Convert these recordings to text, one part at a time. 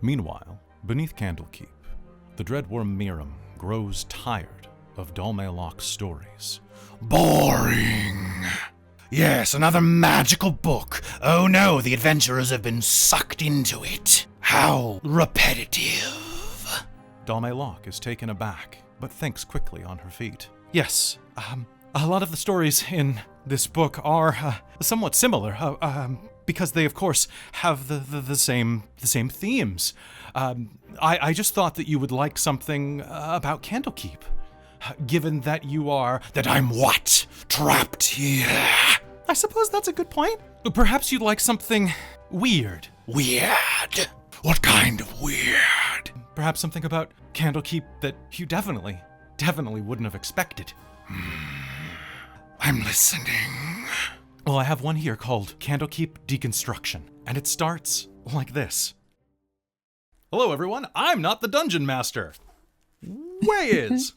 Meanwhile, beneath Candlekeep, the dreadworm Miram grows tired of Dalmailoc's stories. Boring! Yes, another magical book. Oh no, the adventurers have been sucked into it. How repetitive. Dalmailoc is taken aback, but thinks quickly on her feet. Yes, a lot of the stories in this book are somewhat similar, because they, of course, have the same themes. I just thought that you would like something about Candlekeep, given that you are... That I'm what? Trapped here. I suppose that's a good point. Perhaps you'd like something weird. Weird? What kind of weird? Perhaps something about Candlekeep that you definitely wouldn't have expected. I'm listening. Well, I have one here called Candlekeep Dekonstruction, and it starts like this. Hello, everyone. I'm not the dungeon master. Wei is.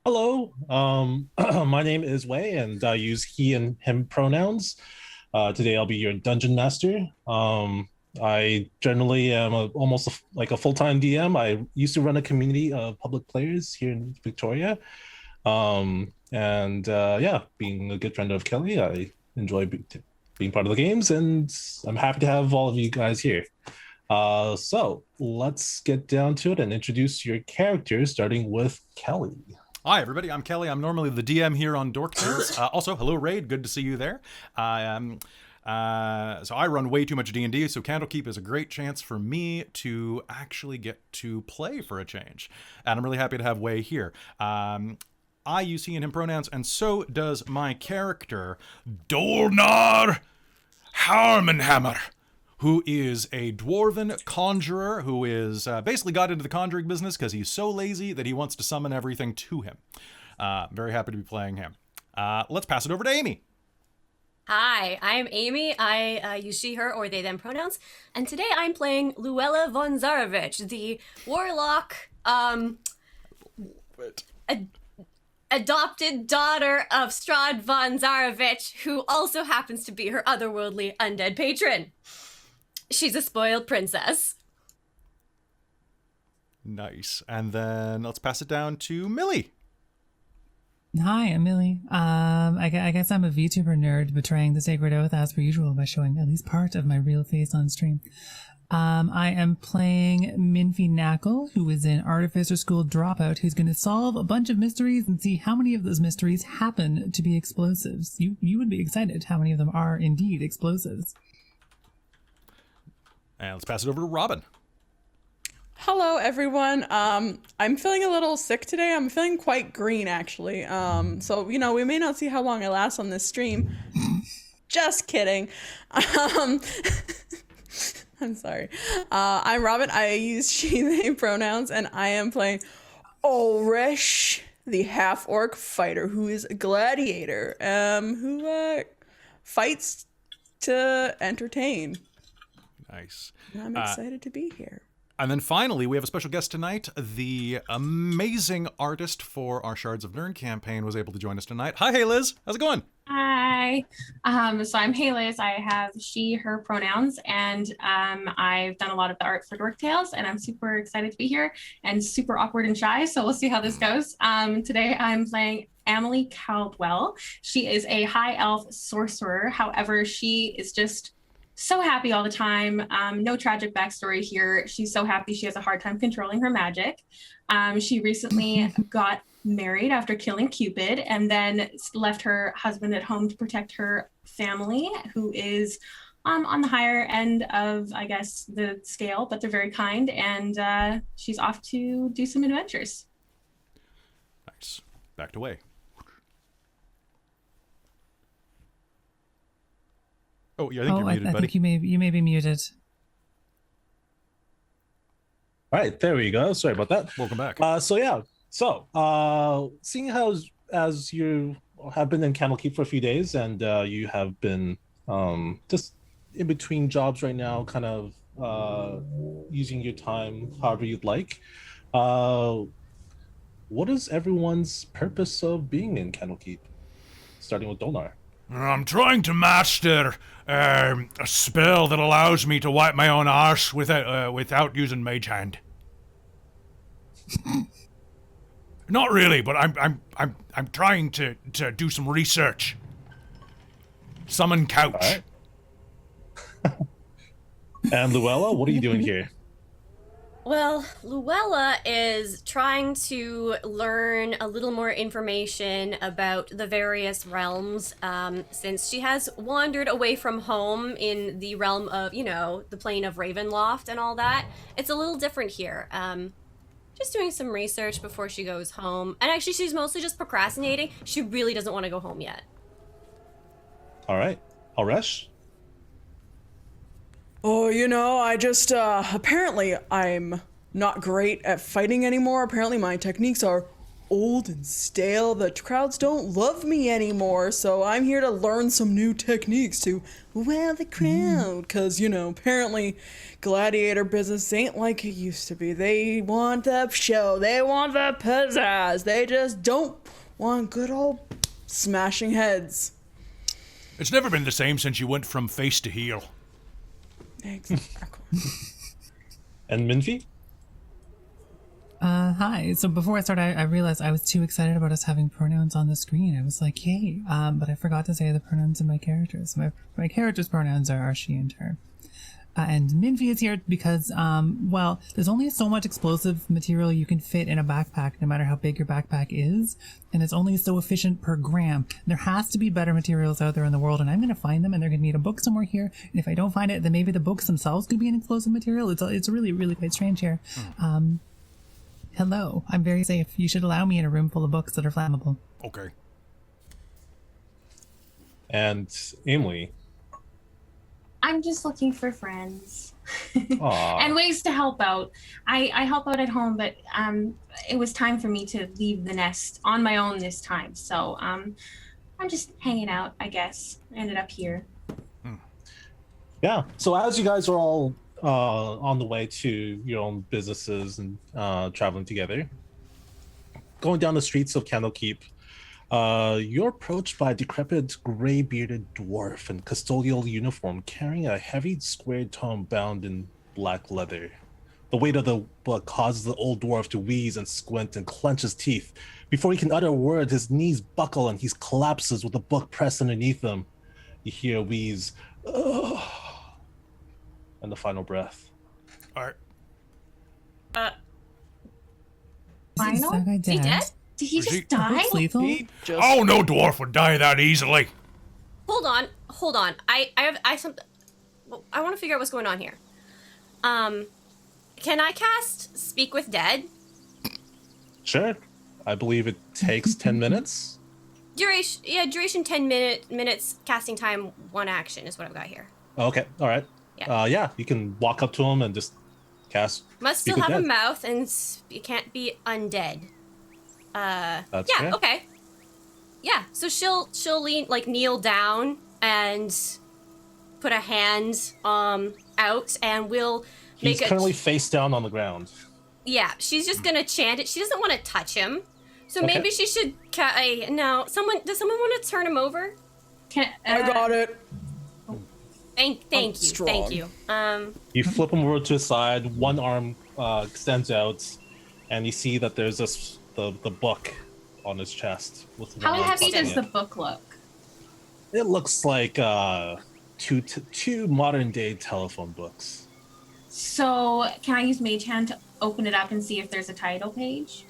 Hello, my name is Wei, and I use he and him pronouns. Today I'll be your dungeon master. I generally am almost like a full-time DM. I used to run a community of public players here in Victoria. Yeah, being a good friend of Kelly, I enjoy being part of the games, and I'm happy to have all of you guys here. So let's get down to it and introduce your characters, starting with Kelly. Hi, everybody. I'm Kelly. I'm normally the DM here on Dork Tales. Also, hello, Raid. Good to see you there. So I run way too much D&D, so Candlekeep is a great chance for me to actually get to play for a change. And I'm really happy to have Wei here. I use he and him pronouns, and so does my character, Dolnar Harmenhammer, who is a dwarven conjurer who is basically got into the conjuring business because he's so lazy that he wants to summon everything to him. Very happy to be playing him. Let's pass it over to Amy. Hi, I'm Amy. I use she, her, or they, them pronouns. And today I'm playing Luella von Zarovich, the warlock, adopted daughter of Strahd von Zarovich, who also happens to be her otherworldly undead patron. She's a spoiled princess. Nice. And then let's pass it down to Millie. Hi, I'm Millie. I guess I'm a VTuber nerd betraying the sacred oath as per usual by showing at least part of my real face on stream. I am playing Minfie Knackle, who is an artificer school dropout who's going to solve a bunch of mysteries and see how many of those mysteries happen to be explosives. You would be excited how many of them are indeed explosives. And let's pass it over to Robin. Hello, everyone. I'm feeling a little sick today. I'm feeling quite green, actually. So, we may not see how long I last on this stream. Just kidding. I'm sorry. I'm Robin. I use she, they pronouns, and I am playing Ulrich, the half-orc fighter, who is a gladiator, who fights to entertain. Nice. I'm excited to be here. And then finally, we have a special guest tonight. The amazing artist for our Shards of Nirn campaign was able to join us tonight. Hi, Hailiiz. How's it going? Hi. So I'm Hailiiz. I have she, her pronouns, and I've done a lot of the art for Dork Tales, and I'm super excited to be here and super awkward and shy. So we'll see how this goes. Today I'm playing Amelie Caldwell. She is a high elf sorcerer. However, she is just so happy all the time. No tragic backstory here. She's so happy she has a hard time controlling her magic. She recently got married after killing Cupid and then left her husband at home to protect her family, who is on the higher end of, I guess, the scale, but they're very kind. And she's off to do some adventures. Nice. Back to Wei. Oh, yeah, I think you're muted, buddy. I think you may be muted. All right, there we go. Sorry about that. Welcome back. Seeing how as you have been in Candlekeep for a few days and you have been just in between jobs right now, kind of using your time however you'd like, what is everyone's purpose of being in Candlekeep? Starting with Dolnar. I'm trying to master a spell that allows me to wipe my own arse without using Mage Hand. Not really, but I'm trying to do some research. Summon couch. All right. And Luella, what are you doing here? Well, Luella is trying to learn a little more information about the various realms, since she has wandered away from home in the realm of, you know, the plane of Ravenloft and all that. It's a little different here. Just doing some research before she goes home. And actually, she's mostly just procrastinating. She really doesn't want to go home yet. All right. Alresh? Oh, you know, I just, apparently I'm not great at fighting anymore. Apparently my techniques are old and stale. The crowds don't love me anymore, so I'm here to learn some new techniques to wow the crowd. Because, you know, apparently gladiator business ain't like it used to be. They want the show. They want the pizzazz. They just don't want good old smashing heads. It's never been the same since you went from face to heel. Exactly. And Minfi? Hi. So before I started, I realized I was too excited about us having pronouns on the screen. I was like, yay. But I forgot to say the pronouns of my characters. My character's pronouns are she and her. And Minfi is here because, well, there's only so much explosive material you can fit in a backpack, no matter how big your backpack is. And it's only so efficient per gram. There has to be better materials out there in the world, and I'm going to find them, and they're going to need a book somewhere here. And if I don't find it, then maybe the books themselves could be an explosive material. It's really, really quite strange here. Hello. I'm very safe. You should allow me in a room full of books that are flammable. Okay. And Emily? I'm just looking for friends Aw. and ways to help out. I help out at home, but it was time for me to leave the nest on my own this time. So I'm just hanging out, I guess. Ended up here. Yeah. So as you guys are all on the way to your own businesses and traveling together, going down the streets of Candlekeep, you're approached by a decrepit, gray-bearded dwarf in custodial uniform carrying a heavy squared tome bound in black leather. The weight of the book causes the old dwarf to wheeze and squint and clench his teeth. Before he can utter a word, his knees buckle and he collapses with the book pressed underneath him. You hear a wheeze, "Ugh," and the final breath. All right. Is that guy Is he dead? Did he Was just he- die? Looks lethal? He just Oh, no dwarf would die that easily. Hold on. I want to figure out what's going on here. Can I cast Speak with Dead? Sure. I believe it takes 10 minutes. Duration 10 minutes, casting time 1 action is what I've got here. Okay. All right. Yeah. Yeah, you can walk up to him and just cast. Must Speak still with have a Dead. mouth and it can't be undead. That's Yeah, fair. okay. Yeah, so she'll kneel down and put a hand out, and we'll He's make currently face down on the ground. Yeah, she's just gonna chant it. She doesn't want to touch him, so Okay. maybe she should. No, does someone want to turn him over? I got it. Thank strong. you. You flip him over to his side. One arm extends out, and you see that there's the book on his chest. With How one heavy arm does the in it. book look? It looks like two modern day telephone books. So can I use Mage Hand to open it up and see if there's a title page?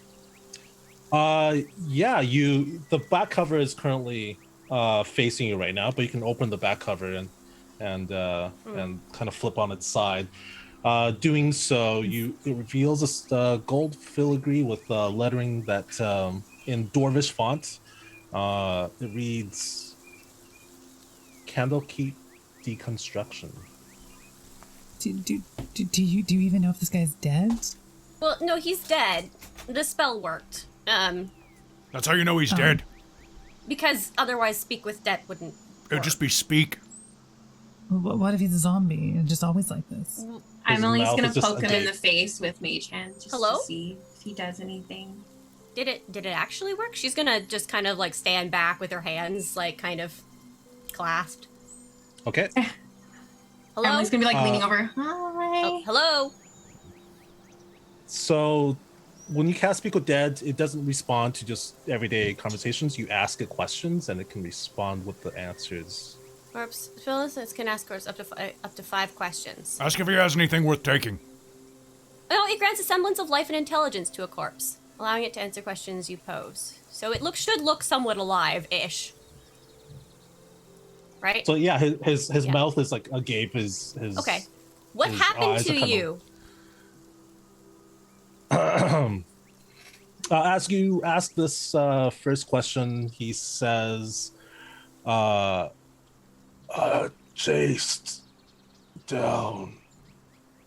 Yeah. The back cover is currently facing you right now, but you can open the back cover and kind of flip on its side. Doing so, it reveals a gold filigree with lettering that in Dwarvish font. It reads Candlekeep Dekonstruktion. Do you even know if this guy's dead? Well, no, he's dead. The spell worked. That's how you know he's dead. Because otherwise, Speak with Dead wouldn't. It'd just be speak. What if he's a zombie and just always like this? I'm only mouth gonna is just poke him in agape. the face with Mage Hand just Hello? to see if he does anything. Did it actually work? She's gonna just kind of stand back with her hands, kind of clasped. Okay. Hello? Emily's gonna be like leaning over. Hi. Oh, hello? So when you cast Speak with Dead, it doesn't respond to just everyday conversations. You ask it questions, and it can respond with the answers. Corpse Phyllis can ask corpse up to 5 questions. Ask if he has anything worth taking. Oh, it grants a semblance of life and intelligence to a corpse, allowing it to answer questions you pose. So it should look somewhat alive-ish. Right? So yeah, his Yeah. mouth is like agape. His Okay. What his happened eyes to are kind of- you? As you ask this first question, he says, chased down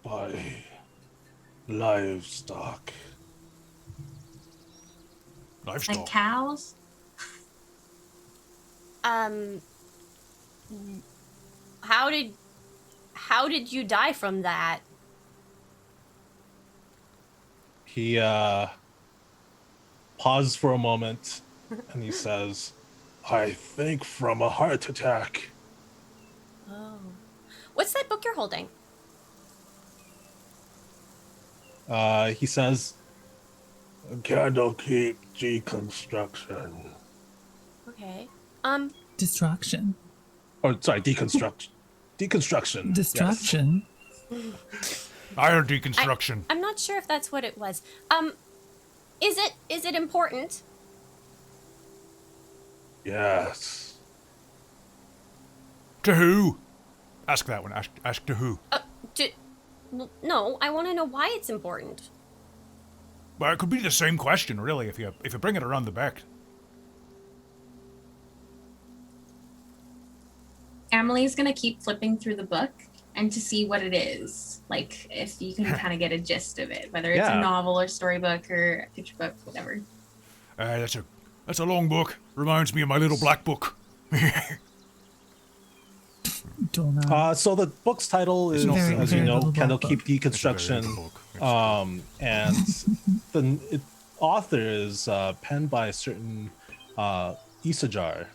by livestock. Livestock. Like cows. How did you die from that? He pauses for a moment, and he says, I think from a heart attack. Oh. What's that book you're holding? He says, Candlekeep Dekonstruction. Okay. Destruction. Or, sorry, Deconstruction. Deconstruction. Destruction. Iron deconstruction. I'm not sure if that's what it was. Is it important? Yes. To who? Ask that one. Ask to who. No, I want to know why it's important. Well, it could be the same question, really, if you bring it around the back. Emily's gonna keep flipping through the book and to see what it is. Like if you can kind of get a gist of it, whether it's Yeah. a novel or storybook or a picture book, whatever. That's a long book. Reminds me of my little black book. Don't know. So the book's title is, Very, as you very know, little black Candlekeep book. Deconstruction. And the author is penned by a certain Isajar,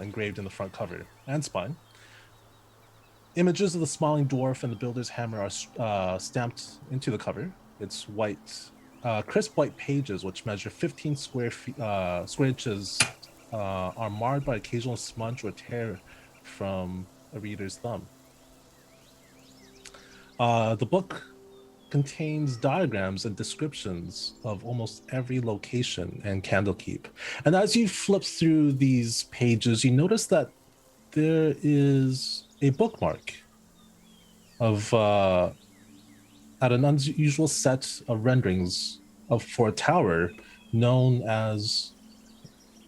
engraved in the front cover and spine. Images of the smiling dwarf and the builder's hammer are stamped into the cover. It's white, crisp white pages, which measure 15 square inches, are marred by occasional smudge or tear from a reader's thumb. The book contains diagrams and descriptions of almost every location in Candlekeep. And as you flip through these pages, you notice that there is a bookmark of at an unusual set of renderings for a tower known as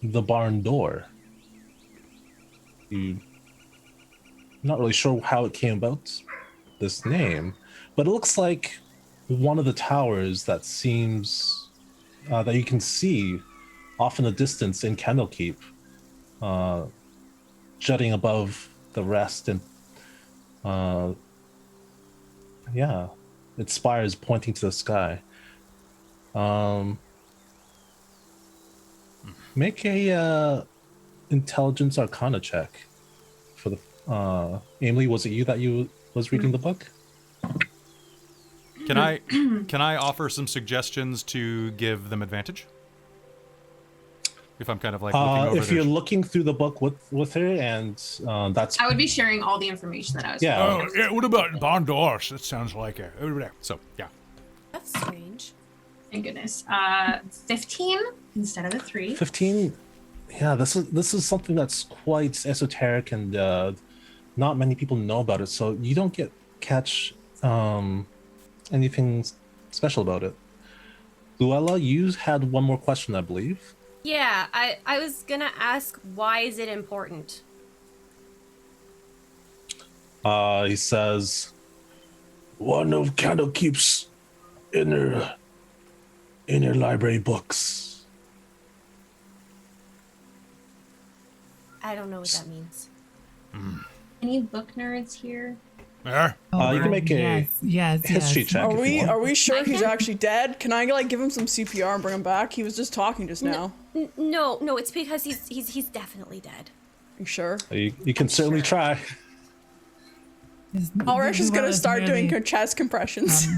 the Barn Door. You're not really sure how it came about, this name, but it looks like one of the towers that seems that you can see off in the distance in Candlekeep, jutting above the rest, and its spires pointing to the sky. Make a intelligence arcana check for the Emily. Was it you that was reading the book? Can I offer some suggestions to give them advantage? If I'm kind of like looking over if their- you're looking through the book with her, and that's I would be sharing all the information that I was. Yeah. Oh, yeah, what about Barn Doors? That sounds like a... So yeah, That's strange. Thank goodness. 15 instead of a 3. 15. Yeah, this is something that's quite esoteric, and not many people know about it. So you don't catch anything special about it. Luella, you had one more question, I believe. Yeah, I was gonna ask, why is it important? He says, one of Candlekeep's inner library books. I don't know what that means. Any book nerds here? Yeah? You can make a yes, history yes. check. Are if you want. we sure he's can. actually dead? Can I like give him some CPR and bring him back? He was just talking just now. No, it's because he's definitely dead. You sure? You can certainly try. Ulrich is gonna start doing chest compressions.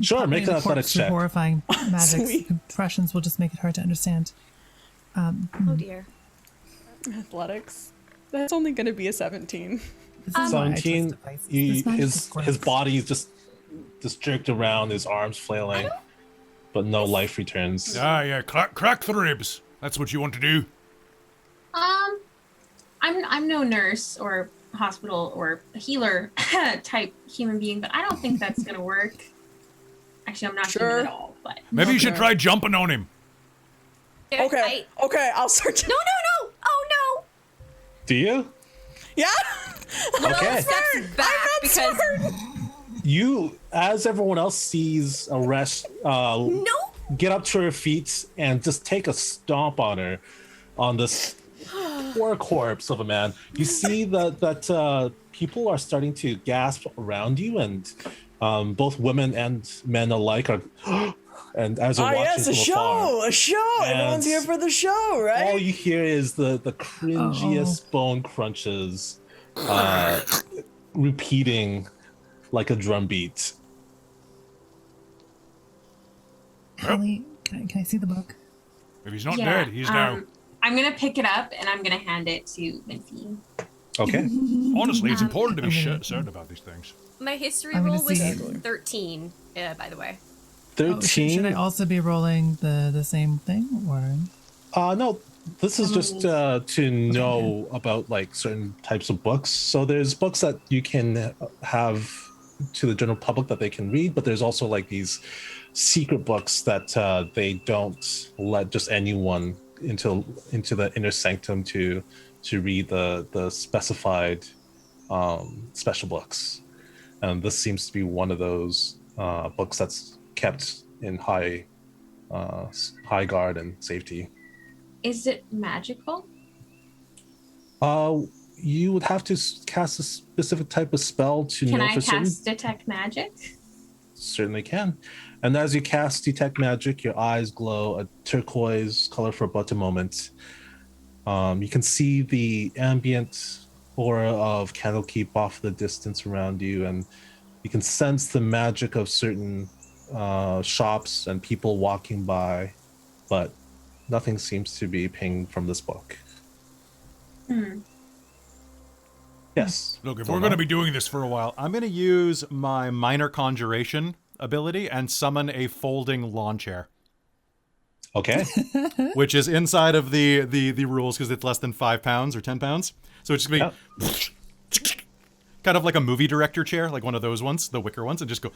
Sure, make an athletics check. Horrifying magic Sweet. compressions will just make it hard to understand. Oh dear. Athletics. That's only gonna be a 17. This is why I trust 17. devices. This magic is His gross. body is just jerked around, his arms flailing, but no life returns. Yeah, crack the ribs. That's what you want to do. I'm no nurse or hospital or healer type human being, but I don't think that's gonna work. Actually, I'm not Sure. human at all, but Maybe you should Okay. try jumping on him. Okay. Okay, I'll start. No! Oh no! Do you? Yeah. Okay. Steps back because You, as everyone else sees Aresh no. get up to her feet and just take a stomp on her, on this poor corpse of a man. You see that people are starting to gasp around you, and both women and men alike are. And as you're watching yes, from afar, a show. Everyone's And here for the show, right? all you hear is the cringiest bone crunches, repeating like a drum beat. Hallie, can I see the book? If he's not dead, he's down. I'm gonna pick it up and I'm gonna hand it to Minfie. Okay. Honestly, it's important to be I'm gonna- certain about these things. My history I'm gonna roll was see- 13, by the way. 13. Should I also be rolling the same thing, or? No, this is just to know about like certain types of books. So there's books that you can have to the general public that they can read, but there's also like these secret books that they don't let just anyone into the inner sanctum to read the specified special books. And this seems to be one of those books that's kept in high guard and safety. Is it magical? You would have to cast a specific type of spell to Can know I for certain. cast detect magic? Certainly can. And as you cast detect magic, your eyes glow a turquoise color for about a moment. You can see the ambient aura of Candlekeep off the distance around you, and you can sense the magic of certain shops and people walking by, but nothing seems to be pinged from this book. Yes. Look, if we're going to be doing this for a while, I'm going to use my minor conjuration ability and summon a folding lawn chair, Okay. which is inside of the rules because it's less than 5 pounds or 10 pounds. So it's just going to be kind of like a movie director chair, like one of those ones, the wicker ones, and just go.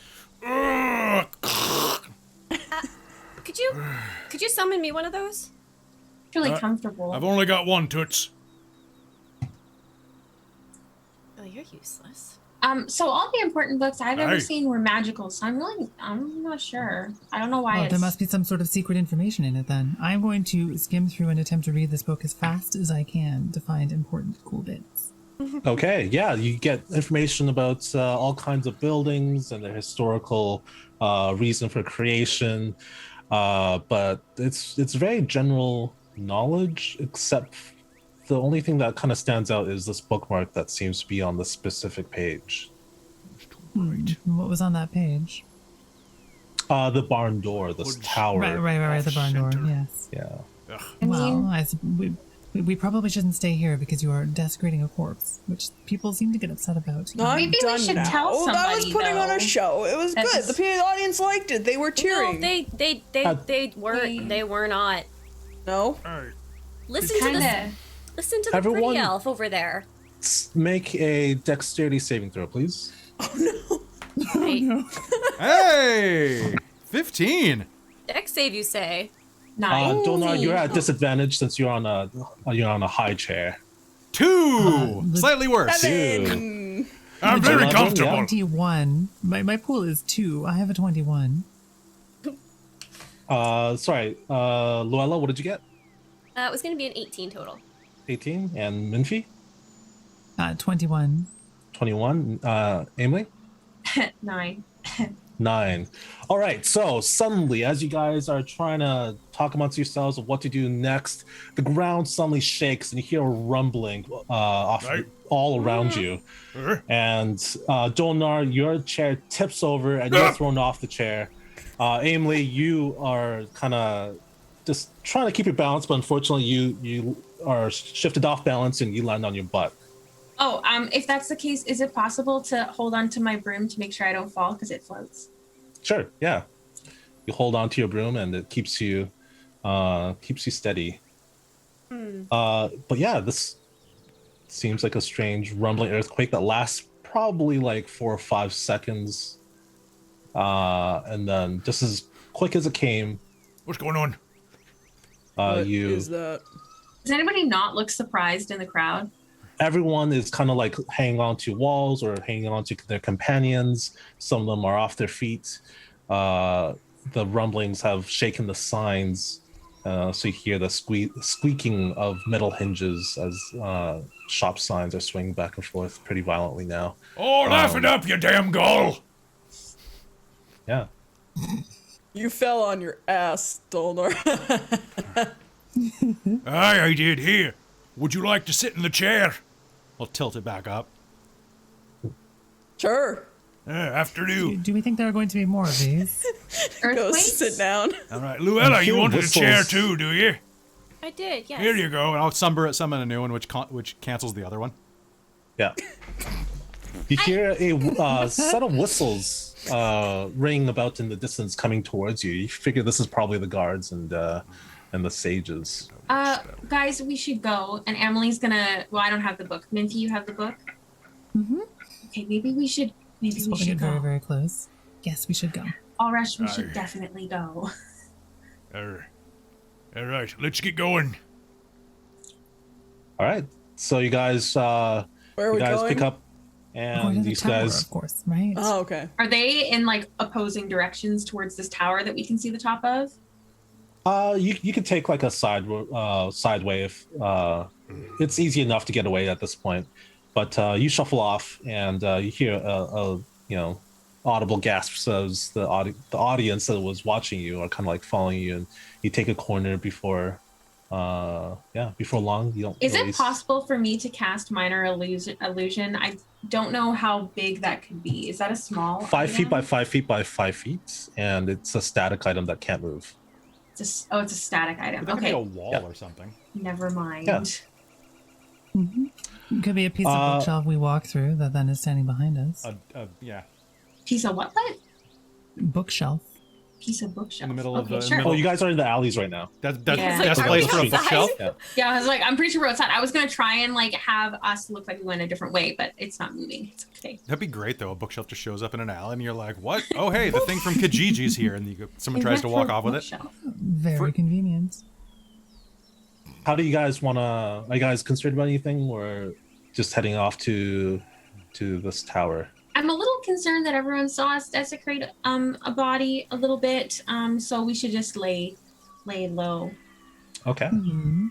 Could you summon me one of those? It's really comfortable. I've only got one, Toots. Oh, you're useless. So all the important books I've ever Hey. seen were magical, so I'm not sure. I don't know why There must be some sort of secret information in it then. I'm going to skim through and attempt to read this book as fast as I can to find important cool bits. Okay, yeah, you get information about all kinds of buildings and their historical reason for creation, but it's very general knowledge, except the only thing that kind of stands out is this bookmark that seems to be on the specific page. What was on that page? The barn door, this tower. Right, the barn door, yes. Yeah. Well, we probably shouldn't stay here because you are desecrating a corpse, which people seem to get upset about. No, I'm Maybe we done should now. tell I was somebody, putting on though. a show. It was That's- good. The audience liked it. They were cheering. No, they weren't. They were not. No? Listen to Kinda. Listen to the Everyone- pretty elf over there. Make a dexterity saving throw, please. Right. Hey! 15! Dex save, you say? Nice. Donar, you're at disadvantage since you're on a high chair. 2! Slightly worse. Seven. I'm very Yeah. comfortable. 21. My pool is 2. I have a 21. Sorry, Luella, what did you get? It was going to be an 18 total. 18. And Minfie? 21. 21. Emily? 9. 9. All right, so suddenly, as you guys are trying to talk amongst yourselves of what to do next, the ground suddenly shakes and you hear a rumbling all around you. And Dolnar, your chair tips over and you're thrown off the chair. Emily, you are kind of just trying to keep your balance, but unfortunately you are shifted off balance and you land on your butt. Oh, if that's the case, is it possible to hold on to my broom to make sure I don't fall because it floats? Sure, yeah. You hold on to your broom and it keeps you steady. But yeah, this seems like a strange rumbling earthquake that lasts probably like 4 or 5 seconds. And then just as quick as it came. What's going on? What is that? Does anybody not look surprised in the crowd? Everyone is kind of like hanging on to walls or hanging on to their companions. Some of them are off their feet. The rumblings have shaken the signs. So you hear the squeaking of metal hinges as shop signs are swinging back and forth pretty violently now. Oh, laugh it up, you damn gull! Yeah. You fell on your ass, Dolnar. Aye, I did. Here. Would you like to sit in the chair? I'll tilt it back up. Sure. After you. Do we think there are going to be more of these? Go Earthquakes? sit down. All right, Luella, you wanted a chair too, do you? I did, yes. Here you go. And I'll summon a new one, which cancels the other one. Yeah. You hear a set of whistles ringing about in the distance coming towards you. You figure this is probably the guards and the sages. Guys, we should go. And Emily's gonna. Well, I don't have the book. Minty, you have the book. Mm-hmm. Okay, maybe we should. Maybe Just we holding should it go. very, very close. Yes, we should go. Ulrich, we should definitely go. All right, let's get going. All right. So you guys, Where are we going? pick up, We're going to and the these tower, guys. of course, right? Oh, okay. Are they in like opposing directions towards this tower that we can see the top of? You could take like a sideway if it's easy enough to get away at this point. But you shuffle off, and you hear a audible gasp as the audience that was watching you are kind of like following you, and you take a corner before long. You don't. Is really it possible for me to cast minor illusion? I don't know how big that could be. Is that a small? 5 feet item? by 5 feet by 5 feet, and it's a static item that can't move. It's a static item. That could be Okay, a wall or something. never mind. Yeah. Mm-hmm. It could be a piece of bookshelf we walk through that then is standing behind us. Yeah. Piece of what? Bookshelf. Piece of bookshelf. In the middle of okay, the- sure. Oh, you guys are in the alleys right now. That's Yeah. that's Are a place we for a outside? bookshelf. Yeah. Yeah, I was like, I'm pretty sure we're outside. I was gonna try and like have us look like we went a different way, but it's not moving. It's okay. That'd be great though. A bookshelf just shows up in an alley, and you're like, "What? Oh, hey, the thing from Kijiji's here," and someone It tries went to for walk a off with it. bookshelf. Very convenient. How do you guys want to? Are you guys concerned about anything, or just heading off to this tower? I'm a little concerned that everyone saw us desecrate a body a little bit. So we should just lay low. Okay. Mm-hmm.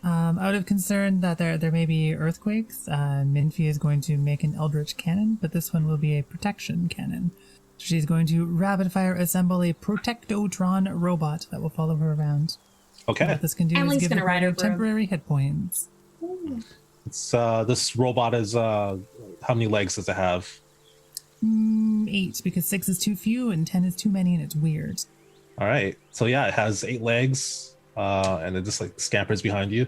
Out of concern that there may be earthquakes, Minfi is going to make an Eldritch cannon, but this one will be a protection cannon. She's going to rapid fire assemble a Protectotron robot that will follow her around. Okay. What this can do Emily's is give gonna ride her her broom. temporary hit points. It's this robot is how many legs does it have? 8, because 6 is too few and 10 is too many, and it's weird. All right. So yeah, it has 8 legs, and it just like scampers behind you.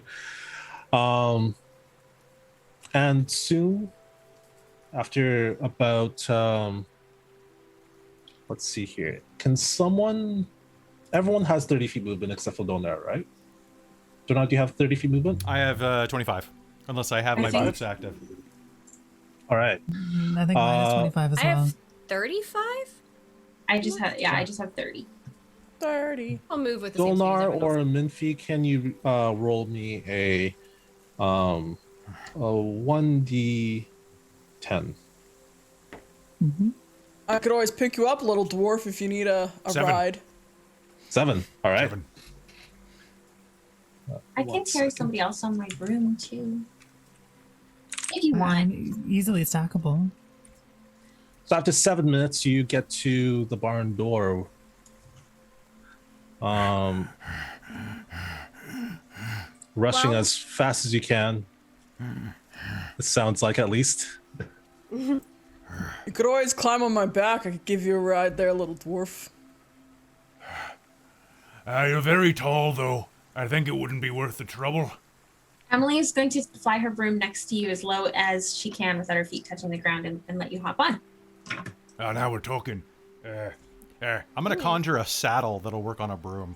And soon, after about let's see here, can someone? Everyone has 30 feet movement except for Donar, right? Donar, do you have 30 feet movement? I have 25, unless I have my think- boots active. All right. I think mine is 25 as I well. have 35? I just have 30. 30. I'll move with the same speed as Dolnar everyone or else. Minfi, can you roll me a 1d10? Mm-hmm. I could always pick you up, little dwarf, if you need a 7. ride. 7. All right. 7. I can carry somebody else on my broom too. If you want. Easily stackable. So after 7 minutes, you get to the barn door. Rushing Well- as fast as you can. It sounds like, at least. You could always climb on my back. I could give you a ride there, little dwarf. You're very tall, though. I think it wouldn't be worth the trouble. Emily is going to fly her broom next to you as low as she can without her feet touching the ground and let you hop on. Now we're talking. I'm gonna conjure a saddle that'll work on a broom,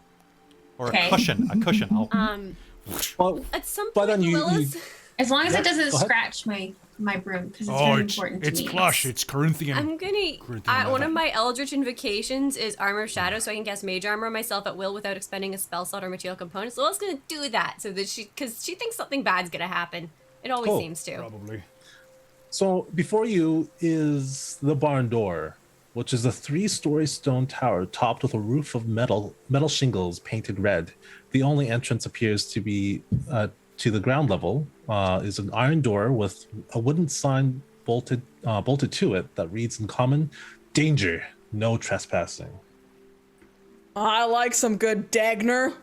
or Okay. a cushion. I'll Well, At some But point, then you- Luella's... As long as Yeah, it doesn't go ahead. scratch my broom, because it's very important to it's me. plush. It's Corinthian. I'm gonna. Corinthian One leather. of my Eldritch Invocations is Armor of Shadow, so I can cast Mage Armor on myself at will without expending a spell slot or material component. So Luella's gonna do that, so that because she thinks something bad's gonna happen. It always Cool. seems to. Probably. so before you is the barn door, which is a 3-story stone tower topped with a roof of metal shingles painted red. The only entrance appears to be to the ground level is an iron door with a wooden sign bolted to it that reads in common, "Danger, no trespassing." I like some good Dagner.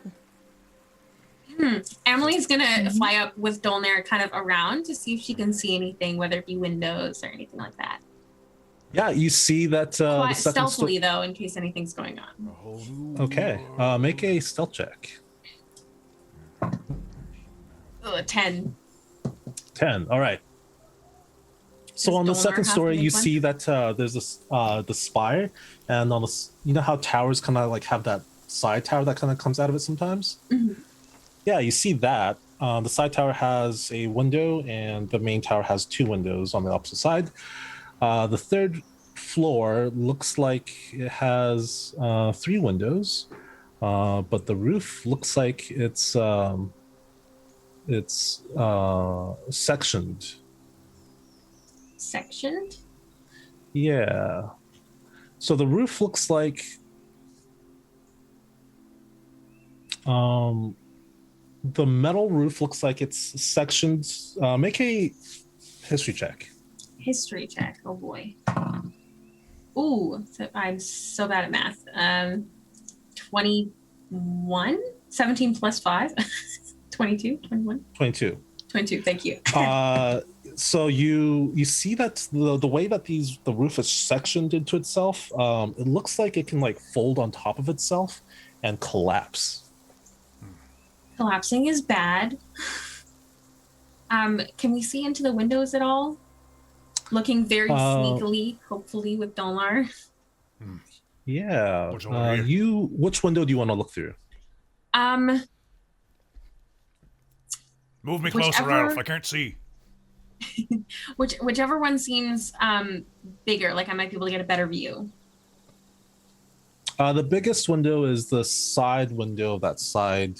Emily's gonna fly up with Dolnar kind of around to see if she can see anything, whether it be windows or anything like that. Yeah, you see that the Quite second stealthily, though, in case anything's going on. A whole new Okay, make a stealth check. 10. 10. All right. So Does on the Dolnar second have story, to you make one? see that there's this the spire, and on the you know how towers kind of like have that side tower that kind of comes out of it sometimes. Mhm. Yeah, you see that. The side tower has a window, and the main tower has 2 windows on the opposite side. The third floor looks like it has 3 windows, but the roof looks like it's sectioned. Sectioned? Yeah. So the roof looks like the metal roof looks like it's sectioned. Make a history check. History check. Oh boy. Ooh, so I'm so bad at math. 21? 17 plus 5? 22? 21? 22. 22, thank you. So you see that the way that the roof is sectioned into itself, it looks like it can like fold on top of itself and collapse. Collapsing is bad. Can we see into the windows at all? Looking very sneakily, hopefully, with Dolnar. Yeah. What's over here? Which window do you want to look through? Move me closer, Whichever- Ralph. I can't see. Whichever one seems bigger, like I might be able to get a better view. The biggest window is the side window of that side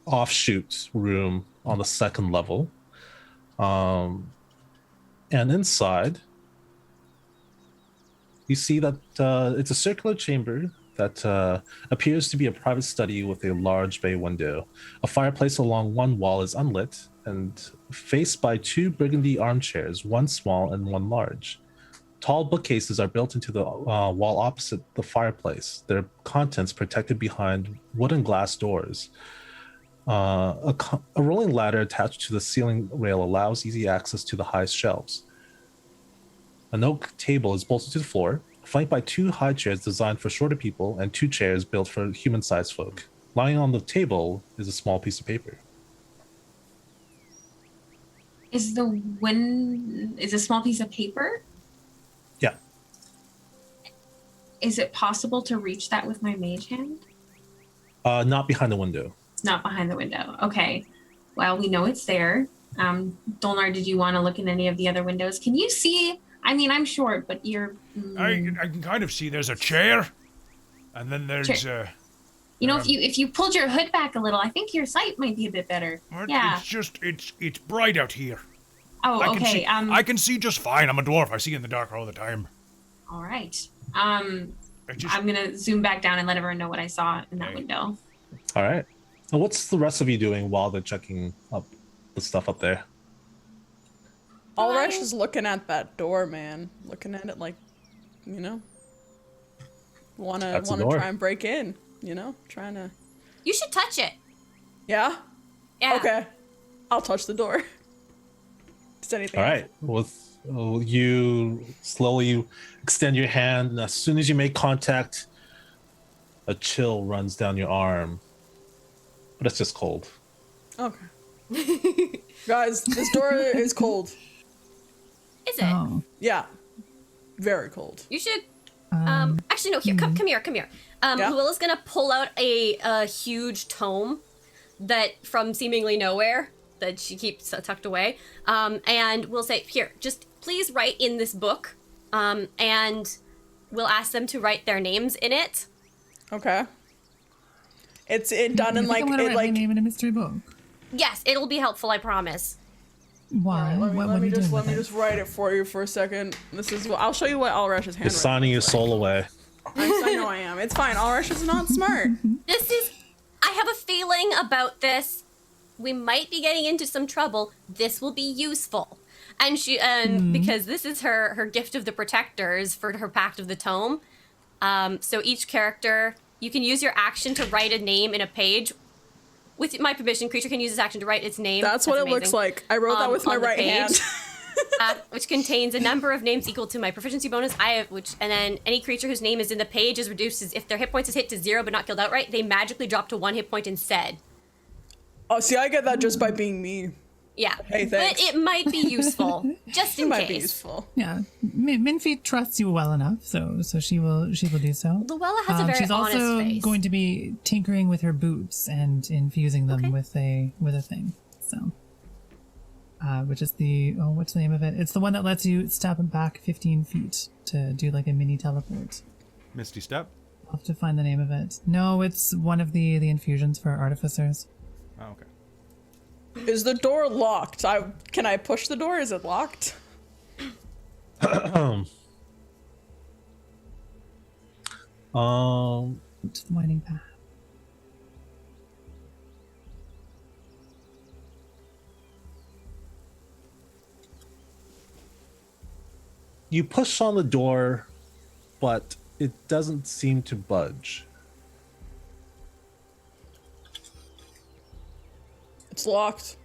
offshoot room on the second level. And inside, you see that it's a circular chamber that appears to be a private study with a large bay window. A fireplace along one wall is unlit and faced by 2 burgundy armchairs, one small and one large. Tall bookcases are built into the wall opposite the fireplace, their contents protected behind wooden glass doors. A rolling ladder attached to the ceiling rail allows easy access to the highest shelves. An oak table is bolted to the floor, flanked by 2 high chairs designed for shorter people and 2 chairs built for human-sized folk. Lying on the table is a small piece of paper. Is a small piece of paper? Yeah. Is it possible to reach that with my mage hand? Not behind the window. Not behind the window. Okay. Well, we know it's there. Dolnar, did you want to look in any of the other windows? Can you see? I mean, I'm short, but you're. I can kind of see there's a chair, and then there's You know, if you pulled your hood back a little, I think your sight might be a bit better. Yeah. It's just it's bright out here. Oh, I can okay. see, I can see just fine. I'm a dwarf. I see in the dark all the time. All right. I just, I'm gonna zoom back down and let everyone know what I saw in that window. All right. And what's the rest of you doing while they're checking up the stuff up there? Ulrich is looking at that door, man. Looking at it like, you know, wanna door. try and break in. You know, trying to. You should touch it. Yeah. Yeah. Okay. I'll touch the door. Does anything? All right. You slowly extend your hand, and as soon as you make contact, a chill runs down your arm. But it's just cold. Okay. Guys, this door is cold. Is it? Oh. Yeah. Very cold. You should. Actually, no. Here, come here. Yeah? Luella's gonna pull out a huge tome that from seemingly nowhere that she keeps tucked away, and we'll say, here, just please write in this book, and we'll ask them to write their names in it. Okay. It's done in I like want to it write my like. name in a mystery book. Yes, it'll be helpful, I promise. Why? Let what me are you doing let with me it? just write it for you for a second. This is what I'll show you what Ulrich's You're handwriting. signing your soul away. I know I am. It's fine. Ulrich is not smart. This is. I have a feeling about this. We might be getting into some trouble. This will be useful. And she, because this is her gift of the protectors for her Pact of the Tome. So each character, you can use your action to write a name in a page. With my permission, creature can use its action to write its name. That's what it amazing. looks like. I wrote that with my on the right hand. page. Which contains a number of names equal to my proficiency bonus. And then any creature whose name is in the page is reduced if their hit points is hit to 0 but not killed outright. They magically drop to 1 hit point instead. Oh, see, I get that just by being me. Yeah, Hey, but thanks. it might be useful, just It in might be case. useful. Yeah, Minfie trusts you well enough, so she will do so. Luella has a very She's honest also face. going to be tinkering with her boots and infusing them with a thing. So, which is what's the name of it? It's the one that lets you step back 15 feet to do like a mini teleport. Misty Step. I'll have to find the name of it. No, it's one of the infusions for artificers. Oh, okay. Is the door locked? Can I push the door? Is it locked? To the winding path. You push on the door, but it doesn't seem to budge. It's locked.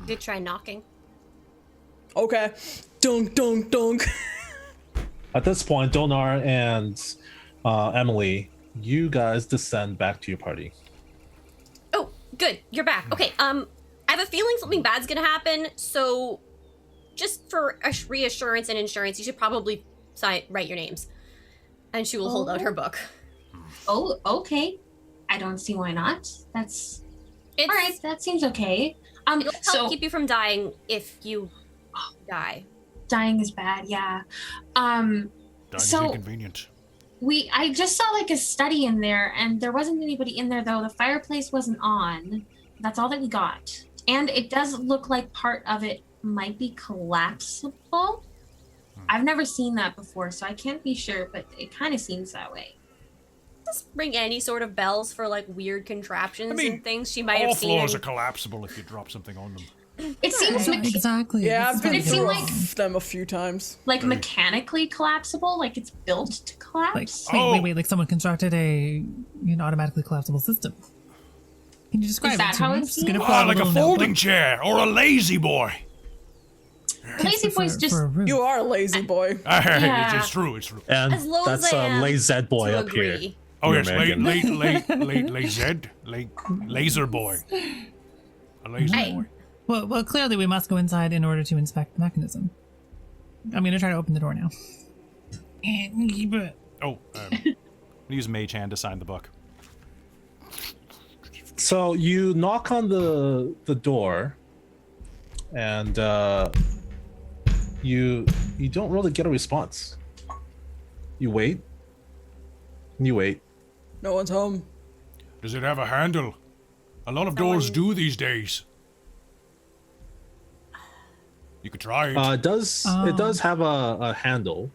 Did try knocking. Okay. Dunk, dunk, dunk. At this point, Donar and Emily, you guys descend back to your party. Oh, good. You're back. Okay. I have a feeling something bad's gonna happen. So, just for reassurance and insurance, you should probably write your names. And she will hold out her book. Oh, okay. I don't see why not. All right. That seems okay. It'll help keep you from dying if you die. Dying is bad. Yeah. Dying's So- inconvenient. I just saw like a study in there, and there wasn't anybody in there though. The fireplace wasn't on. That's all that we got. And it does look like part of it might be collapsible. I've never seen that before, so I can't be sure, but it kind of seems that way. Just ring any sort of bells for like weird contraptions I mean, and things she might All have seen. floors are collapsible if you drop something on them. It seems Exactly. Yeah, This I've is been it seem through like- them a few times. like mechanically collapsible, like it's built to like collapse. wait, like someone constructed an automatically collapsible system. Can you describe Is that it to how me? it I'm just gonna seems? pull out like a little folding notebook chair or a lazy boy. Lazy for- Boy's just for a room. You are a lazy boy. Yeah. It's true. It's true. And As low that's as I am Lazy Boy to up here. agree. Oh You're yes, American. laser boy, a laser Hey. boy. Well, clearly we must go inside in order to inspect the mechanism. I'm gonna try to open the door now. Oh, use Mage Hand to sign the book. So you knock on the door, and you don't really get a response. You wait. You wait. No one's home. Does it have a handle? A lot of doors do these days. You could try it. It does have a handle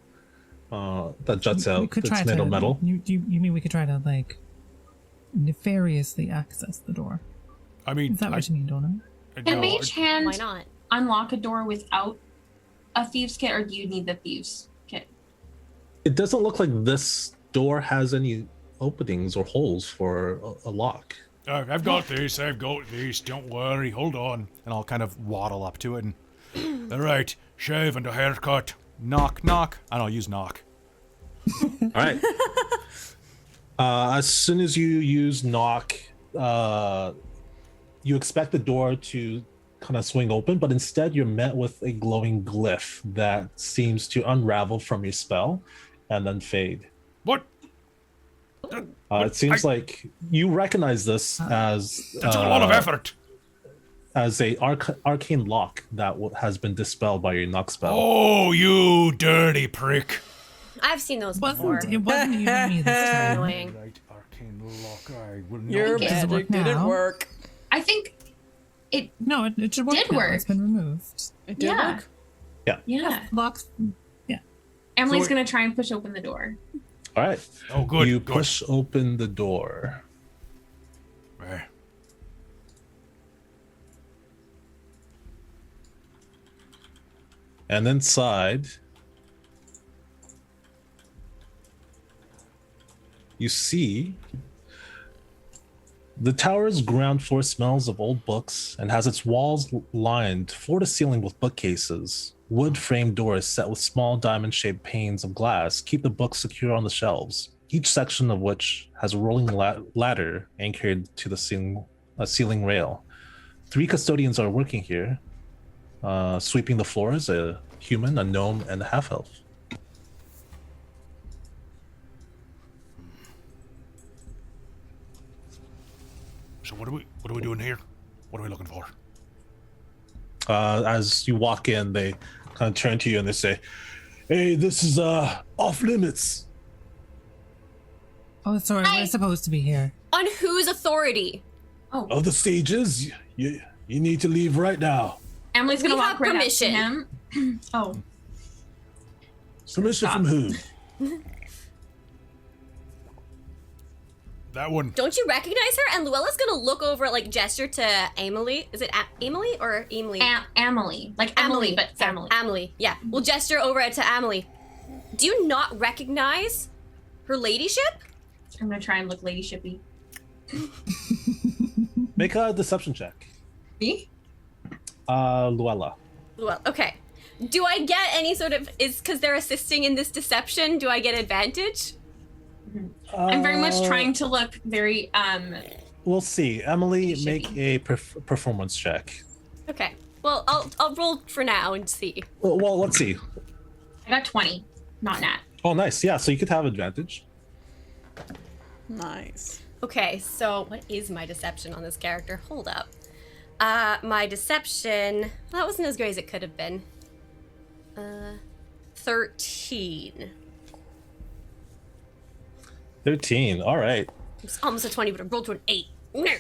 that juts We out. could That's try made to. of metal. You mean we could try to like nefariously access the door? I mean, Is that what you mean, Donna? Can Mage Hand Why not? unlock a door without a thieves kit, or do you need the thieves kit? It doesn't look like this door has any openings or holes for a lock. I've got this, don't worry, hold on. And I'll kind of waddle up to it and, all right, shave and a haircut. Knock, knock. And I'll use knock. All right. As soon as you use knock, you expect the door to kind of swing open, but instead you're met with a glowing glyph that seems to unravel from your spell and then fade. What? It seems like you recognize this as That's a lot of effort. as a arcane lock that has been dispelled by your knock spell. Oh, you dirty prick. I've seen those before. It wasn't even me this time. Annoying. Right, arcane lock, I will not. Your Does it magic work didn't now? work. I think No, it should work Did now. work. It's been removed. It did Yeah. work. yeah. Locks. Emily's So gonna try and push open the door. All right. Oh, good, You good. push open the door. There. And inside, you see the tower's ground floor smells of old books and has its walls lined floor to ceiling with bookcases. Wood framed doors set with small diamond shaped panes of glass keep the books secure on the shelves, each section of which has a rolling ladder anchored to the ceiling rail. 3 custodians are working here, sweeping the floors: a human, a gnome, and a half elf. So what are we doing here? What are we looking for? As you walk in, they kind of turn to you and they say, "Hey, this is off limits." Oh, sorry, we're supposed to be here. On whose authority? Of the stages, you need to leave right now. Emily's gonna We walk have right permission. up to him. Oh, Permission from who? That one. Don't you recognize her? And Luella's gonna look over, like, gesture to Emily. Is it Emily or Emily? Emily, like Emily, but Sorry, family. Emily. Yeah, we'll gesture over it to Emily. Do you not recognize her ladyship? I'm gonna try and look ladyshippy. Make a deception check. Me? Luella. Well, okay. Do I get any sort of, is because they're assisting in this deception, do I get advantage? I'm very much trying to look very We'll see. Emily, Should make a performance check. Okay. Well, I'll roll for now and see. Well, let's see. I got 20, not nat. Oh, nice. Yeah, so you could have advantage. Nice. Okay, so what is my deception on this character? Hold up. My deception, that wasn't as great as it could have been. 13. 13. All right. It's almost a 20, but I rolled to an 8. No.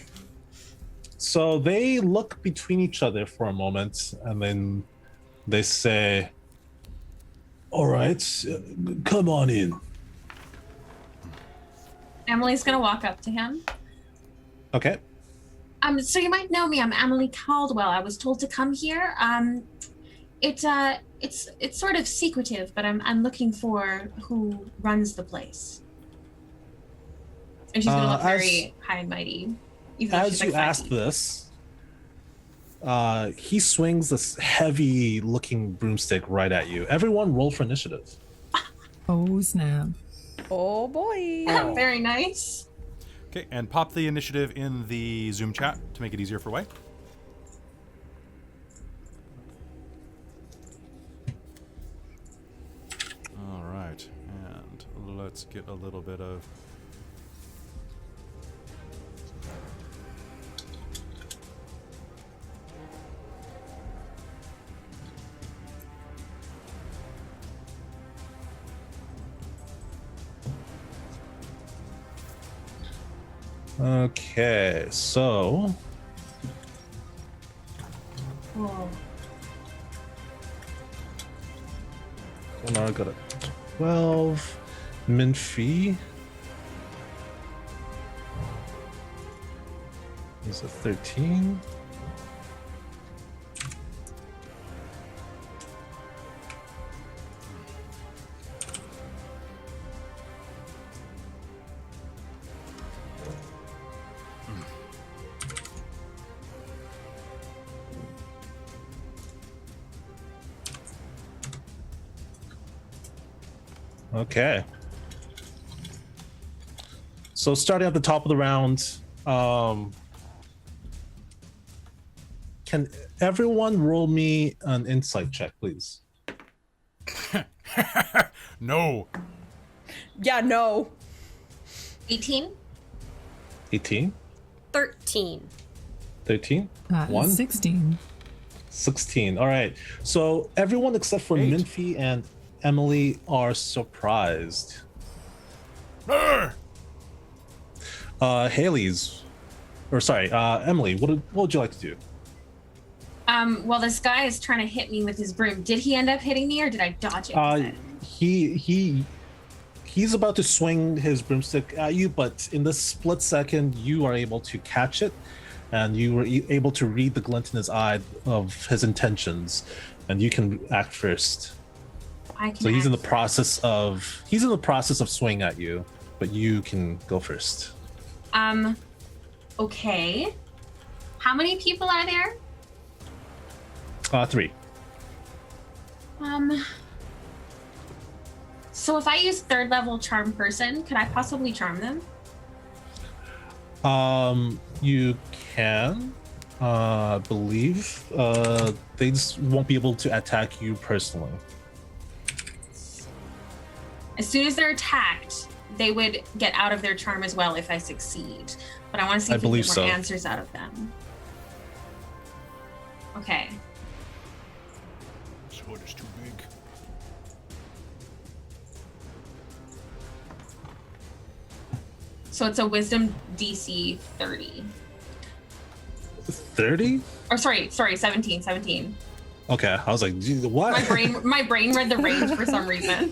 So they look between each other for a moment, and then they say, "All right, come on in." Emily's gonna walk up to him. Okay. So you might know me. I'm Emily Caldwell. I was told to come here. It's sort of secretive, but I'm looking for who runs the place. And she's gonna look very high and mighty. Even though As she's, you like, 5 ask feet. this, he swings this heavy-looking broomstick right at you. Everyone, roll for initiative. Oh, snap. Oh boy. Very nice. Okay, and pop the initiative in the Zoom chat to make it easier for Wei. All right, and let's get a little bit of... Okay, so Whoa. now I got a 12. Minfie is a 13. Okay. So starting at the top of the round, can everyone roll me an insight check, please? No. Yeah, no. 18. 18? 13. 13? 1? 16. 16. All right. So everyone except for 8. Minfie and Emily are surprised. Brr! Hailiiz, or sorry, Emily, what would you like to do? Well, this guy is trying to hit me with his broom. Did he end up hitting me, or did I dodge it? He's about to swing his broomstick at you, but in this split second, you are able to catch it, and you were able to read the glint in his eye of his intentions, and you can act first. So he's in the process of swinging at you, but you can go first. Okay. How many people are there? 3. So if I use 3rd level charm person, could I possibly charm them? You can, believe. They just won't be able to attack you personally. As soon as they're attacked, they would get out of their charm as well if I succeed. But I want to see if we can get more answers out of them. Okay. This hood is too big. So it's a wisdom DC 30. 30? Or sorry, 17. Okay, I was like, geez, what? My brain read the range for some reason.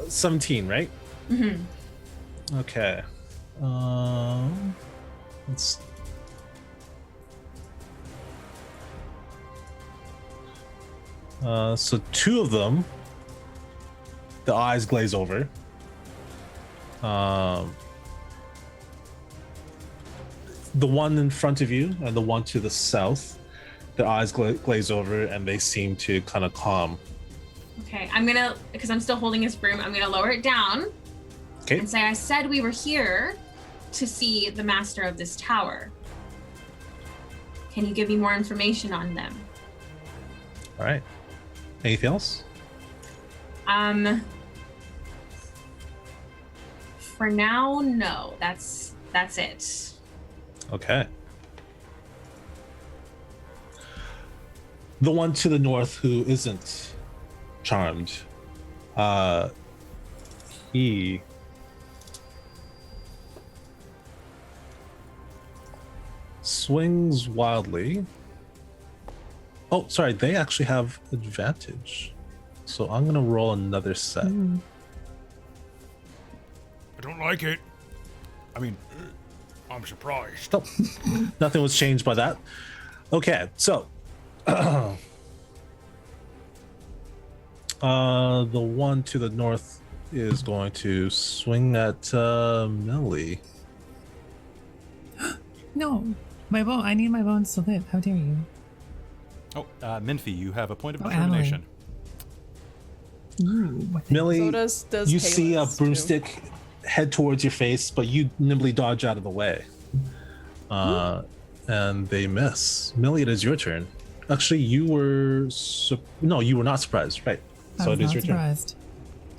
17, right? Mm-hmm. Okay. Let's. So 2 of them, the eyes glaze over. The one in front of you and the one to the south, their eyes glaze over and they seem to kind of calm. Okay, because I'm still holding his broom, I'm gonna lower it down. Okay. And say, I said we were here to see the master of this tower. Can you give me more information on them? All right. Anything else? For now, no. That's it. Okay. The one to the north who isn't charmed, he swings wildly. Oh, sorry, they actually have advantage. So I'm gonna roll another set. I don't like it. I mean, I'm surprised. Oh, nothing was changed by that. Okay, so the one to the north is going to swing at Millie. No, my bone. I need my bones to live. How dare you? Oh, Minfie, you have a point of Oh, determination. Ooh, Millie, So does you see a Hailiiz, too. broomstick head towards your face, but you nimbly dodge out of the way. And they miss. Millie, it is your turn. Actually, you were... No, you were not surprised, right? I So was it is not your surprised.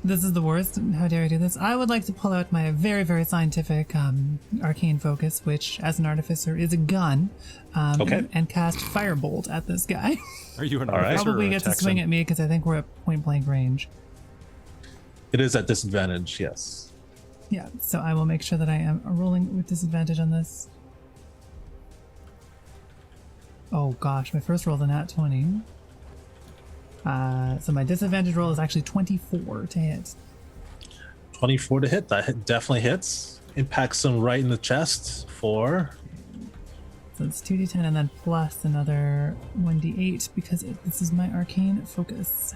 This is the worst. How dare I do this? I would like to pull out my very, very scientific arcane focus, which, as an artificer, is a gun, Okay. and cast firebolt at this guy. Are you an All right. artificer or Probably a gets to swing Texan? at me because I think we're at point blank range. It is at disadvantage, yes. Yeah, so I will make sure that I am rolling with disadvantage on this. Oh gosh, my first roll is a nat 20. So my disadvantage roll is actually 24 to hit. 24 to hit. That definitely hits. Impacts him right in the chest for... So it's 2d10 and then plus another 1d8 because this is my arcane focus.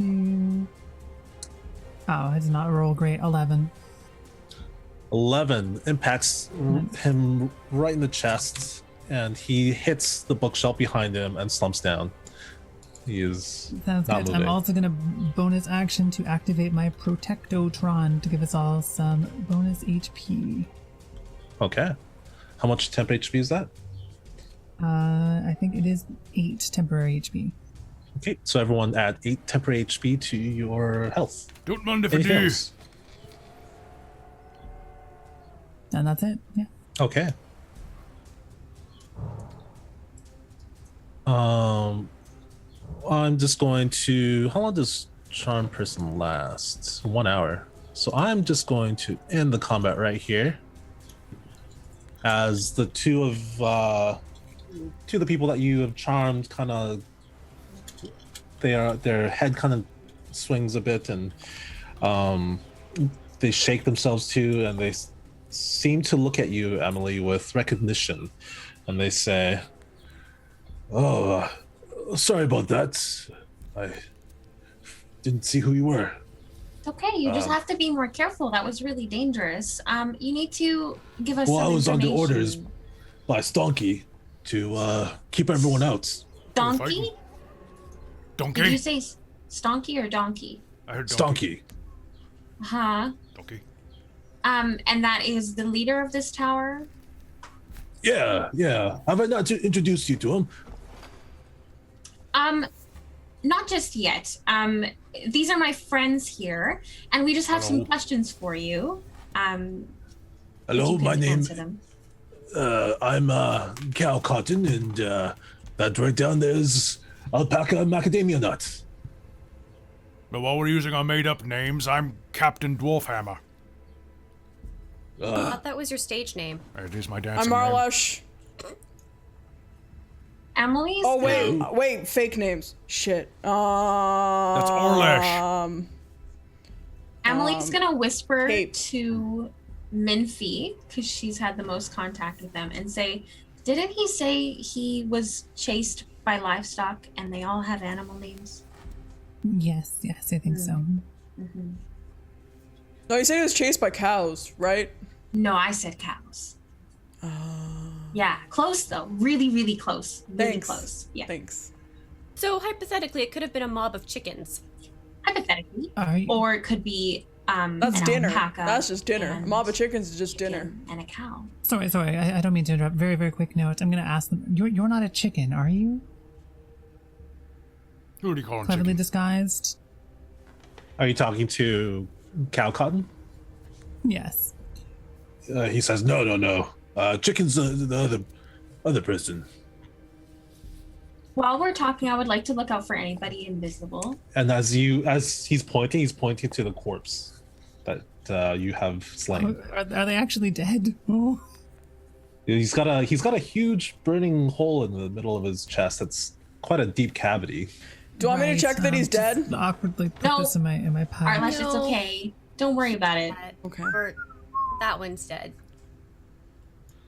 Oh, I did not roll great. 11. 11 impacts him right in the chest, and he hits the bookshelf behind him and slumps down. He is Sounds not good. moving. I'm also gonna bonus action to activate my Protectotron to give us all some bonus HP. Okay. How much temp HP is that? I think it is 8 temporary HP. Okay, so everyone add 8 temporary HP to your health. Don't mind if I Anything do. else? And that's it. Yeah. Okay. I'm just going to. How long does Charm Person last? 1 hour. So I'm just going to end the combat right here. As the two of the people that you have charmed kind of, their head kind of swings a bit, and they shake themselves too, and they seem to look at you, Emily, with recognition, and they say, "Oh, sorry about that. I didn't see who you were." It's okay. You just have to be more careful. That was really dangerous. You need to give us Well, some I was under information. orders by Stonky to keep everyone out. Donkey? Donkey? Did you say Stonky or Donkey? I heard donkey. Stonky. Huh? Donkey. And that is the leader of this tower? Yeah. Have I not introduced you to him? Not just yet. These are my friends here, and we just have some Hello. questions for you. If Hello, you my could name. answer them. I'm Cal Cotton, and that right down there is Alpaca Macadamia Nuts. But while we're using our made-up names, I'm Captain Dwarfhammer. I thought that was your stage name. It is my I'm dancing name. Marlush. Emily's? Oh wait, fake names. Shit. That's Orlash. Emily's gonna whisper Kate. to Minfie, because she's had the most contact with them, and say, didn't he say he was chased by livestock and they all have animal names? Yes, I think so. Mm-hmm. No, you said he was chased by cows, right? No, I said cows. Yeah, close though. Really, really close. Really Thanks. close. Yeah. Thanks. So hypothetically, it could have been a mob of chickens. Hypothetically. Are you, Or it could be That's an dinner. alpaca That's just dinner. A and mob of chickens is just dinner. chicken and a cow. sorry, I don't mean to interrupt. Very, very quick note. I'm gonna ask them. You're not a chicken, are you? Who do you call him? Cleverly Chicken? disguised. Are you talking to Cal Cotton? Yes. He says, no. Chicken's the other person. While we're talking, I would like to look out for anybody invisible. And as he's pointing to the corpse that you have slain. Are they actually dead? Oh. He's got a huge burning hole in the middle of his chest. That's quite a deep cavity. Do you want me to check that he's just dead? Awkwardly put No. this in my pile. Arlash, it's No. okay. Don't worry about it. Okay. Or that one's dead.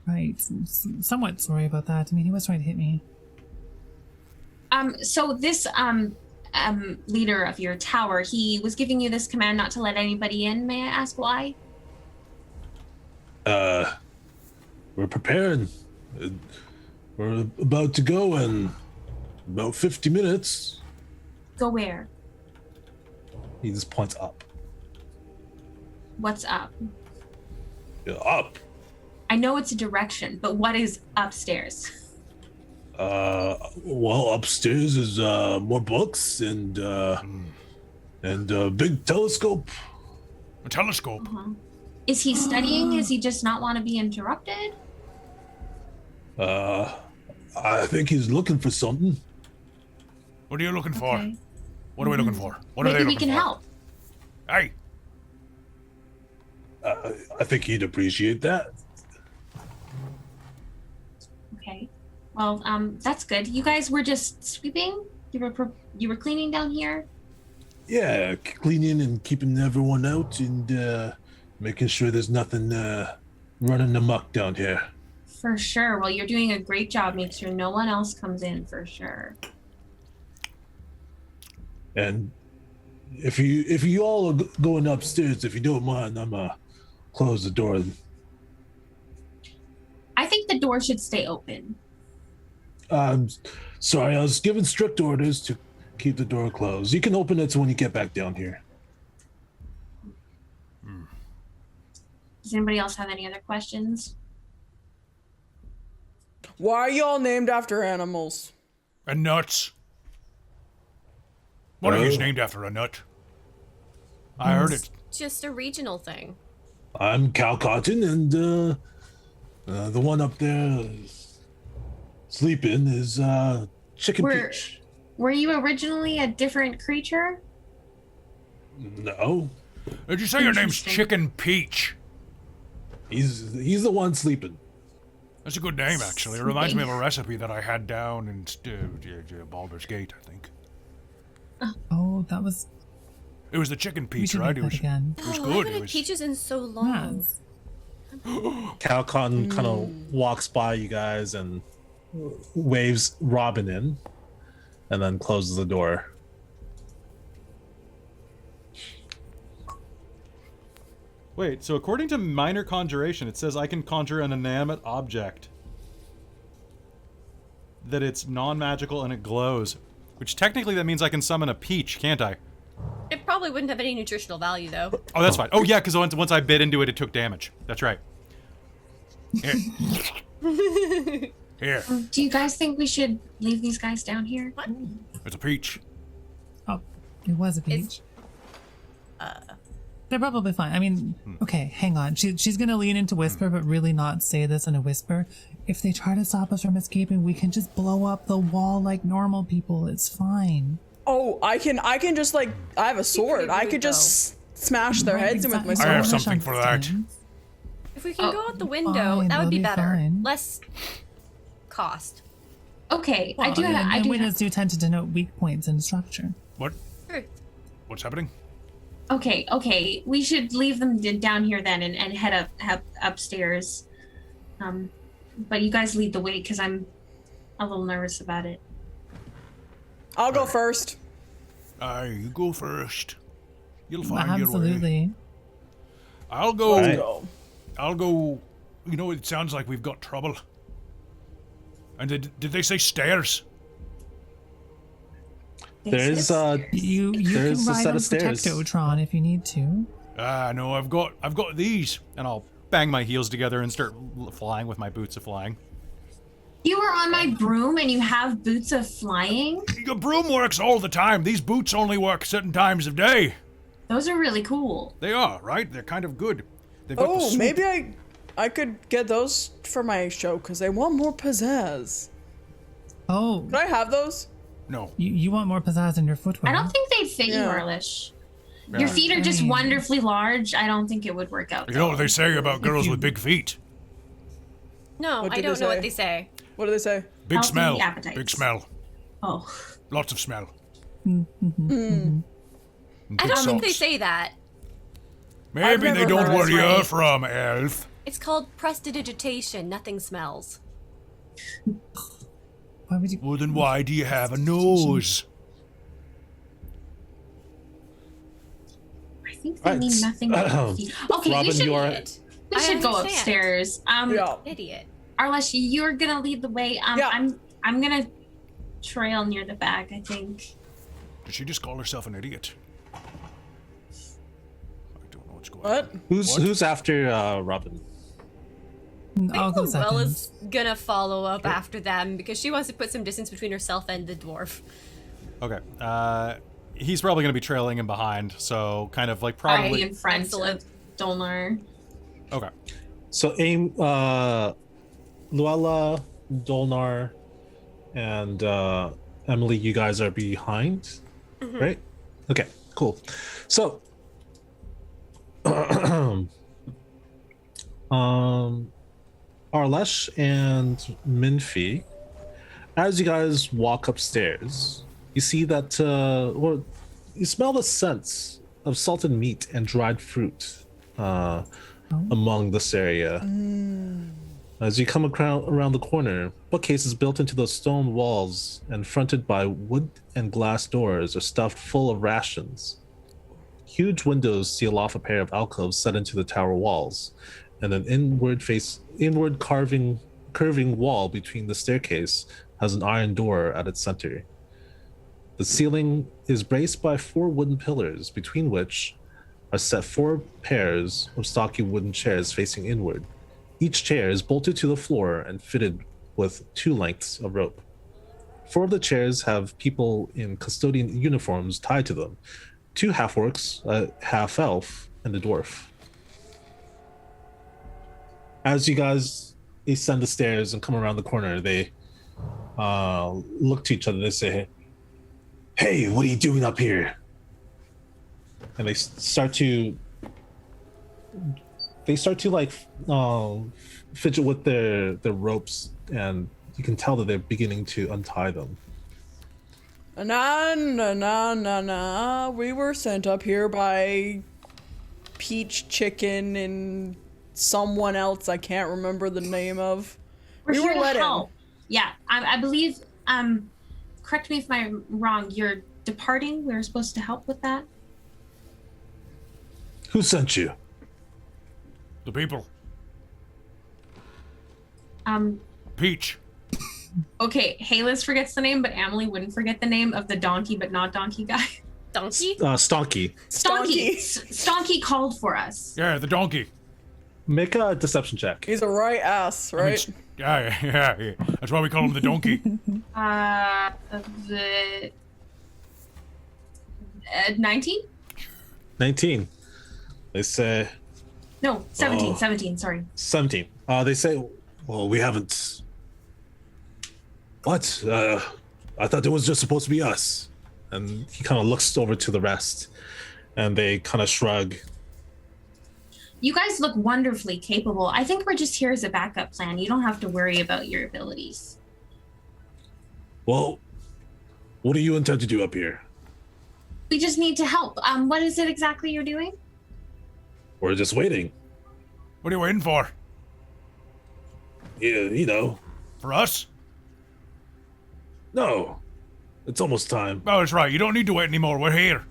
Right. Somewhat sorry about that. I mean, he was trying to hit me. So this leader of your tower, he was giving you this command not to let anybody in. May I ask why? We're preparing. We're about to go in about 50 minutes. Go where? He just points up. What's up? Yeah, up. I know it's a direction, but what is upstairs? Well, upstairs is more books and a big telescope. A telescope. Is he studying? Does he just not want to be interrupted? I think he's looking for something. What are you looking for? Okay. What are we looking for? What are Maybe they we looking can for? help. Hey, I think he'd appreciate that. Okay. Well, that's good. You guys were just sweeping. You were cleaning down here. Yeah, cleaning and keeping everyone out and making sure there's nothing running amok down here. For sure. Well, you're doing a great job. Make sure no one else comes in. For sure. And if you all are going upstairs, if you don't mind, I'm close the door. I think the door should stay open. Sorry, I was given strict orders to keep the door closed. You can open it when you get back down here. Does anybody else have any other questions? Why are y'all named after animals? And nuts. One of you's named after a nut. I heard it. Just a regional thing. I'm Cal Cotton, and the one up there sleeping is Chicken Peach. Were you originally a different creature? No, Did you say your name's Interesting. Chicken Peach? he's the one sleeping. That's a good name, actually. It reminds me of a recipe that I had down in Baldur's Gate, I think. Oh, that was. It was the chicken We peach, should right? make that again. It was Oh, I good. haven't It had was. peaches in so long. Cal Cotton kind of walks by you guys and waves Robin in, and then closes the door. Wait, so according to minor conjuration, it says I can conjure an inanimate object. That it's non-magical and it glows. Which technically that means I can summon a peach, can't I? It probably wouldn't have any nutritional value, though. Oh, that's fine. Oh, yeah, because once I bit into it, it took damage. That's right. Here. Here. Do you guys think we should leave these guys down here? What? It's a peach. Oh, it was a peach. They're probably fine. I mean, okay, hang on. She's gonna lean into whisper, but really not say this in a whisper. If they try to stop us from escaping, we can just blow up the wall like normal people. It's fine. Oh, I can just like I have a sword. I could just smash their heads in with my I sword. have something for that. If we can go out the window, fine, that would be they'll be better. fine. Less cost. Okay, Well, I do have. windows do tend to denote weak points in structure. What? Truth. What's happening? Okay. We should leave them down here then and head upstairs. But you guys lead the way because I'm a little nervous about it. I'll go first. You go first. You'll find your way. Absolutely. I'll go. Right. Go. I'll go. You know, it sounds like we've got trouble. And did they say stairs? There's You There's can a ride set on of stairs. Protectotron if you need to. No, I've got these. And I'll bang my heels together and start flying with my boots of flying. You are on my broom and you have boots of flying? Your broom works all the time. These boots only work certain times of day. Those are really cool. They are, right? They're kind of good. They've got the Oh, swoop. maybe I could get those for my show because they want more pizzazz. Oh, Could I have those? No. you want more pizzazz in your footwear. I don't think they fit you, Yeah. Arlish. Your feet are just I mean- wonderfully large. I don't think it would work out. You know what they say about girls with big feet? No, What I did don't they know what say? they say. What do they say? Big Healthy smell. appetites. Big smell. Oh. Lots of smell. I don't think they Salts. say that. Maybe never they don't heard where of you're it. from, elf. It's called prestidigitation. Nothing smells. Why would you? Well, then why do you have a nose? I think they Right. mean nothing but your feet. Okay, Robin, we should, you are we I should go understand. upstairs. Yeah. Idiot. Arlish, you're gonna lead the way. Yeah. I'm gonna trail near the back, I think. Did she just call herself an idiot? I don't know what's going What? on. who's after Robin? I'll go second. Luella's gonna follow up after them because she wants to put some distance between herself and the dwarf. Okay. He's probably going to be trailing him behind, so kind of like Right probably... in front Excellent. of Dolnar. Okay. So Luella, Dolnar, and Emily, you guys are behind, right? Okay, cool. So, Arlesh and Minfi, as you guys walk upstairs, you see that, you smell the scents of salted meat and dried fruit among this area. As you come around the corner, bookcases built into the stone walls and fronted by wood and glass doors are stuffed full of rations. Huge windows seal off a pair of alcoves set into the tower walls, and an inward curving wall between the staircase has an iron door at its center. The ceiling is braced by 4 wooden pillars, between which are set 4 pairs of stocky wooden chairs facing inward. Each chair is bolted to the floor and fitted with 2 lengths of rope. 4 of the chairs have people in custodian uniforms tied to them. 2 half-orcs, a half-elf, and a dwarf. As you guys ascend the stairs and come around the corner, they look to each other. They say, "Hey, what are you doing up here?" And they start to like fidget with their ropes, and you can tell that they're beginning to untie them. Nah. We were sent up here by Peach Chicken and someone else I can't remember the name of. We're We here were to let in. help. Yeah, I believe, correct me if I'm wrong, you're departing. We were supposed to help with that. Who sent you? The people. Peach. Okay, Hailiiz forgets the name, but Emily wouldn't forget the name of the donkey but not donkey guy. Donkey? Stonky. Stonky called for us. Yeah, the donkey. Make a deception check. He's a right ass, right? Yeah. That's why we call him the donkey. The 19? 19. They say No, 17. 17. Sorry. 17. They say, well, we haven't. What? I thought it was just supposed to be us. And he kind of looks over to the rest, and they kind of shrug. You guys look wonderfully capable. I think we're just here as a backup plan. You don't have to worry about your abilities. Well, what do you intend to do up here? We just need to help. What is it exactly you're doing? We're just waiting. What are you waiting for? Yeah, you know. For us? No. It's almost time. Oh, that's right. You don't need to wait anymore. We're here.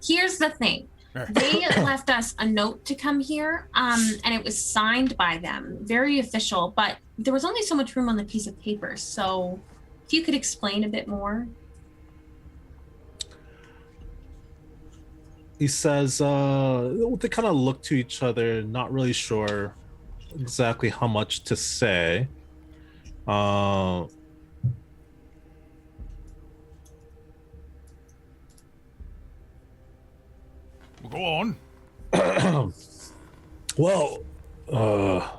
Here's the thing. They left us a note to come here, and it was signed by them. Very official, but there was only so much room on the piece of paper. So if you could explain a bit more. He says, they kind of look to each other, not really sure exactly how much to say. Go on. Well, I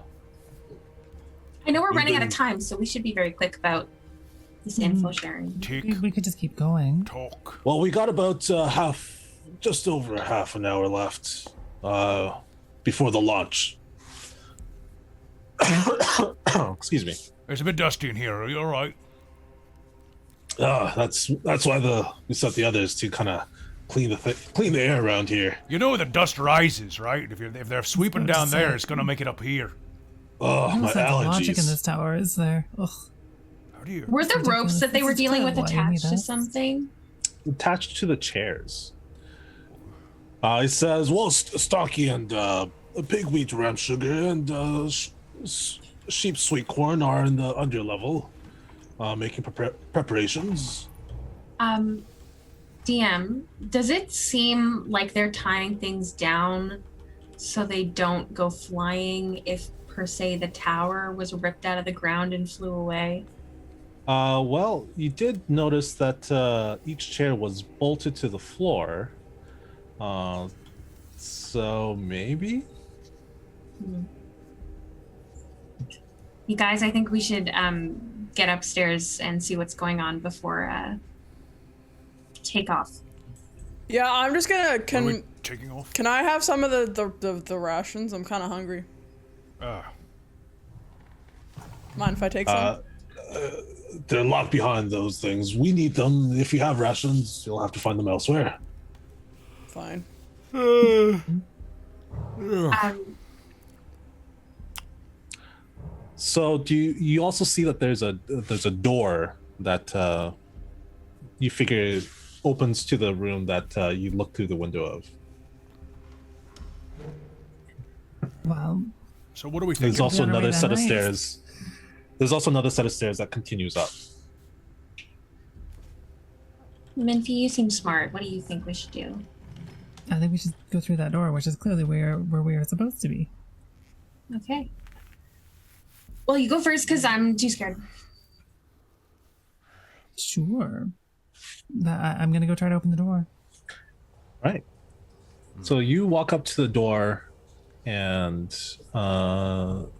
know we're running out of time, so we should be very quick about this info sharing. We could just keep going. Talk. well, we got about just over half an hour left before the launch. Excuse me. It's a bit dusty in here. Are you all right? That's why we set the others to kind of clean the air around here. You know the dust rises, right? If they're sweeping down there, it's gonna make it up here. Oh, my No sense of logic in allergies. this tower, is there? Ugh. How do you? Were the ropes that they were This is dealing with terrible. I hate attached to this. something? Attached to the chairs. It says, well, stocky and pigweed ram sugar and sheep sweet corn are in the under level, making preparations. DM, does it seem like they're tying things down so they don't go flying if, per se, the tower was ripped out of the ground and flew away? Well, you did notice that each chair was bolted to the floor. So maybe? You guys, I think we should get upstairs and see what's going on before takeoff. Yeah, I'm just gonna. Are we taking off? Can I have some of the rations? I'm kind of hungry. Mind if I take some? They're locked behind those things. We need them. If you have rations, you'll have to find them elsewhere. Fine. So do you also see that there's a door that you figure opens to the room that you look through the window of. Wow. So what are we thinking? There's also You wanna another read set that of nice? stairs. There's also another set of stairs that continues up. Minfy, you seem smart. What do you think we should do? I think we should go through that door, which is clearly where we are supposed to be. Okay. Well, you go first because I'm too scared. Sure. I'm gonna go try to open the door. Right. So you walk up to the door and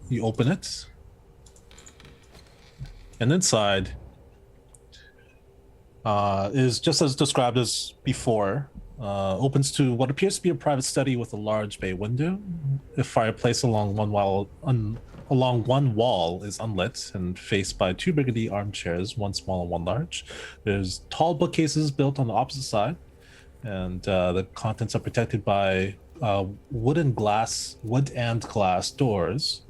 you open it. And inside is just as described as before. Opens to what appears to be a private study with a large bay window. A fireplace along one wall is unlit and faced by 2 burgundy armchairs, one small and one large. There's tall bookcases built on the opposite side, and the contents are protected by wood and glass doors.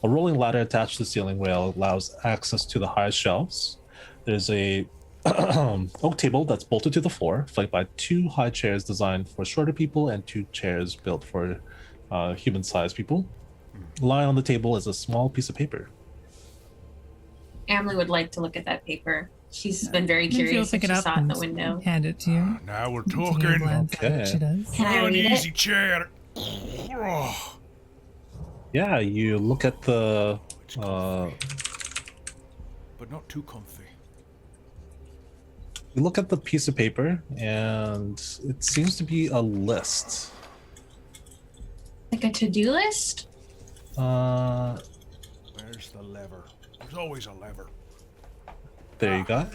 A rolling ladder attached to the ceiling rail allows access to the highest shelves. There's a oak table that's bolted to the floor, flanked by 2 high chairs designed for shorter people and 2 chairs built for human-sized people. Lying on the table is a small piece of paper. Emily would like to look at that paper. She's been very curious Pick since it she up saw it in the and window. hand it to you. Now we're Taking a talking. glance at what she does. Can I read Easy it? chair. Yeah, you look at the But not too comfy. you look at the piece of paper, and it seems to be a list. Like a to-do list? There Where's the lever? There's always a lever. you go.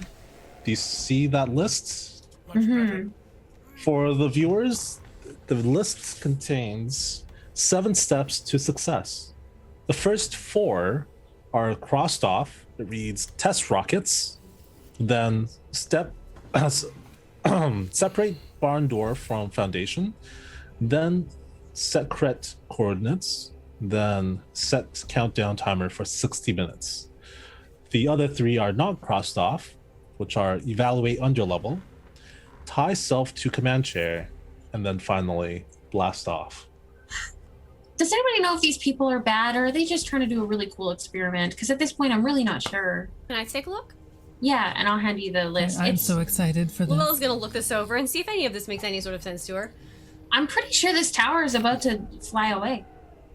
Do you see that list? Much better. For the viewers, the list contains 7 steps to success. The first 4 are crossed off. It reads test rockets, then separate barn door from foundation, then set cret coordinates, then set countdown timer for 60 minutes. The other 3 are not crossed off, which are evaluate underlevel, tie self to command chair, and then finally blast off. Does anybody know if these people are bad or are they just trying to do a really cool experiment? Because at this point, I'm really not sure. Can I take a look? Yeah, and I'll hand you the list. I'm so excited for this. Luella's gonna look this over and see if any of this makes any sort of sense to her. I'm pretty sure this tower is about to fly away.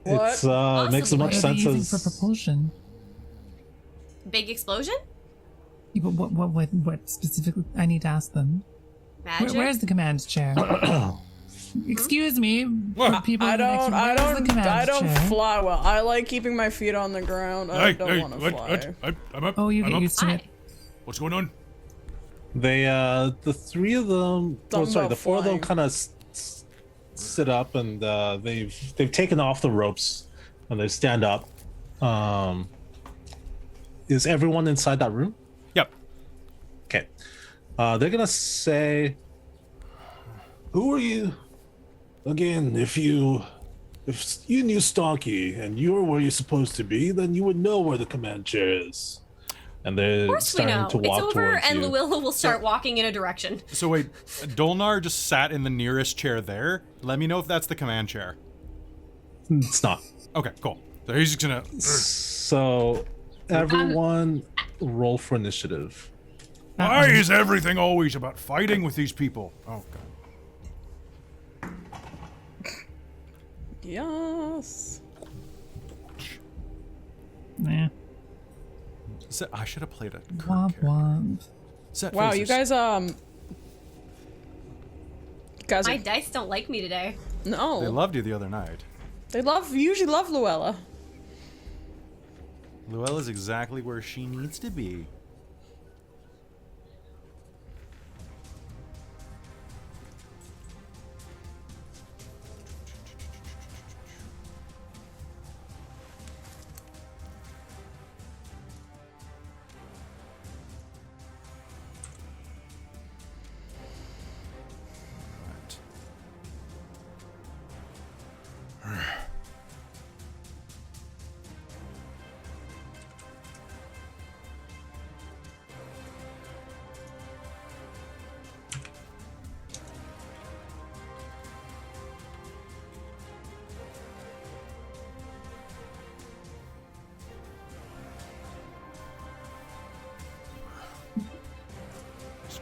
What? It's makes as Awesome. much What are they sense using as for propulsion? Big explosion? Yeah, but what specifically? I need to ask them. Magic? Where's the command chair? Excuse me, What? people. I in the next don't. room, I where's the don't. command I don't chair? fly well. I like keeping my feet on the ground. I don't want to fly. I'm up. Oh, you I'm get up. used to it. What's going on? they the 3 of them. Oh, sorry, the 4 of them flying. kind of sit up, and they've taken off the ropes, and they stand up. Is everyone inside that room? Yep. Okay. They're gonna say, "Who are you?" Again, if you knew Stonky and you're where you're supposed to be, then you would know where the command chair is. And they're Of course we starting know. to It's walk over, towards and you. Luella will start walking in a direction. So wait, Dolnar just sat in the nearest chair there. Let me know if that's the command chair. It's not. Okay, cool. So he's just gonna. So everyone roll for initiative. Why is everything always about fighting with these people? Oh, God. Yes. Nah. I should have played a Womp womp. Set Wow, you faces. guys. Guys, My dice don't like me today. no. They loved you the other night. They usually love Luella. Luella's exactly where she needs to be.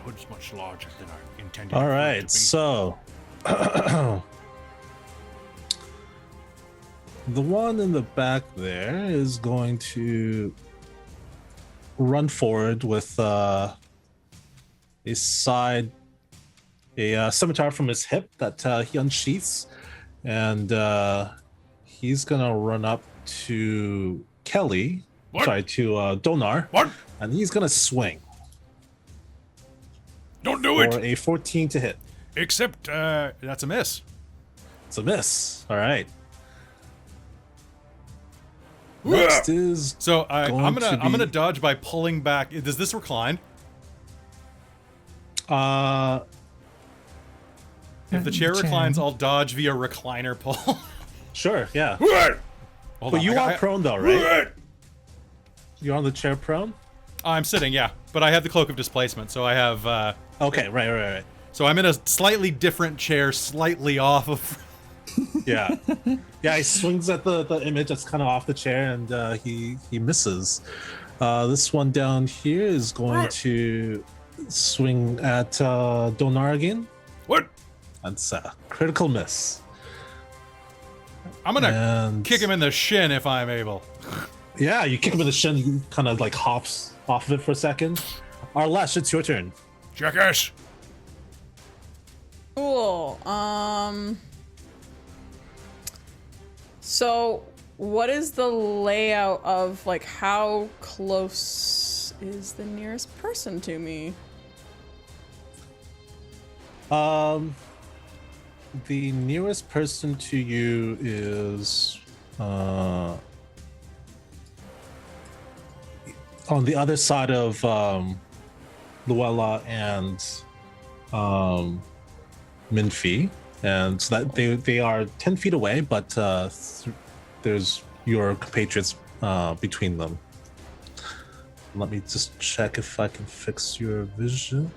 hood's much larger than I intended. All it to right, be. so the one in the back there is going to run forward with a scimitar from his hip that he unsheaths, and he's gonna run up to Kelly. What? Sorry, to Donar. What? And he's gonna swing Don't do for it! a 14 to hit. Except, that's a miss. It's a miss. All right. Next is So going I'm to gonna be- dodge by pulling back. Does this recline? uh If the chair Chair. reclines, I'll dodge via recliner pull. sure, yeah. Hold But on, you are prone though, right? You're on the chair prone? I'm sitting, yeah, but I have the cloak of displacement, so I have. Okay, right. So I'm in a slightly different chair, slightly off of. Yeah. Yeah, he swings at the image that's kind of off the chair, and he misses. This one down here is going to swing at Donar again. What? That's a critical miss. I'm gonna And kick him in the shin if I'm able. yeah, you kick him in the shin, he kind of like hops off of it for a second. Arlesh, it's your turn. Jackass! Cool. So what is the layout of, like, how close is the nearest person to me? The nearest person to you is on the other side of Luella and Minfi, and so that they are 10 feet away, but there's your compatriots between them. Let me just check if I can fix your vision.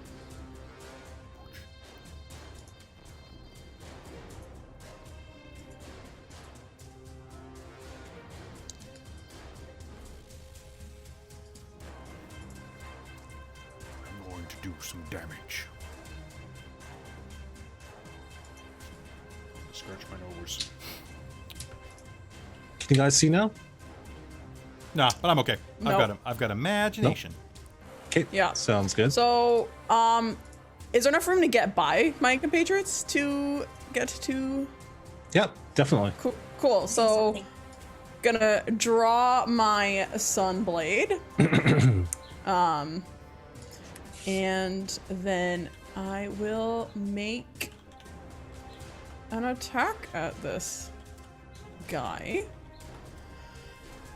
I'm going to do some damage. Scratch my nose. Can you guys see now? Nah, but I'm okay. Nope. I've got imagination. Okay. Yeah. Sounds good. So, is there enough room to get by my compatriots to get to? Yep, definitely. Cool. So, gonna draw my sunblade. And then I will make an attack at this guy.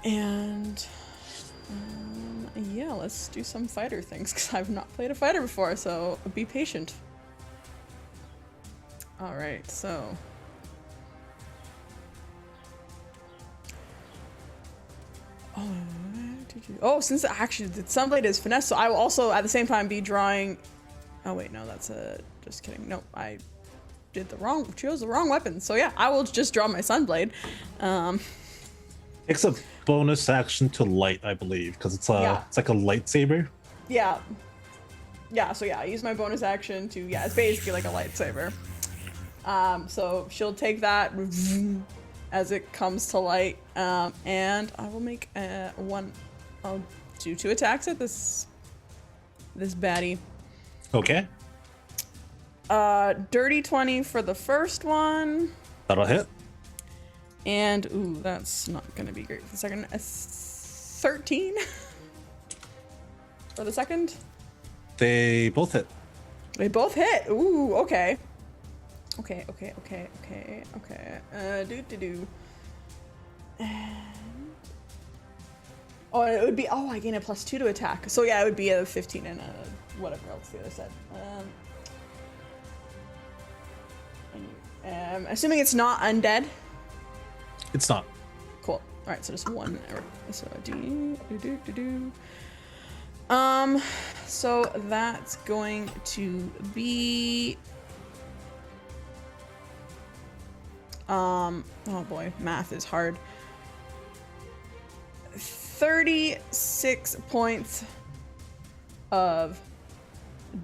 And yeah, let's do some fighter things because I've not played a fighter before, so be patient. All right, so since actually the sunblade is finesse, so I will also at the same time be drawing. Oh wait, no, that's just kidding. Nope, I chose the wrong weapon. So yeah, I will just draw my sunblade. Takes a bonus action to light, I believe, because it's like a lightsaber. Yeah. So yeah, I use my bonus action to, it's basically like a lightsaber. So she'll take that as it comes to light, and I will make I'll do 2 attacks at this baddie. Okay, Dirty 20 for the first one, that'll hit. and ooh, that's not gonna be great for the second. 13 for the second. They both hit. They both hit. Ooh, okay. Okay. Oh, it would be. Oh, I gain a +2 to attack. So yeah, it would be a 15 and a whatever else the other said. Assuming it's not undead. It's not. Cool. All right, so just 1 arrow. So so that's going to be oh boy, math is hard. 36 points of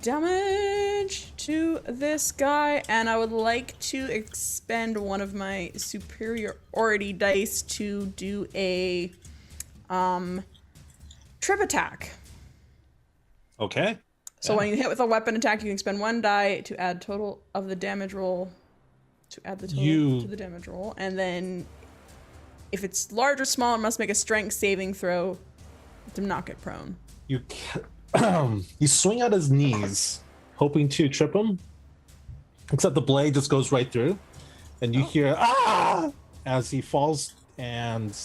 damage to this guy, and I would like to expend one of my superiority dice to do a trip attack. Okay. So when you hit with a weapon attack, you can spend 1 die to add total of the damage roll. To add the total to the damage roll, and then if it's large or small, it must make a strength saving throw to not get prone. You swing at his knees, hoping to trip him, except the blade just goes right through, and you hear "ah" as he falls, and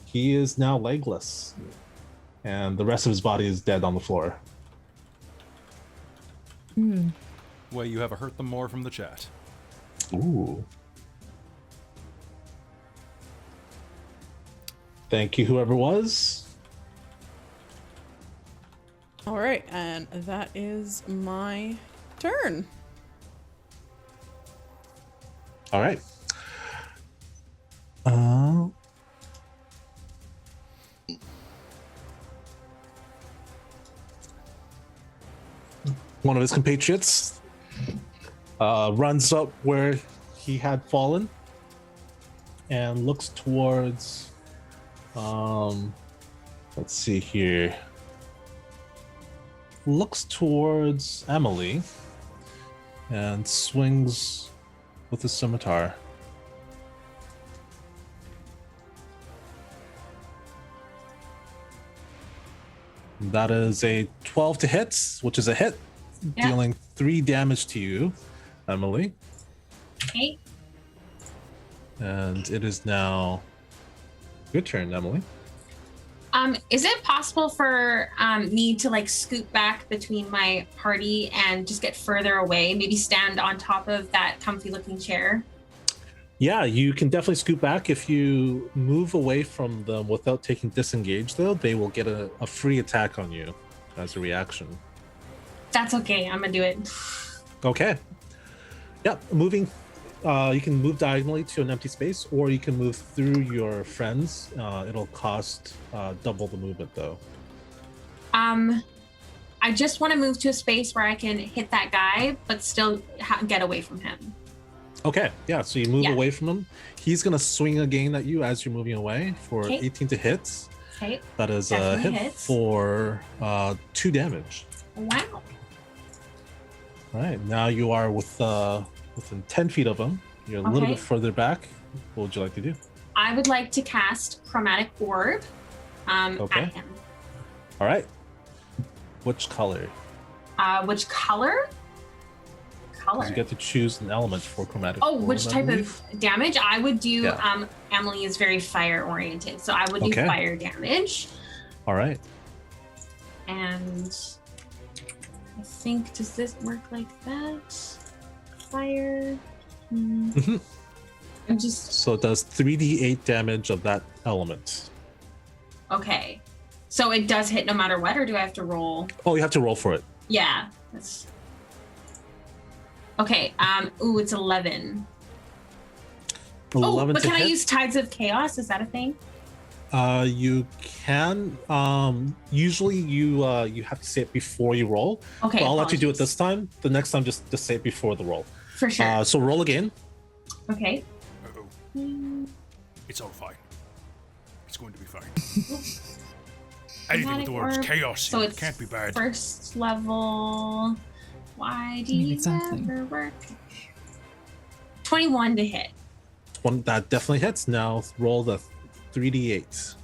he is now legless, and the rest of his body is dead on the floor. Well, you have a hurt them more from the chat. Ooh. Thank you, whoever was. All right, and that is my turn. All right. One of his compatriots runs up where he had fallen and looks towards let's see here, looks towards Emily and swings with his scimitar. That is a 12 to hit, which is a hit, dealing 3 damage to you, Emily. Okay. And it is now your turn, Emily. Is it possible for me to like scoot back between my party and just get further away? Maybe stand on top of that comfy looking chair? Yeah, you can definitely scoot back. If you move away from them without taking disengage, though, they will get a free attack on you as a reaction. That's okay. I'm gonna do it. Okay. Yeah, moving. You can move diagonally to an empty space, or you can move through your friends. It'll cost double the movement, though. I just want to move to a space where I can hit that guy, but still get away from him. Okay, yeah, so you move away from him. He's going to swing again at you as you're moving away for 18 to hit. Okay. That is a hit for 2 damage. Wow. All right, now you are within 10 feet of him. You're a little bit further back. What would you like to do? I would like to cast Chromatic Orb at him. All right. Which color? Which color? You get to choose an element for Chromatic Orb. Orb, Which type of damage? I would do, Emily is very fire oriented, so I would do fire damage. All right. And I think, does this work like that? Fire. I'm just. So it does 3d8 damage of that element. Okay. So it does hit no matter what, or do I have to roll? Oh, you have to roll for it. Yeah. That's. Okay. Ooh, it's 11. 11 but to can hit? I use Tides of Chaos? Is that a thing? You can. Usually you have to say it before you roll. Okay. But I'll let you do it this time. The next time, just say it before the roll. For sure. So roll again. Okay. It's all fine. It's going to be fine. Anything with the words chaos so it can't be bad. First level. Why do you never work? 21 to hit. That definitely hits. Now roll the 3d8.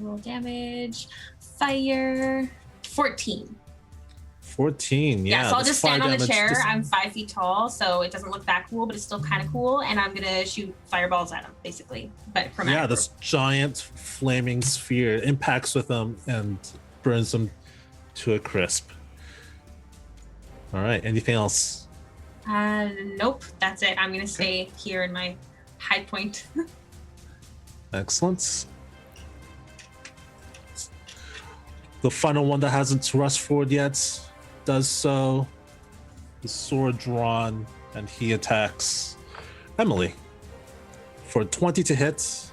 Roll damage. Fire. 14. 14. Yeah. So I'll just stand on the chair. Just... I'm 5 feet tall, so it doesn't look that cool, but it's still kind of cool. And I'm gonna shoot fireballs at him, basically. But from this giant flaming sphere impacts with them and burns them to a crisp. All right. Anything else? Nope. That's it. I'm gonna stay here in my high point. Excellent. The final one that hasn't rushed forward yet does so. The sword drawn, and he attacks Emily for 20 to hit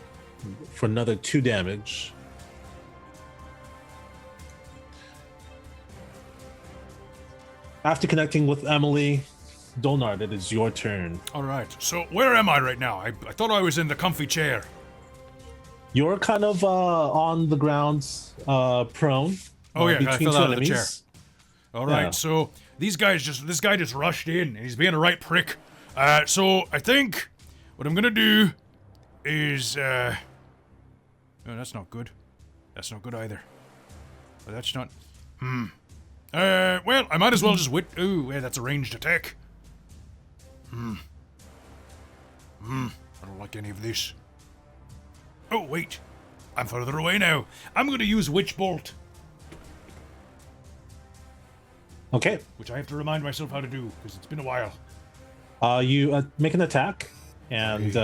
for another 2 damage. After connecting with Emily, Dolnard, it is your turn. All right. So where am I right now? I thought I was in the comfy chair. You're kind of on the ground, prone. Oh yeah, I between fell two out of the enemies. chair. All right. Yeah. So this guy just rushed in, and he's being a right prick. So I think what I'm gonna do is oh, that's not good. That's not good either. But that's not. Well, I might as well just ooh, yeah, that's a ranged attack. I don't like any of this. Oh, wait. I'm further away now. I'm gonna use Witch Bolt, Okay. which I have to remind myself how to do, because it's been a while. You make an attack, and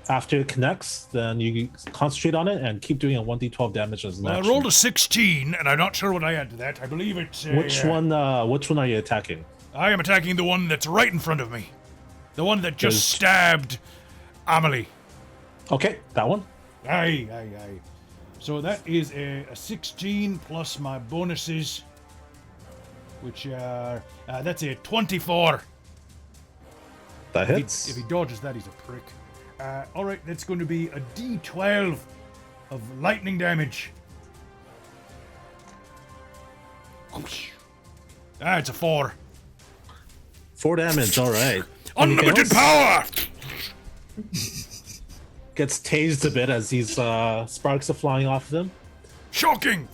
after it connects, then you concentrate on it and keep doing a 1d12 damage as an Well, I action. rolled a 16, and I'm not sure what I add to that. I believe it's... Which one are you attacking? I am attacking the one that's right in front of me. The one that just Does- stabbed Amelie. Okay, that one. Aye. So that is a 16 plus my bonuses, which are... that's a 24. That If hits. he dodges that, he's a prick. Alright, that's going to be a d12 of lightning damage. It's a 4. 4 damage, alright. Anything Unlimited else? power! Gets tased a bit as these sparks are flying off of him. Shocking!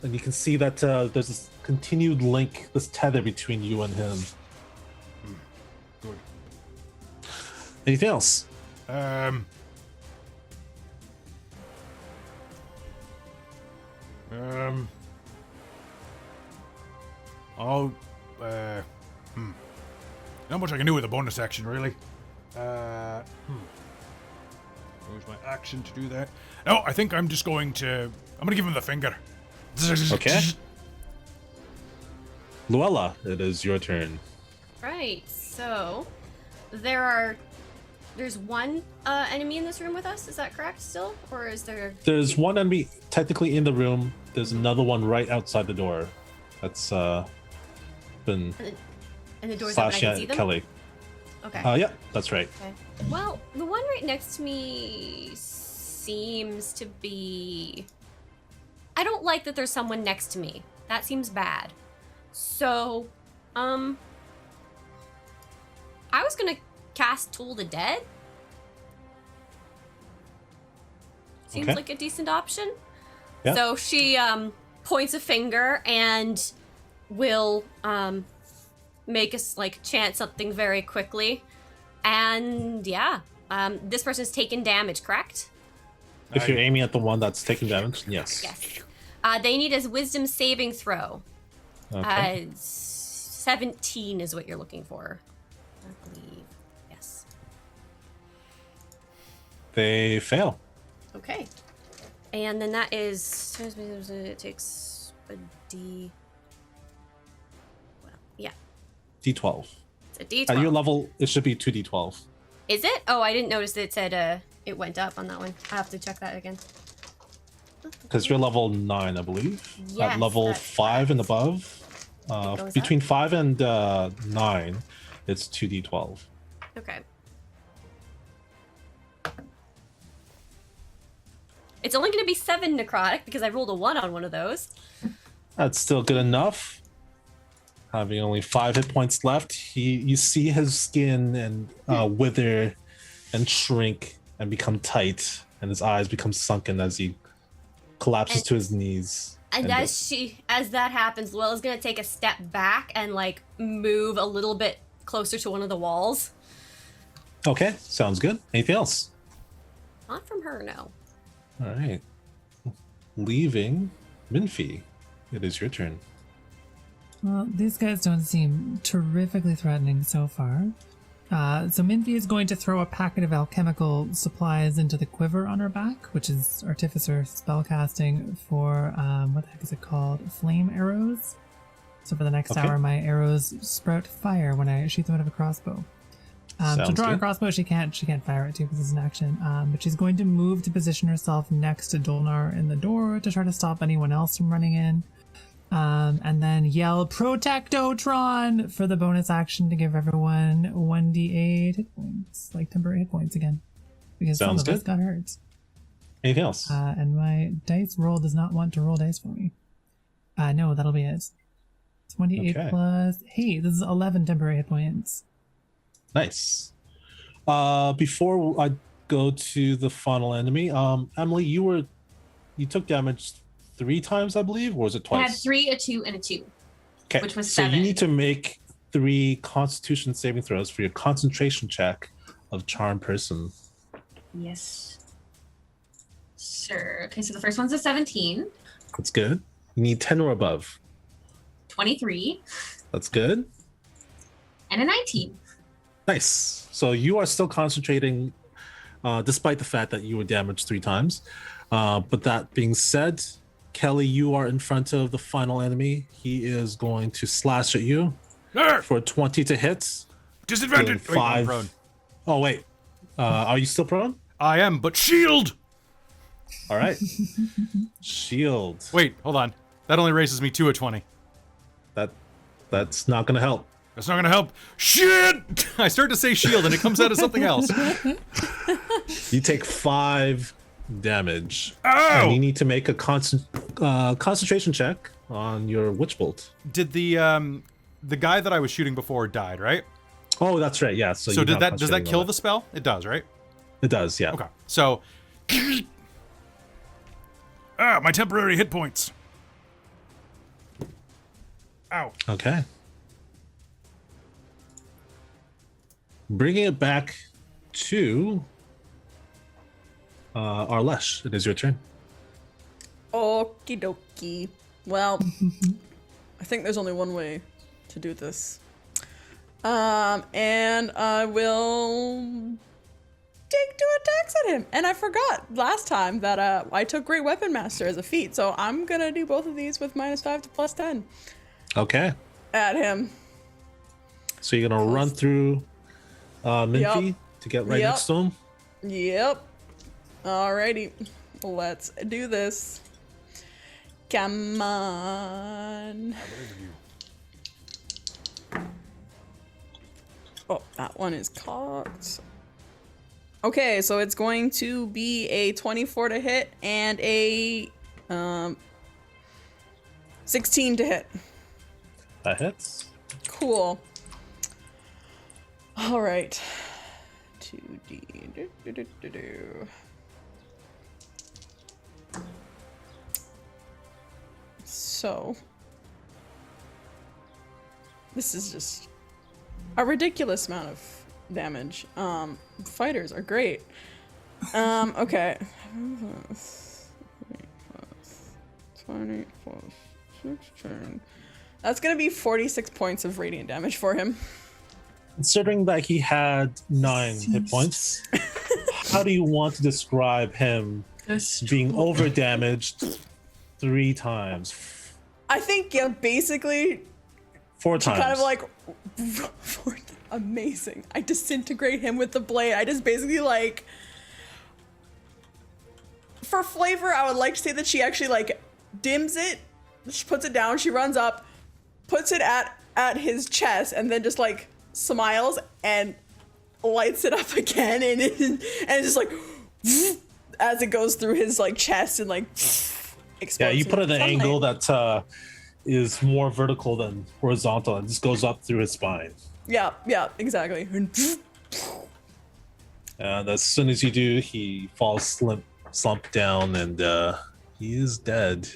And you can see that there's this continued link, this tether between you and him. Good. Anything else? Not much I can do with a bonus action, really. Where's my action to do that? No, I think I'm just going to... I'm going to give him the finger. Okay. Luella, it is your turn. Right, so there's one enemy in this room with us, is that correct still? Or is there... There's one enemy technically in the room. There's another one right outside the door. That's been And the door's open, I slashing can see at them? Kelly. Okay. Yeah, that's right. Okay. Well, the one right next to me seems to be... I don't like that there's someone next to me. That seems bad. So, I was gonna cast Tool the Dead. Seems Okay. like a decent option. Yeah. So she points a finger and will make us like chant something very quickly. And yeah, this person's taken damage, correct? If you're aiming at the one that's taking damage, yes. Yes. They need a wisdom saving throw. Okay. 17 is what you're looking for, I believe. Yes. They fail. Okay. And then that is... It takes a D... Well, yeah. D12. It's a D12. At your level, it should be 2D12. Is it? Oh, I didn't notice that it said it went up on that one. I have to check that again. Because you're level 9, I believe. Yes, At level that's 5 and correct. above, It goes between up? 5 and 9, it's 2D12. Okay. It's only going to be 7 necrotic because I rolled a 1 on one of those. That's still good enough. Having only 5 hit points left, you see his skin and wither and shrink and become tight, and his eyes become sunken as he collapses to his knees. And as that happens, Luella's gonna take a step back and like move a little bit closer to one of the walls. Okay, sounds good. Anything else? Not from her, no. All right. Leaving Minfi, it is your turn. Well, these guys don't seem terrifically threatening so far. So Minfi is going to throw a packet of alchemical supplies into the quiver on her back, which is Artificer spellcasting for, what the heck is it called? Flame arrows. So for the next Okay. hour, my arrows sprout fire when I shoot them out of a crossbow. To Sounds draw a good. crossbow, she can't fire it too because it's an action. But she's going to move to position herself next to Dolnar in the door to try to stop anyone else from running in. And then yell Protectotron for the bonus action to give everyone 1d8 hit points, like temporary hit points again. Because Sounds some of us good. got hurt. Anything else? And my dice roll does not want to roll dice for me. No, that'll be it. 28 Okay. plus... Hey, this is 11 temporary hit points. Nice. Before I go to the final enemy, Emily, you took damage 3 times, I believe, or was it I had twice? 3, a 2, and a 2. Okay, which was so 7. you need to make 3 Constitution saving throws for your concentration check of Charm Person. Yes. Sure. Okay, so the first one's a 17, That's good. You need 10 or above. 23, That's good. and a 19. Nice. So you are still concentrating, despite the fact that you were damaged 3 times. But that being said, Kelly, you are in front of the final enemy. He is going to slash at you There! for 20 to hit. Disadvantage! Doing Wait, I'm 5. prone. Oh, wait. Are you still prone? I am, but Shield! All right. Shield. wait, hold on. That only raises me to a 20. That's not going to help. That's not gonna help. Shit! I start to say shield and it comes out as something else. You take 5 damage. Ow! And you need to make a concentration check on your Witch Bolt. Did the guy that I was shooting before died, right? Oh, that's right. Yeah. So So you're does not that concentrating kill on the spell? It does, right? It does, yeah. Okay. So Ah, my temporary hit points. Ow. Okay. Bringing it back to Arlesh, it is your turn. Okie dokie. Well, I think there's only one way to do this. And I will take 2 attacks at him. And I forgot last time that I took Great Weapon Master as a feat, so I'm gonna do both of these with -5 to +10 Okay. at him. So you're going to run through Minfy to get right Yep. next to him. Yep. Alrighty. Let's do this. Come on. Oh, that one is cocked. Okay, so it's going to be a 24 to hit and a 16 to hit. That hits. Cool. All right. 2D. So, this is just a ridiculous amount of damage. Fighters are great. Okay. 20 plus 16. That's gonna be 46 points of radiant damage for him. Considering that he had 9 hit points, how do you want to describe him being over damaged 3 times? I think, yeah, basically, 4 times. kind of like, amazing. I disintegrate him with the blade. I just basically like, for flavor, I would like to say that she actually like dims it. She puts it down. She runs up, puts it at his chest, and then just like smiles and lights it up again, and it's just like as it goes through his like chest and like explodes. Yeah, you put it at an Sunlight. angle that is more vertical than horizontal and just goes up through his spine. Yeah, exactly. And as soon as you do, he falls slumped down, and he is dead.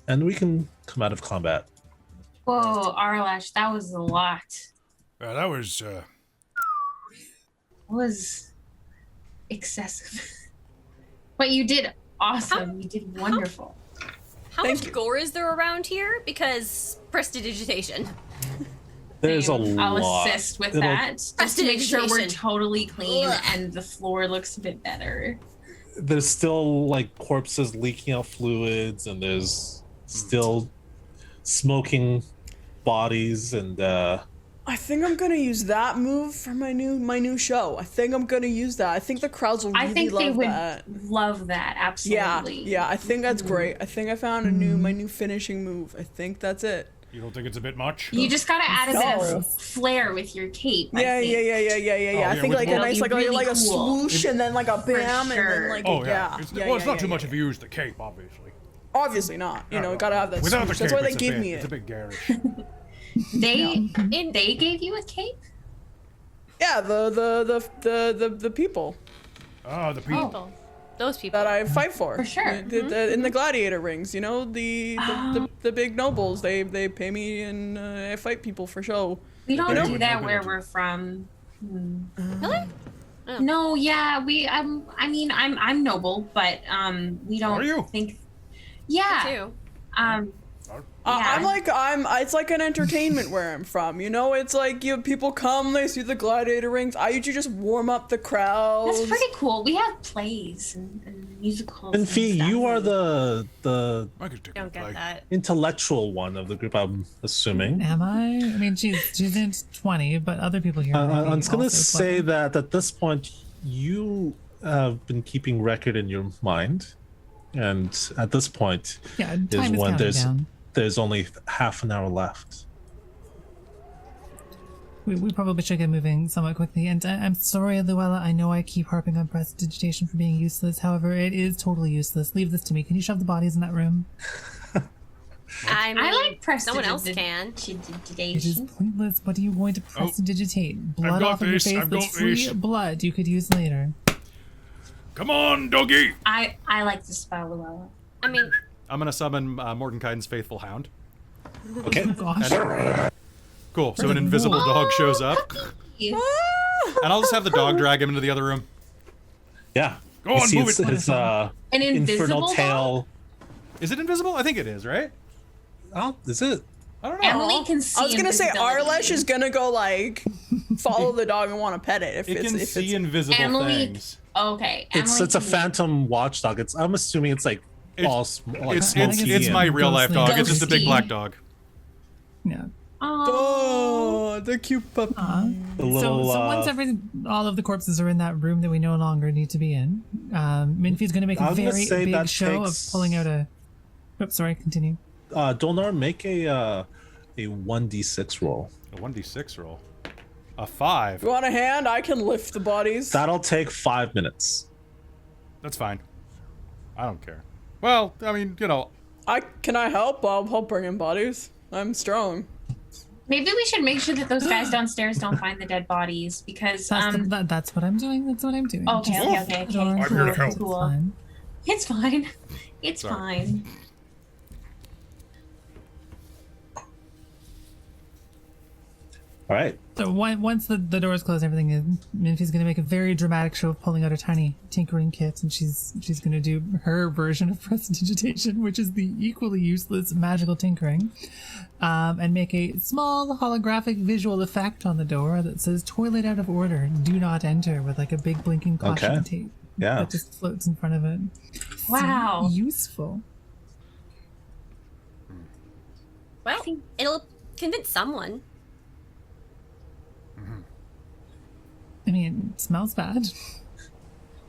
And we can come out of combat. Whoa, Arlash, that was a lot. That was, Was excessive. But you did awesome. You did wonderful. How Thank much you. gore is there around here? Because prestidigitation. There's a I'll lot. assist with It'll- that. Just to make sure we're Prestidigitation. totally clean Ugh. and the floor looks a bit better. There's still like corpses leaking out fluids, and there's still smoking bodies, and I think I'm gonna use that move for my new show. I think I'm gonna use that. I think the crowds will really I think love they would that. love that. Absolutely. Yeah, I think that's great. I think I found my new finishing move. I think that's it. You don't think it's a bit much? You just gotta add a bit No. of flair with your cape. I Yeah. think. I think with like the- a nice like It'll be a really cool. swoosh and then like a bam and sure. then like Oh yeah. It's not too much if you use the cape, obviously. Obviously not. You know, gotta have that Without swoosh. the cape, That's why they it's a gave bit, me It's a it. bit garish. They gave you a cape? Yeah, the people Oh, the people. People. Those people. that I fight for. For sure. In the gladiator rings, you know, the big nobles. They pay me and I fight people for show. We don't They do would that look where at you. we're from. Really? Oh. No, yeah, I mean, I'm noble, but we don't Are you? think. Yeah. Too. Yeah. It's like an entertainment where I'm from. You know, it's like people come, they see the gladiator rings. I usually just warm up the crowds. That's pretty cool. We have plays and musicals. And Fee, stuff. you are the I could take Don't a get play. that. intellectual one of the group, I'm assuming. Am I? I mean, she's in 20, but other people here. might be I'm just gonna also say clever. that at this point, you have been keeping record in your mind, and at this point, Yeah, is time is when counting down. there's only half an hour left. We probably should get moving somewhat quickly. And I'm sorry, Luella. I know I keep harping on prestidigitation for being useless. However, it is totally useless. Leave this to me. Can you shove the bodies in that room? I mean, I like someone else can. It is Prestidigitation. pointless. What are you going to prestidigitate? Blood got off of your this, face I've got that's free this. blood you could use later. Come on, doggy! I like the spell, Luella. I mean, I'm gonna summon Mordenkainen's faithful hound. Okay. Gosh. Cool. So an invisible dog shows up, and I'll just have the dog drag him into the other room. Yeah. Go You on, see move his, it. his An invisible infernal tail. Is it invisible? I think it is, right? Oh, is it? I don't know. Emily can see. I was gonna say invisibility. Arlesh is gonna go like follow the dog and want to pet it It can see invisible Emily- things. Okay. It's Emily a can- phantom watchdoug. I'm assuming it's like It's- all like It's smoky it's my and- real life dog. It's just a big Ghosty. black dog. Yeah. Oh, the cute puppy. the little. So once all of the corpses are in that room that we no longer need to be in, Minfi's going to make a I'm gonna very say big that show takes- of pulling out a. Oops, sorry. Continue. Dolnar, make a 1d6 roll. A 1d6 roll. A 5. You want a hand? I can lift the bodies. That'll take 5 minutes. That's fine. I don't care. Well, I mean, you know, Can I help? I'll help bring in bodies. I'm strong. Maybe we should make sure that those guys downstairs don't find the dead bodies because That's what I'm doing. That's what I'm doing. Okay, Just okay, okay, door. okay. I'm here to help. It's Cool. fine. it's fine. It's Sorry. fine. All right. So once the doors close, everything is. Minfi's going to make a very dramatic show of pulling out a tiny tinkering kit, and she's going to do her version of prestidigitation, which is the equally useless magical tinkering, and make a small holographic visual effect on the door that says "Toilet out of order, do not enter," with like a big blinking caution Okay. tape Yeah. that just floats in front of it. Wow. So useful. well, it'll convince someone. I mean, it smells bad.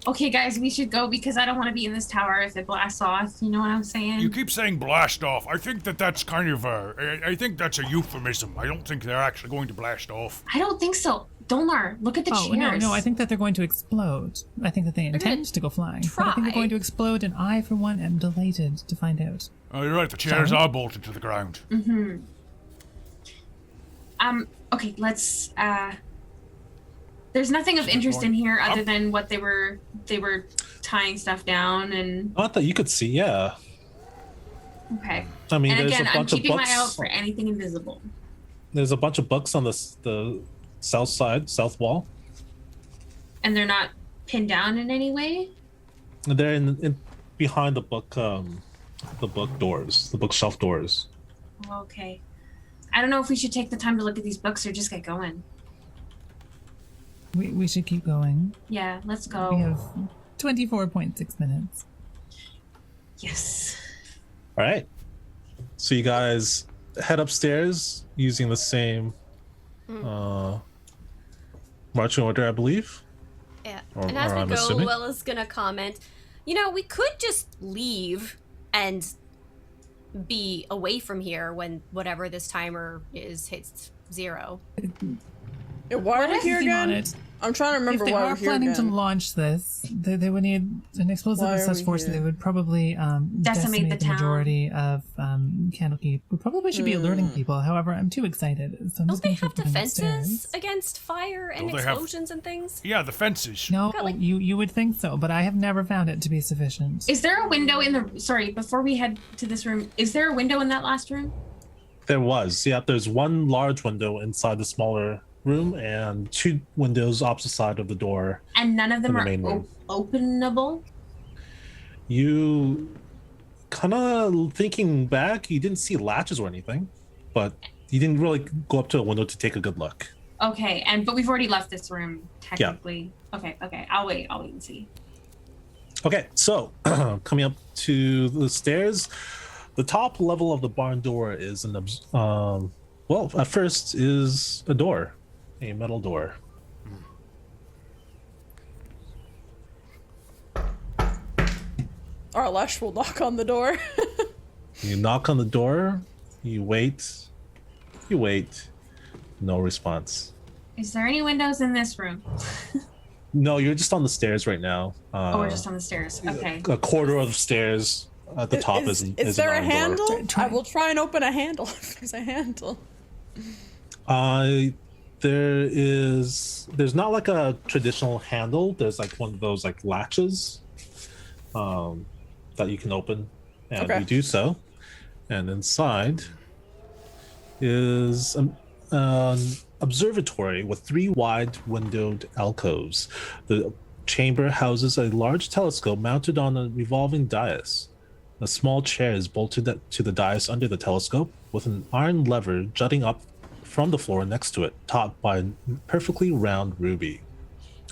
Okay, guys, we should go because I don't want to be in this tower if it blasts off. You know what I'm saying? You keep saying blast off. I think that's kind of I think that's a euphemism. I don't think they're actually going to blast off. I don't think so. Dolnar, look at the Oh, chairs. no, I think that they're going to explode. I think that they intend to go flying. But I think try. they're going to explode, and I, for one, am delighted to find out. Oh, you're right. The chairs Sorry? are bolted to the ground. Okay, let's there's nothing of interest in here other than what they were tying stuff down and Not that you could see, yeah. okay. I mean, And there's again, a I'm bunch of keeping my books. eye out for anything invisible. There's a bunch of books on the south side, south wall. And they're not pinned down in any way? And they're in behind the book doors, the bookshelf doors. Okay. I don't know if we should take the time to look at these books or just get going. We should keep going. Yeah, let's We go. have 24.6 minutes. Yes. All right. So you guys head upstairs using the same marching order, I believe. Yeah. Or- and as or we I'm go, assuming. Luella's gonna comment, we could just leave and be away from here when whatever this timer is hits 0. Yeah, why are we here Thinking on again? it, I'm trying to remember if they why are we're here planning to again. launch this, they would need an explosive Why of are such we force that here? they would probably decimate the the town. majority of Candlekeep. We probably should be alerting people. However, I'm too excited. So I'm Don't just they gonna have keep moving defenses upstairs. against fire and Don't they have- explosions and things? Yeah, the fences. No, Got, like- you would think so, but I have never found it to be sufficient. Is there a window in the? Sorry, before we head to this room, is there a window in that last room? There was. Yeah, there's one large window inside the smaller room and 2 windows opposite side of the door. And none of them In the are main room. openable. You kind of thinking back, you didn't see latches or anything, but you didn't really go up to a window to take a good look. Okay, but we've already left this room technically. Okay. I'll wait and see. Okay, so coming up to the stairs, the top level of the barn door is well, at first is a door, a metal door. Arlesh will knock on the door. You knock on the door, you wait, no response. Is there any windows in this room? No, you're just on the stairs right now. Oh, we're just on the stairs. Okay. A quarter of the stairs at the top is is there an a iron door. handle? Try- I will try and open a handle if there's a handle. There's not like a traditional handle. There's like one of those like latches that you can open, and Okay. you do so. And inside is an observatory with 3 wide windowed alcoves. The chamber houses a large telescope mounted on a revolving dais. A small chair is bolted to the dais under the telescope, with an iron lever jutting up from the floor next to it, topped by a perfectly round ruby.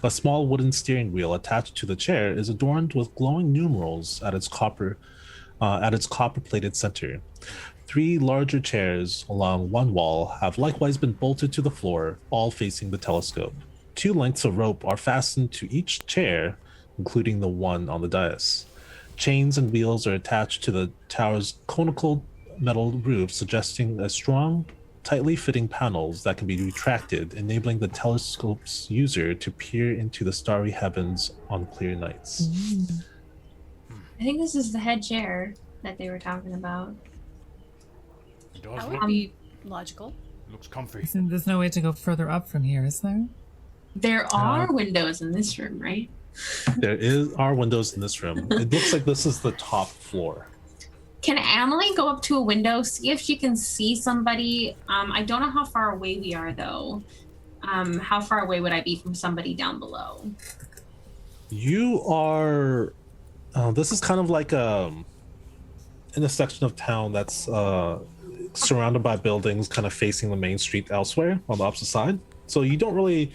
A small wooden steering wheel attached to the chair is adorned with glowing numerals at its copper-plated center. 3 larger chairs along one wall have likewise been bolted to the floor, all facing the telescope. 2 lengths of rope are fastened to each chair, including the one on the dais. Chains and wheels are attached to the tower's conical metal roof, suggesting a strong, tightly fitting panels that can be retracted, enabling the telescope's user to peer into the starry heavens on clear nights. I think this is the head chair that they were talking about. It does That look, would be logical. looks comfy. There's no way to go further up from here, is there? There are windows in this room, right? There are windows in this room. It looks like this is the top floor. Can Emily go up to a window, see if she can see somebody? I don't know how far away we are, though. How far away would I be from somebody down below? You are. This is kind of like in a section of town that's surrounded by buildings, kind of facing the main street elsewhere on the opposite side. So you don't really.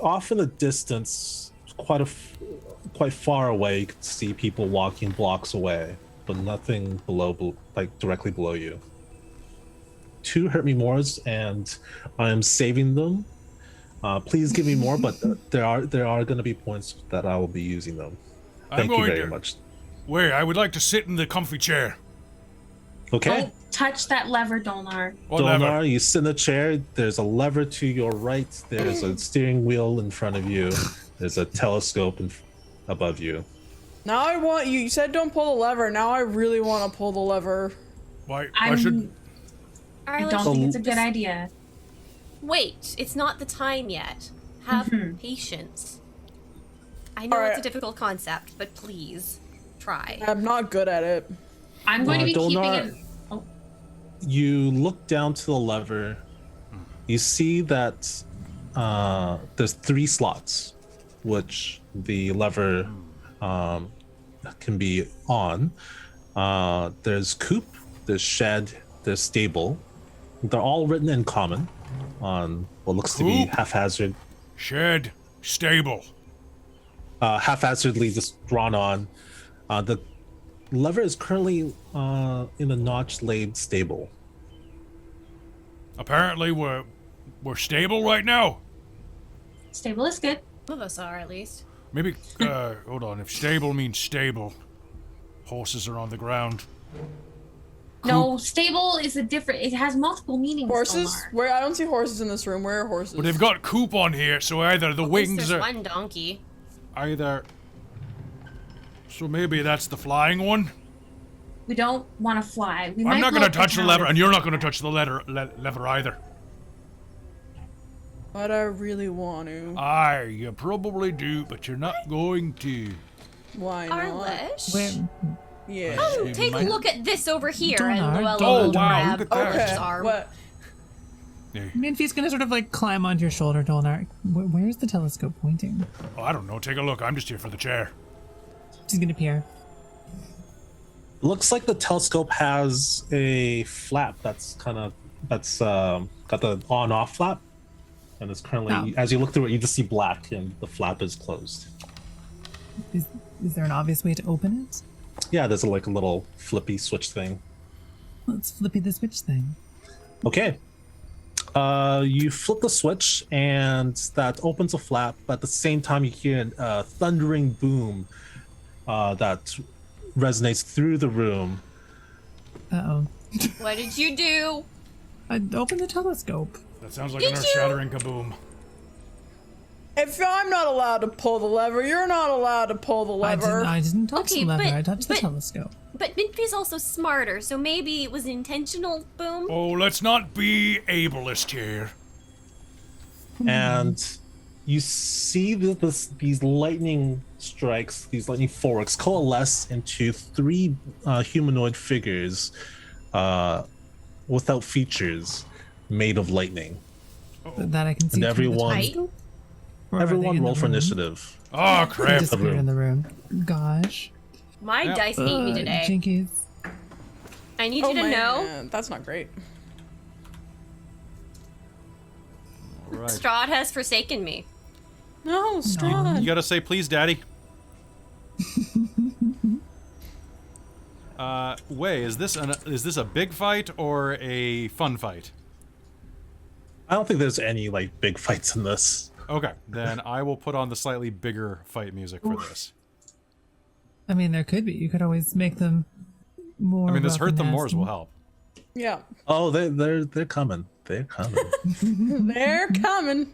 Off in the distance, quite far away, you can see people walking blocks away, but nothing like directly below you. 2 hurt me mores, and I am saving them. Please give me more, but there are going to be points that I will be using them. Thank you very much. Wait, I would like to sit in the comfy chair. Okay. Don't touch that lever, Dolnar. What lever? Donar, you sit in the chair. There's a lever to your right. There's a steering wheel in front of you. There's a telescope above you. Now I want you. You said don't pull the lever. Now I really want to pull the lever. Why I'm- should... I Arlish, don't think it's a good idea. Wait, it's not the time yet. Have patience. I know Alright. it's a difficult concept, but please try. I'm not good at it. I'm going to be keeping Dolnar, it. Oh, you look down to the lever. You see that there's 3 slots, which the lever can be on. There's coop, there's shed, there's stable. They're all written in common on what looks to be Coop. Shed. Stable. haphazardly just drawn on. The lever is currently in a notch laid stable. Apparently We're stable right now. Stable is good. Some of us are, at least. Maybe, hold on. If stable means stable, horses are on the ground. No, stable is a different. It has multiple meanings. Horses? Omar. Where? I don't see horses in this room. Where are horses? But they've got coop on here, so either the At least wings there's are one donkey. either. So maybe that's the flying one. We don't want to fly. We I'm might not blow gonna up the touch the town. lever, and you're not gonna touch the lever either. But I really want to. Aye, you probably do, but you're not going to. Why not? Arlish? Where? Yeah. Oh, Maybe take a might- look at this over here. And Donard. Luella Oh, will wow, grab look at that. Arlish's Okay. arm. What? Minfie's gonna sort of like climb onto your shoulder, Dolnar. Where's the telescope pointing? Oh, I don't know. Take a look. I'm just here for the chair. She's gonna peer. Looks like the telescope has a flap got the on-off flap, and it's currently, as you look through it, you just see black, and the flap is closed. Is there an obvious way to open it? Yeah, there's like a little flippy switch thing. Let's flippy the switch thing. Okay. You flip the switch, and that opens a flap. But at the same time, you hear a thundering boom that resonates through the room. Uh-oh. What did you do? I opened the telescope. That sounds like Did an you? earth-shattering kaboom. If I'm not allowed to pull the lever, you're not allowed to pull the lever. I didn't touch Okay, the lever. but- I touched the but- telescope. But Minfie's also smarter, so maybe it was an intentional boom. Oh, let's not be ableist here. And you see these lightning strikes, these lightning forks coalesce into three humanoid figures without features, made of lightning. That I can see. And through the everyone- telescope? Or are they Everyone in the roll for room? initiative. Oh, They crap. disappeared in the room. Gosh. My Yeah. dice hate me today. Jinkies. I need Oh you to know. man, that's not great. All right. Strahd has forsaken me. No, Strahd. You gotta say please, Daddy. Wei, is this a big fight or a fun fight? I don't think there's any like big fights in this. Okay, then I will put on the slightly bigger fight music for this. I mean, there could be. You could always make them more. I mean, this rough hurt and them more nasty. will help. Yeah, Oh, they're coming. They're coming. they're coming.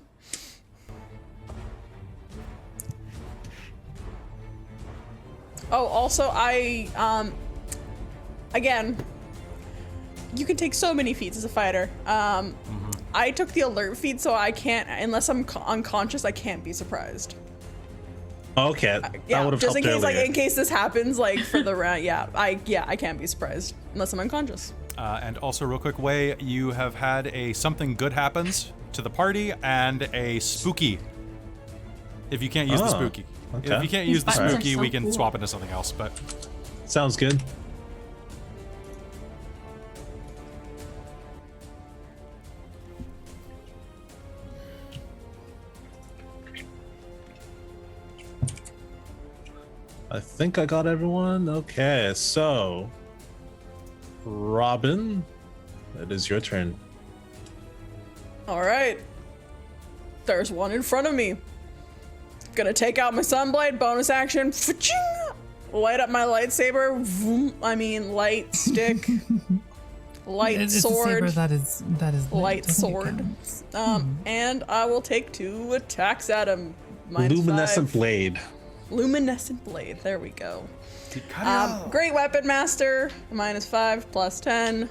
Oh, also, again, you can take so many feats as a fighter. I took the alert feat, so I can't, unless I'm unconscious, I can't be surprised. Okay, that Yeah, would have just helped in case, earlier. like, in case this happens, like, for the round, I can't be surprised unless I'm unconscious. And also, real quick, Wei, you have had a something good happens to the party and a spooky. If you can't use the Oh, spooky. okay. If you can't use the buttons are spooky, so we can cool. swap into something else. But Sounds good. I think I got everyone. Okay, so Robin, it is your turn. All right. There's one in front of me. Gonna take out my sunblade, bonus action. Fa-ching! Light up my lightsaber. Vroom, light stick. Light It's a sword. saber that is lit. Light I think it sword. counts. And I will take 2 attacks at him. Minus Luminescent 5. blade. Luminescent blade. There we go. Great weapon master. Minus 5 plus 10.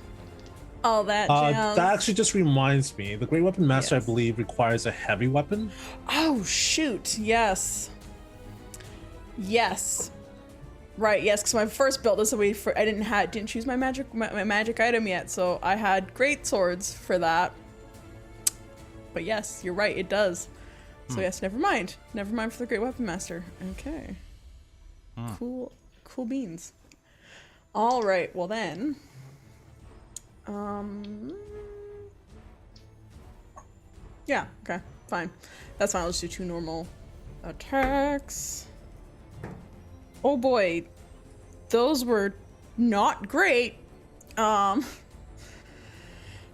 All that jazz. That actually just reminds me. The Great Weapon Master, Yes. I believe, requires a heavy weapon. Oh shoot! Yes. Yes. Right. Yes, because my first build is a way for I didn't choose my magic item yet, so I had great swords for that. But yes, you're right. It does. So yes, never mind. Never mind for the Great Weapon Master. Okay. Cool. Cool beans. All right. Well then. Yeah, okay, fine. That's fine, I'll just do 2 normal attacks. Oh boy, those were not great.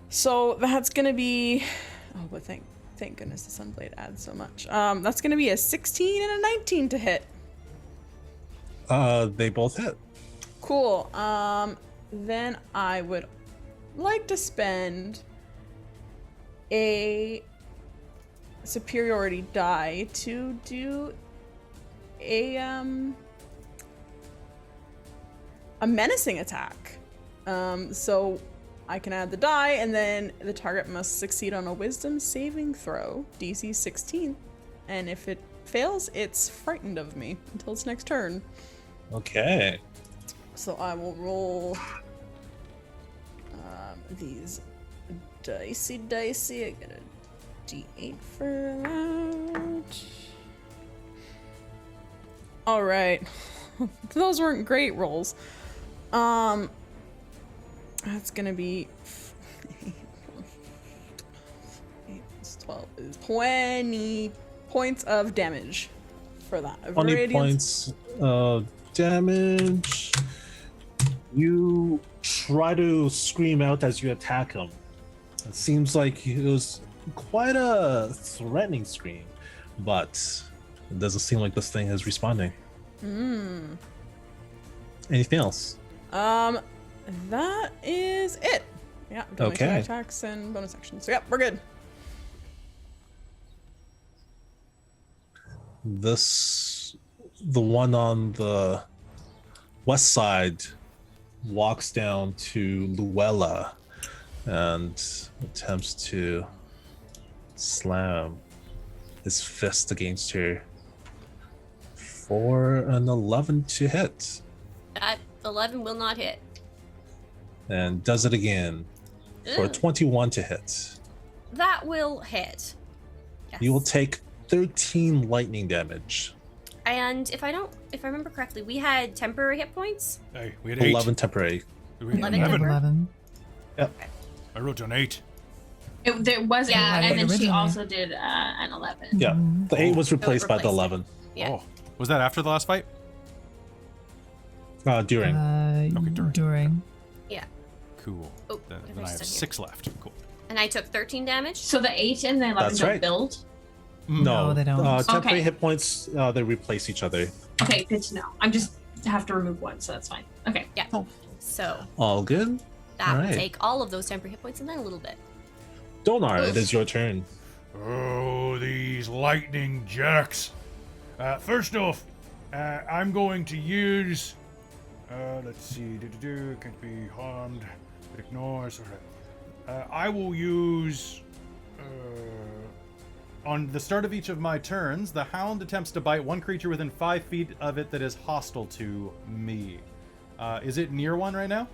So that's gonna be Oh, but thank goodness the Sunblade adds so much. That's gonna be a 16 and a 19 to hit. They both hit. Cool. Then I would like to spend a superiority die to do a menacing attack. So I can add the die, and then the target must succeed on a wisdom saving throw, DC 16. And if it fails, it's frightened of me until its next turn. Okay. So I will roll these dicey. I get a D8 for that. All right. Those weren't great rolls. That's gonna be 8 plus 12 is 20 points of damage for that. 20 Radiant- points of damage. You try to scream out as you attack him. It seems like it was quite a threatening scream, but it doesn't seem like this thing is responding. Anything else? That is it. Yeah, I've done my Okay. attacks and bonus actions. So yeah, we're good. The one on the west side walks down to Luella and attempts to slam his fist against her for an 11 to hit, That 11 will not hit. and does it again for a Ugh. 21 to hit. That will hit. Yes. You will take 13 lightning damage. And if I remember correctly, we had temporary hit points. Hey, we had 8. 11 temporary. We had 11 11. temporary. 11. I wrote down 8. There was Yeah, 8, and then she originally. also did an 11. Yeah, the 8 was Oh, replaced by the replaced it. 11 Yeah. Oh, was that after the last fight? during. During. Cool. Oh, Then what I have I have said here? 6 left. Cool. And I took 13 damage. So the 8 and the 11 That's don't right. build. No, they don't. Temporary Okay. hit points, they replace each other. Okay, good to know. I'm just have to remove one, so that's fine. Okay. Yeah. So All good. that will Alright. take all of those temporary hit points and then a little bit. Donar, it Oof. is your turn. Oh, these lightning jerks. First off, I'm going to use. Let's see. Can't be harmed. But ignores. I will use. On the start of each of my turns, the hound attempts to bite one creature within 5 feet of it that is hostile to me. Is it near one right now?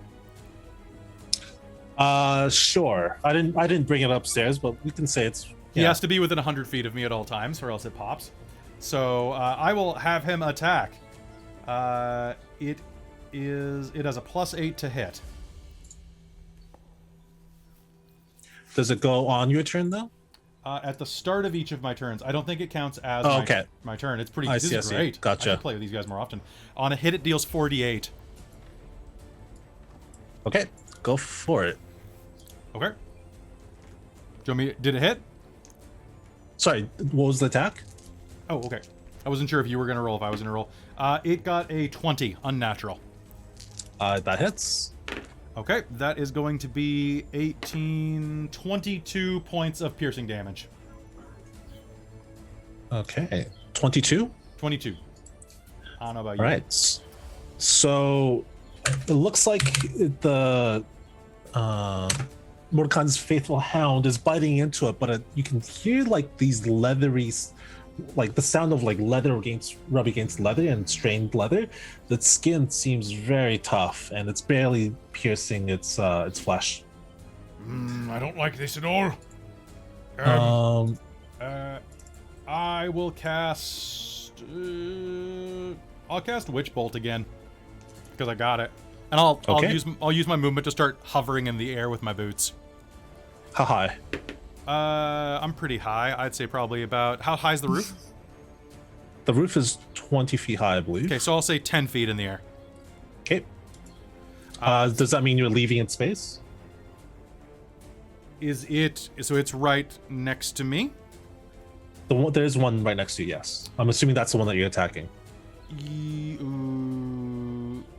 Sure. I didn't bring it upstairs, but we can say it's. He Yeah. has to be within 100 feet of me at all times, or else it pops. So I will have him attack. It has a +8 to hit. Does it go on your turn though? At the start of each of my turns. I don't think it counts as Oh, okay. my turn. It's pretty. I This see, is I see. great. Gotcha. I can play with these guys more often. On a hit, it deals 4d8. Okay, go for it. Okay. Do you want me? Did it hit? Sorry, what was the attack? Oh, okay. I wasn't sure if you were gonna roll. If I was gonna roll. It got a 20, unnatural. That hits. Okay, that is going to be 18, 22 points of piercing damage. Okay, 22. 22. I don't know about you. All right. So it looks like the Mordecai's faithful hound is biting into it, but you can hear like these leathery, like the sound of like leather rub against leather and strained leather. The skin seems very tough, and it's barely piercing its flesh. I don't like this at all. I will cast. I'll cast Witch Bolt again because I got it, and I'll use my movement to start hovering in the air with my boots. How high? I'm pretty high. I'd say probably about. How high is the roof? The roof is 20 feet high, I believe. Okay, so I'll say 10 feet in the air. Okay. Does that mean you're leaving in space? Is it... So it's right next to me? There's one right next to you, yes. I'm assuming that's the one that you're attacking.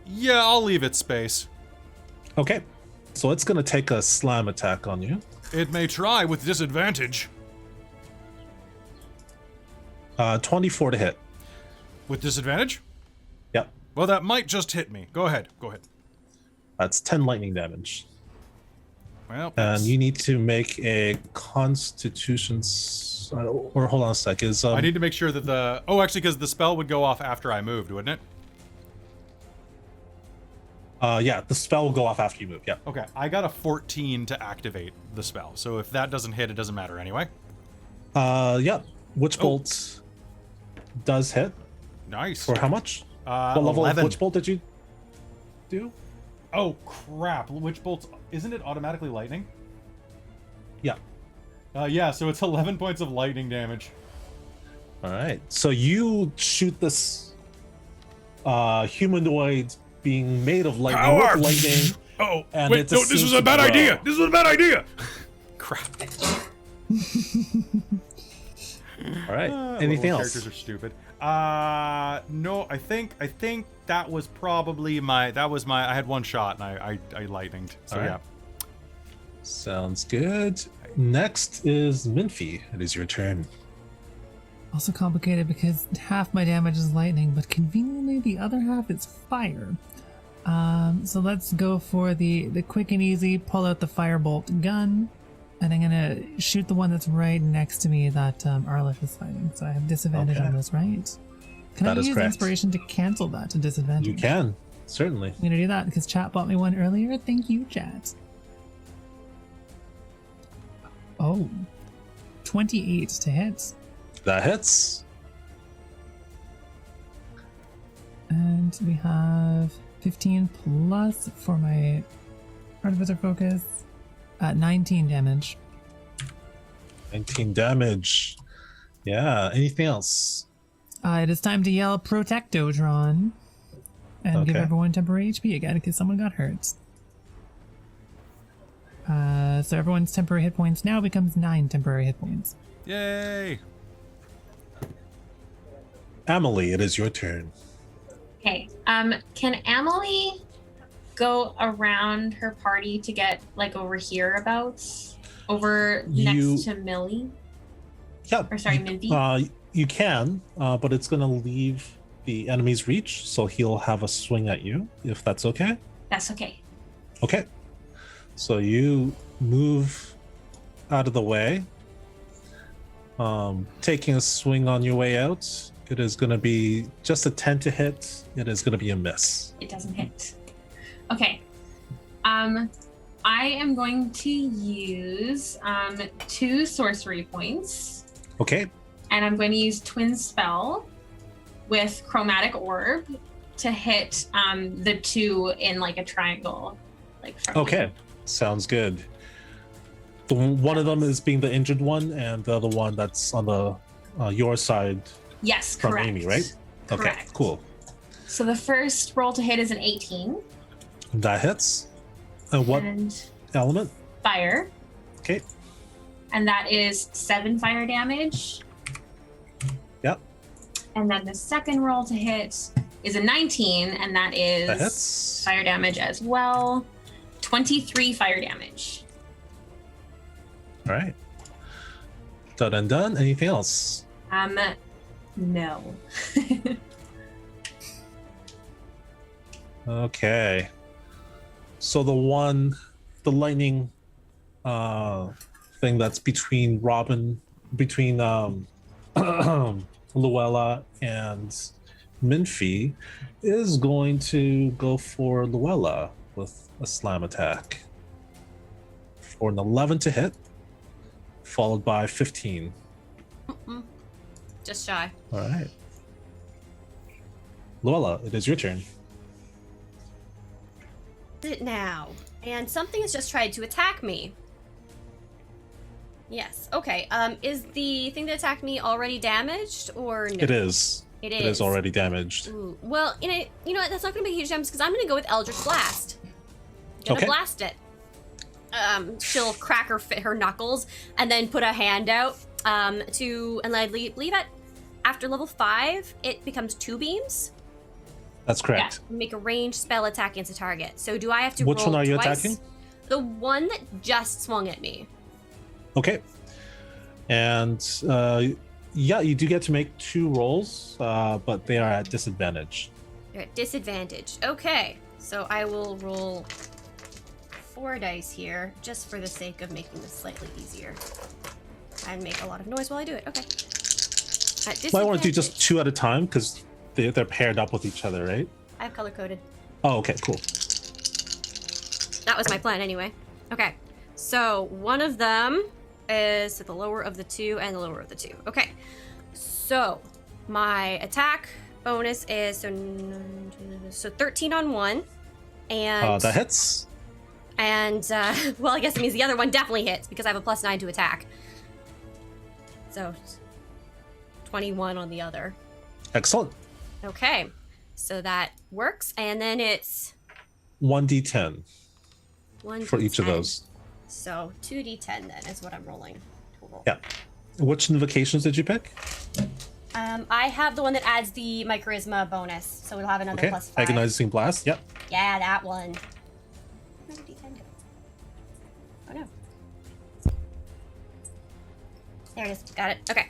Yeah, I'll leave it space. Okay. So it's going to take a slam attack on you. It may try with disadvantage. 24 to hit. With disadvantage? Yep. Well, that might just hit me. Go ahead. That's 10 lightning damage. Well, And you need to make a Constitution... or hold on a sec. I need to make sure that the... Oh, actually, because the spell would go off after I moved, wouldn't it? Yeah, the spell will go off after you move. Yeah. Okay, I got a 14 to activate the spell. So if that doesn't hit, it doesn't matter anyway. Yeah. Witch Bolt does hit. Nice. For how much? What level 11. of Witch Bolt did you do? Oh, crap. Witch Bolt's... Isn't it automatically lightning? Yeah. Yeah, so it's 11 points of lightning damage. All right. So you shoot this humanoid being made of lightning Power! with lightning. Oh, And wait, it no, just this seems was a to bad grow. idea. This was a bad idea. Crap. All right. Anything Little else? Characters are stupid. No, I think that was probably my... I had one shot and I lightninged. So All right. yeah. Sounds good. Next is Minfie. It is your turn. Also complicated because half my damage is lightning, but conveniently the other half is fire. So let's go for the quick and easy, pull out the firebolt gun, and I'm gonna shoot the one that's right next to me that Arlish is fighting. So I have disadvantage Okay. on those, right? Can That I is use correct. inspiration to cancel that to disadvantage? You can, certainly. I'm gonna do that because chat bought me one earlier. Thank you, chat. Oh, 28 to hit. That hits. And we have 15 plus for my Artificer Focus. 19 damage. 19 damage. Yeah. Anything else? It is time to yell Protectotron and give Okay. everyone temporary HP again because someone got hurt. So everyone's temporary hit points now becomes 9 temporary hit points. Yay! Emily, it is your turn. Okay. Can Emily go around her party to get like over here over You- next to Millie? Yeah. Or sorry, Mindy? You can, but it's going to leave the enemy's reach, so he'll have a swing at you, if that's okay. That's okay. Okay. So you move out of the way, taking a swing on your way out. It is going to be just a 10 to hit. It is going to be a miss. It doesn't hit. Okay. I am going to use 2 sorcery points, Okay. and I'm going to use Twin Spell with Chromatic Orb to hit the 2 in like a triangle. Like from Okay. Sounds good. One of them is being the injured one, and the other one that's on the your side Yes, from correct. Amy, right? Okay, Correct. cool. So the first roll to hit is an 18. That hits. And what And element? fire. Okay. And that is 7 fire damage. Yep. And then the second roll to hit is a 19, and that is That hits. fire damage as well. 23 fire damage. All right. Done and done. Anything else? No. Okay. So the lightning thing that's between Luella and Minfie is going to go for Luella with a slam attack for an 11 to hit, followed by 15. Just shy. All right. Luella, it is your turn. It now. And something has just tried to attack me. Yes. Okay. Is the thing that attacked me already damaged or no? It is. It It is already damaged. Ooh. Well, you know what? That's not going to be a huge damage because I'm going to go with Eldritch Blast. Gonna Okay. blast it. she'll crack her knuckles and then put a hand out and I believe after level 5 it becomes 2 beams. That's correct. Yeah, make a ranged spell attack against a target. So do I have to Which roll one are you twice? attacking? The one that just swung at me. Okay. And yeah, you do get to make 2 rolls, but they are at disadvantage. They're at disadvantage. Okay, so I will roll 4 dice here, just for the sake of making this slightly easier. And make a lot of noise while I do it. Okay. Might want to do just 2 at a time, because they're paired up with each other, right? I have color-coded. Oh, okay, cool. That was my plan anyway. Okay, so one of them is the lower of the 2 and the lower of the 2. Okay, so my attack bonus is so 13 on one, and that hits. And well, I guess it means the other one definitely hits because I have a +9 to attack. So 21 on the other. Excellent. Okay, so that works, and then it's 1d10 for each of those. So 2d10 then is what I'm rolling. Yeah. Which invocations did you pick? I have the one that adds my charisma bonus, so we'll have another +5. Agonizing Blast, yep. Yeah, that one. Where'd the D10 go? Oh no. There it is. Got it. Okay.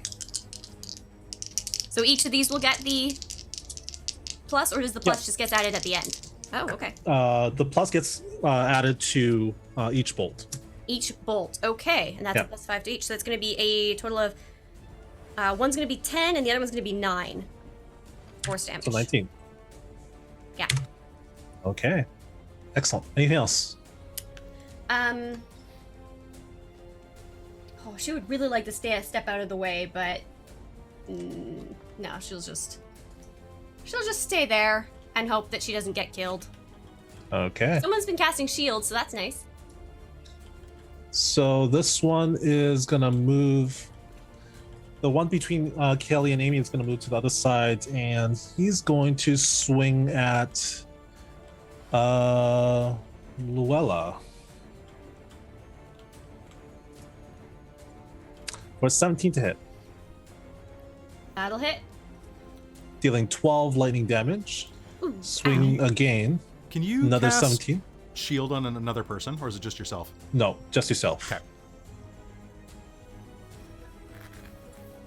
So each of these will get the plus, or does the plus just get added at the end? Oh, okay. The plus gets added to each bolt. Each bolt. Okay, and that's a +5 to each. So that's going to be a total of one's going to be 10, and the other one's going to be 9 force damage. So 19. Yeah. Okay. Excellent. Anything else? Oh, she would really like to step out of the way, but no, she'll just stay there and hope that she doesn't get killed. Okay. Someone's been casting shields, so that's nice. So this one is gonna move. The one between Kelly and Amy is gonna move to the other side, and he's going to swing at Luella for 17 to hit. That'll hit. Dealing 12 lightning damage. Ooh, Swing again. Can you Another cast 17. shield on another person, or is it just yourself? No, just yourself. Okay.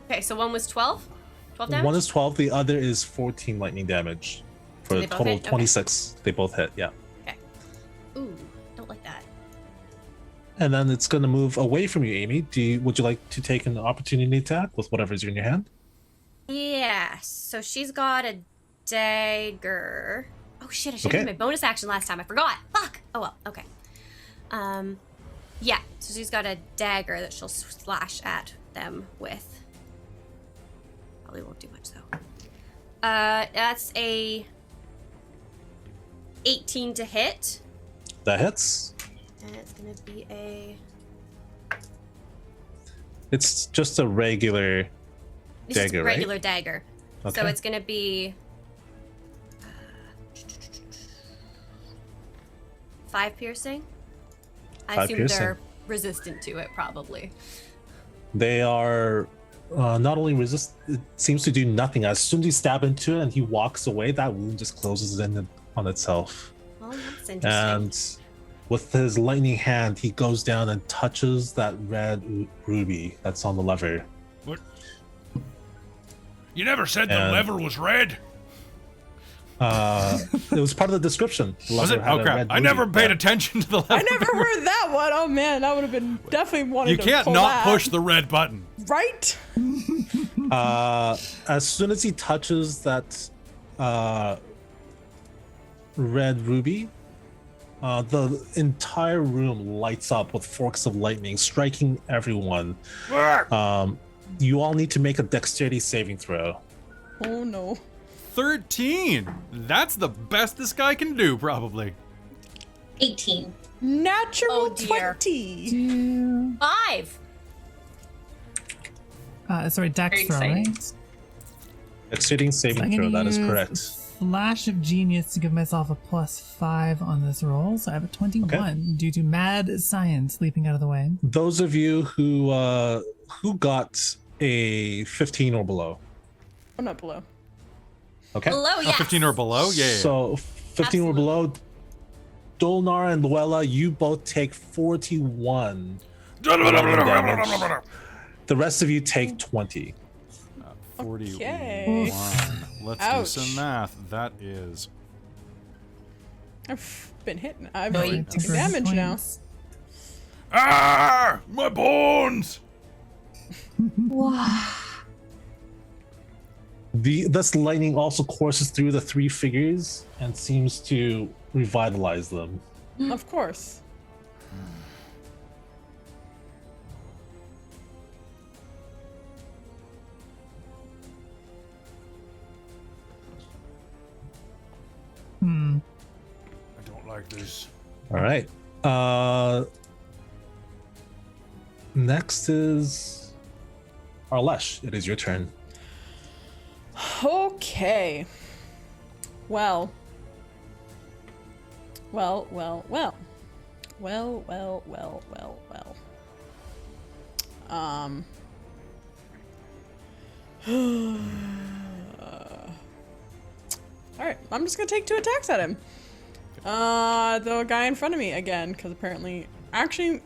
Okay, so one was 12? 12 damage? One is 12, the other is 14 lightning damage. For So a they both total hit? of 26. They both hit, yeah. Okay. Ooh, don't like that. And then it's going to move away from you, Amy. Would you like to take an opportunity attack with whatever's in your hand? Yeah, so she's got a dagger. Oh shit, I should have used my bonus action last time. I forgot. Fuck! Oh well, okay. Yeah, so she's got a dagger that she'll slash at them with. Probably won't do much though. That's a 18 to hit. That hits. And it's gonna be It's just a regular It's just dagger, a right? regular dagger. Okay. So it's gonna be 5 piercing. I 5 assume piercing. they're resistant to it, probably. They are not only resist. It seems to do nothing. As soon as you stab into it and he walks away, that wound just closes in on itself. Well, that's interesting. And with his lightning hand, he goes down and touches that red ruby that's on the lever. What? You never said the And- lever was red. It was part of the description. The Was lever it? had Oh a crap! red I never ruby. paid attention to the lever. I never heard that one. Oh man, that would have been definitely wanted You to can't pull not that. push the red button. Right? As soon as he touches that red ruby, the entire room lights up with forks of lightning, striking everyone. You all need to make a dexterity saving throw. Oh no. 13. That's the best this guy can do, probably. 18. Natural Oh, dear. 20. 5. Sorry, dex Very throw, exciting. right? Dexterity saving I'm throw, gonna that is use correct. flash of genius to give myself a +5 on this roll, so I have a 21 due to mad science leaping out of the way. Those of you who got a 15 or below. I'm not below. Okay. Below, yes. 15 or below? Yeah. So 15 or below. Dolnar and Luella, you both take 41. The rest of you take 20. 41. Okay. Let's Ouch. do some math. That is... I've been hitting. I've No, been you taking damage now. Points. Ah, my bones. This lightning also courses through the 3 figures and seems to revitalize them. Of course. I don't like this. All right. Next is Arlesh. It is your turn. Okay. Well. Well. Alright, I'm just gonna take 2 attacks at him. The guy in front of me again, because apparently. Actually.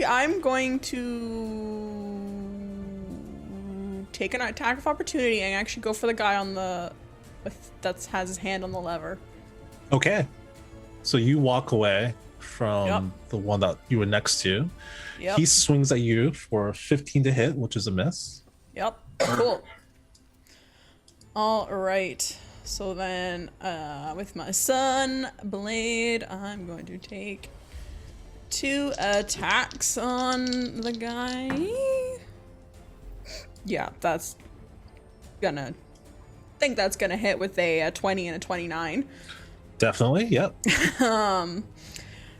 I'm going to take an attack of opportunity and actually go for the guy on the that has his hand on the lever. Okay. So you walk away from Yep. the one that you were next to. Yep. He swings at you for 15 to hit, which is a miss. Yep. Cool. All right. So then, with my sun blade, I'm going to take 2 attacks on the guy. Yeah, that's gonna. I think that's gonna hit with a 20 and a 29. Definitely. Yep.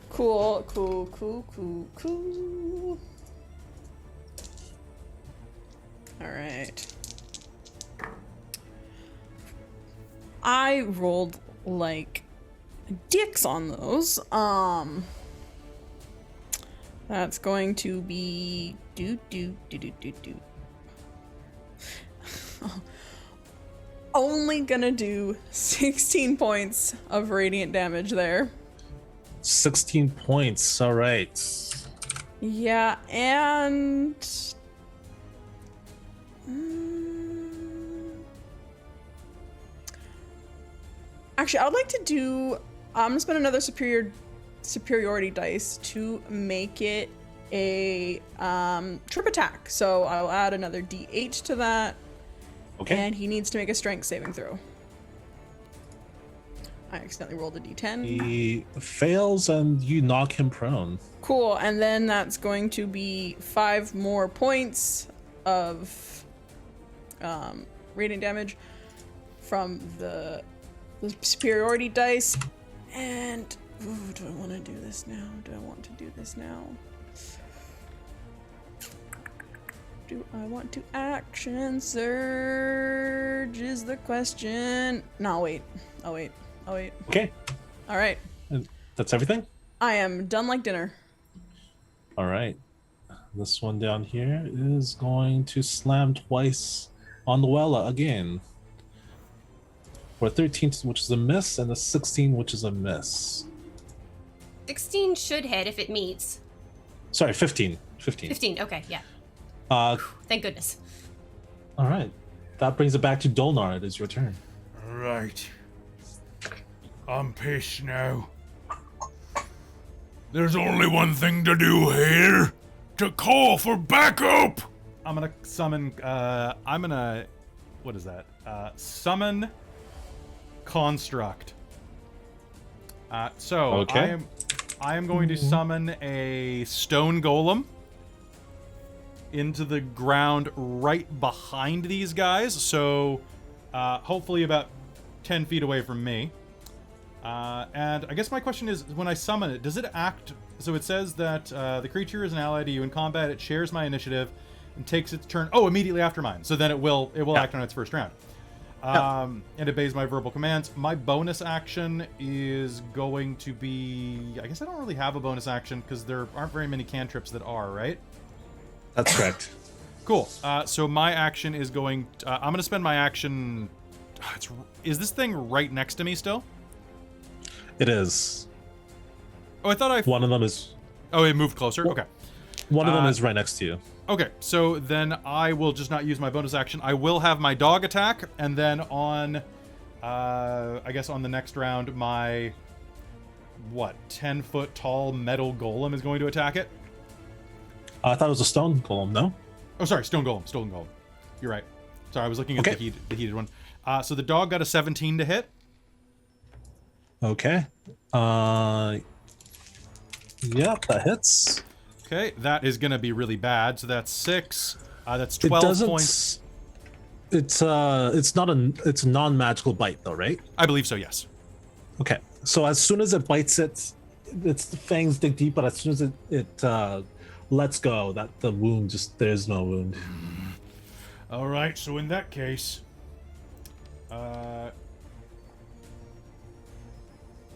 Cool. All right. I rolled like dicks on those. That's going to be only gonna do 16 points of radiant damage there. 16 points. All right. Yeah, and actually, I would like to do. I'm gonna spend another superiority dice to make it a trip attack. So I'll add another D8 to that. Okay. And he needs to make a strength saving throw. I accidentally rolled a D10. He fails and you knock him prone. Cool, and then that's going to be 5 more points of radiant damage from the superiority dice. And do I want to do this now? Do I want to do action surge is the question. No, wait. Oh, wait. Okay. All right. And that's everything? I am done like dinner. All right. This one down here is going to slam twice on Luella again. For a 13, which is a miss, and a 16, which is a miss. 16 should hit if it meets. Sorry, 15. 15, okay, yeah. Thank goodness. All right. That brings it back to Dolnar. It is your turn. Right. I'm pissed now. There's only one thing to do here. To call for backup! I'm gonna summon, what is that? Summon Construct. Okay. I am going to summon a stone golem into the ground right behind these guys, so hopefully about 10 feet away from me. And I guess my question is, when I summon it, does it act So it says that the creature is an ally to you in combat. It shares my initiative and takes its turn. Oh, immediately after mine. So then it will act on its first round. And it obeys my verbal commands. My bonus action is going to be... I guess I don't really have a bonus action because there aren't very many cantrips that are, right? That's correct. Cool. So my action is going... I'm going to spend my action... Is this thing right next to me still? It is. Oh, I thought I... One of them is... Oh, it moved closer? Okay. One of them is right next to you. Okay, so then I will just not use my bonus action. I will have my dog attack, and then on... I guess on the next round, my... 10-foot tall metal golem is going to attack it? I thought it was a stone golem, no? Oh, sorry, stone golem. You're right. Sorry, I was looking at the heated one. So the dog got a 17 to hit. Okay. Yep, that hits. Okay, that is going to be really bad. So that's 6. That's 12 points. It's a non-magical bite though, right? I believe so, yes. Okay. So as soon as it bites its fangs dig deep, but as soon as it lets go, that the wound there's no wound. All right, so in that case,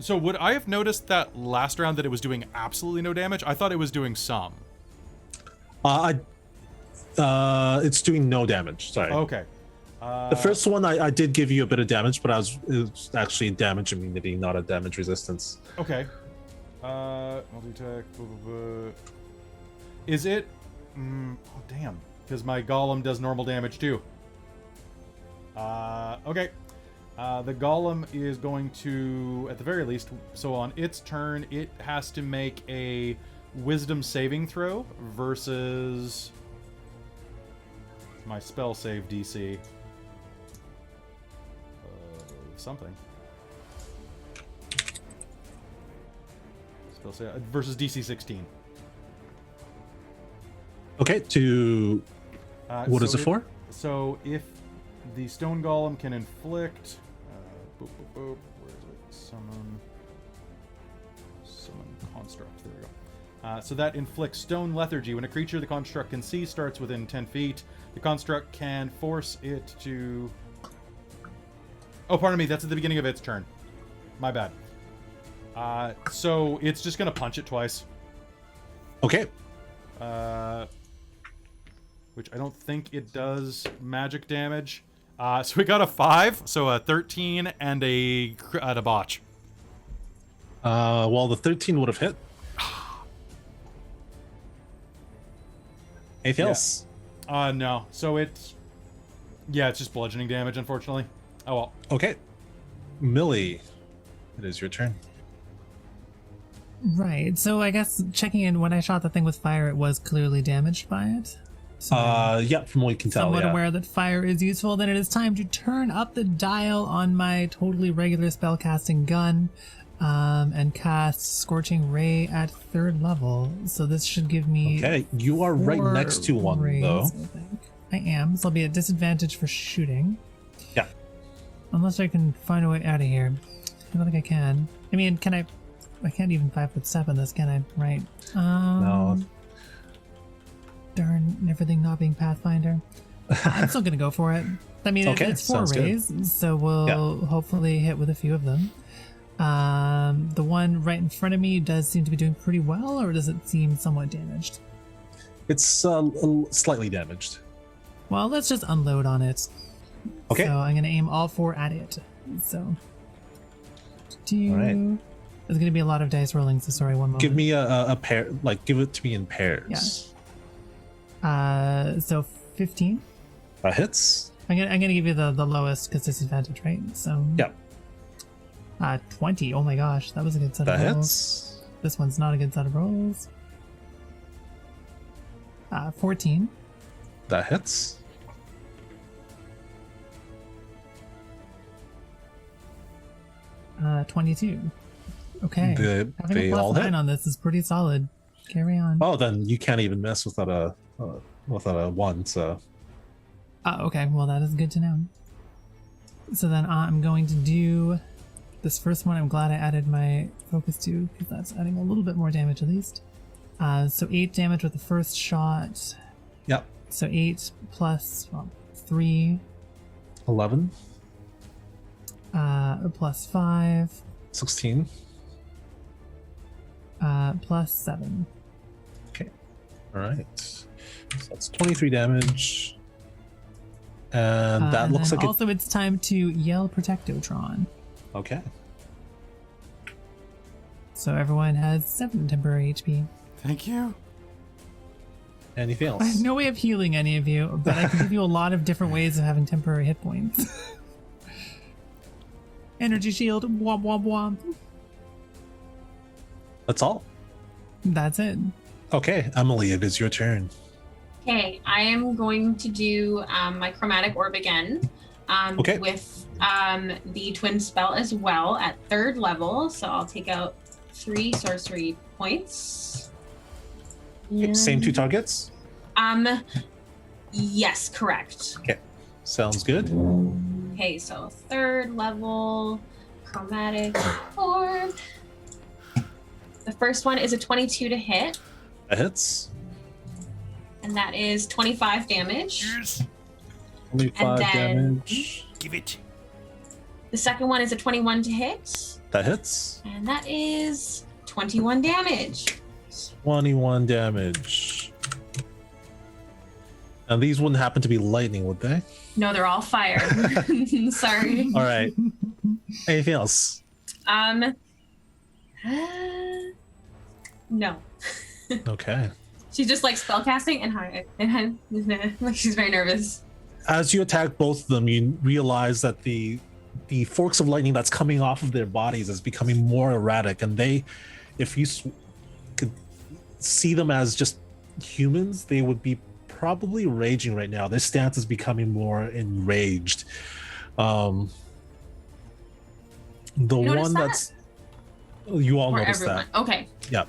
so would I have noticed that last round that it was doing absolutely no damage? I thought it was doing some. It's doing no damage. Sorry. Okay. The first one I did give you a bit of damage, but it was actually damage immunity, not a damage resistance. Okay. Multi-attack. Blah, blah, blah. Is it? Oh damn! Because my golem does normal damage too. Okay. The golem is going to, at the very least, so on its turn, it has to make a wisdom saving throw versus my spell save DC. Something. Spell save versus DC 16. Okay, what is it for? So if the stone golem can inflict... boop, boop, boop. Where is it? Summon construct. There we go. So that inflicts stone lethargy. When a creature the construct can see starts within 10 feet, the construct can force it to... Oh, pardon me. That's at the beginning of its turn. My bad. So it's just going to punch it twice. Okay. Which I don't think it does magic damage. So we got a 5, so a 13 and a botch. Well, the 13 would have hit. Anything else? No. So it's just bludgeoning damage, unfortunately. Oh well. Okay. Millie, it is your turn. Right. So I guess checking in, when I shot the thing with fire, it was clearly damaged by it. So yeah, from what you can tell, somewhat aware that fire is useful. Then it is time to turn up the dial on my totally regular spellcasting gun, and cast Scorching Ray at 3rd level. So this should give me... Okay, you are right next to one, rays, though. I think. I am, so I'll be at disadvantage for shooting. Yeah. Unless I can find a way out of here. I don't think I can. I mean, can I... I can't even 5-foot step on this, can I? Right. No. Darn, everything not being Pathfinder. I'm still gonna go for it. I mean, okay, it's 4 rays, so we'll hopefully hit with a few of them. The one right in front of me does seem to be doing pretty well, or does it seem somewhat damaged? It's slightly damaged. Well, let's just unload on it. Okay. So I'm gonna aim all 4 at it. So. All right. There's gonna be a lot of dice rolling, so sorry, one moment. Give me a pair, give it to me in pairs. Yeah. So 15. That hits. I'm gonna give you the lowest because disadvantage, right? So. Yeah. 20. Oh my gosh, that was a good set of rolls. That hits. This one's not a good set of rolls. 14. That hits. Uh, 22. Okay. Having They a all +9 hit. on this is pretty solid. Carry on. Oh, then you can't even miss without a 1. So. Okay. Well, that is good to know. So then I'm going to do This first one, I'm glad I added my focus to, because that's adding a little bit more damage at least. So 8 damage with the first shot. Yep. So 8 plus 3. 11. Plus 5. 16. Plus 7. Okay. All right. So that's 23 damage. And that looks like also it's time to yell Protectotron. Okay. So everyone has 7 temporary HP. Thank you. Anything else? I have no way of healing any of you, but I can give you a lot of different ways of having temporary hit points. Energy shield, womp womp womp. That's all. That's it. Okay, Emily, it is your turn. Okay, I am going to do my chromatic orb again. Okay. With the twin spell as well at 3rd level. So I'll take out 3 sorcery points. Okay, same 2 targets? Yes, correct. Okay, sounds good. Okay, so 3rd level chromatic orb. The first one is a 22 to hit, That hits. and that is 25 damage. Yes. 25 then- damage. Give it. The second one is a 21 to hit, That hits. and that is 21 damage. 21 damage. And these wouldn't happen to be lightning, would they? No, they're all fire. Sorry. All right. Anything else? No. Okay. She's just like spellcasting and like she's very nervous. As you attack both of them, you realize that the forks of lightning that's coming off of their bodies is becoming more erratic, and they, if you could see them as just humans, they would be probably raging right now. Their stance is becoming more enraged. The notice one that? that's you all Or notice everyone. that. Okay. Yeah.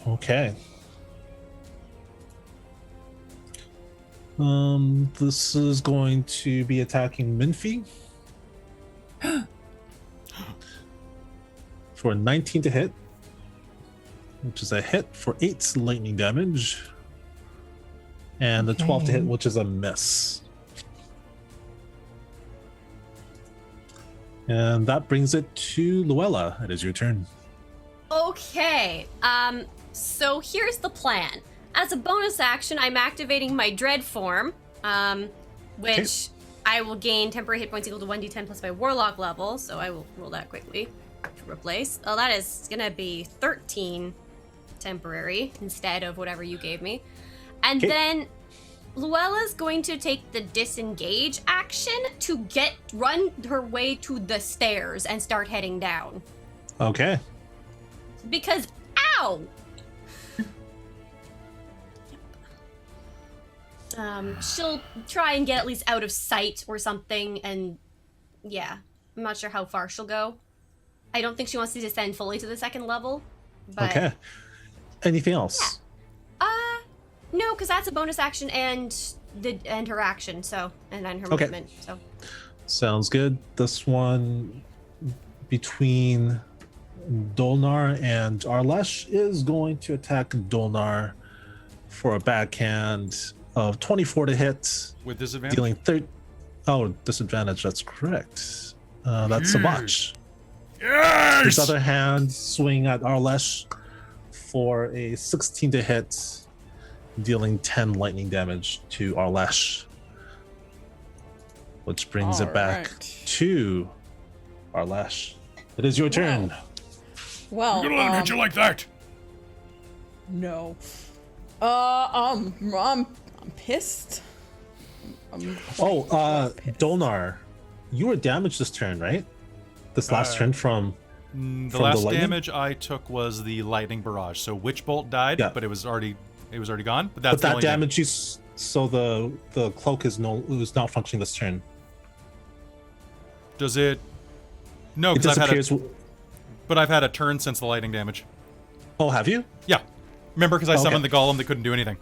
Okay. This is going to be attacking Minfi for 19 to hit, which is a hit for 8 lightning damage, and the 12 to hit, Okay. which is a miss. And that brings it to Luella. It is your turn. Okay, so here's the plan. As a bonus action, I'm activating my Dread form, which I will gain temporary hit points equal to 1d10 plus my Warlock level, so I will roll that quickly to replace. Oh, that is gonna be 13 temporary instead of whatever you gave me. And Okay. then Luella's going to take the disengage action to run her way to the stairs and start heading down. Okay. Because, ow! She'll try and get at least out of sight or something, and yeah, I'm not sure how far she'll go. I don't think she wants to descend fully to the 2nd level, but... Okay. Anything else? No, because that's a bonus action and her action, so, and then her Okay. movement, so. Sounds good. This one between Dolnar and Arlesh is going to attack Dolnar for a backhand of 24 to hit, With disadvantage? dealing disadvantage. That's correct. That's a botch. His Yes. other hand swing at Arlesh for a 16 to hit, dealing 10 lightning damage to Arlesh, which brings it back Alright. to Arlesh. It is your turn. Well, I'm gonna let him hit you like that. no. I'm pissed. Dolnar, you were damaged this turn, right? This last turn from The from last lightning? damage I took was the lightning barrage. So Witch Bolt died, Yeah. but it was already gone. But that's But the that only damage so the cloak is not functioning this turn. Does it? No, It because I've disappears. had a turn since the lightning damage. Oh, have you? Yeah. Remember, because I Okay. summoned the golem that couldn't do anything.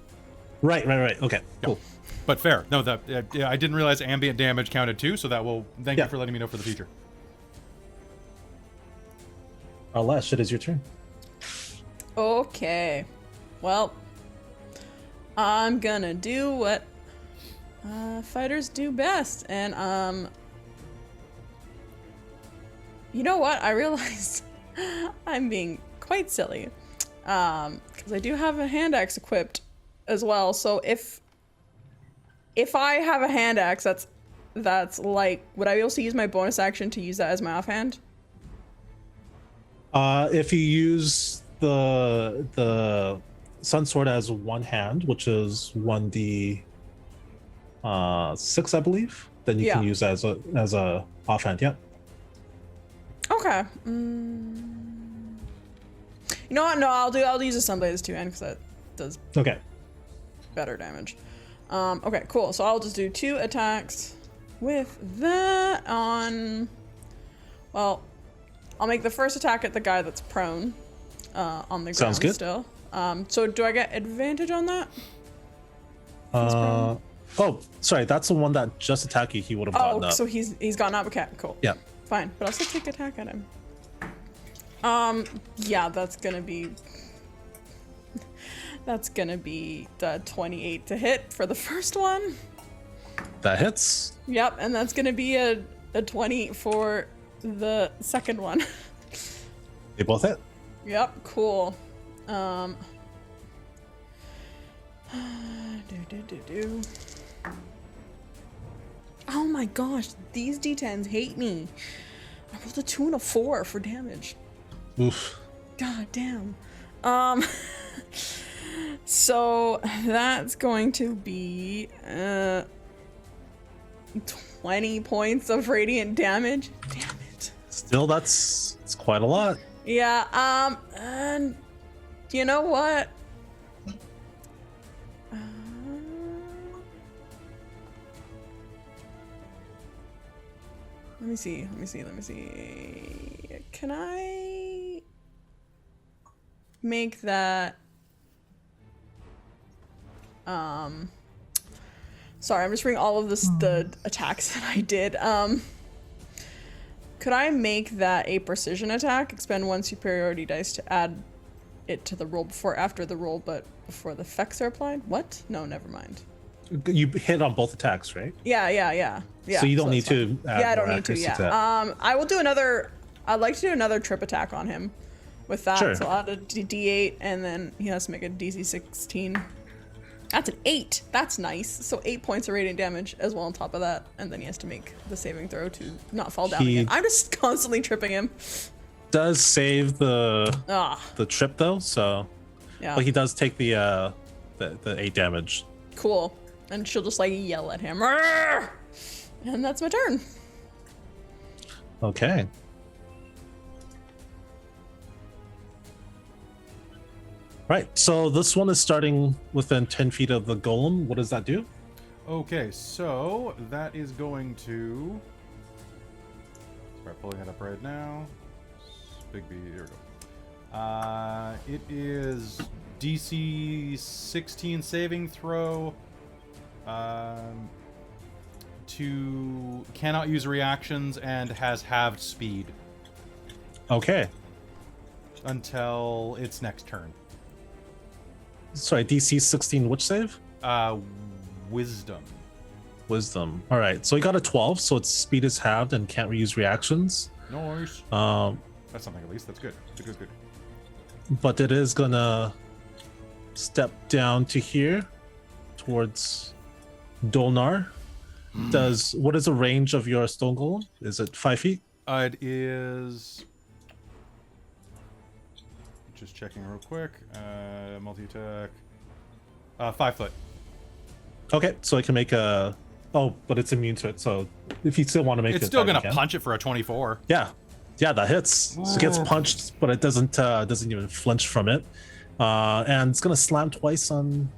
Right. Okay. Yeah. Cool. But fair. No, that yeah, I didn't realize ambient damage counted too, so that will... Thank you Yeah. for letting me know for the future. Lash, it is your turn. Okay. Well, I'm gonna do what fighters do best, and you know what? I realized I'm being quite silly, because I do have a hand axe equipped as well. So if I have a hand axe, that's like, would I be able to use my bonus action to use that as my offhand? If you use the Sun Sword as one hand, which is 1d 6, I believe, then you Yeah. can use it as a offhand. Yeah. Okay. You know what? No, I'll use a Sunblade as 2-hand because that does Okay. better damage. Okay, cool. So I'll just do 2 attacks with that on. Well, I'll make the first attack at the guy that's prone on the ground. Sounds good. Still. So do I get advantage on that? prone. Oh, sorry. That's the one that just attacked you. He would have gotten Oh, up. so he's gotten up. Okay, cool. Yeah. Fine, but I'll still take the attack at him. Yeah, that's gonna be the 28 to hit for the first one. That hits. Yep, and that's gonna be a 20 for the second one. They both hit. Yep, cool. Oh my gosh, these D10s hate me. I rolled a 2 and a 4 for damage. Oof. God damn. So that's going to be 20 points of radiant damage. Damn it. Still, it's quite a lot. Yeah, and you know what? Let me see. Can I make that sorry, I'm just reading all of the attacks that I did. Could I make that a precision attack? Expend 1 superiority dice to add it to the roll after the roll, but before the effects are applied? What? No, never mind. You hit on both attacks, right? Yeah. So you don't need that's to fine. add Yeah, I don't more need to, accuracy yeah. to that. I will do another, I'd like to do another trip attack on him with that. Sure. So I'll add a D8, and then he has to make a DC 16. That's an 8. That's nice. So 8 points of radiant damage as well on top of that. And then he has to make the saving throw to not fall down He- again. I'm just constantly tripping him. Does save the Ah, trip though, so yeah. but he does take the 8 damage. Cool. And she'll just like yell at him. "Arrgh!" And that's my turn. Okay. Right. So this one is starting within 10 feet of the golem. What does that do? Okay, so that is going to... Start pulling it up right now. Big B, here we go. It is DC 16 saving throw. To cannot use reactions and has halved speed Okay. until its next turn. Sorry, DC 16, which save? Wisdom. Wisdom. All right. So he got a 12, so its speed is halved and can't reuse reactions. Nice. Um, That's something at least. That's good. Good. but it is gonna step down to here towards Dolnar. What is the range of your stone golem? Is it 5 feet? It is. Just checking real quick. Multi attack. 5 foot. Okay, so I can make a. Oh, but it's immune to it. So if you still want to make It's it, still you gonna can. punch it for a 24. Yeah, that hits. So it gets punched, but it doesn't even flinch from it. And it's gonna slam twice on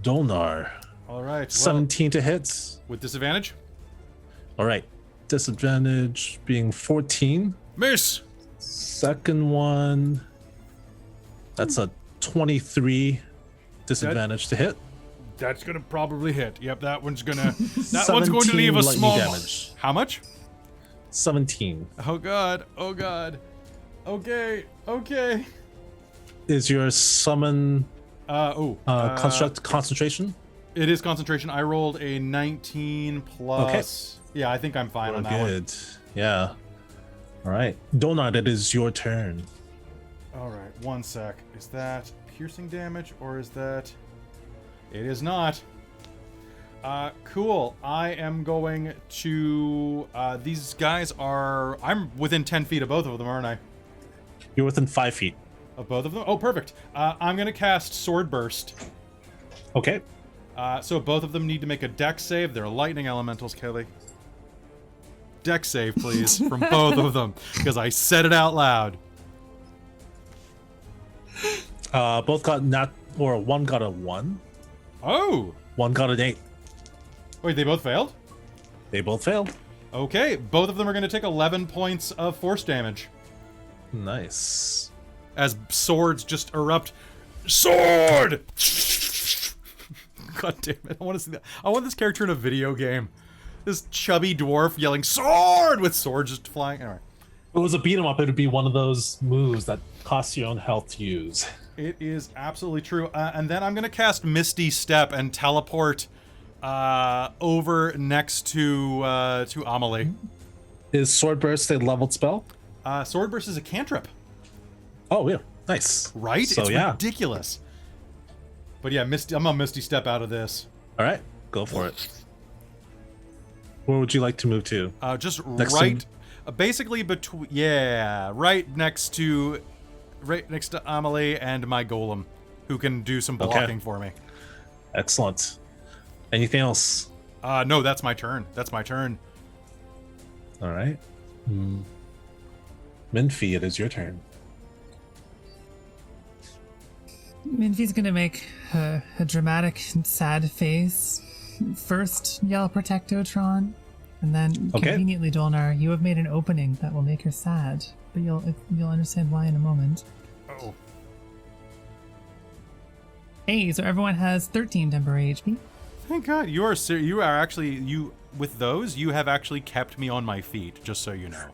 Dolnar. All right. Well, 17 to hit. with disadvantage. All right, disadvantage being 14. Miss. Second one That's a 23 disadvantage to hit. That's gonna probably hit. Yep, that one's going to leave a 17 small lightning damage. How much? 17. Oh god. Oh god. Okay. Okay. Is your summon construct concentration? It is concentration. I rolled a 19 plus. Okay. Yeah, I think I'm fine on that one. Good. Yeah. All right. Donut, it is your turn. All right, 1 sec. Is that piercing damage or is that... It is not. Cool. I am going to... these guys are... I'm within 10 feet of both of them, aren't I? You're within 5 feet. Of both of them? Oh, perfect. I'm going to cast Sword Burst. Okay. So both of them need to make a dex save. They're lightning elementals, Kelly. Dex save, please, from both of them, because I said it out loud. Both got one got a 1. Oh! One got an 8. Wait, they both failed? They both failed. Okay, both of them are going to take 11 points of force damage. Nice. As swords just erupt. Sword! God damn it, I want to see that. I want this character in a video game. This chubby dwarf yelling, sword! With swords just flying. Anyway. If it was a beat 'em up, it would be one of those moves that costs your own health to use. It is absolutely true. And then I'm going to cast Misty Step and teleport over next to Amelie. Is Sword Burst a leveled spell? Sword Burst is a cantrip. Oh, yeah. Nice. Right? So, it's yeah. ridiculous. But yeah, I'm going to Misty Step out of this. All right. Go for it. Where would you like to move to? Just next right... basically between... Yeah, right next to Amelie and my golem, who can do some blocking for me. Excellent. Anything else? No, that's my turn. That's my turn. All right. Minfie, it is your turn. Minfie's gonna make a dramatic, sad face. First, yell Protectotron, and then conveniently, Dolnar, you have made an opening that will make her sad, but you'll understand why in a moment. Oh. Hey, so everyone has 13 temporary HP. Thank God. You are actually with those. You have actually kept me on my feet. Just so you know,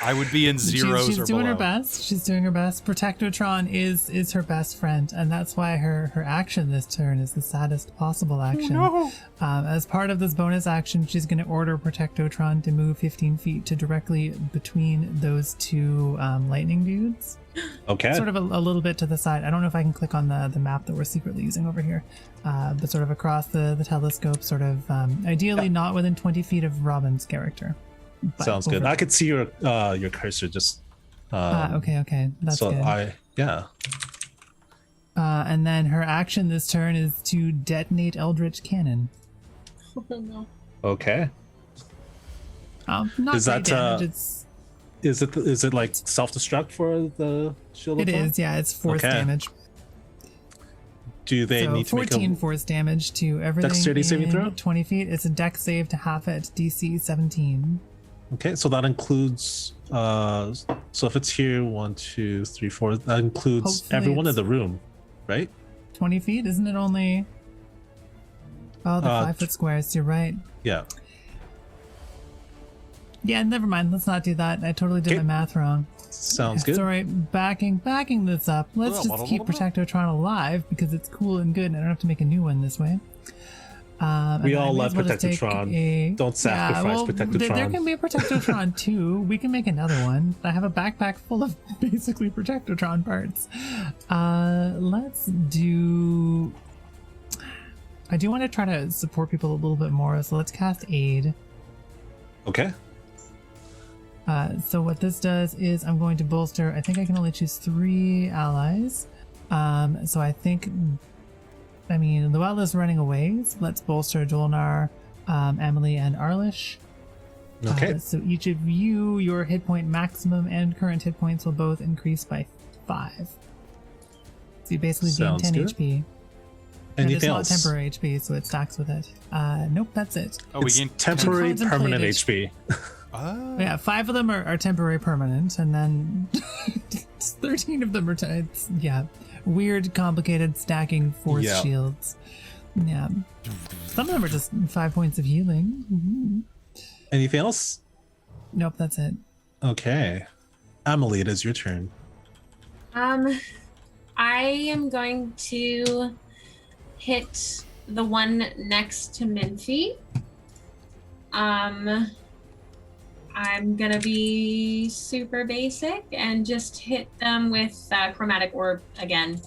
I would be in zeros she's or doing below. her best. She's doing her best. Protectotron is her best friend, and that's why her action this turn is the saddest possible action. Oh, no. As part of this bonus action, she's going to order Protectotron to move 15 feet to directly between those two lightning dudes. Okay. Sort of a little bit to the side. I don't know if I can click on the map that we're secretly using over here, but sort of across the telescope, sort of ideally not within 20 feet of Robin's character. Sounds good. I could see your cursor just. Okay, that's so good. And then her action this turn is to detonate Eldritch Cannon. Oh no. Okay. Not Is that damage. Is it like self-destruct for the shield? It is, yeah. It's force damage. Do they need to make 14 force damage to everything dexterity saving throw? 20 feet. It's a dex save to half it. DC 17. Okay, so that includes so if it's here 1, 2, 3, 4, that includes Hopefully everyone in it's the room, right? 20 feet? Isn't it only... Oh, the 5-foot squares. You're right. Yeah. Yeah, never mind. Let's not do that. I totally did my math wrong. Sounds good. It's all right. Backing this up. Let's just keep Protectotron alive because it's cool and good and I don't have to make a new one this way. We all love Protectotron. Don't sacrifice Protectotron. There can be a Protectotron too. We can make another one. I have a backpack full of basically Protectotron parts. Let's do... I do want to try to support people a little bit more, so let's cast Aid. Okay. So what this does is I'm going to bolster, I think I can only choose 3 allies. So I think, Luella's running away, so let's bolster Dolnar, Amelie, and Arlish. Okay. So each of you, your hit point maximum and current hit points will both increase by 5. So you basically gain 10 good. HP. Anything and else? It's not temporary HP, so it stacks with it. Nope, that's it. Oh, we It's gain temporary permanent HP. Yeah, 5 of them are temporary permanent, and then 13 of them are weird, complicated stacking force Yeah. shields. Yeah. Some of them are just 5 points of healing. Anything else? Nope, that's it. Okay. Emily, it is your turn. I am going to hit the one next to Minfie. I'm gonna be super basic and just hit them with chromatic orb again.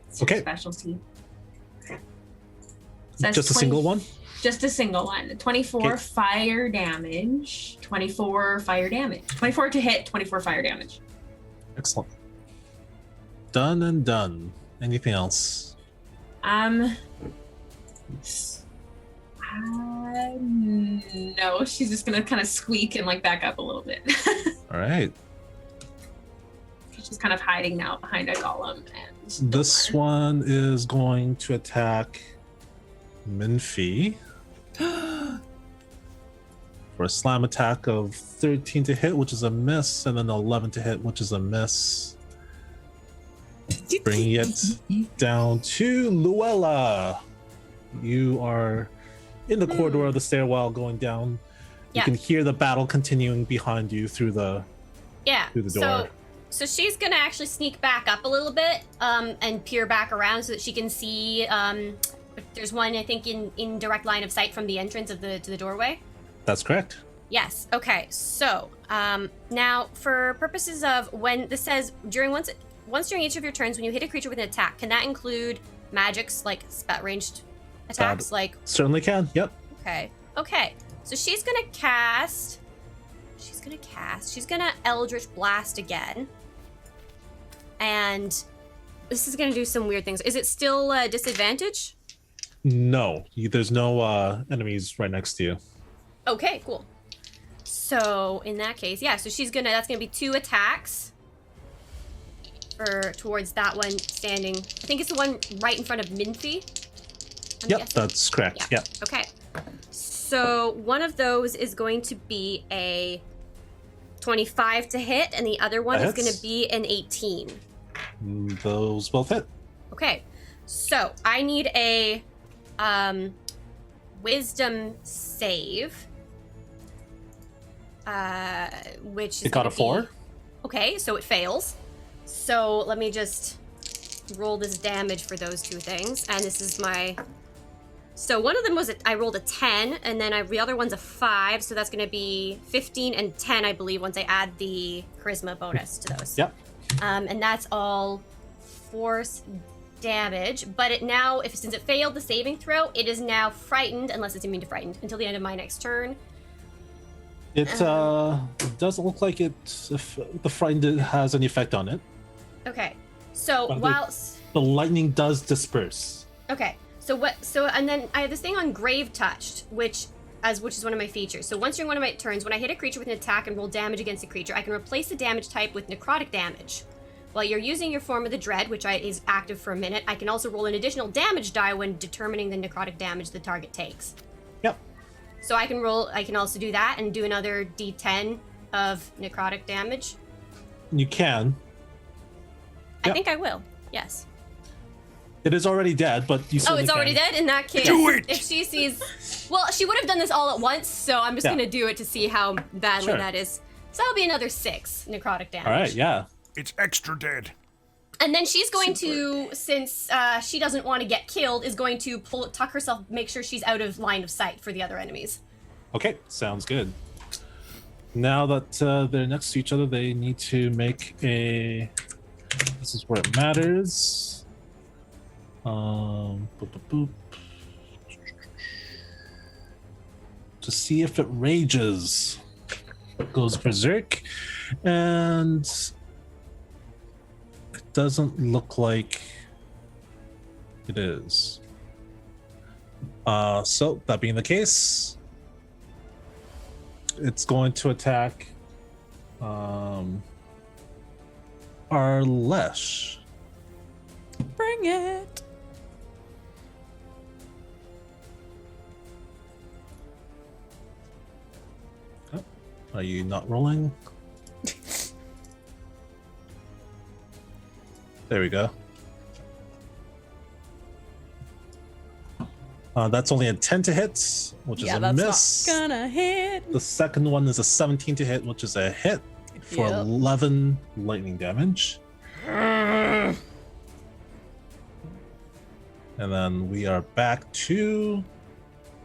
It's your Okay. specialty. Says Just a 20 single one? Just a single one. 24 Okay. fire damage. 24 fire damage. 24 to hit, 24 fire damage. Excellent. Done and done. Anything else? No, she's just gonna kind of squeak and like back up a little bit. All right. She's kind of hiding now behind a golem. And This one is going to attack Minfie for a slam attack of 13 to hit, which is a miss, and then 11 to hit, which is a miss. Bringing it down to Luella. You are in the corridor of the stairwell going down. You Yeah. can hear the battle continuing behind you through the through the door. So she's gonna actually sneak back up a little bit, and peer back around so that she can see. There's one I think in direct line of sight from the entrance of to the doorway. That's correct. Yes. Okay. So now, for purposes of when this says once during each of your turns, when you hit a creature with an attack, can that include magics like ranged attacks? Certainly can. Yep. Okay. Okay. So she's gonna cast. She's gonna Eldritch Blast again. And this is gonna do some weird things. Is it still disadvantage? No, there's no enemies right next to you. Okay, cool. So in that case, yeah. So that's gonna be 2 attacks. Towards that one standing. I think it's the one right in front of Minfie. I'm Yep, guessing. that's correct. Yeah. Okay. So one of those is going to be a 25 to hit, and the other one That is going hits. to be an 18. Those both hit. Okay. So I need a wisdom save. Which is It got gonna a 4. be- Okay, so it fails. So let me just roll this damage for those 2 things. And this is my... So one of them was, I rolled a 10, and then the other one's a 5, so that's going to be 15 and 10, I believe, once I add the charisma bonus to those. Yep. And that's all force damage, but since it failed the saving throw, it is now frightened, unless it's immune to frightened, until the end of my next turn. It doesn't look like if the frightened has any effect on it. Okay, so But the lightning does disperse. Okay, and then I have this thing on Grave Touched, which is one of my features. So once during one of my turns, when I hit a creature with an attack and roll damage against a creature, I can replace the damage type with necrotic damage. While you're using your Form of the Dread, which is active for a minute, I can also roll an additional damage die when determining the necrotic damage the target takes. Yep. So I can also do that and do another D10 of necrotic damage. You can. I Yep. think I will, yes. It is already dead, but you Oh, certainly it's already can. dead? In that case, Do it! if she sees... Well, she would have done this all at once, so I'm just Yeah. going to do it to see how badly Sure. that is. So that'll be another 6 necrotic damage. All right, yeah. It's extra dead. And then she's going to, since she doesn't want to get killed, is going to tuck herself, make sure she's out of line of sight for the other enemies. Okay, sounds good. Now that they're next to each other, they need to make a... This is where it matters. Boop, boop, boop. To see if it rages. It goes berserk. And it doesn't look like it is. So, that being the case, it's going to attack Arlesh. Bring it. Are you not rolling? There we go. That's only a 10 to hit, which is a that's miss. not gonna hit. The second one is a 17 to hit, which is a hit for 11 lightning damage. And then we are back to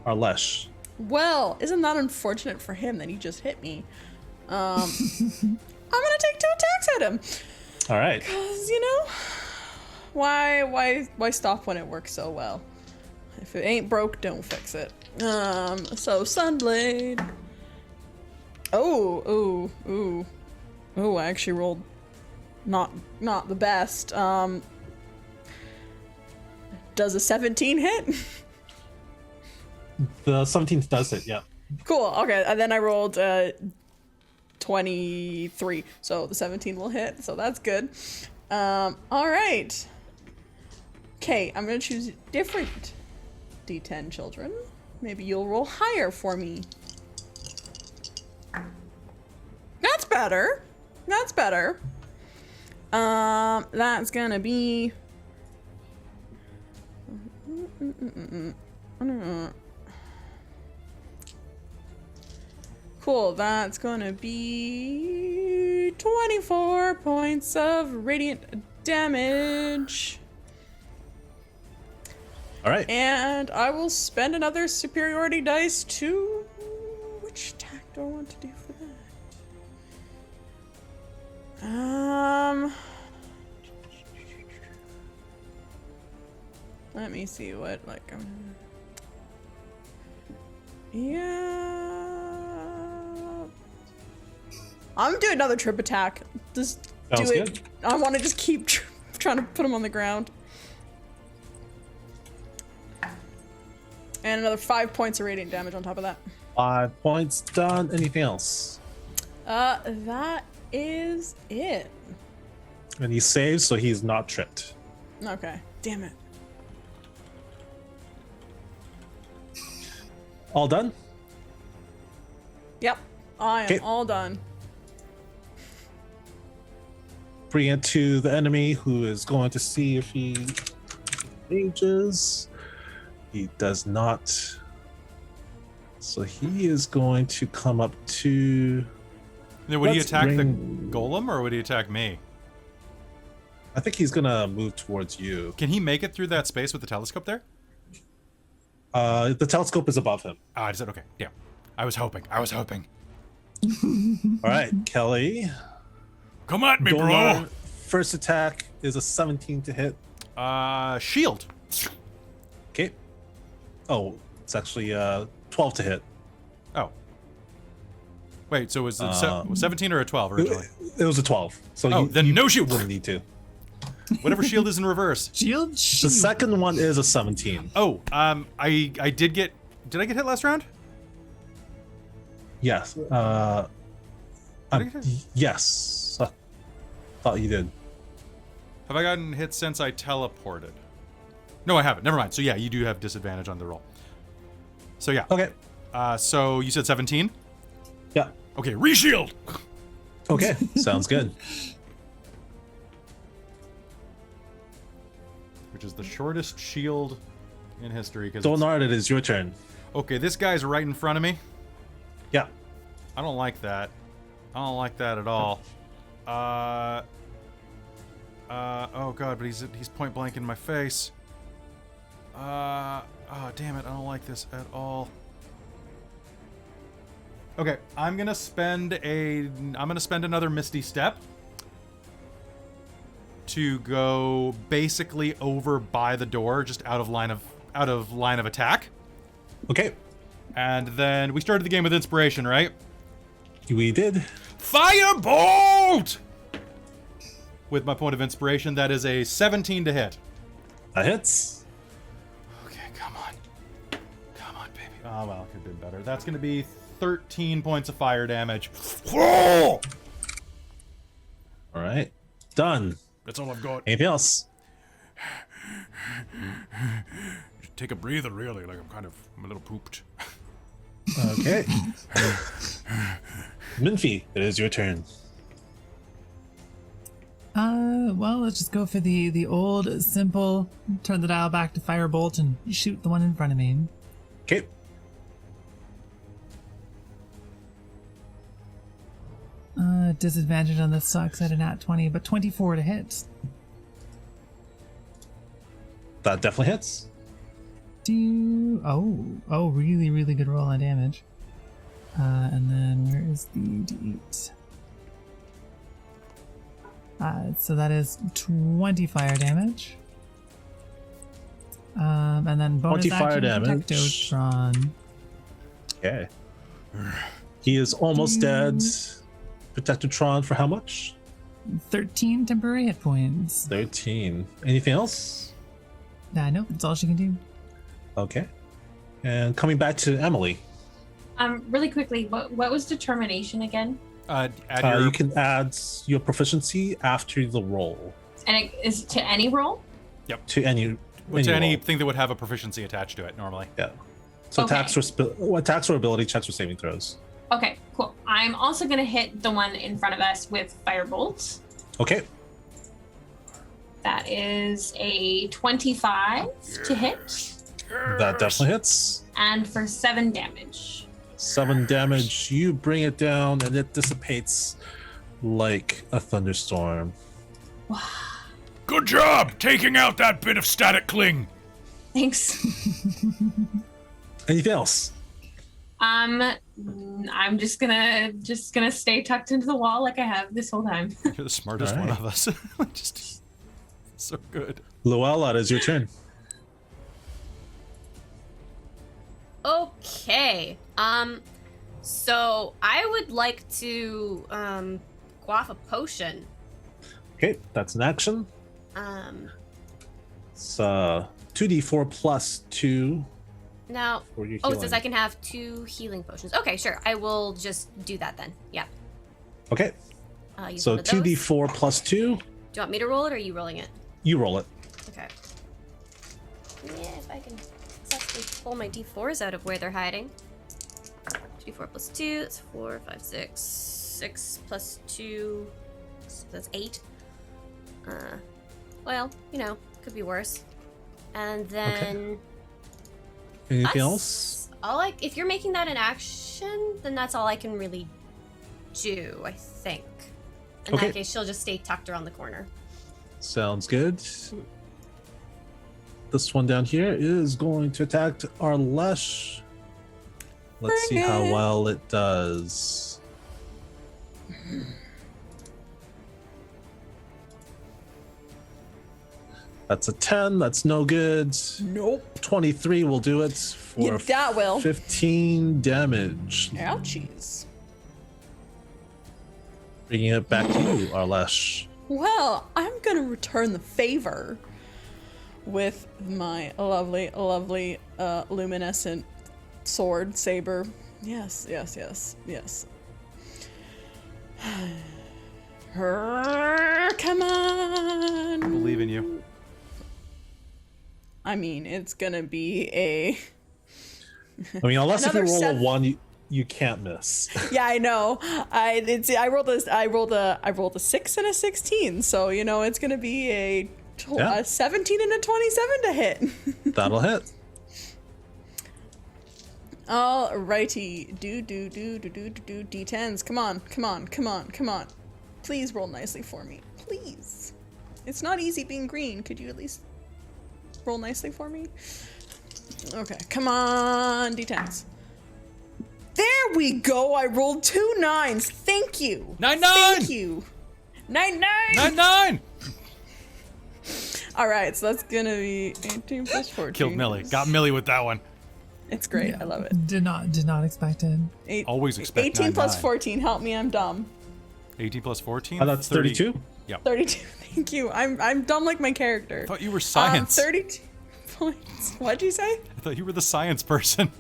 Arlesh. Well, isn't that unfortunate for him that he just hit me? I'm gonna take 2 attacks at him. All right. Cause you know, why stop when it works so well? If it ain't broke, don't fix it. So Sunblade. Oh, I actually rolled not the best. Does a 17 hit? The 17th does it, yeah. Cool. Okay, and then I rolled 23, so the 17 will hit. So that's good. All right. Okay, I'm gonna choose different D10 children. Maybe you'll roll higher for me. That's better. That's better. That's gonna be. Cool, that's gonna be 24 points of radiant damage. All right. And I will spend another superiority dice to... Which attack do I want to do for that? Let me see what, like... Yeah... I'm doing another trip attack. Just Sounds do it. good. I want to just keep trying to put him on the ground. And another 5 points of radiant damage on top of that. 5 points done. Anything else? That is it. And he saves, so he's not tripped. Okay. Damn it. All done? Yep. I am Okay. all done. Bring it to the enemy, who is going to see if he ages. He does not. So he is going to come up to... Now, would he Let's attack the bring- golem or would he attack me? I think he's going to move towards you. Can he make it through that space with the telescope there? The telescope is above him. Ah, I said okay. Yeah, I was hoping. All right, Kelly. Come at me, Donar, bro. first attack is a 17 to hit. Shield. Okay. Oh, it's actually 12 to hit. Oh. Wait, so was it 17 or a 12 originally? It was a 12. So Oh, then no shield. wouldn't need to. Whatever shield is in reverse. Shield. The second one is a 17. Oh, I did get. Did I get hit last round? Yes. Yes. Thought you did. Have I gotten hit since I teleported? No, I haven't. Never mind. So yeah, you do have disadvantage on the roll. So yeah. Okay. So you said 17? Yeah. Okay, reshield. Okay. Sounds good. Which is the shortest shield in history. Donard, it is your turn. Okay, this guy's right in front of me. Yeah. I don't like that. I don't like that at all. Oh god, but he's point blank in my face. Oh damn it, I don't like this at all. Okay, I'm gonna spend another Misty Step to go basically over by the door, just out of line of attack. Okay. And then we started the game with inspiration, right? We did. Firebolt! With my point of inspiration, that is a 17 to hit. That hits. Okay, come on. Come on, baby. Oh, well, it could have been better. That's going to be 13 points of fire damage. All right. Done. That's all I've got. Anything else? Take a breather, really. Like I'm a little pooped. Okay. Minfie, it is your turn. Well, let's just go for the old, simple, turn the dial back to firebolt and shoot the one in front of me. Okay. Disadvantage on this sucks at a nat 20, but 24 to hit. That definitely hits. Oh, really, really good roll on damage. And then where is the d8? So that is 20 fire damage. And then bonus 20 fire action damage. Protectotron. Okay. He is almost dead. Protectotron for how much? 13 temporary hit points. 13. Anything else? Nope, that's all she can do. Okay. And coming back to Emily. Really quickly, what was determination again? Add your, You can add your proficiency after the roll And it is to any roll? to any to roll. anything that would have a proficiency attached to it normally. Yeah. So Okay. attacks or ability checks or saving throws. Okay, cool. I'm also gonna hit the one in front of us with firebolt. Okay. That is a 25 to hit, That definitely hits. and for 7 damage. 7 damage. You bring it down and it dissipates like a thunderstorm. Good job taking out that bit of static cling. Thanks. Anything else? I'm just gonna stay tucked into the wall like I have this whole time. You're the smartest All one right. of us. Just so good. Luella, it is your turn. Okay. So I would like to quaff a potion. Okay, that's an action. It's 2d4 plus 2 Now, for your it healing. says I can have 2 healing potions. Okay, sure. I will just do that then. Yeah. Okay, Use so one of those. 2d4 plus 2. Do you want me to roll it or are you rolling it? You roll it. Okay. Yeah, if I can successfully pull my d4s out of where they're hiding. 2d4 plus 2, that's 4, 5, 6. 6 plus 2, so that's 8. Well, could be worse. And then... Anything else? If you're making that an action, then that's all I can really do, I think. In Okay. that case, she'll just stay tucked around the corner. Sounds good. This one down here is going to attack our Lesh. Let's see how well it does. That's a 10. That's no good. Nope. 23 will do it for Yeah, that will. 15 damage. Ouchies. Bringing it back to you, Arlesh. Well, I'm gonna return the favor with my lovely, lovely, luminescent sword saber. Yes. Come on. I believe in you. I mean, it's gonna be a. I mean, unless if you Another roll a seven. 1, you can't miss. Yeah, I know. I rolled a 6 and a 16, so it's gonna be a 17 and a 27 to hit. That'll hit. Alrighty, do d10s. Come on. Please roll nicely for me, please. It's not easy being green. Could you at least roll nicely for me? Okay, come on, d10s. There we go. I rolled 2 9s. Thank you. 9-9. Thank you. 9-9. 9-9. All right, so that's gonna be 18 plus 14. Killed Millie. Got Millie with that one. It's great. I love it. Did not expect it. Always expect 18 plus 9-9. 14. Help me. I'm dumb. 18 plus 14. Oh, that's 32? 32. Thank you. I'm dumb like my character. I thought you were science. 32 points. What'd you say? I thought you were the science person.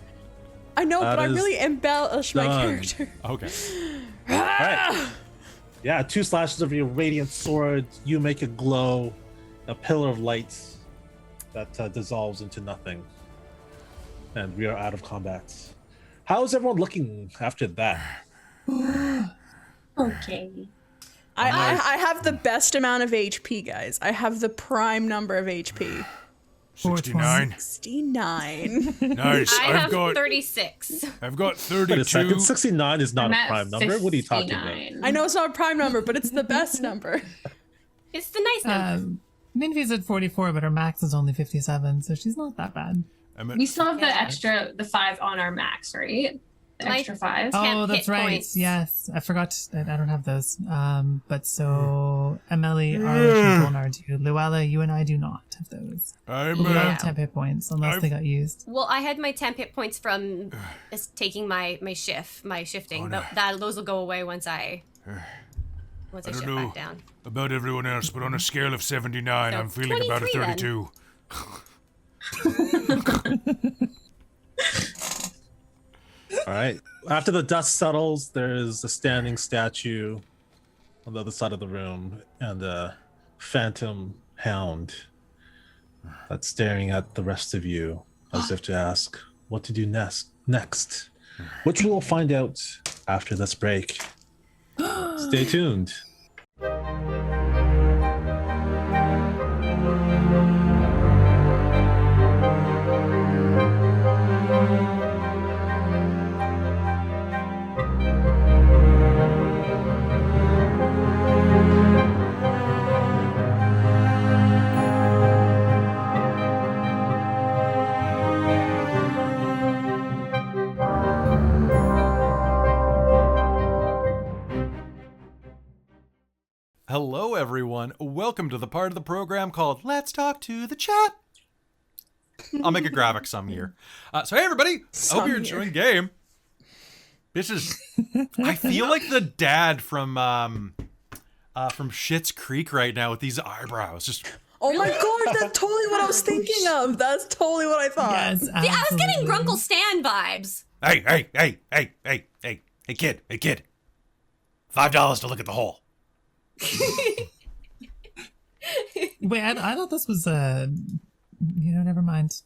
I know, That but I is really embellish my done. character. Okay. All right. Yeah, 2 slashes of your radiant sword. You make it glow, a pillar of light that dissolves into nothing. And we are out of combat. How is everyone looking after that? Okay. I have the best amount of HP, guys. I have the prime number of HP. 69. 69. Nice. I I've have got 36. I've got Wait a second, 32. 69 is not I'm a at prime number. What are you talking about? 59. I know it's not a prime number, but it's the best number. It's the nice number. Minvy's at 44, but her max is only 57, so she's not that bad. I'm at, We still have Yeah. the 5 on our max, right? The My- extra 5. Oh, Temp that's hit right. points. Yes, I forgot. I don't have those. But so Emily, Arlish, and Dolnar do. Luella, you and I do not have those. I'm We don't at, have temp hit points unless I've- they got used. Well, I had my temp hit points from taking my shifting. Oh, no. Those will go away once I I shift don't know back down. about everyone else, but on a scale of 79, So, I'm feeling about a 23 then. 32. All right. After the dust settles, there's a standing statue on the other side of the room and a phantom hound that's staring at the rest of you as if to ask what to do next, which we'll find out after this break. Stay tuned. Hello, everyone. Welcome to the part of the program called Let's Talk to the Chat. I'll make a graphic some year. So, hey, everybody. I hope Some you're year. enjoying game. This is... I feel like the dad from Schitt's Creek right now with these eyebrows. Just... Oh my god, that's totally what I was thinking of. That's totally what I thought. Yes, Yeah, I was getting absolutely. Grunkle Stan vibes. Hey, kid. $5 to look at the hole. Wait, I thought this was never mind.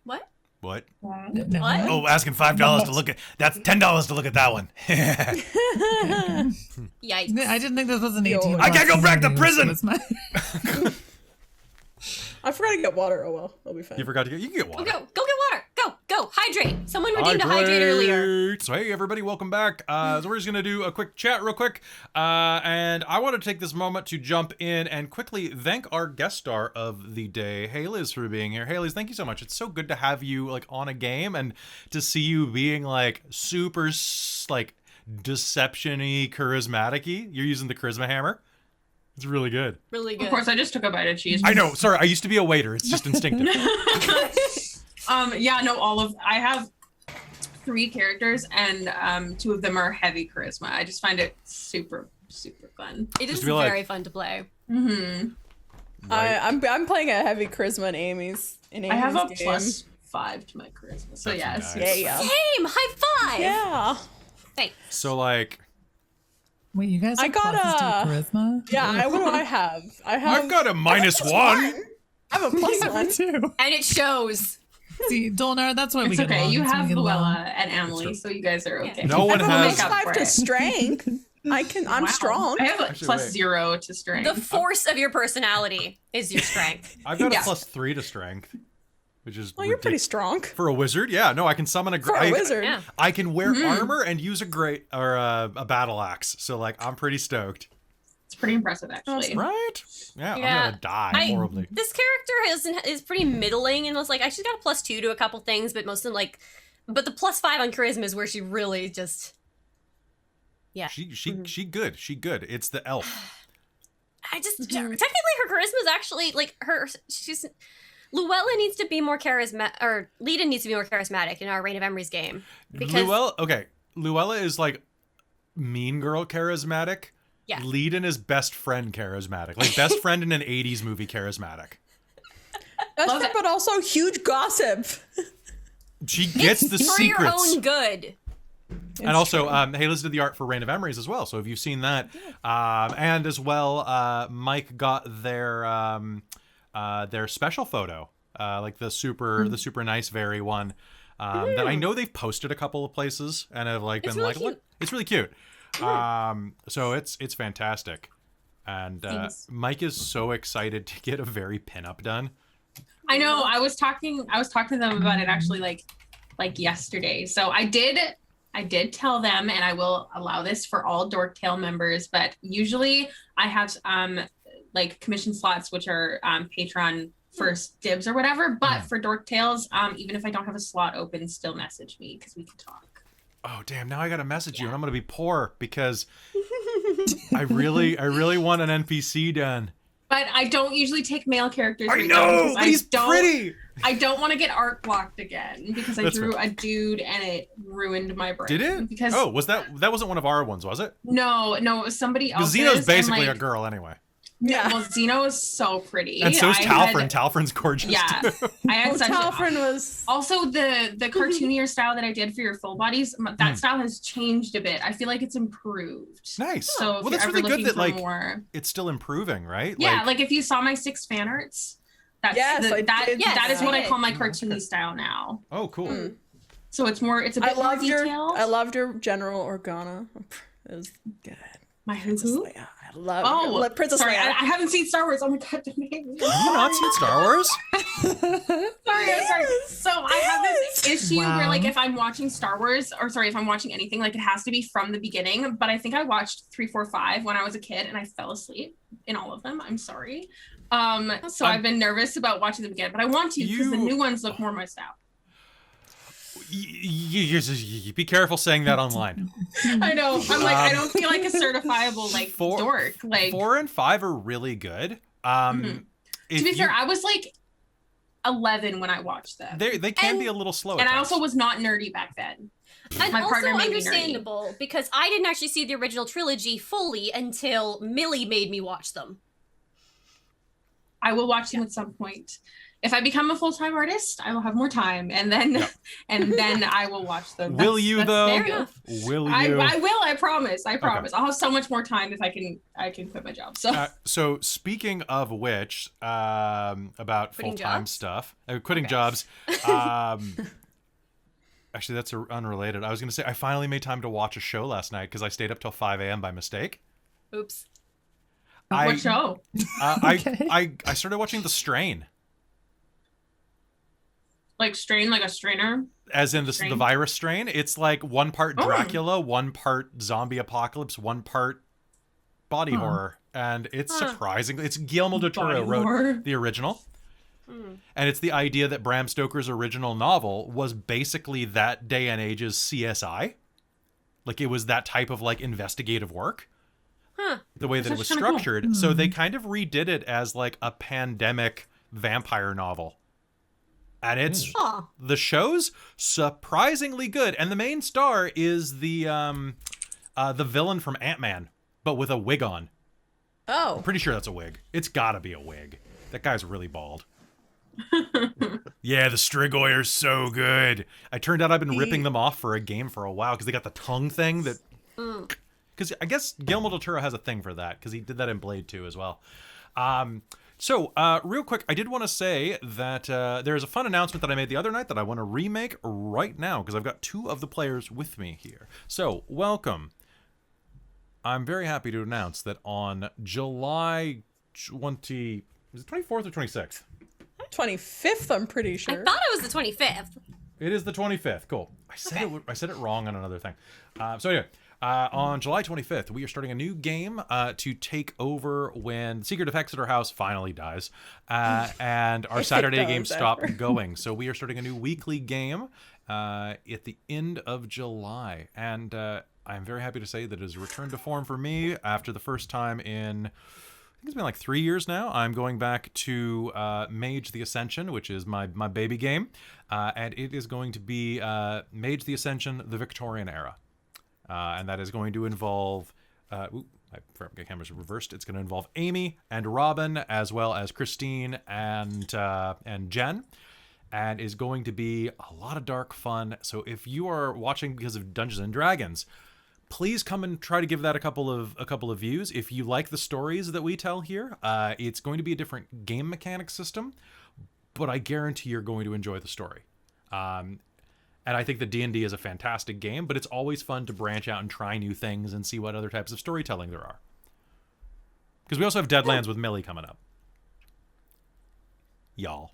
What? What? Never What? mind. Oh, asking $5 to look at... That's $10 to look at that one. Yikes. I didn't think this was an Yo. 18. I can't go back to prison! Was my... I forgot to get water. Oh well, I'll be fine. You forgot to get... You can get Go, water. go get water. Go. Hydrate. Someone redeemed a hydrate earlier. So hey everybody, welcome back. So we're just gonna do a quick chat real quick, and I want to take this moment to jump in and quickly thank our guest star of the day, Hailiiz, for being here. Hailiiz, thank you so much. It's so good to have you like on a game and to see you being like super like deception-y, charismatic-y. You're using the charisma hammer. It's really good. Really good. Of course, I just took a bite of cheese. I know. Sorry, I used to be a waiter. It's just instinctive. I have 3 characters and 2 of them are heavy charisma. I just find it super, super fun. It is be like- very fun to play. Mm-hmm. Right? I'm playing a heavy charisma in Amy's. I have a game. +5 to my charisma. So That's yes. nice. Yeah. Same. High five. Yeah. Thanks. So like, Wait, you guys I have got pluses to charisma? Yeah. What do I have? I have. I've got a -1. I have a plus Me one. too. And it shows. See, Dolnar, that's why we It's get okay. along. You That's why have we get along. Luella and Emily, so you guys are okay. No one I have a has- plus 5 to strength. I'm Wow. strong. I have a Actually, wait. +0 to strength. The force of your personality is your strength. I've got Yeah. a +3 to strength, which is Well, you're pretty ridiculous. strong For a wizard. Yeah, no, I can summon a for a wizard. Yeah. I can wear armor and use a great or a battle axe. So like, I'm pretty stoked. It's pretty impressive, actually. Right? Yeah, Yeah. I'm gonna die horribly. This character is pretty middling and was like, she's got a +2 to a couple things, but most of them like, but the +5 on charisma is where she really just, yeah. She good. She good. It's the elf. Technically her charisma is actually like Luella needs to be more charismatic, or Lita needs to be more charismatic in our Reign of Emery's game. Because Luella is like mean girl charismatic. Yeah. Leiden is best friend charismatic. Like best friend in an 80s movie charismatic. That's Love fair, it. but also huge gossip. She gets the for secrets. your own good. And also, Hailiiz did the art for Reign of Emery's as well. So if you've seen that, and as well, Mike got their special photo, like the super nice very one that I know they've posted a couple of places and have like It's been really like, look, cute. it's really cute. So it's fantastic. And Thanks. Mike is so excited to get a very pinup done. I know. I was talking to them about it actually like yesterday. So I did tell them, and I will allow this for all Dorktale members, but usually I have like commission slots, which are Patreon first dibs or whatever. But for Dorktales, even if I don't have a slot open, still message me because we can talk. Oh damn! Now I gotta message you, and I'm gonna be poor because I really want an NPC done. But I don't usually take male characters. I know, but he's pretty. I don't want to get art blocked again because I That's drew fair. a dude and it ruined my brain. Did it? Because was that wasn't one of our ones, was it? no, it was somebody Because else's. Xeno's basically and, a girl anyway. Yeah. Well, Xeno is so pretty. And so's I Talfrin. had- Talfrin's gorgeous Yeah, too. I had such. Talfrin was. Also, the cartoonier style that I did for your full bodies, that style has changed a bit. I feel like it's improved. Nice. So if well, you're that's ever really good looking that for like more, it's still improving, right? yeah, like if you saw my 6 fan arts, that's Yes, I that did. that is Yes, what I I did. call my cartoony style now. Oh, cool. So it's more, it's a I bit more loved your. detailed. I loved your General Organa. It was good. My Princess who? Leia. I love. Oh, Princess sorry, Leia. I haven't seen Star Wars. Oh my god, the name. Have you not seen Star Wars? Sorry. So I have this issue where, Wow. like, if I'm watching Star Wars, or sorry, if I'm watching anything, like, it has to be from the beginning. But I think I watched 3, 4, 5 when I was a kid, and I fell asleep in all of them. I'm sorry. So I've been nervous about watching them again, but I want to because the new ones look more my style. Be careful saying that online. I know. I'm like, I don't feel like a certifiable like dork. Like 4 and 5 are really good. to be fair, I was like 11 when I watched them. They can be a little slow. And at I times. also was not nerdy back then. And My also partner made me nerdy. understandable because I didn't actually see the original trilogy fully until Millie made me watch them. I will watch them at some point. If I become a full-time artist, I will have more time, and then I will watch them. Will you though? fair enough. Will you? I will. I promise. I promise. I'll have so much more time if I can quit my job. So So speaking of which, about Quitting full-time jobs? stuff, quitting jobs. Actually, that's unrelated. I was going to say I finally made time to watch a show last night because I stayed up till 5 a.m. by mistake. Oops. what show? I started watching The Strain, Like strain, like a strainer. as in the Strain? virus strain. It's like one part Oh. Dracula, one part zombie apocalypse, one part body horror, and it's surprisingly. It's Guillermo del Toro Body wrote horror. the original. And it's the idea that Bram Stoker's original novel was basically that day and age's CSI. Like it was that type of like investigative work. The way that it was That's kinda cool. structured. So they kind of redid it as like a pandemic vampire novel. And it's the show's surprisingly good. And the main star is the villain from Ant-Man, but with a wig on. Oh. I'm pretty sure that's a wig. It's gotta be a wig. That guy's really bald. Yeah, the Strigoi so good. I turned out I've been ripping them off for a game for a while because they got the tongue thing that. Because I guess Guillermo del Toro has a thing for that because he did that in Blade 2 as well. So real quick, I did want to say that there's a fun announcement that I made the other night that I want to remake right now because I've got 2 of the players with me here. So welcome. I'm very happy to announce that on July 20. Is it 24th or 26th? 25th, I'm pretty I sure. thought it was the 25th. It is the 25th. Cool. I said it wrong on another thing. So anyway, on July 25th, we are starting a new game to take over when Secret of Exeter House finally dies, and our Saturday does games stop ever. going. So we are starting a new weekly game at the end of July, and I'm very happy to say that it has returned to form for me after the first time in. I think it's been like 3 years now. I'm going back to Mage the Ascension, which is my baby game. And it is going to be Mage the Ascension, the Victorian era. And that is going to involve... my camera's reversed. It's going to involve Amy and Robin, as well as Christine and Jen. And is going to be a lot of dark fun. So if you are watching because of Dungeons and Dragons... please come and try to give that a couple of views. If you like the stories that we tell here, it's going to be a different game mechanic system, but I guarantee you're going to enjoy the story. And I think that D&D is a fantastic game, but it's always fun to branch out and try new things and see what other types of storytelling there are. Because we also have Deadlands with Millie coming up. Y'all.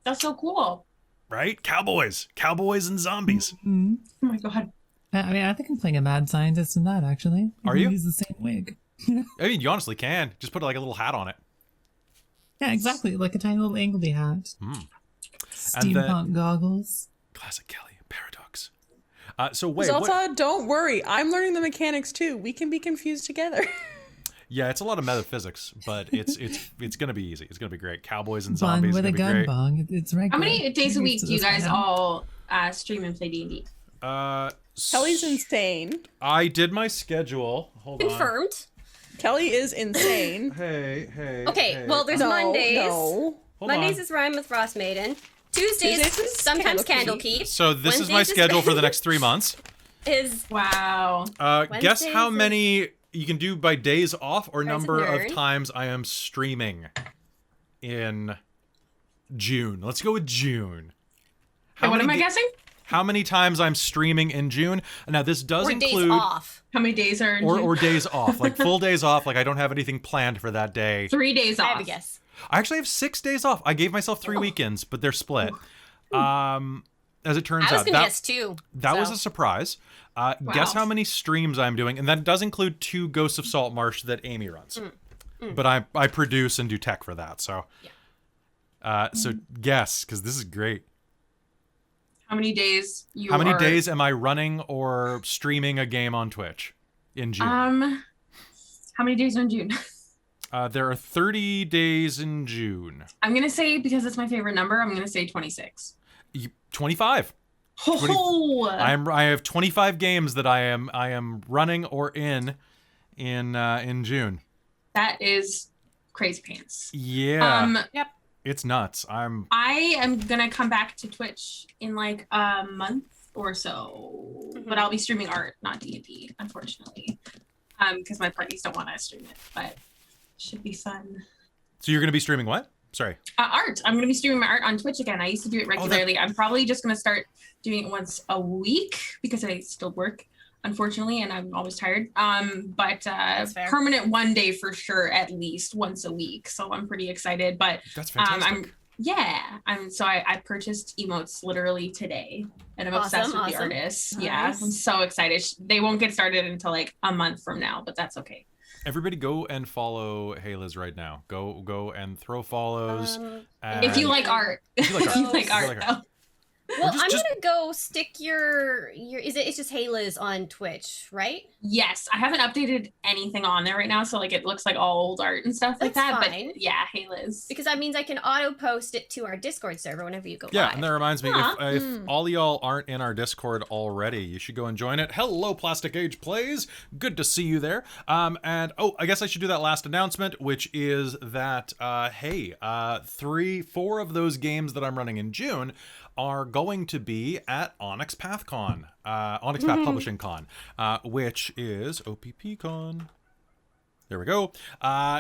That's so cool. Right? Cowboys and zombies. Mm-hmm. Oh my god. I mean, I think I'm playing a mad scientist in that, actually. Are you? Use the same wig. I mean, you honestly can. Just put like a little hat on it. Yeah, exactly. Like a tiny little angledy hat. Mm. Steampunk goggles. Classic Kelly. Paradox. So wait, Zelta, don't worry. I'm learning the mechanics too. We can be confused together. Yeah, it's a lot of metaphysics, but it's gonna be easy. It's gonna be great. Cowboys and Bun zombies. with a Gonna be gun great. bong. It's regular. How many days a week do you guys all? all stream and play D&D? Kelly's insane. I did my schedule. Hold on. Confirmed. Kelly is insane. Hey. Okay, hey. well, there's No, Mondays. no. Hold Mondays on. is Rhyme with Frost Maiden. Tuesdays, Tuesdays is sometimes Candlekeep. Candlekeep. So this is my Wednesdays schedule for the next 3 months. Is Wow. Guess Wednesdays how is- many you can do by days off or Rise of number of Nerd. times I am streaming in June. Let's go with June. And what am I many guessing? How many times I'm streaming in June? Now this does or include days off. How many days are in June? or days off, like full days off. Like I don't have anything planned for that day. 3 days I off. have a guess. I actually have 6 days off. I gave myself 3 weekends, but they're split. As it turns I was out, gonna that guess 2. that was so. a surprise. Guess how many streams I'm doing, and that does include 2 Ghosts of Saltmarsh that Amy runs. But I produce and do tech for that. So, so guess, because this is great. How many days you How many are... days am I running or streaming a game on Twitch in June? How many days are in June? There are 30 days in June. I'm going to say, because it's my favorite number, I'm going to say 26. 25. Oh! I have 25 games that I am running or in June. That is crazy pants. Yeah. Yep. It's nuts. I am going to come back to Twitch in like a month or so, but I'll be streaming art, not D&D, unfortunately, because my parties don't want to stream it, but should be fun. So you're going to be streaming what? Sorry. Art. I'm going to be streaming my art on Twitch again. I used to do it regularly. I'm probably just going to start doing it once a week because I still work, unfortunately, and I'm always tired. But fair. permanent one day for sure, at least once a week. So I'm pretty excited. But That's fantastic. I purchased emotes literally today, and I'm obsessed with the artists. Yeah, Nice. I'm so excited. They won't get started until like a month from now, but that's okay. Everybody go and follow Hailiiz right now. Go and throw follows. If you like art, If you like if you art. like If you art, like though. art. Well, just- I'm gonna go stick your it's just Hailiiz on Twitch, right? Yes, I haven't updated anything on there right now, so like it looks like all old art and stuff like That's that. fine. But yeah, hey Liz. Because that means I can auto post it to our Discord server whenever you go Yeah, live. and that reminds me, Huh. if all y'all aren't in our Discord already, you should go and join it. Hello, Plastic Age Plays. Good to see you there. And I guess I should do that last announcement, which is that 4 of those games that I'm running in June are going to be at Onyx PathCon, Onyx Path Publishing Con, which is OPPCon. There we go.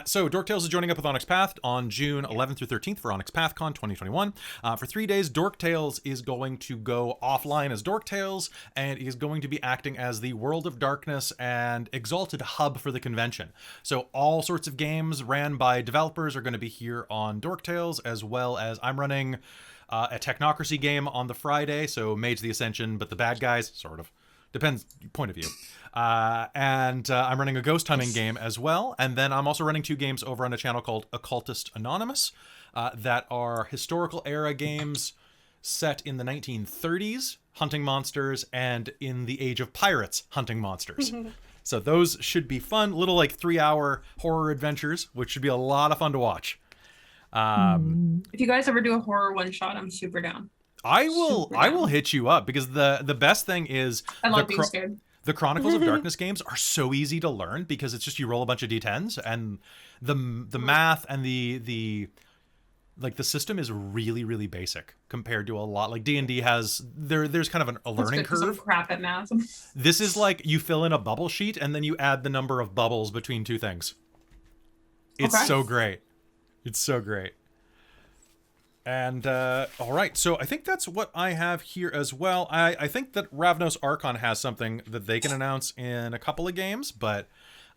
So Dork Tales is joining up with Onyx Path on June 11th through 13th for Onyx PathCon 2021. For 3 days, Dork Tales is going to go offline as Dork Tales, and is going to be acting as the World of Darkness and Exalted hub for the convention. So all sorts of games ran by developers are going to be here on Dork Tales, as well as I'm running a Technocracy game on the Friday, so Mage the Ascension, but the bad guys, sort of. Depends point of view. And I'm running a ghost hunting game as well. And then I'm also running 2 games over on a channel called Occultist Anonymous that are historical era games set in the 1930s, hunting monsters, and in the Age of Pirates, hunting monsters. So those should be fun, little like 3-hour horror adventures, which should be a lot of fun to watch. If you guys ever do a horror one shot, I'm super down. I will hit you up because the best thing is I love being scared. the Chronicles of Darkness games are so easy to learn because it's just you roll a bunch of d10s and the math and the system is really, really basic compared to a lot like D&D has there's kind of a learning That's good 'cause I'm curve. crap at math. This is like you fill in a bubble sheet and then you add the number of bubbles between 2 things. It's Okay. so great. It's so great. And all right, so I think that's what I have here as well. I think that Ravnos Archon has something that they can announce in a couple of games, but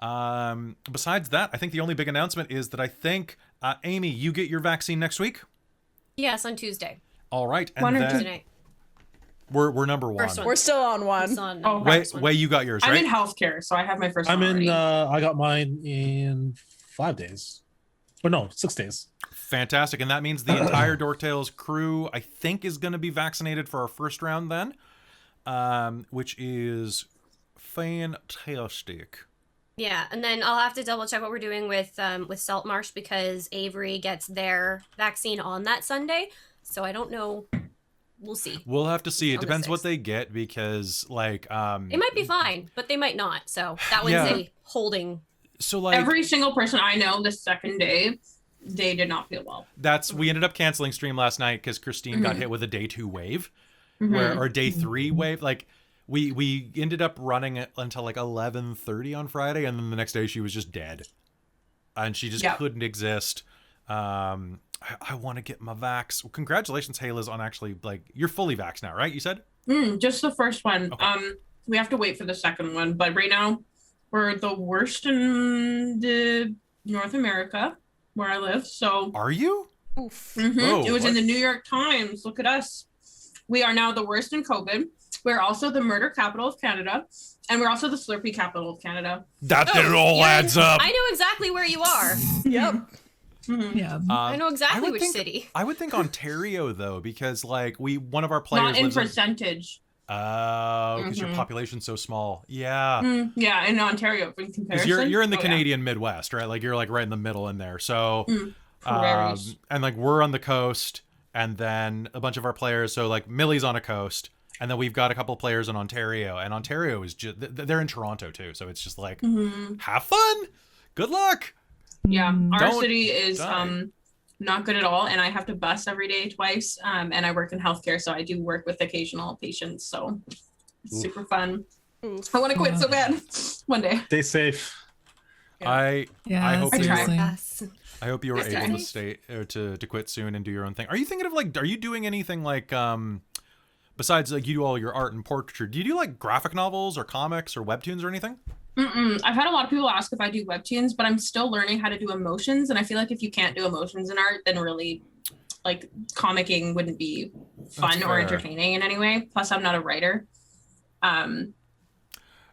besides that, I think the only big announcement is that I think Amy, you get your vaccine next week. Yes, on Tuesday. All right, and One or then Tonight. we're number one. First one. We're still on one. It's on Oh, Way, next one. Way, you got yours, I'm right? in healthcare, so I have my first I'm one in. already. I got mine in 5 days. Or no, 6 days. Fantastic, and that means the entire Dork Tales crew, I think, is going to be vaccinated for our first round then, which is fantastic. Yeah, and then I'll have to double check what we're doing with Saltmarsh because Avery gets their vaccine on that Sunday. So I don't know. We'll see. We'll have to see. It On the depends what 6th. they get because, like, It might be fine, but they might not. So that one's Yeah. a holding. so like Every single person I know the second day, they did not feel well. we ended up canceling stream last night because Christine got hit with a day 2 wave, Mhm. or day 3 wave. Like we ended up running it until like 11:30 on Friday, and then the next day she was just dead, and she just Yeah. couldn't exist. I want to get my vax. Well, congratulations, Hailiiz, on actually like you're fully vaxxed now, right? You said. Just the first one. Okay. We have to wait for the second one, but right now we're the worst in the North America where I live. So Are you? Oof. Oh, it was in what? the New York Times. Look at us. We are now the worst in COVID. We're also the murder capital of Canada, and we're also the Slurpee capital of Canada. That it all adds up. I know exactly where you are. Yep. Mhm. Yeah. I know exactly would which think- city. I would think Ontario though, because like one of our players Not in lives in. percentage. Oh, because your Mhm. population's so small. Yeah. Yeah, in Ontario, in Because comparison. you're in the Oh, yeah. Canadian Midwest, right? Like you're like right in the middle in there. So, Prairies. and like we're on the coast, and then a bunch of our players. So like Millie's on a coast, and then we've got a couple of players in Ontario, and Ontario is just they're in Toronto too. So it's just like have fun, good luck. Yeah, our Don't city is die. not good at all, and I have to bus every day twice. And I work in healthcare, so I do work with occasional patients. So it's super fun. Oof. I want to quit so bad one day. Stay safe. I Yeah, hope you- seriously. Yes. I hope you were Yes, able to guys. stay or to quit soon and do your own thing. Are you thinking of like? Are you doing anything like besides like you do all your art and portraiture? Do you do like graphic novels or comics or webtoons or anything? I've had a lot of people ask if I do webtoons, but I'm still learning how to do emotions. And I feel like if you can't do emotions in art, then really like comicking wouldn't be fun That's or fair. entertaining in any way. Plus, I'm not a writer.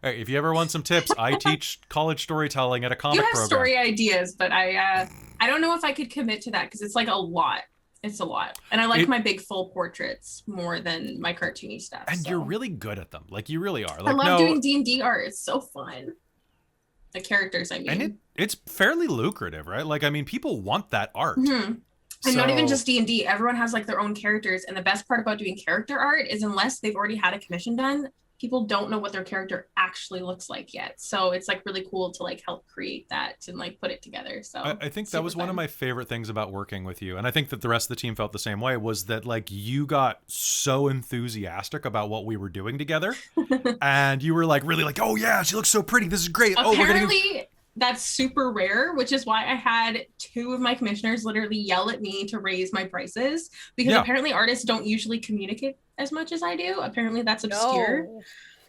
Hey, if you ever want some tips, I teach college storytelling at a comic You have program. story ideas, but I don't know if I could commit to that because it's like a lot. It's a lot, and I like It- my big full portraits more than my cartoony stuff. And so. you're really good at them. Like you really are. I Like love no, doing D&D art. It's so fun. The characters, I mean. and it's fairly lucrative, right? Like I mean, people want that art. Mhm. And not even So- just D&D. Everyone has like their own characters, and the best part about doing character art is unless they've already had a commission done, people don't know what their character actually looks like yet. So it's like really cool to like help create that and like put it together. So I think that super was one of fun. my favorite things about working with you, and I think that the rest of the team felt the same way. Was that like you got so enthusiastic about what we were doing together, and you were like really like, oh yeah, she looks so pretty. This is great. Oh, we're gonna. Apparently, that's super rare, which is why I had 2 of my commissioners literally yell at me to raise my prices because Yeah. apparently artists don't usually communicate as much as I do. Apparently, that's obscure. No.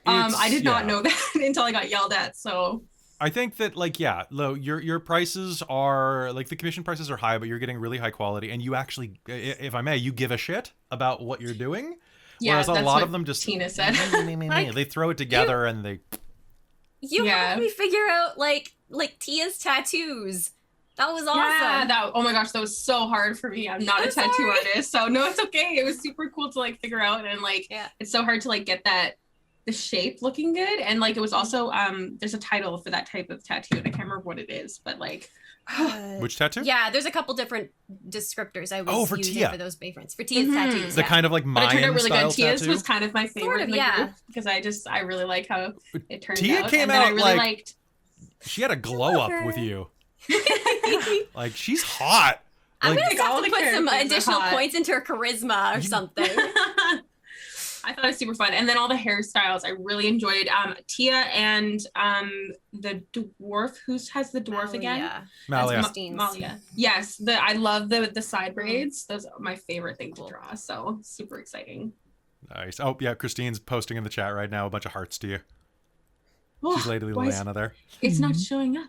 I did not yeah. know that until I got yelled at. So I think that like yeah, your prices are like the commission prices are high, but you're getting really high quality, and you actually, if I may, you give a shit about what you're doing. yeah, Whereas a that's lot what of them just Tina said. Like, they throw it together and they. You Yeah. helped me figure out like Tia's tattoos. That was awesome. Yeah, oh my gosh, that was so hard for me. I'm not I'm a tattoo sorry. artist, so no, it's okay. It was super cool to like figure out, and like Yeah. it's so hard to like get the shape looking good, and like it was also there's a title for that type of tattoo, and I can't remember what it is, but like Which tattoo? Yeah, there's a couple different descriptors I was Oh, for using Tia. for those Bayfronts. For Tia's Mhm. tattoos. The yeah. kind of like but it turned Mayan out really style good. Tia's tattoo. was kind of my favorite of, in the yeah. group because I really like how it turned Tia out, came and then I out, really like- liked. She had a glow up with you. Like she's hot. I'm Like, gonna Like, all have to the put some characters are additional hot. points into her charisma or something. I thought it was super fun. And then all the hairstyles I really enjoyed. Tia and the dwarf, who has the dwarf again? Malia. Malia. Yes, I love the side braids. Those are my favorite thing to draw. So super exciting. Nice. Oh yeah, Christine's posting in the chat right now a bunch of hearts to you. Oh, She's Lady Liliana there. It's not showing up.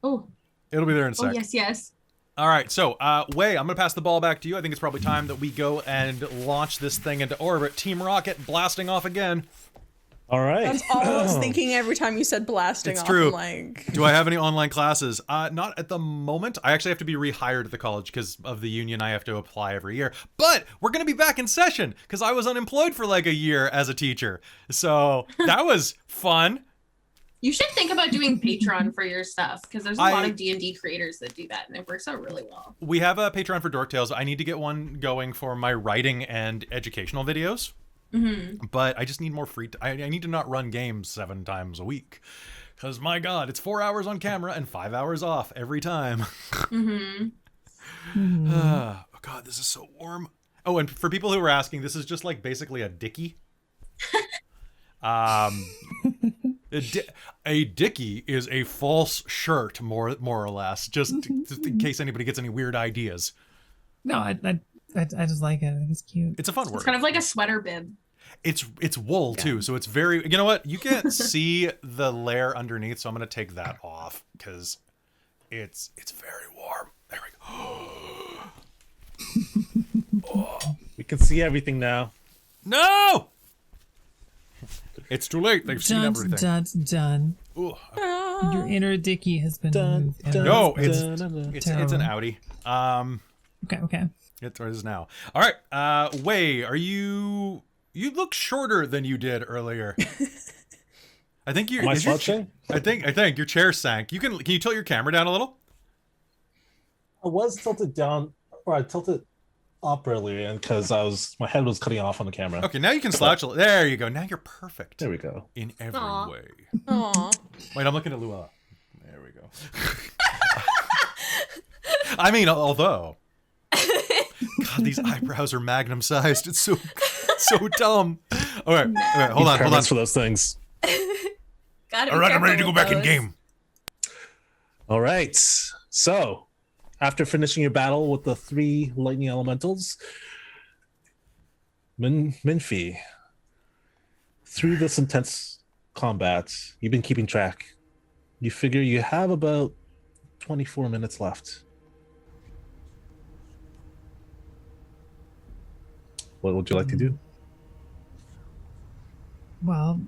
Oh. It'll be there in a Oh, sec. yes. All right, so Wei, I'm gonna pass the ball back to you. I think it's probably time that we go and launch this thing into orbit. Team Rocket blasting off again. All right. That's all I was thinking every time you said blasting It's off. true. I'm like, Do I have any online classes? Not at the moment. I actually have to be rehired at the college because of the union. I have to apply every year. But we're going to be back in session because I was unemployed for like a year as a teacher. So that was fun. You should think about doing Patreon for your stuff because there's a lot of D&D creators that do that and it works out really well. We have a Patreon for Dork Tales. I need to get one going for my writing and educational videos. Mm-hmm. But I just need more free I need to not run games 7 times a week. Because, my God, it's 4 hours on camera and 5 hours off every time. Mm-hmm. Oh, God, this is so warm. Oh, and for people who are asking, this is just like basically a dickie. A dickie is a false shirt, more or less, just in case anybody gets any weird ideas. No, I just like it. I think it's cute. It's a fun word. It's kind of like a sweater bib. It's wool too, so it's very. You know what? You can't see the layer underneath, so I'm gonna take that off because it's very warm. There we go. Oh, we can see everything now. No. It's too late. They've seen Done. everything. Done. Ooh. Your inner Dickie has been removed. No, it's an Audi. Okay. It is now. All right. Wei, are you? You look shorter than you did earlier. I think you. Am I slouching? I think your chair sank. Can you tilt your camera down a little? I was tilted down, or I tilted up earlier, and because my head was cutting off on the camera. Okay, now you can slouch a little. There you go. Now you're perfect. There we go. In every Aw. way. aw. Wait, I'm looking at Luella. There we go. I mean, although. God, these eyebrows are magnum sized. It's so dumb. All right, hold on. For those things. Gotta be All right, I'm careful ready to go with back in those. game. All right. So, after finishing your battle with the 3 lightning elementals, Minfi, through this intense combat, you've been keeping track. You figure you have about 24 minutes left. What would you like to do? Well,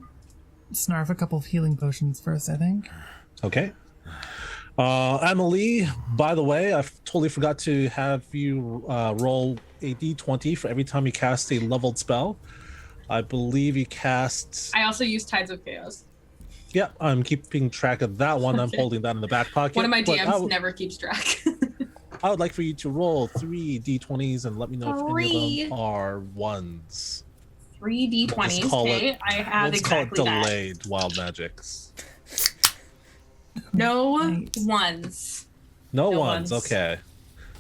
snarf a couple of healing potions first, I think. Okay. Emily, by the way, I totally forgot to have you roll a d20 for every time you cast a leveled spell. I believe you cast... I also use Tides of Chaos. Yeah, I'm keeping track of that one. I'm Okay. holding that in the back pocket. One of my but DMs never keeps track. I would like for you to roll 3 d20s and let me know if any of them 3. are ones. 3 Let's D20s. call Okay, it- I have Let's call it exactly that. delayed wild magics. No Nice. ones. No No ones. ones. Okay.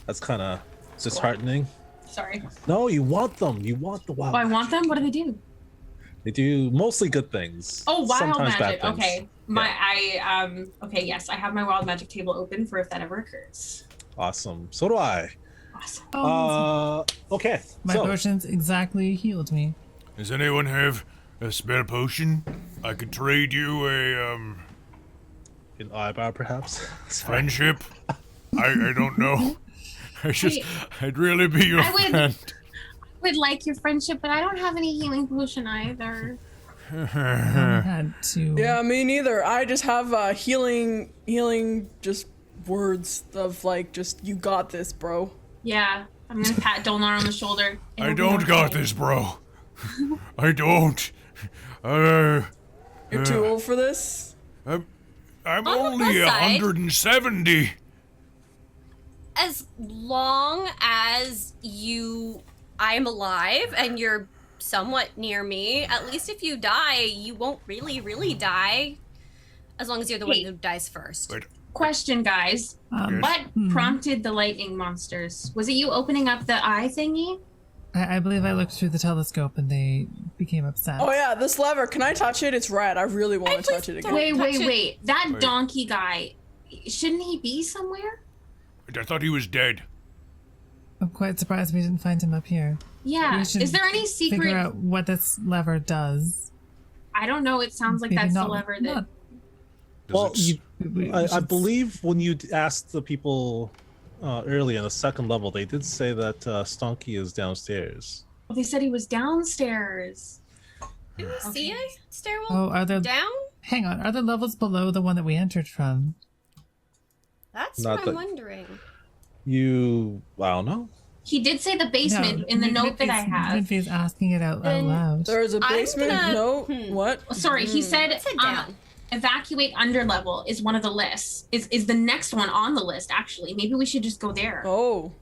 That's kind of disheartening. Sorry. No, you want them. You want the wild Oh, I want magic. them. What do they do? They do mostly good things. Oh, wild sometimes magic. bad things. Okay. Okay, yes, I have my wild magic table open for if that ever occurs. Awesome. So do I. Awesome. Okay. My so, potions exactly healed me. Does anyone have a spare potion? I could trade you a an eyebrow, perhaps. Sorry. friendship. I don't know. I'd really be your I would- friend. Would like your friendship, but I don't have any healing potion either. I had to. Yeah, me neither. I just have healing, just words of like, just you got this, bro. Yeah, I'm gonna pat Dolnar on the shoulder. I don't got this, bro. I don't. You're too old for this. I'm On the only plus side- 170. As long as I'm alive and you're somewhat near me, at least if you die, you won't really die. As long as you're the one Wait. who dies first. Wait, Question, guys. Um, What prompted the lightning monsters? Was it you opening up the eye thingy? I believe I looked through the telescope and they became upset. Oh yeah, this lever. Can I touch it? It's red. I really want to please touch it again. don't. Wait. That Wait. donkey guy, shouldn't he be somewhere? I thought he was dead. I'm quite surprised we didn't find him up here. Yeah. We should Is there any secret? Figure out what this lever does. I don't know. It sounds like Maybe that's not, the lever that. not- Well, we I should believe when you asked the people earlier in the second level, they did say that Stonky is downstairs. Oh, they said he was downstairs. Do you see a stairwell Oh, are there? down? Hang on. Are there levels below the one that we entered from? That's Not what I'm that- wondering. I don't know. He did say the basement in the note that I have. Minfie's asking it out Then loud. There is a I'm basement. gonna- No. hmm. What? Oh, sorry, he said Let's head down. evacuate underlevel is one of the lists. Is the next one on the list? Actually, maybe we should just go there. Oh.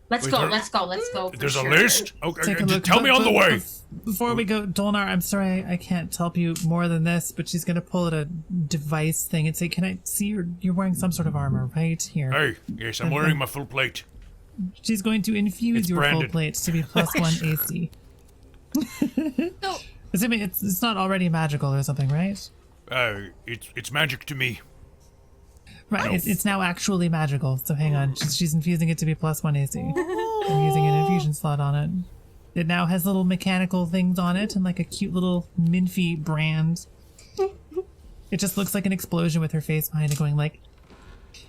Let's Wait, go. there- Let's go. Let's go. for There's a sure. list? Okay, Take a just look. tell me on the way. Before we go, Dolnar, I'm sorry I can't help you more than this, but she's gonna pull out a device thing and say, "Can I see you're wearing some sort of armor right here?" Hey, yes, I'm wearing my full plate. She's going to infuse It's your branded. full plate to be +1 AC. So, Assuming it's not already magical or something, right? It's magic to me. Right. No. It's now actually magical. So hang on, she's infusing it to be +1 AC. I'm using an infusion slot on it. It now has little mechanical things on it and like a cute little Minfie brand. It just looks like an explosion with her face behind it, going like,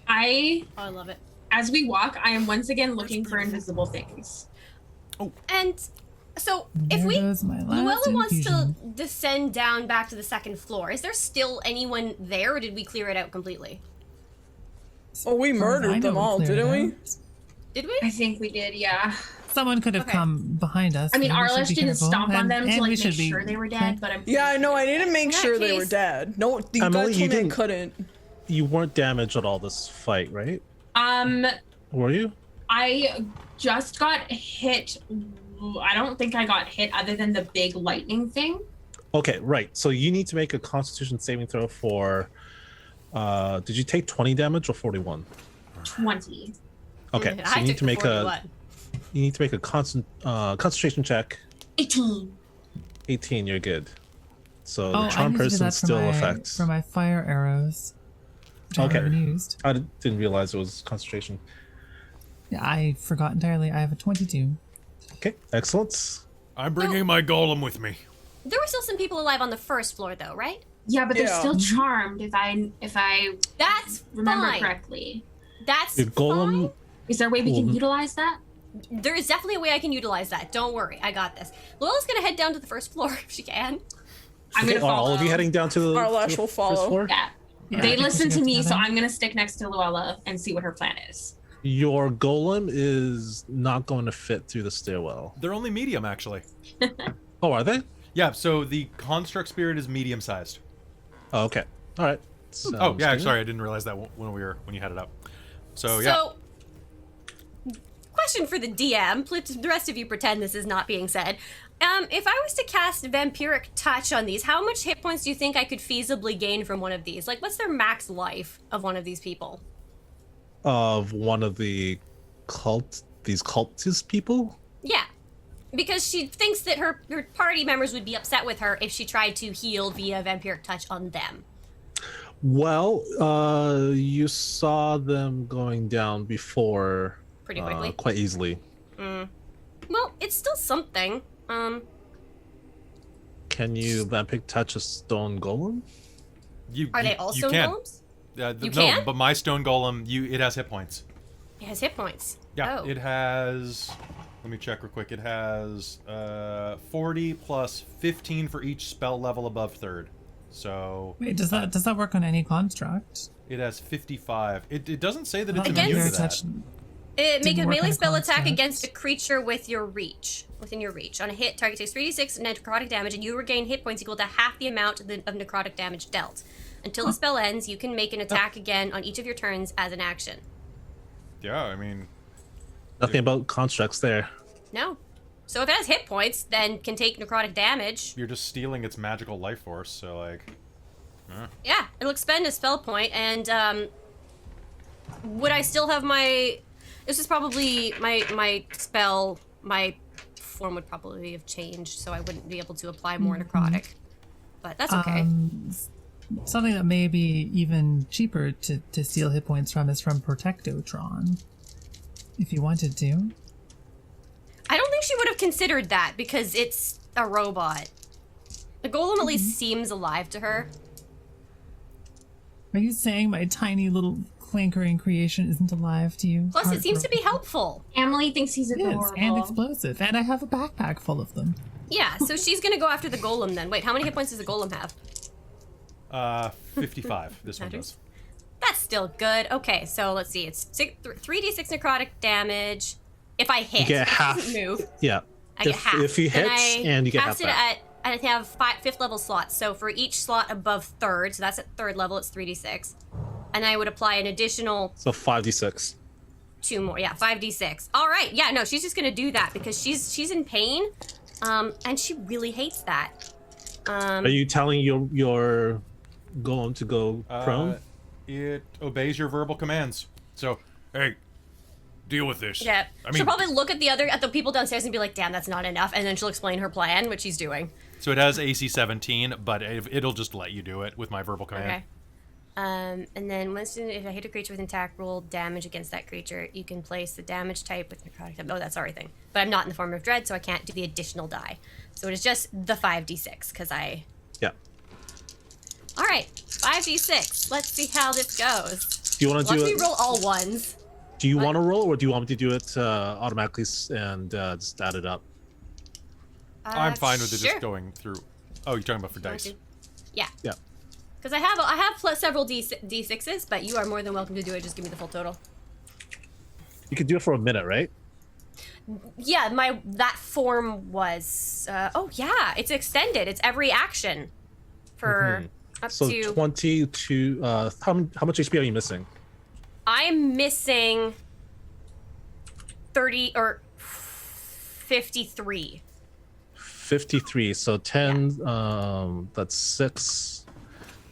I, oh, I love it. as we walk, I am once again looking for invisible things. And so, if "There we goes my last Luella wants to infusion." descend down back to the second floor, is there still anyone there, or did we clear it out completely? Oh, we As far as I murdered know, them all, cleared didn't it we? out. Did we? I think we did. Yeah. Someone could have Okay. come behind us. I mean, and we should Arlish be didn't careful, stomp on and- them and to we like should make be- sure they were dead, but I'm. Yeah, I know. I didn't make In that sure they were case- dead. No, you Emily, guys you told me I didn't- couldn't. You weren't damaged at all this fight, right? Were you? I just got hit. I don't think I got hit other than the big lightning thing. Okay, right. So you need to make a Constitution saving throw for. Did you take 20 damage or 41? 20. Okay, I so you need took to the make 41. a concentration check. 18. 18, you're good. So Oh, the I charm need to do person that for still my, affects. for my fire arrows. Which Okay. I haven't used. I didn't realize it was concentration. Yeah, I forgot entirely. I have a 22. Okay, excellent. I'm bringing my golem with me. There were still some people alive on the first floor, though, right? Yeah, but they're Yeah. still charmed if I That's remember fine. correctly. That's Your golem. fine. Is there a way we can Mhm. utilize that? There is definitely a way I can utilize that. Don't worry, I got this. Luella's gonna head down to the first floor if she can. I'm Okay, gonna are follow. all of you heading down to the, Arlash to the will first follow. floor? Yeah. Yeah, I They think we listen should to go me, so together. I'm gonna stick next to Luella and see what her plan is. Your golem is not going to fit through the stairwell. They're only medium, actually. Oh, are they? Yeah, so the construct spirit is medium sized. Oh, okay. All right. Oh, yeah, Sounds sorry, I didn't realize that when you had it up. So, So, question for the DM. The rest of you pretend this is not being said. If I was to cast Vampiric Touch on these, how much hit points do you think I could feasibly gain from one of these? Like, what's their max life of one of these people? of one of the cultist people. Yeah. Because she thinks that her party members would be upset with her if she tried to heal via Vampiric Touch on them. Well, you saw them going down before Pretty quickly. quite easily. Well, it's still something. Can you vampiric touch a stone golem? Are they all stone can. golems? No, You can? but my stone golem, it has hit points. It has hit points. Yeah, Oh. it has. Let me check real quick. It has 40 plus 15 for each spell level above third. So Wait, does that work on any construct? it has 55. It doesn't say that it's Against- immune to Vampiric that. touch. Make Didn't a work on melee a spell attack construct. against a creature within your reach. On a hit, target takes 3d6 necrotic damage, and you regain hit points equal to half the amount of necrotic damage dealt. Until the spell ends, you can make an attack again on each of your turns as an action. Yeah, I mean, Nothing about constructs there. No. So if it has hit points, then can take necrotic damage. you're just stealing its magical life force. So like, Yeah, it'll expend a spell point, and would I still have my? This is probably my spell, my form would probably have changed, so I wouldn't be able to apply more necrotic. But that's okay. Something that may be even cheaper to steal hit points from is from Protectotron, if you wanted to. I don't think she would have considered that because it's a robot. The golem at least seems alive to her. Are you saying my tiny little clankering creation isn't alive to you? Plus, it seems to be helpful. Emily thinks he's adorable. Yes, and explosive, and I have a backpack full of them. Yeah, so she's gonna go after the golem then. Wait, how many hit points does the golem have? 55. This one does. That's still good. Okay, so let's see. It's 3d6 necrotic damage. If I hit, You get if it half. doesn't move, Yeah. I get half. If you Then hit, I and you get half cast it back. at, and I have 5th level slots. So for each slot above 3rd, so that's at 3rd level, it's 3d6. And I would apply an additional So 5d6. 2 more. Yeah, 5d6. All right. Yeah, no, she's just gonna do that because she's in pain, and she really hates that. Are you telling your golem to go prone? It obeys your verbal commands. So, Hey, deal with this. Yeah, I mean, she'll probably look at the people downstairs and be like, "Damn, that's not enough," and then she'll explain her plan, what she's doing. so it has AC 17, but it'll just let you do it with my verbal command. Okay. And then if I hit a creature with an attack, roll damage against that creature. You can place the damage type with necrotic. Oh, that's our thing. But I'm not in the form of dread, so I can't do the additional die. So it is just the 5d6 because I. Yeah. All right, 5d6. Let's see how this goes. Do you want to do Once it? we roll all ones. Do you want to roll, or do you want me to do it automatically and just add it up? I'm fine with it sure. just going through. Oh, you're talking about for dice. Yeah. Yeah. Because I have several d6s, but you are more than welcome to do it. Just give me the full total. You could do it for a minute, right? Yeah, that form was. Oh yeah, it's extended. It's every action for up So to. 22. How much HP are you missing? I'm missing 30 or 53. 53. So 10. That's 6,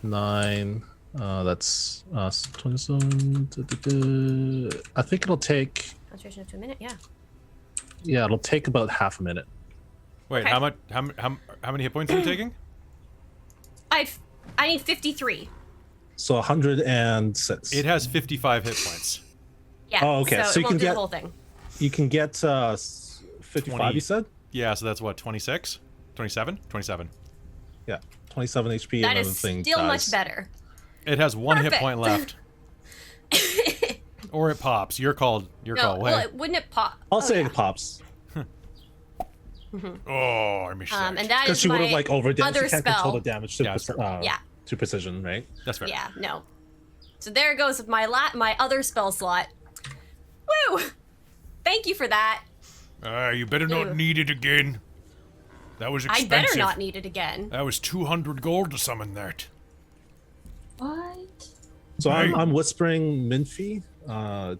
9. That's 27. I think it'll take. Concentration up to a minute. Yeah. Yeah, it'll take about half a minute. Wait, Okay. how much? How many hit points are you taking? I need 53. So 106. It has 55 hit points. Yeah. Oh, okay, so it you won't can do get- the whole thing. You can get 55. 20. You said? Yeah, so that's what, 26, 27, 27. Yeah, 27 HP. That and is the thing still dies. much better. It has one hit Perfect. point left, or it pops. Your call. Your No, call. well, Hey. wouldn't it pop? I'll Oh, say yeah. it pops Oh, I missed that. And that because is she would my have like overdone. She other can't control the spell. damage to Yeah, that's fair. Yeah. to precision, right? That's fair. Yeah, no. So there it goes with my other spell slot. Woo! Thank you for that. You better Ew. not need it again. That was I expensive. better not need it again. That was 200 gold to summon that. What? So Right. I'm whispering Minfie,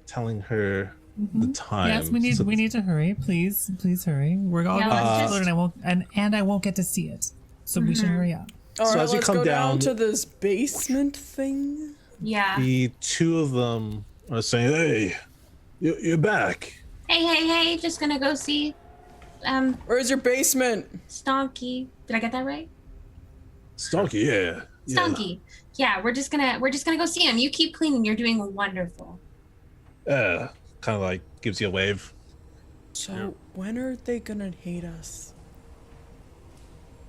telling her the time. Yes, So- we need to hurry. Please hurry. We're all Yeah, going let's to just- and I won't get to see it. So we should hurry up. All So right, as you let's come go down down- to this basement thing. Yeah. The two of them are saying, "Hey, you're back." Hey, just gonna go see Where's your basement? Stonky. Did I get that right? Stonky, yeah. Stonky. Yeah, we're just gonna go see him. You keep cleaning. You're doing wonderful. Yeah. Kind of like gives you a wave. So when are they gonna hate us?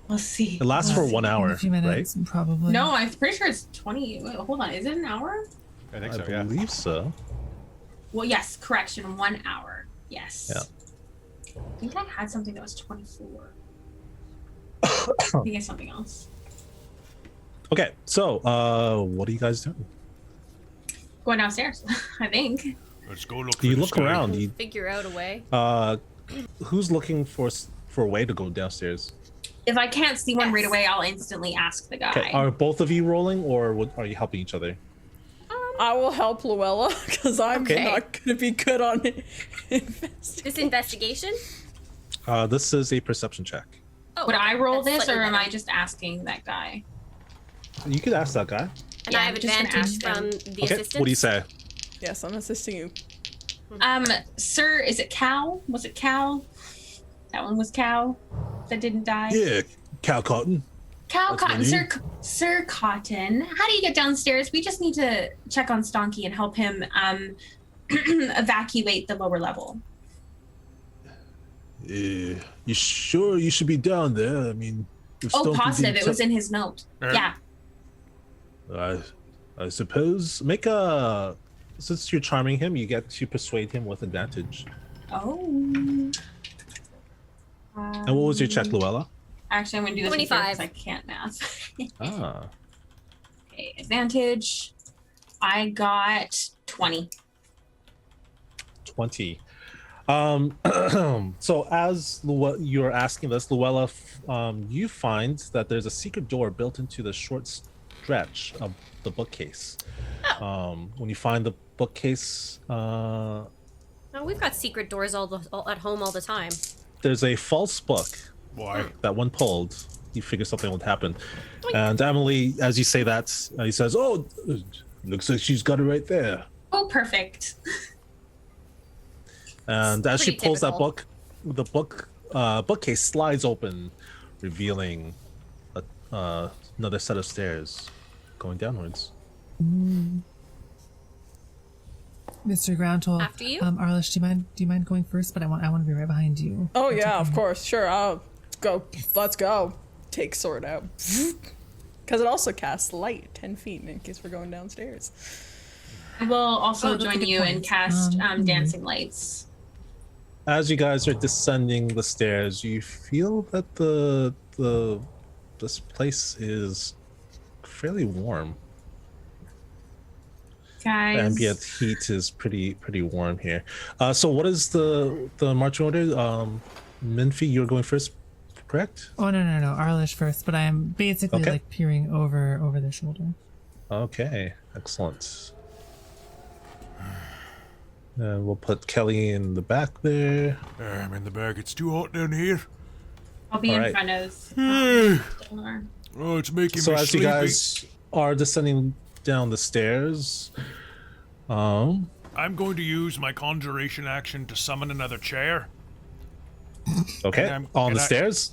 We'll see. It lasts for 1 In hour, a few minutes, probably. No, I'm pretty sure it's 20. Wait, hold on. Is it an hour? I think I so. Yeah. believe so. Well, yes. Correction. 1 hour. Yes. Yeah. I think I had something that was 24. I think it's something else. Okay, so what are you guys doing? Going downstairs. I think. Let's go look. You for look this guy. around. You, Figure out a way. who's looking for a way to go downstairs? If I can't see one Yes. right away, I'll instantly ask the guy. Okay, are both of you rolling, or are you helping each other? I will help Luella because I'm Okay. not gonna be good on it. This investigation? This is a perception check. Oh, Would I roll that's this, slightly or am I better. just asking that guy? You could ask that guy. And Yeah, I have I'm just gonna advantage ask from him. the Okay, assistant? what do you say? Yes, I'm assisting you. Sir, is it Cal? Was it Cal? That one was Cow that didn't die. Yeah, Cow Cotton. Cow That's my Cotton, name. Sir Cotton. How do you get downstairs? We just need to check on Stonky and help him evacuate the lower level. You sure you should be down there? I mean, if Oh, Stonky positive. didn't It was in his note. Yeah. I suppose make a. Since you're charming him, you get to persuade him with advantage. Oh. And what was your check, Luella? Actually, I'm going to do this 25. because I can't math. Ah, Okay, advantage. I got 20. 20. So as you're asking this, Luella, you find that there's a secret door built into the short stretch of the bookcase. When you find the bookcase, Oh, we've got secret doors all at home all the time. there's a false book Why? that when pulled, you figure something would happen. And Emily, as you say that, he says, "Oh, looks like she's got it right there." Oh, perfect. And as she Pretty pulls that typical. book, the bookcase slides open, revealing another set of stairs going downwards. Mr. Groundhole. After you? Arlish, do you mind going first? But I want to be right behind you. Oh yeah, of course. Sure, I'll go. Let's go. Take sword out. Because it also casts light 10 feet in case we're going downstairs. I will also that's a join good you and point. cast dancing lights. As you guys are descending the stairs, you feel that this place is fairly warm. The Guys. ambient heat is pretty warm here. So what is the marching order? Minfi, you're going first, correct? Oh no, Arlish first. But I am basically Okay. like peering over their shoulder. Okay, excellent. And we'll put Kelly in the back there. I'm in the back. It's too hot down here. I'll be All in right. front of Delnar. Oh, it's making So me as you sleepy. guys are descending down the stairs, I'm going to use my conjuration action to summon another chair. okay, And I'm- on and the I- stairs.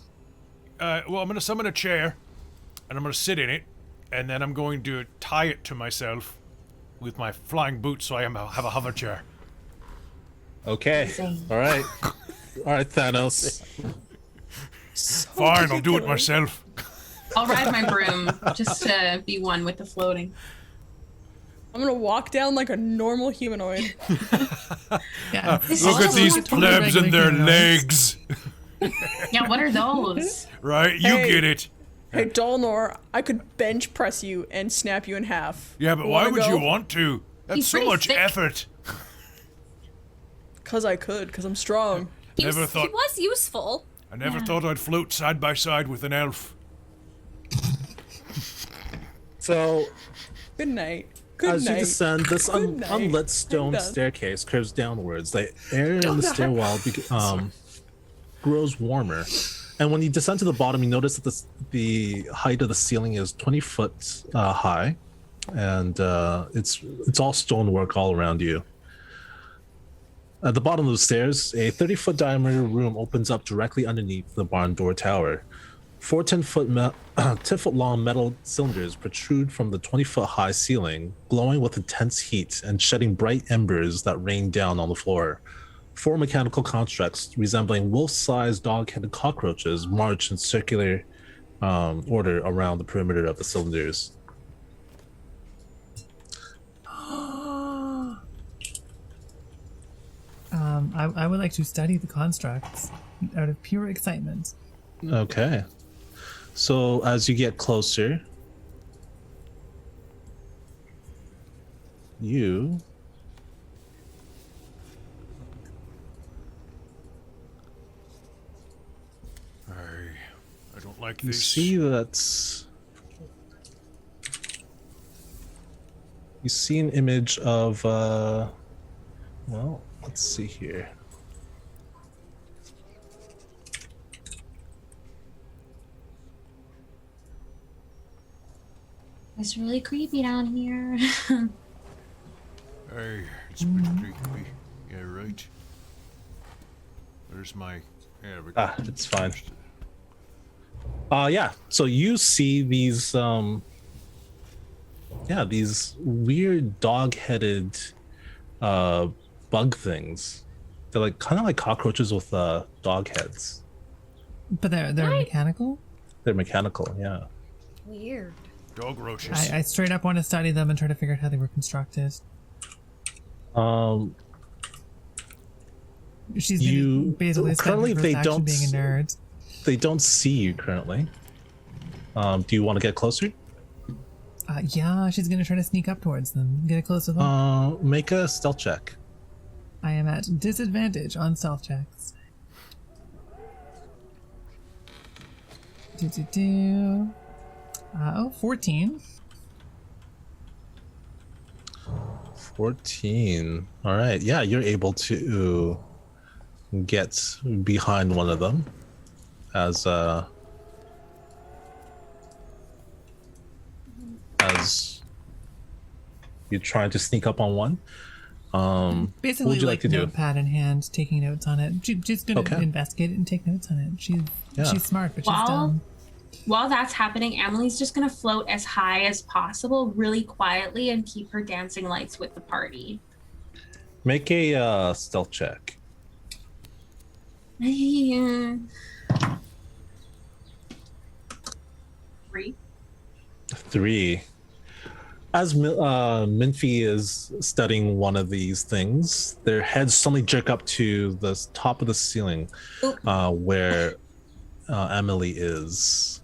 Well, I'm going to summon a chair, and I'm going to sit in it, and then I'm going to tie it to myself with my flying boots so I have a hover chair. Okay, all right, Thanos. Fine, I'll do it myself. I'll ride my broom just to be one with the floating. I'm gonna walk down like a normal humanoid. Yeah. Look at these Totally plebs and their regular humanoids. legs. Yeah, what are those? Right? You Hey. get it. Hey, Dolnor, I could bench press you and snap you in half. Yeah, but why Wanna would you go? want to? That's He's so pretty much thick. effort. Cause I could, cause I'm strong. He Never was, thought- he was useful. I never thought I'd float side by side with an elf. So Good night. Good as night. you descend, this Good night. unlit stone I'm done. staircase curves downwards. The air in the stairwell grows warmer, and when you descend to the bottom, you notice that the height of the ceiling is 20 foot high, and it's all stonework all around you. At the bottom of the stairs, a 30-foot diameter room opens up directly underneath the barn door tower. 4 10-foot long metal cylinders protrude from the 20-foot high ceiling, glowing with intense heat and shedding bright embers that rain down on the floor. 4 mechanical constructs resembling wolf-sized dog-headed cockroaches march in circular order around the perimeter of the cylinders. I would like to study the constructs out of pure excitement. Okay. So as you get closer, you I don't like you this. see that you see an image of well, let's see here. It's really creepy down here. Hey, it's pretty creepy. Yeah, right. There's my There we go. It's fine. Yeah. So you see these these weird dog-headed bug things. They're like kind of like cockroaches with dog heads. But they're mechanical? They're mechanical, yeah. Weird. Dog roaches. I straight up want to study them and try to figure out how they were constructed. She's basically currently they don't being a nerd. They don't see you currently. Do you want to get closer? Yeah, she's gonna try to sneak up towards them, get close to them. Make a stealth check. I am at disadvantage on stealth checks. 14. 14. All right. Yeah, you're able to get behind one of them as you're trying to sneak up on one. Basically, what would you like to do? Notepad in hand, taking notes on it. She's gonna investigate it and take notes on it. She's smart, but she's dumb. While that's happening, Emily's just gonna float as high as possible, really quietly, and keep her dancing lights with the party. Make a stealth check. 3. 3. As Minfie is studying one of these things, their heads suddenly jerk up to the top of the ceiling, where Emily is.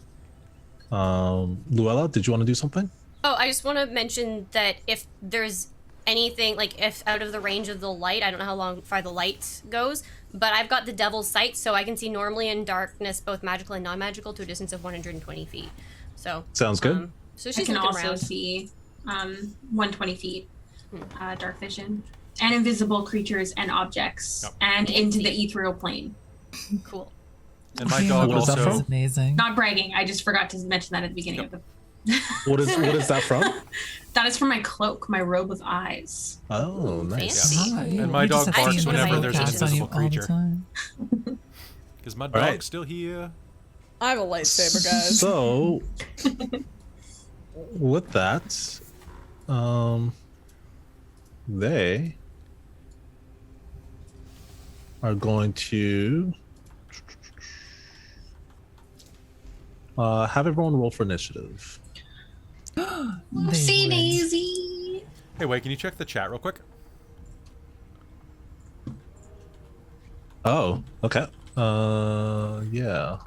Luella, did you want to do something? Oh, I just want to mention that if there's anything, like if out of the range of the light, I don't know how far the light goes, but I've got the devil's sight, so I can see normally in darkness, both magical and non-magical, to a distance of 120 feet. So sounds good. So she can also around. see 120 feet dark vision and invisible creatures and objects and into the ethereal plane. Cool. And my dog What is that also. from? Amazing. Not bragging, I just forgot to mention that at the beginning of the What is that from? That is from my cloak, my robe of eyes. Oh, nice. Fancy. And my dog barks whenever there's an Casts on you invisible all the creature. time. Because my right. dog's still here. I have a lightsaber, guys. So, with that, they are going to have everyone roll for initiative. See Daisy. Hey, wait, can you check the chat real quick? Oh, okay. Yeah.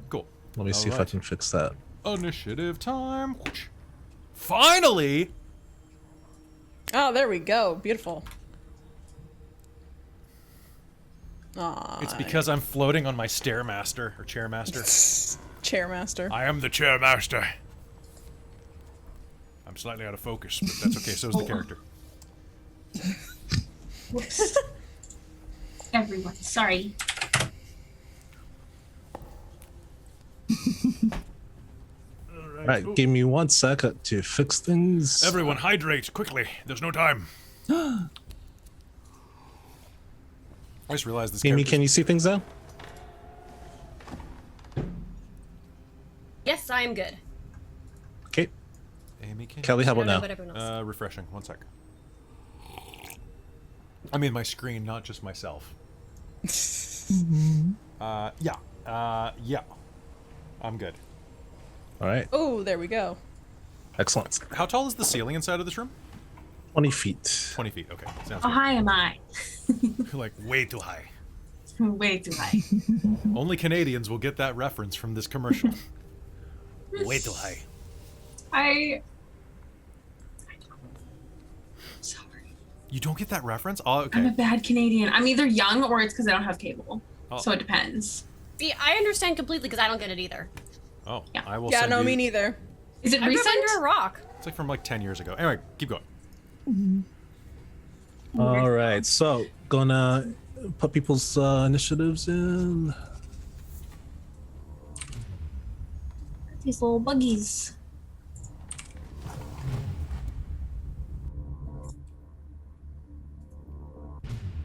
Cool. Let me see if I Alright. can fix that. Initiative time. Finally! Oh, there we go. Beautiful. Aw, It's because I'm floating on my Stairmaster, or Chairmaster. Chairmaster. I am the chairmaster. I'm slightly out of focus, but that's okay. So is the character. Whoops. Everyone, sorry. All right, give me 1 second to fix things. Everyone, hydrate quickly. There's no time. I just realized this Amy, character's- can you see things now? Yes, I'm good. Okay. Amy, can Kelly, you how I don't about know now? about everyone else. Refreshing. 1 sec. I mean my screen, not just myself. Yeah. Yeah. I'm good. All right, Oh, there we go. excellent. How tall is the ceiling inside of this room? 20 feet. 20 feet. Okay. Sounds How high am I? like way too high. Way too high. Only Canadians will get that reference from this commercial. Way too high. Sorry. You don't get that reference? Oh, okay. I'm a bad Canadian. I'm either young or it's because I don't have cable. Oh. So it depends. See, I understand completely because I don't get it either. Oh, Yeah. I will Yeah, send no, you... me neither. Is it I grew up recent? under a rock. It's like from like 10 years ago. Anyway, keep going. All right, so gonna put people's initiatives in. These little buggies.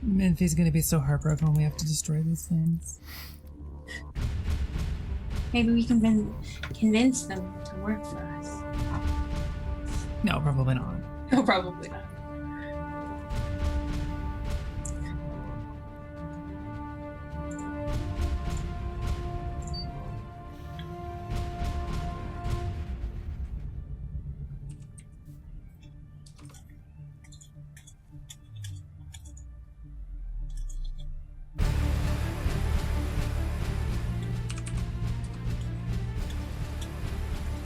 Minfie's gonna be so heartbroken when we have to destroy these things. Maybe we can convince them to work for us. No, probably not. No, probably not.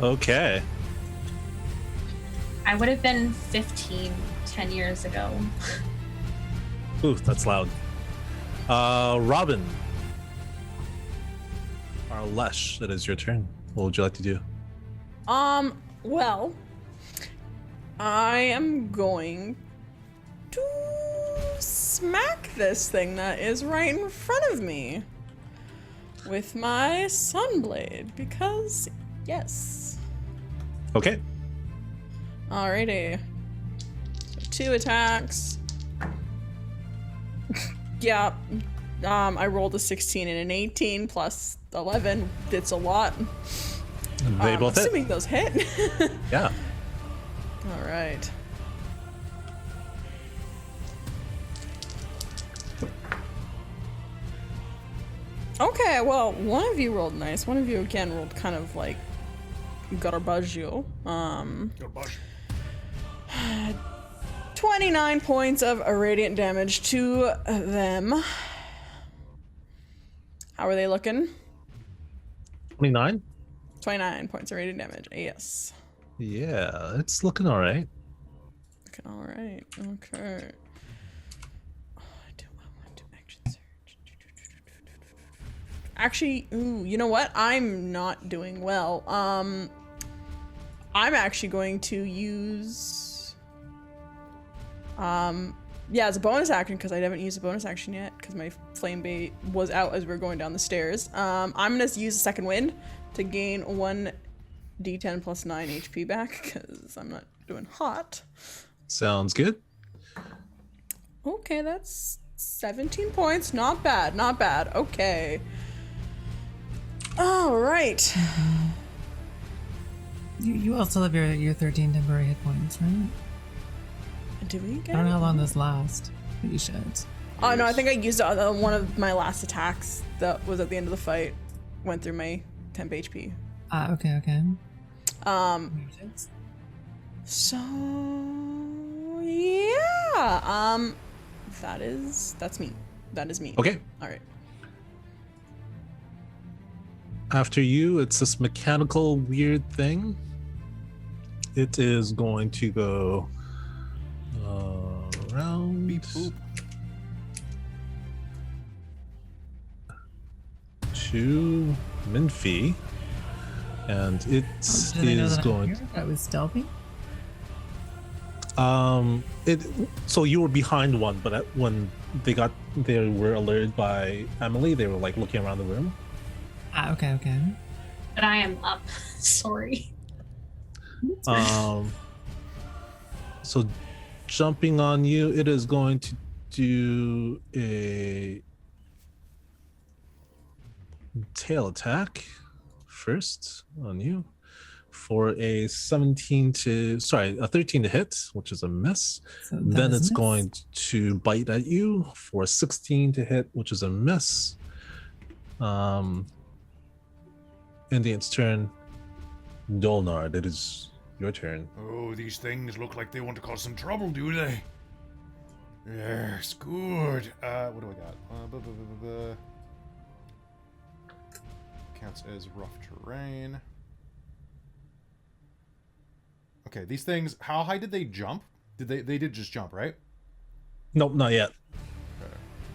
Okay. I would have been 15 10 years ago. Ooh, that's loud. Robin. Or Lesh, it is your turn. What would you like to do? Well, I am going to smack this thing that is right in front of me with my sunblade, because yes. Okay. Alrighty. So 2 attacks. Yeah. I rolled a 16 and an 18 plus 11. It's a lot. They both hit. Assuming those hit. Yeah. All right. Okay, well, one of you rolled nice. One of you again rolled kind of like garbaggio. 29 points of radiant damage to them. How are they looking? 29? 29 points of radiant damage. Yes. Yeah, it's looking all right. Looking all right. Okay. Oh, I want to action surge. Actually, ooh, you know what? I'm not doing well. I'm actually going to use yeah, as a bonus action, because I haven't used a bonus action yet because my flame bait was out as we were going down the stairs. I'm gonna use a second wind to gain 1d10 plus 9 HP back because I'm not doing hot. Sounds good. Okay, that's 17 points. Not bad, not bad. Okay. All right. You also have your 13 temporary hit points, right? Did we get I don't know how it? long this lasts, but you should. Oh no, I think I used one of my last attacks that was at the end of the fight. Went through my temp HP. Okay. So yeah. That's me. That is me. Okay. All right. After you, it's this mechanical weird thing. It is going to go around. Beep boop. To Minfi, and it Do they know is that I'm going. here? That was stealthy. So you were behind one, but when they were alerted by Emily, they were like looking around the room. Okay. But I am up. Sorry. So jumping on you, it is going to do a tail attack first on you for a 13 to hit, which is a miss. So Then that is it's a miss. going to bite at you for a 16 to hit, which is a miss. Indian's turn. Dolnard, it is your turn. Oh, these things look like they want to cause some trouble, do they? Yes, good. What do I got? Counts as rough terrain. Okay, these things. How high did they jump? They did just jump, right? Nope, not yet.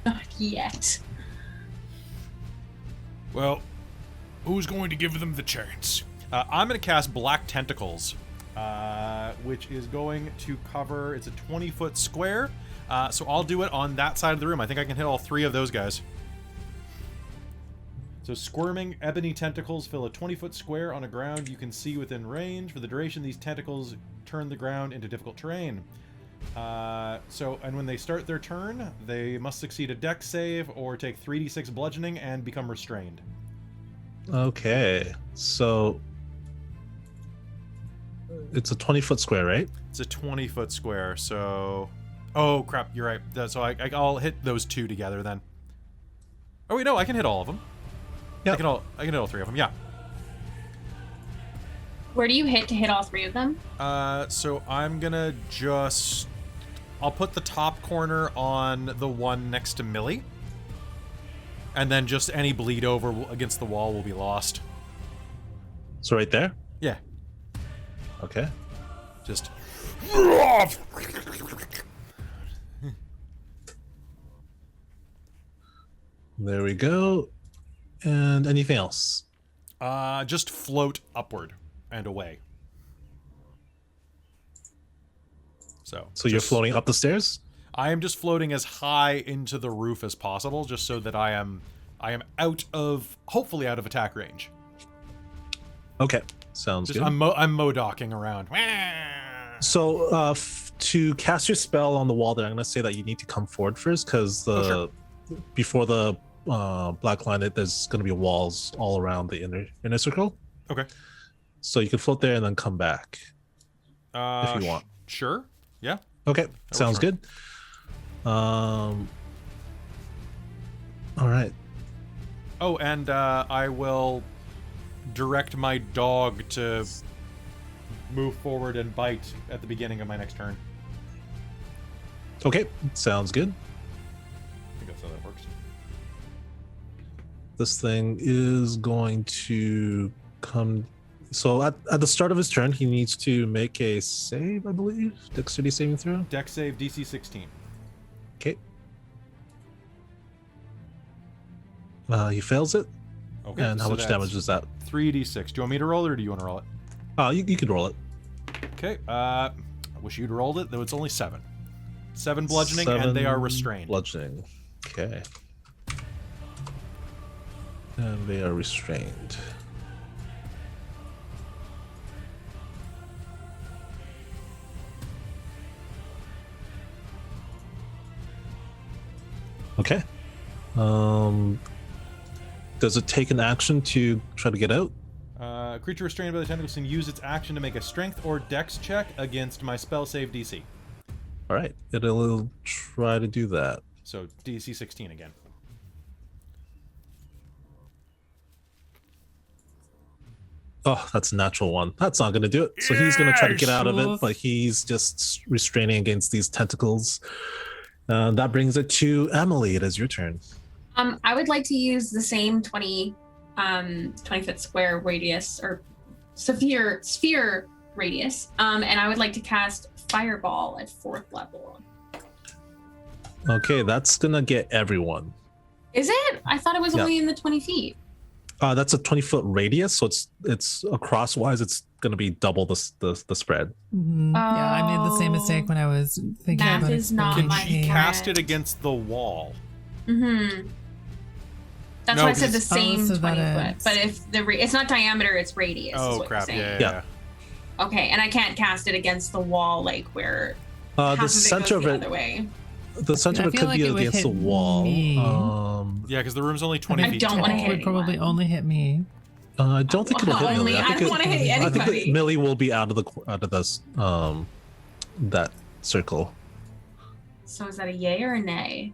Not yet. Well, who's going to give them the chance? I'm going to cast Black Tentacles, which is going to cover. It's a 20-foot square. So I'll do it on that side of the room. I think I can hit all 3 of those guys. So squirming ebony tentacles fill a 20-foot square on a ground you can see within range. For the duration, these tentacles turn the ground into difficult terrain. And when they start their turn, they must succeed a dex save or take 3d6 bludgeoning and become restrained. Okay, so it's a 20-foot square, right? It's a 20-foot square, so... Oh, crap, you're right. So I'll hit those 2 together, then. Oh, wait, no, I can hit all of them. Yeah. I can hit all 3 of them, yeah. Where do you hit to hit all 3 of them? So I'm gonna just... I'll put the top corner on the one next to Millie. And then just any bleed over against the wall will be lost. So right there? Yeah. Okay. Just... There we go. And anything else? Just float upward and away. So you're floating up the stairs? I am just floating as high into the roof as possible, just so that I am hopefully out of attack range. Okay, sounds good. I'm Modocking around. So to cast your spell on the wall there, I'm going to say that you need to come forward first, because before the black line, there's going to be walls all around the inner circle. Okay. So you can float there and then come back if you want. Sure. Yeah. Okay, sounds good. All right. Oh, and I will direct my dog to move forward and bite at the beginning of my next turn. Okay, sounds good. I think that's how that works. This thing is going to come... So at the start of his turn, he needs to make a save, I believe. Dexterity saving throw. Dex save DC 16. Okay. He fails it. Okay. And how so much damage is that? 3d6. Do you want me to roll it, or do you want to roll it? You can roll it. Okay. I wish you'd rolled it, though it's only 7. 7 bludgeoning, and they are restrained. Bludgeoning. Okay. And they are restrained. Okay. Does it take an action to try to get out? Creature restrained by the tentacles can use its action to make a strength or dex check against my spell save DC. All right. It'll try to do that. So DC 16 again. Oh, that's a natural one. That's not going to do it. So he's going to try to get out of it, but he's just restraining against these tentacles. That brings it to Emily. It is your turn. I would like to use the same 20-foot square radius or sphere radius, and I would like to cast Fireball at 4th level. Okay, that's going to get everyone. Is it? I thought it was only in the 20 feet. That's a 20-foot radius, so it's crosswise. It's going to be double the spread. Mm-hmm. Yeah, I made the same mistake when I was thinking Math about is not my explaining. Cast it against the wall. Mm-hmm. That's No, why I said the 'cause- same so 20 that foot. But if it's not diameter, it's radius. is Oh, what crap. you're saying. Yeah. Okay, and I can't cast it against the wall, like where half The of it center goes of the it, other way. the center I of it feel could like be it would against the hit wall. me. Yeah, because the room's only 20 I feet don't tall. wanna It hit would probably anyone. only hit me. I don't think it'll hit Millie. I think don't want to hit I think anybody. that Millie will be out of this that circle. So is that a yay or a nay?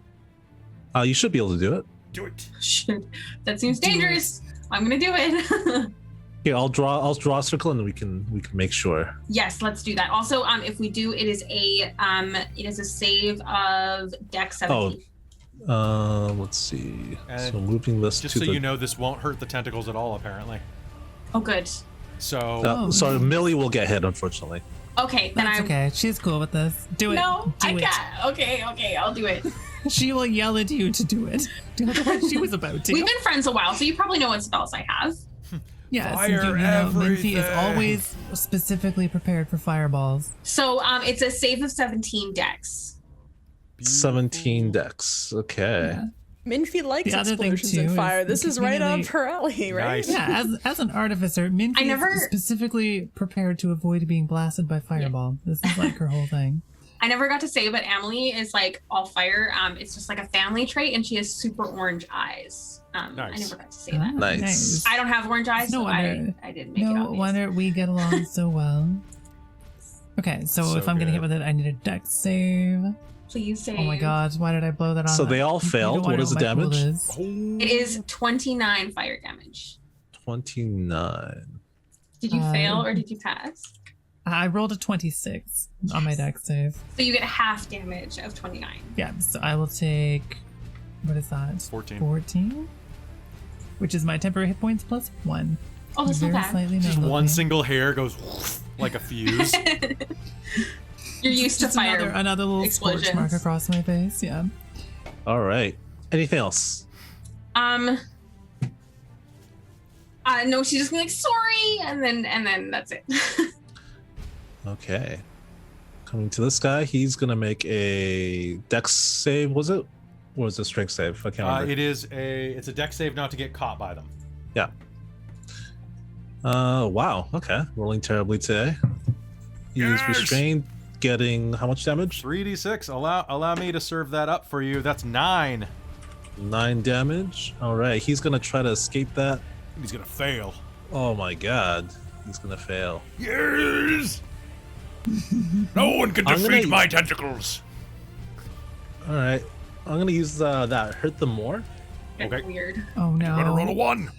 You should be able to do it. Do it. Shit, that seems dangerous. I'm gonna do it. Here, I'll draw a circle and we can make sure. Yes, let's do that. Also, if we do, it is a save of Dex 17. Let's see. And so moving this Just to so the. you know, this won't hurt the tentacles at all, apparently. Oh, good. So, So Millie will get hit, unfortunately. Okay, then That's okay. She's cool with this. Do it. No, do I it. can't. Okay, I'll do it. She will yell at you to do it. Do what she was about to. We've been friends a while, so you probably know what spells I have. Yes, Fire you know, Minty is everything. always specifically prepared for fireballs. So it's a save of 17 Dex. 17 Dex. Okay. Yeah. Minfie likes The other thing, explosions too, and is fire. This is right up continually- her alley, right? Nice. Yeah, as an artificer, Minty I never- is specifically prepared to avoid being blasted by fireball. This is like her whole thing. I never got to say, but Emily is like all fire. It's just like a family trait, and she has super orange eyes. I never got to say that. Nice. I don't have orange eyes, No so wonder. I didn't make it No obvious. wonder we get along so well. Okay, so if I'm gonna hit with it, I need a dex save. Please save. Oh my god, why did I blow that on? So they all You failed. don't wanna What is know the what my pool damage? is. It is 29 fire damage. 29. Did you fail or did you pass? I rolled a 26 on my dex save. So you get half damage of 29. Yeah, so I will take, what is that? 14. 14? Which is my temporary hit points plus 1. Oh, that's not Very bad. slightly Just negative. one single hair goes like a fuse. You're used to Just fire. another little scorch explosions. mark across my face, yeah. All right. Anything else? No, she's just gonna be like sorry, and then that's it. Okay. Coming to this guy, he's gonna make a dex save. Was it? Or was it a strength save? I can't remember. It's a dex save not to get caught by them. Yeah. Wow. Okay. Rolling terribly today. He is Yes! restrained, getting how much damage? 3d6. Allow me to serve that up for you. That's 9. 9 damage. All right. He's gonna try to escape that. He's gonna fail. Oh my god. He's gonna fail. Yes! No one can I'm defeat gonna- my tentacles. All right. I'm gonna use that hurt them more. Okay. Weird. Oh no. Better roll a 1.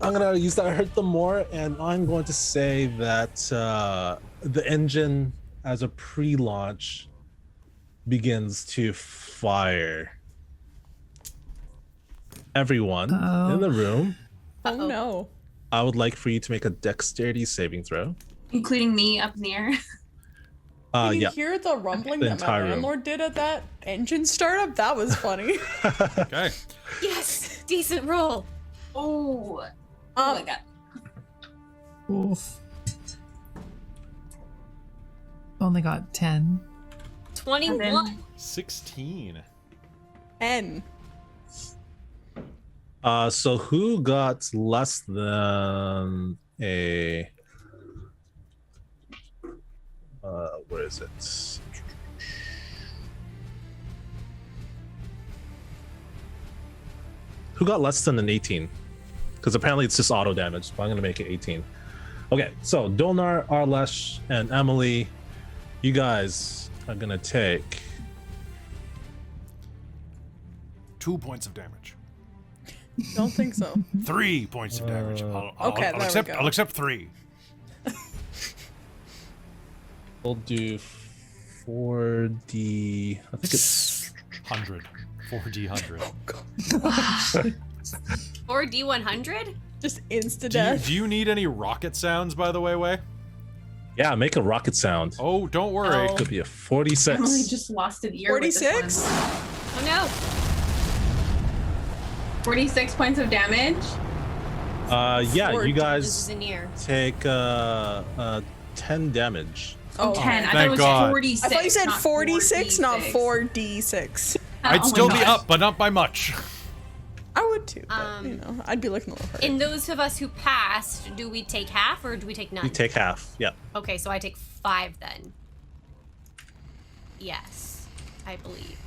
I'm gonna use that hurt them more, and I'm going to say that the engine, as a pre-launch, begins to fire. Everyone Uh-oh. in the room, Oh no. I would like for you to make a dexterity saving throw. Including me up in the air. Did you Yeah. hear the rumbling The that my entire room. landlord did at that engine startup? That was funny. Okay. Yes, decent roll. Oh my god. Oof. Only got 10. 21. 16. N. So who got less than a? Where is it? Who got less than an 18? Because apparently it's just auto damage, but I'm gonna make it 18. Okay, so Dolnar, Arlesh, and Emily, you guys are gonna take 2 points of damage. Don't think so. 3 points of damage. Okay, there we accept. go. I'll accept 3. We'll do 4D. I think it's 100. 4d 100. Or D100? Just insta Do you, death. do you need any rocket sounds, by the way, Wei? yeah. Make a rocket sound. Oh, don't worry. Oh. Could be a 46. Emily just lost an ear. with this 46? one. Oh no. 46 points of damage. Yeah. Or You This guys is an ear. take 10 damage. Oh, 10. I thought thank it was God. 46. I thought you said not 46, not 4d6. 4d6. I'd Oh still my be gosh. up, but not by much. I would too, but you know, I'd be looking a little hurt. In those of us who passed, do we take half or do we take none? You take half. Yeah. Okay, so I take 5 then. Yes, I believe.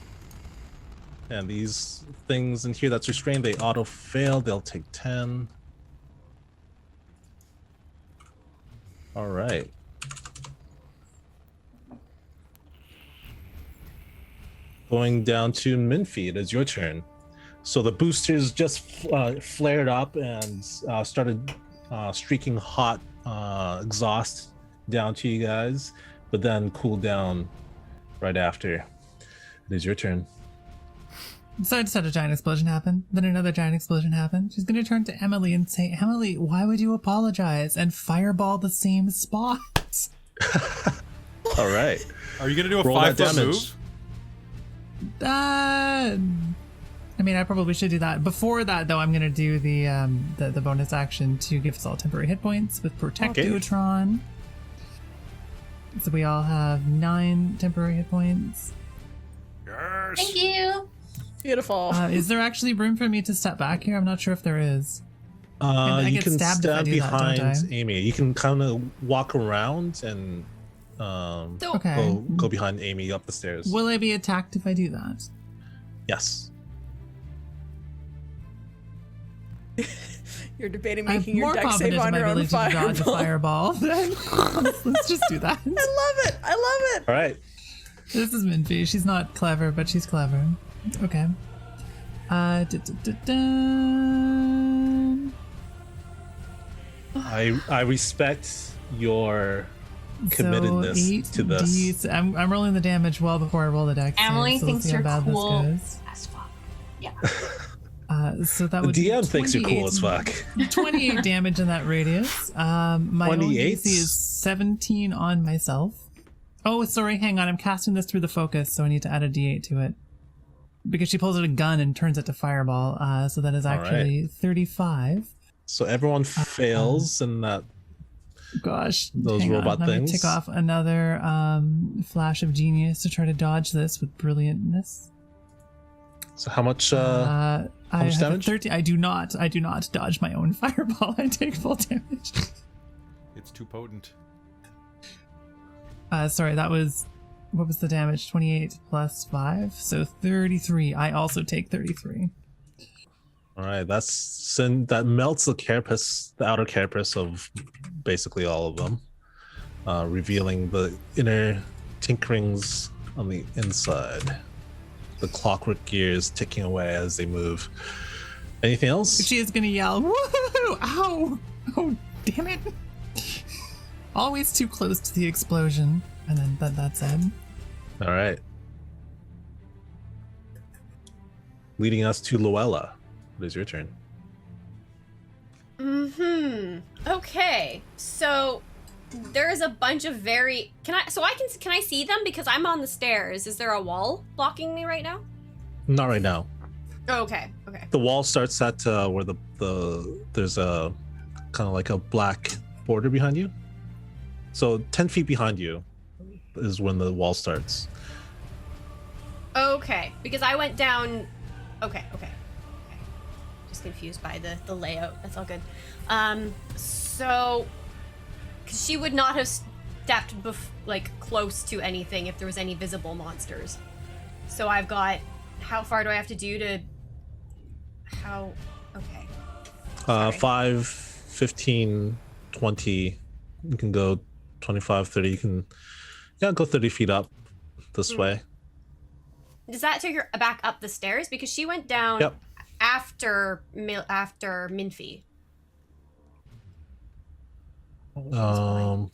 And these things in here that's restrained, they auto fail. They'll take 10. All right. Going down to Minfie, it is your turn. So the boosters just flared up and started streaking hot exhaust down to you guys, but then cooled down right after. It is your turn. So I just had a giant explosion happen. Then another giant explosion happened. She's going to turn to Emily and say, Emily, why would you apologize? And fireball the same spot. All right. Are you going to do a Roll that 5-foot damage. move? I mean, I probably should do that. Before that, though, I'm going to do the bonus action to give us all temporary hit points with Protect Okay. Duotron. So we all have 9 temporary hit points. Yes. Thank you. Beautiful. Is there actually room for me to step back here? I'm not sure if there is. I You get can stabbed if I stand do that, don't behind I? Amy. You can kind of walk around and Okay. Go behind Amy up the stairs. Will I be attacked if I do that? Yes. You're debating I'm making your more deck confident save in on my your own ability to dodge a fireball. fireball. Let's just do that. I love it. I love it. All right. This is Minfie. She's not clever, but she's clever. Okay. I respect your committedness to this. I'm rolling the damage well before I roll the dex. Emily so thinks let's see how you're bad cool this as fuck. Yeah. goes. So that The would DM be thinks you're cool as fuck. 28 damage in that radius. My own 28? DC is 17 on myself. Oh, sorry, hang on. I'm casting this through the focus, so I need to add a d8 to it. Because she pulls out a gun and turns it to fireball. So that is actually 35. So everyone fails in that. Gosh, Those hang robot on. Let me things. tick off another flash of genius to try to dodge this with brilliantness. So how much? I much have damage? 13. I do not dodge my own fireball. I take full damage. It's too potent. Sorry, that was, what was the damage? 28 plus 5, so 33. I also take 33. All right, that melts the carapace, the outer carapace of basically all of them, revealing the inner tinkerings on the inside. The clockwork gears ticking away as they move. Anything else? She is gonna yell, "Woohoo! Ow! Oh, damn it!" Always too close to the explosion, and then that's it. All right. Leading us to Luella. It is your turn. Okay, so there's a bunch of can I see them because I'm on the stairs? Is there a wall blocking me right now? Not right now. Oh, okay. The wall starts at where there's a kind of like a black border behind you. So 10 feet behind you is when the wall starts. Okay, because I went down. Okay. Just confused by the layout. That's all good. So, cause she would not have stepped close to anything if there was any visible monsters. So I've got. How far do I have to do to? How? Okay. Sorry. 5, 15, 20. You can go 25, 30. You can, go 30 feet up this way. Does that take her back up the stairs? Because she went down Yep. after Minfie. Um,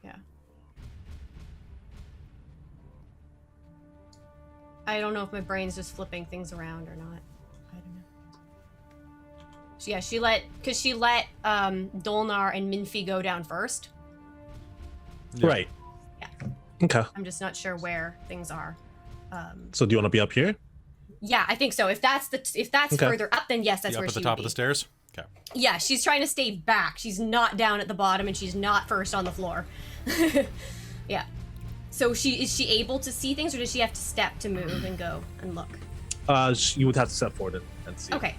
Yeah. I don't know if my brain's just flipping things around or not. I don't know. So yeah, she let Dolnar and Minfie go down first. Yeah. Right. Yeah. Okay. I'm just not sure where things are. So do you want to be up here? Yeah, I think so. If that's Okay. further up, then yes, that's Up where at she the top would of the be. stairs? Okay. Yeah, she's trying to stay back. She's not down at the bottom, and she's not first on the floor. Yeah. So is she able to see things, or does she have to step to move and go and look? You would have to step forward and see. Okay.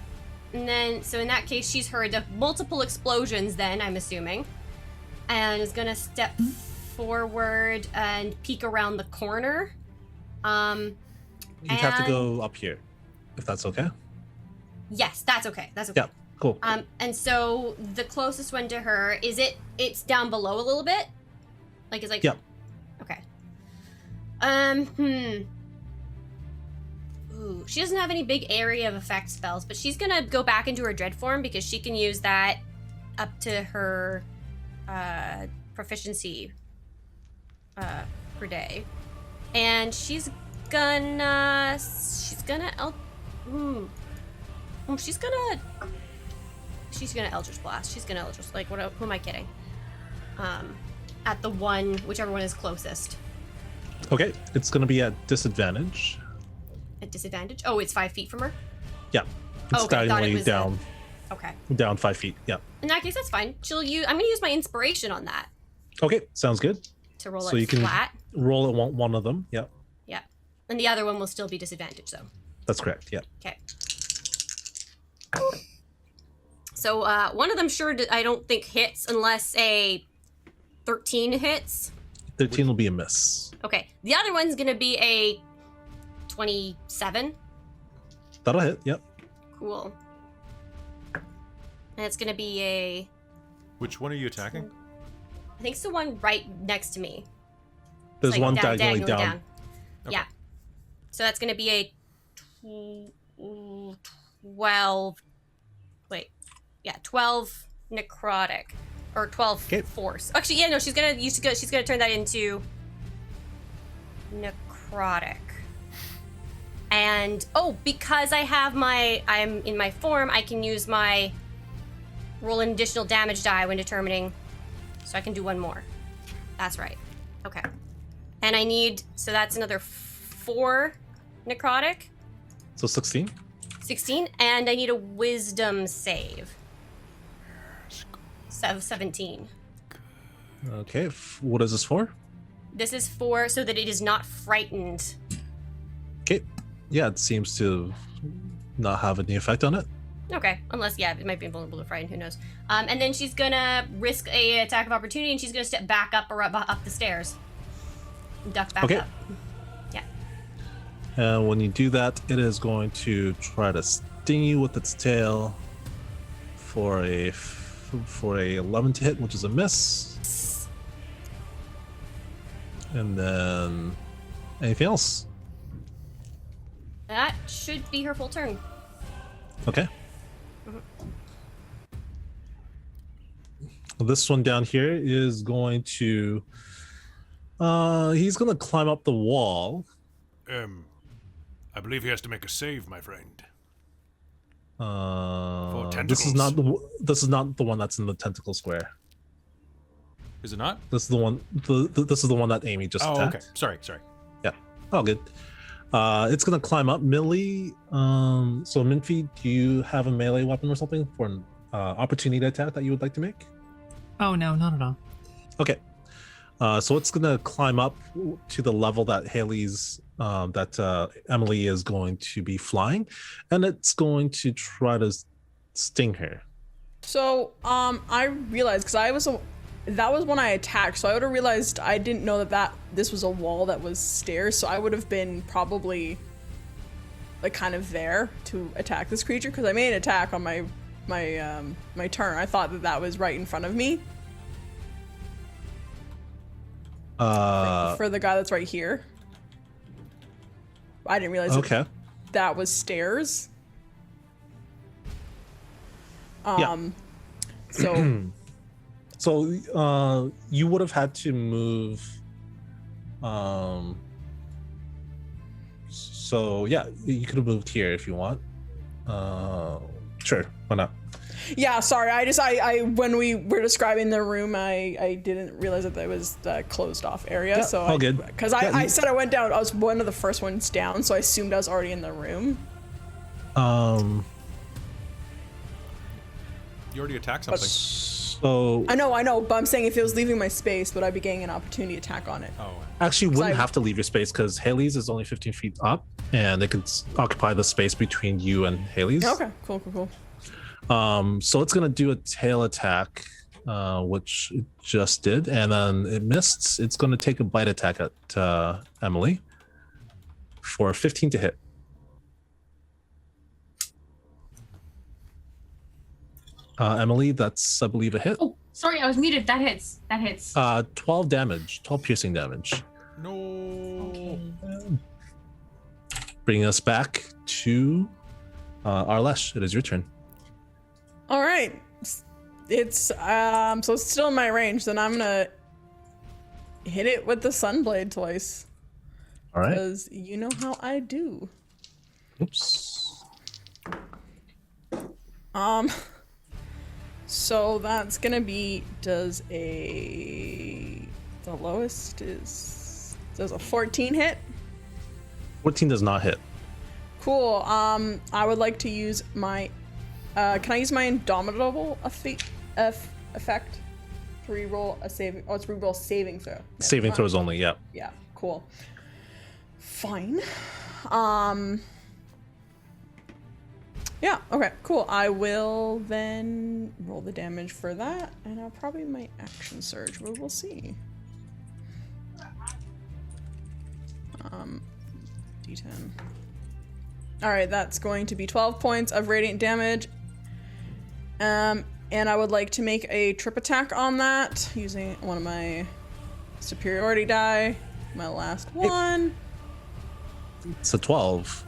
And then, so in that case, she's heard the multiple explosions then, I'm assuming. And is gonna step forward and peek around the corner. You'd have to go up here, if that's okay. Yes, that's okay. That's okay. Yeah, cool. And so the closest one to her, it's down below a little bit? Like, it's like... Yep. Okay. Ooh, she doesn't have any big area of effect spells, but she's gonna go back into her dread form because she can use that up to her proficiency per day. And she's gonna Eldritch Blast. She's gonna Eldritch, who am I kidding? At the one, whichever one is closest. Okay, it's going to be at disadvantage. At disadvantage? Oh, it's 5 feet from her? Yeah. It's Okay, thought it diagonally was down. Okay. Down 5 feet. Yeah. In that case, that's fine. I'm gonna use my inspiration on that Okay, sounds good. to roll So it you can flat. roll it one of them. Yeah, Yeah. And the other one will still be disadvantage, though. that's correct. Yeah. Okay. So one of them I don't think hits unless a 13 hits. 13 will be a miss. Okay. The other one's gonna be a 27. That'll hit. Yep. Cool. And it's gonna be a. Which one are you attacking? I think it's the one right next to me. There's Like one down- diagonally down. Okay. Yeah. So that's gonna be a 12. Wait. Yeah, 12 necrotic. Or 12 Okay. force. Actually, yeah, no, she's gonna turn that into necrotic. And because I'm in my form, I can use my roll an additional damage die when determining. So I can do one more. That's right. Okay. And I need, so that's another 4 necrotic. So 16. 16, and I need a wisdom save. So 17. Okay. What is this for? This is for so that it is not frightened. Okay. Yeah, it seems to not have any effect on it. Okay, unless, yeah, it might be invulnerable to frighten, who knows. And then she's gonna risk a attack of opportunity, and she's gonna step back up or up the stairs. Duck back Okay. up. Yeah. And when you do that, it is going to try to sting you with its tail for a 11 to hit, which is a miss. And then anything else? That should be her full turn. Okay. This one down here is going to he's going to climb up the wall. I believe he has to make a save, my friend. This is not the one that's in the tentacle square. Is it not? This is the one. This is the one that Amy just attacked. Okay. Sorry. Yeah. Oh, good. It's gonna climb up. Millie. So Minfie, do you have a melee weapon or something for an opportunity attack that you would like to make? Oh no, not at all. Okay. So it's gonna climb up to the level that Hailiiz, Emily is going to be flying, and it's going to try to sting her. So, I realized because that was when I attacked, so I would have realized I didn't know that this was a wall that was stairs, so I would have been probably like kind of there to attack this creature because I made an attack on my turn. I thought that was right in front of me. For the guy that's right here. I didn't realize that was stairs. So So you would have had to move. So yeah, you could have moved here if you want. Sure, why not? yeah, sorry. I when we were describing the room, I didn't realize that it was the closed off area. Yeah, so all good. Because I said I went down. I was one of the first ones down, so I assumed I was already in the room. You already attacked something. So I know, but I'm saying if it was leaving my space, would I be getting an opportunity attack on it? Oh. actually wouldn't have to leave your space because Hailiiz is only 15 feet up, and it could occupy the space between you and Hailiiz. Okay, cool. So it's gonna do a tail attack, which it just did, and then it missed. It's gonna take a bite attack at Emily for 15 to hit. Emily, that's I believe a hit. Oh, sorry, I was muted. That hits. 12 damage, 12 piercing damage. No. Bringing us back to Arlesh. It is your turn. All right, it's so it's still in my range. Then I'm gonna hit it with the sunblade twice. All right. Because you know how I do. Oops. So that's gonna be does a 14 hit? 14 does not hit. Cool. I would like to use my can I use my indomitable effect to reroll a saving? Oh, it's reroll saving throw. Saving throws only. Yeah. Yeah. Cool. Fine. Yeah, okay, cool. I will then roll the damage for that, and I'll probably my action surge, but we'll see. D10. All right, that's going to be 12 points of radiant damage. And I would like to make a trip attack on that using one of my superiority die. My last one. It's a 12.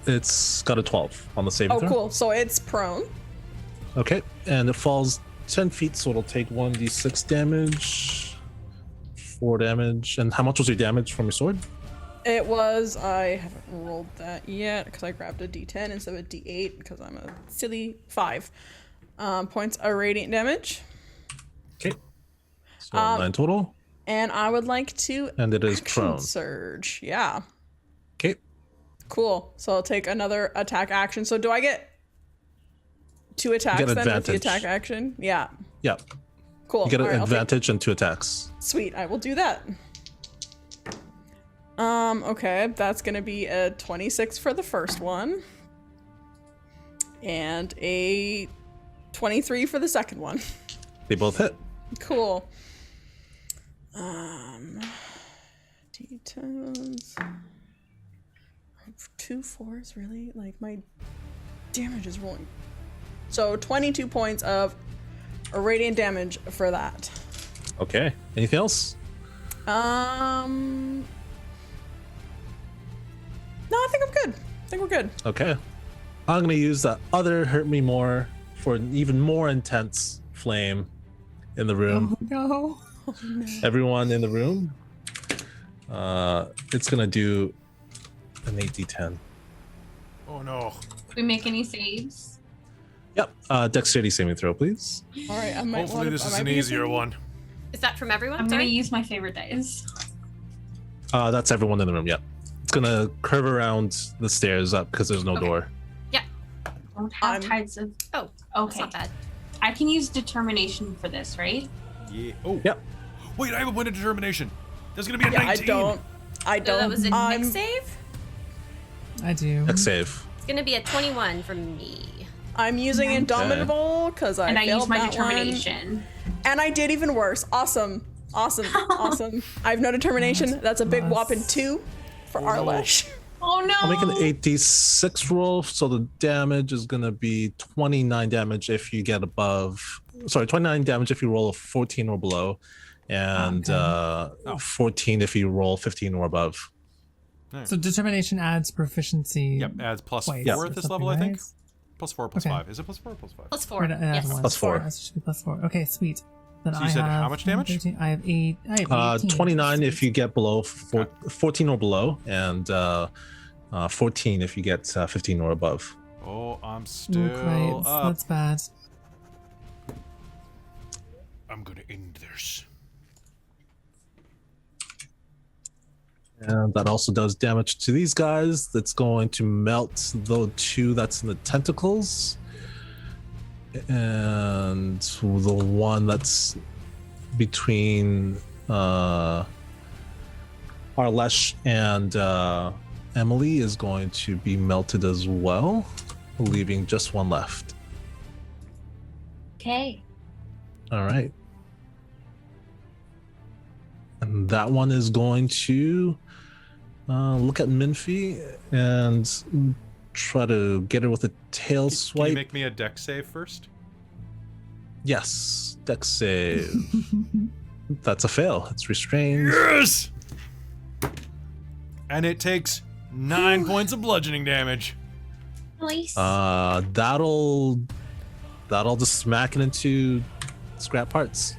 It's got a 12 on the saving Oh, throw. cool. So it's prone. Okay, and it falls 10 feet, so it'll take 1d6 damage, 4 damage. And how much was your damage from your sword? It was, I haven't rolled that yet because I grabbed a d10 instead of a d8 because I'm a silly 5. Points of radiant damage. Okay, so 9 total. And I would like to And it is action prone. surge. Yeah. Okay, Cool. So I'll take another attack action. So do I get 2 attacks get then with the advantage. attack action? Yeah. yeah. Cool. You get an All right, I'll take- advantage and 2 attacks. Sweet, I will do that. Okay, that's gonna be a 26 for the first one. And a 23 for the second one. They both hit. Cool. D10s. 2 4s, really? Like, my damage is rolling. So 22 points of radiant damage for that. Okay, anything else? No, I think I'm good. I think we're good. Okay. I'm gonna use that other hurt me more for an even more intense flame in the room. No. Everyone in the room. It's gonna do an 8d10. Oh no. Do we make any saves? Yep. Dexterity saving throw, please. All right, I might Hopefully wanna- this I is might an be easier using- one. Is that from everyone? I'm gonna Sorry? use my favorite dice. That's everyone in the room. Yep. It's gonna curve around the stairs up because there's no Okay. door. Don't have I'm- tides of. Oh, that's Okay. not bad. I can use determination for this, right? Yeah. Oh. Yep. Wait, I have a point of determination. There's gonna be a Yeah, 19. I So don't. that was a I'm- dex save? I do. Dex save. It's gonna be a 21 from me. I'm using Indomitable because I And I failed use my that determination. one. And I did even worse. Awesome. Awesome. Awesome. I have no determination. That's a big whopping 2 for Arlesh. Oh no! I'll make an 8d6 roll, so the damage is gonna be 29 damage if you get above. Sorry, 29 damage if you roll a 14 or below, and 14 if you roll 15 or above. So determination adds proficiency. Yep, adds plus twice 4 or at this something, level, I think. right? Plus 4, plus Okay. 5. Is it plus 4 or plus 5? Plus 4. Or to add Yes. one. Plus 4. That should be plus 4. Okay, sweet. Then So I you said have how much damage? 13. I have 8. I have 18. 29 if you get below 14 or below, and 14 if you get 15 or above. Oh, I'm Ooh, still cripes. up. That's bad. I'm gonna end this. And that also does damage to these guys. That's going to melt the 2 that's in the tentacles. And the one that's between Arlesh and Emily is going to be melted as well, leaving just one left. Okay. All right. And that one is going to look at Minfie and try to get her with a tail Can swipe. you make me a dex save first? Yes, dex save. That's a fail. It's restrained. Yes! And it takes 9 points of bludgeoning damage. Nice. That'll just smack it into scrap parts.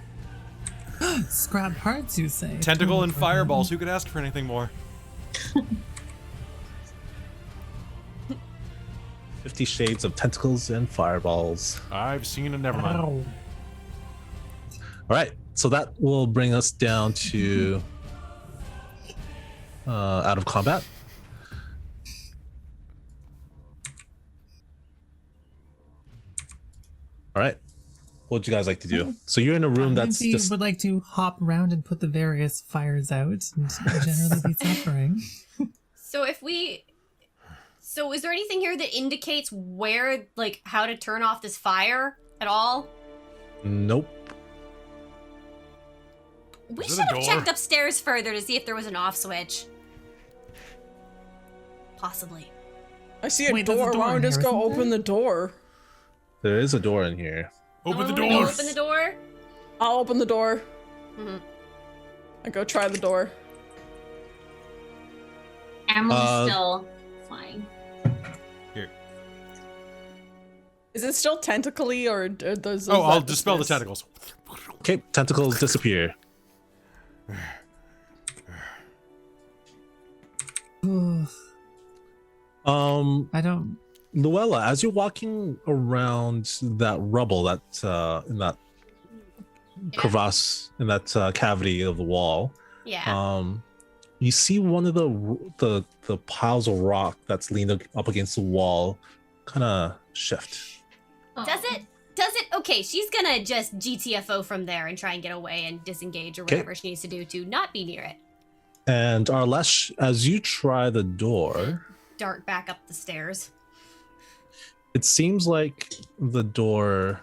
Scrap parts, you say? Tentacle and Ooh, fireballs. Who could ask for anything more? 50 shades of tentacles and fireballs. I've seen it. Never mind. Ow. All right, so that will bring us down to out of combat. All right, what would you guys like to do? So you're in a room that's Lindsay just would like to hop around and put the various fires out and generally be suffering. So So is there anything here that indicates where, like, how to turn off this fire at all? nope. We Is should it a have door? checked upstairs further to see if there was an off switch. Possibly. I see a Wait, there's a door. door Why don't in we just here, go isn't open the door? There is a door in here. Open the Someone wanna door. go open the door? I'll open the door. Mm-hmm. I go try the door. Emily's still flying. Here. Is it still tentacly or does? Oh, I'll that dispel the dismiss? tentacles. Okay, tentacles disappear. I don't. Luella, as you're walking around that rubble, that in that crevasse, in that cavity of the wall, Yeah. you see one of the piles of rock that's leaned up against the wall, kind of shift. Does it? Okay, she's gonna just GTFO from there and try and get away and disengage or whatever she needs to do to not be near it. And Arlesh, as you try the door, Dart back up the stairs. it seems like the door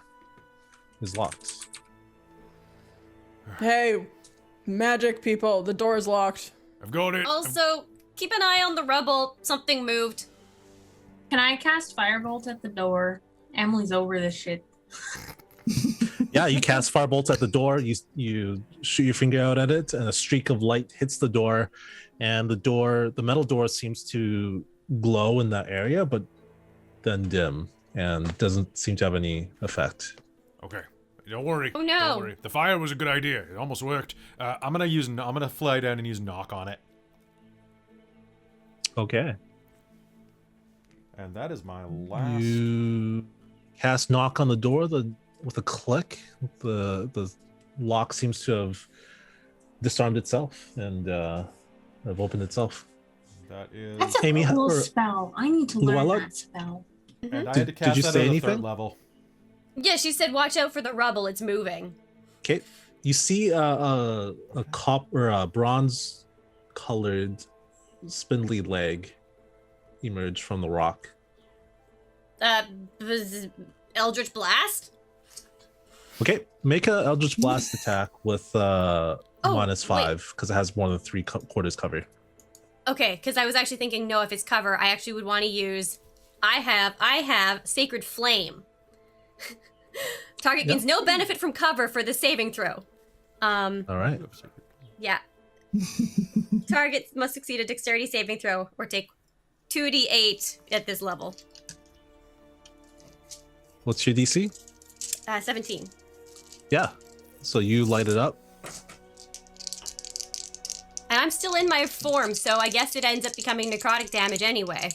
is locked. Hey, magic people, the door is locked. I've got it. Also, keep an eye on the rubble. Something moved. Can I cast Firebolt at the door? Emily's over this shit. Yeah, you cast firebolt at the door. You shoot your finger out at it, and a streak of light hits the door. And the metal door seems to glow in that area, but then dim and doesn't seem to have any effect. Okay. Don't worry. Oh, no. Don't worry. The fire was a good idea. It almost worked. I'm gonna fly down and use knock on it. Okay. And that is my last. You cast knock on the door. With a click, the lock seems to have disarmed itself and have opened itself. That is. That's a Amy, cool or- spell. I need to learn Luella? that spell. And I Did- had to cast did you that say at the anything? third level. Yeah, she said, "Watch out for the rubble. It's moving." Okay, you see a copper, a bronze-colored spindly leg emerge from the rock. Eldritch Blast. Okay, make a Eldritch Blast attack with -5 because it has more than 3/4 cover. Okay, because I was actually thinking, no, if it's cover, I actually would want to use. I have Sacred Flame. Target gains no benefit from cover for the saving throw. All right. Yeah. Target must succeed a dexterity saving throw or take 2d8 at this level. What's your DC? 17. Yeah. So you light it up. And I'm still in my form, so I guess it ends up becoming necrotic damage anyway.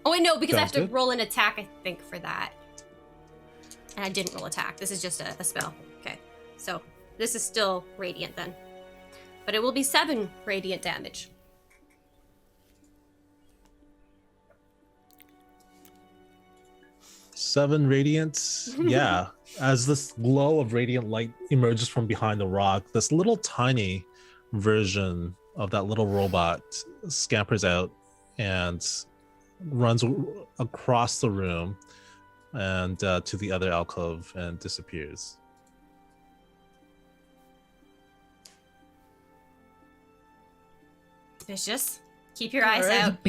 Oh, wait, no, because I have Sounds to good. roll an attack, I think, for that. And I didn't roll attack. This is just a spell. Okay. So this is still radiant then. But it will be 7 radiant damage. Seven radiance. Yeah. As this glow of radiant light emerges from behind the rock, this little tiny version of that little robot scampers out and runs across the room and to the other alcove and disappears. Vicious. Keep your eyes Alright. out.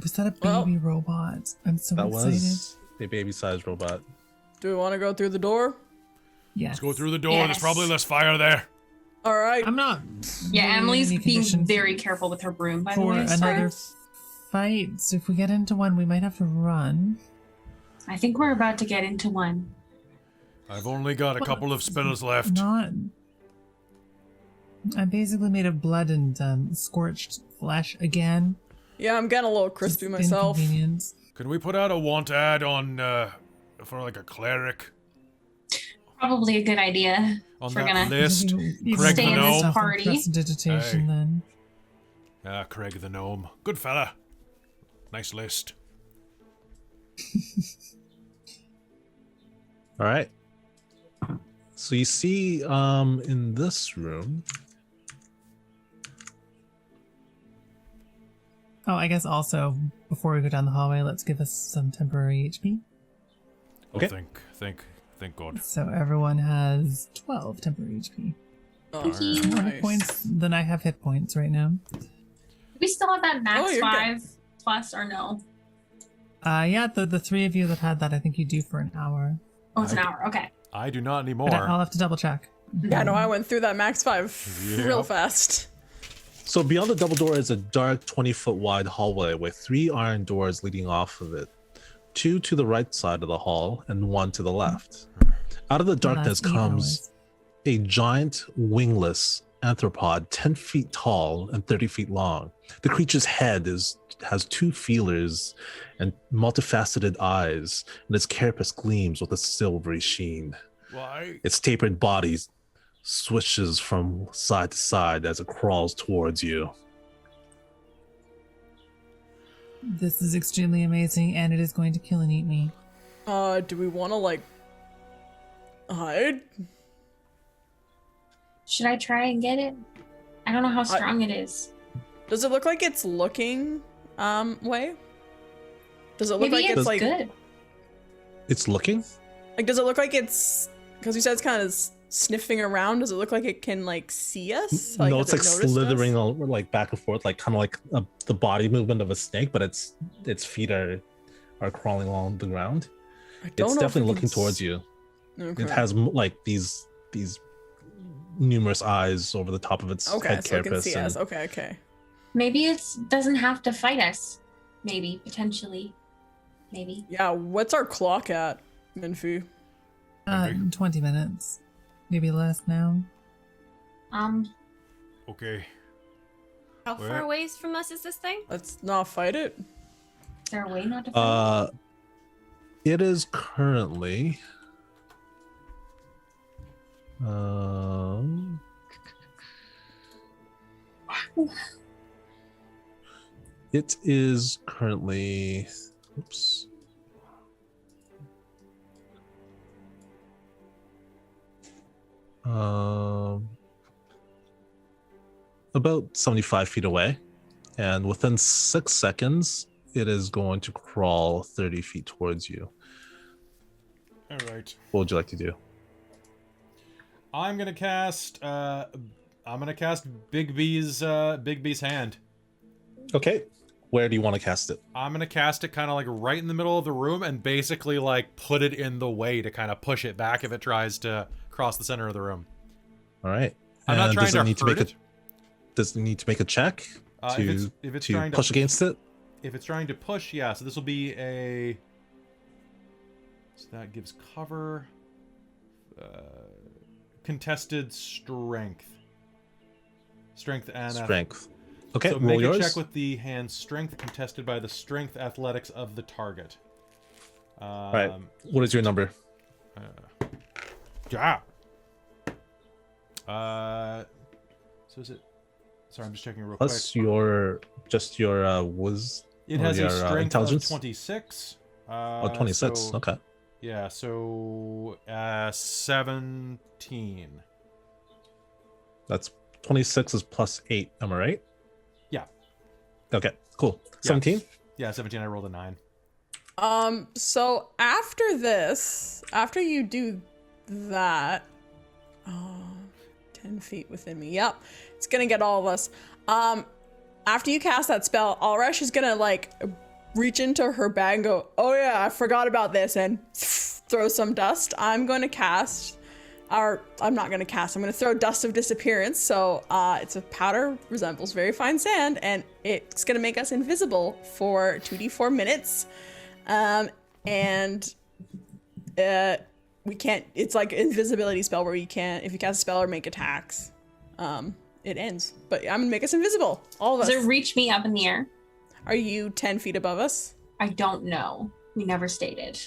Was that a baby robot? I'm so That excited. was a baby-sized robot. Do we want to go through the door? Yes. Let's go through the door. Yes. There's probably less fire there. All right. I'm not. Yeah, really in Emily's any being condition very careful with her broom, by the for way. another So fight. So if we get into one, we might have to run. I think we're about to get into one. I've only got a couple of spells left. Not. I'm basically made of blood and scorched flesh again. Yeah, I'm getting a little crispy Just myself. inconvenience. Can we put out a want ad on for like a cleric Probably a good idea. on We're that gonna list? You Craig stay the in this gnome. stuff and party. prestidigitation Hey. then. Craig the gnome. Good fella. Nice list. All right. So you see in this room. Oh, I guess also before we go down the hallway, let's give us some temporary HP. Okay. Oh, thank God. So everyone has 12 temporary HP. Thank you. More Nice. hit points than I have hit points right now. Do we still have that max Oh, you're 5 plus or no? Yeah, the three of you that had that, I think you do for an hour. Oh, it's an hour. Okay. I do not But anymore. I'll have to double check. Yeah, no, I went through that max 5 real Yep. fast. So beyond the double door is a dark 20-foot wide hallway with 3 iron doors leading off of it. 2 to the right side of the hall and 1 to the left. Out of the Well, darkness that's 8 comes hours. a giant wingless anthropod 10 feet tall and 30 feet long. The creature's head has 2 feelers and multifaceted eyes, and its carapace gleams with a silvery sheen. Why? Its tapered body swishes from side to side as it crawls towards you. This is extremely amazing, and it is going to kill and eat me. Do we want to like hide? Should I try and get it? I don't know how strong it is. Does it look like it's looking Wei? Does it look Maybe like it's like good. It's looking? like does it look like it's because you said it's kind of sniffing around? Does it look like it can like see us? No, has it's like it noticed slithering us? like back and forth, like kind of like the body movement of a snake, but its feet are crawling along the ground. I don't It's know if definitely it looking can towards you. Okay. It has like these numerous eyes over the top of its Okay, head so it can carapace. see and- us. Okay. Maybe it doesn't have to fight us. Maybe, potentially. Maybe. Yeah, what's our clock at, Minfu? 20 minutes. Maybe less now. Okay. How Where? far away from us is this thing? Let's not fight it. Is there a way not to fight? It is currently it is currently oops. About 75 feet away, and within 6 seconds it is going to crawl 30 feet towards you. All right. What would you like to do? I'm gonna cast. Big B's hand. Okay, where do you want to cast it? I'm gonna cast it kind of like right in the middle of the room and basically like put it in the way to kind of push it back if it tries to cross the center of the room. All right. I'm not And trying does to it need to hurt make it. Does it need to make a check to if it's to trying push to against it? If it's trying to push, yeah. So this will be a. So that gives cover. Contested strength. Strength and Strength. Okay, So roll make yours. a check with the hand strength contested by the strength athletics of the target. All right. What is your number? Yeah. So is it? Sorry, I'm just checking real Plus quick. your It or has a your, strength intelligence? of 26. 26. so- Okay. Yeah, so 17. That's 26 is plus 8, am I right? Yeah. Okay, cool. Yeah. 17? Yeah, 17. I rolled a 9. So after this, after you do that, 10 feet within me. Yep. It's gonna get all of us. After you cast that spell, Alresh is gonna like reach into her bag and go, oh yeah, I forgot about this, and throw some dust. I'm going to cast, or I'm not going to cast, I'm going to throw Dust of Disappearance. So it's a powder, resembles very fine sand, and it's going to make us invisible for 2d4 minutes. We can't, it's like invisibility spell where you can't, if you cast a spell or make attacks, it ends. But I'm going to make us invisible, all of us. Does it reach me up in the air? Are you 10 feet above us? I don't know. We never stated.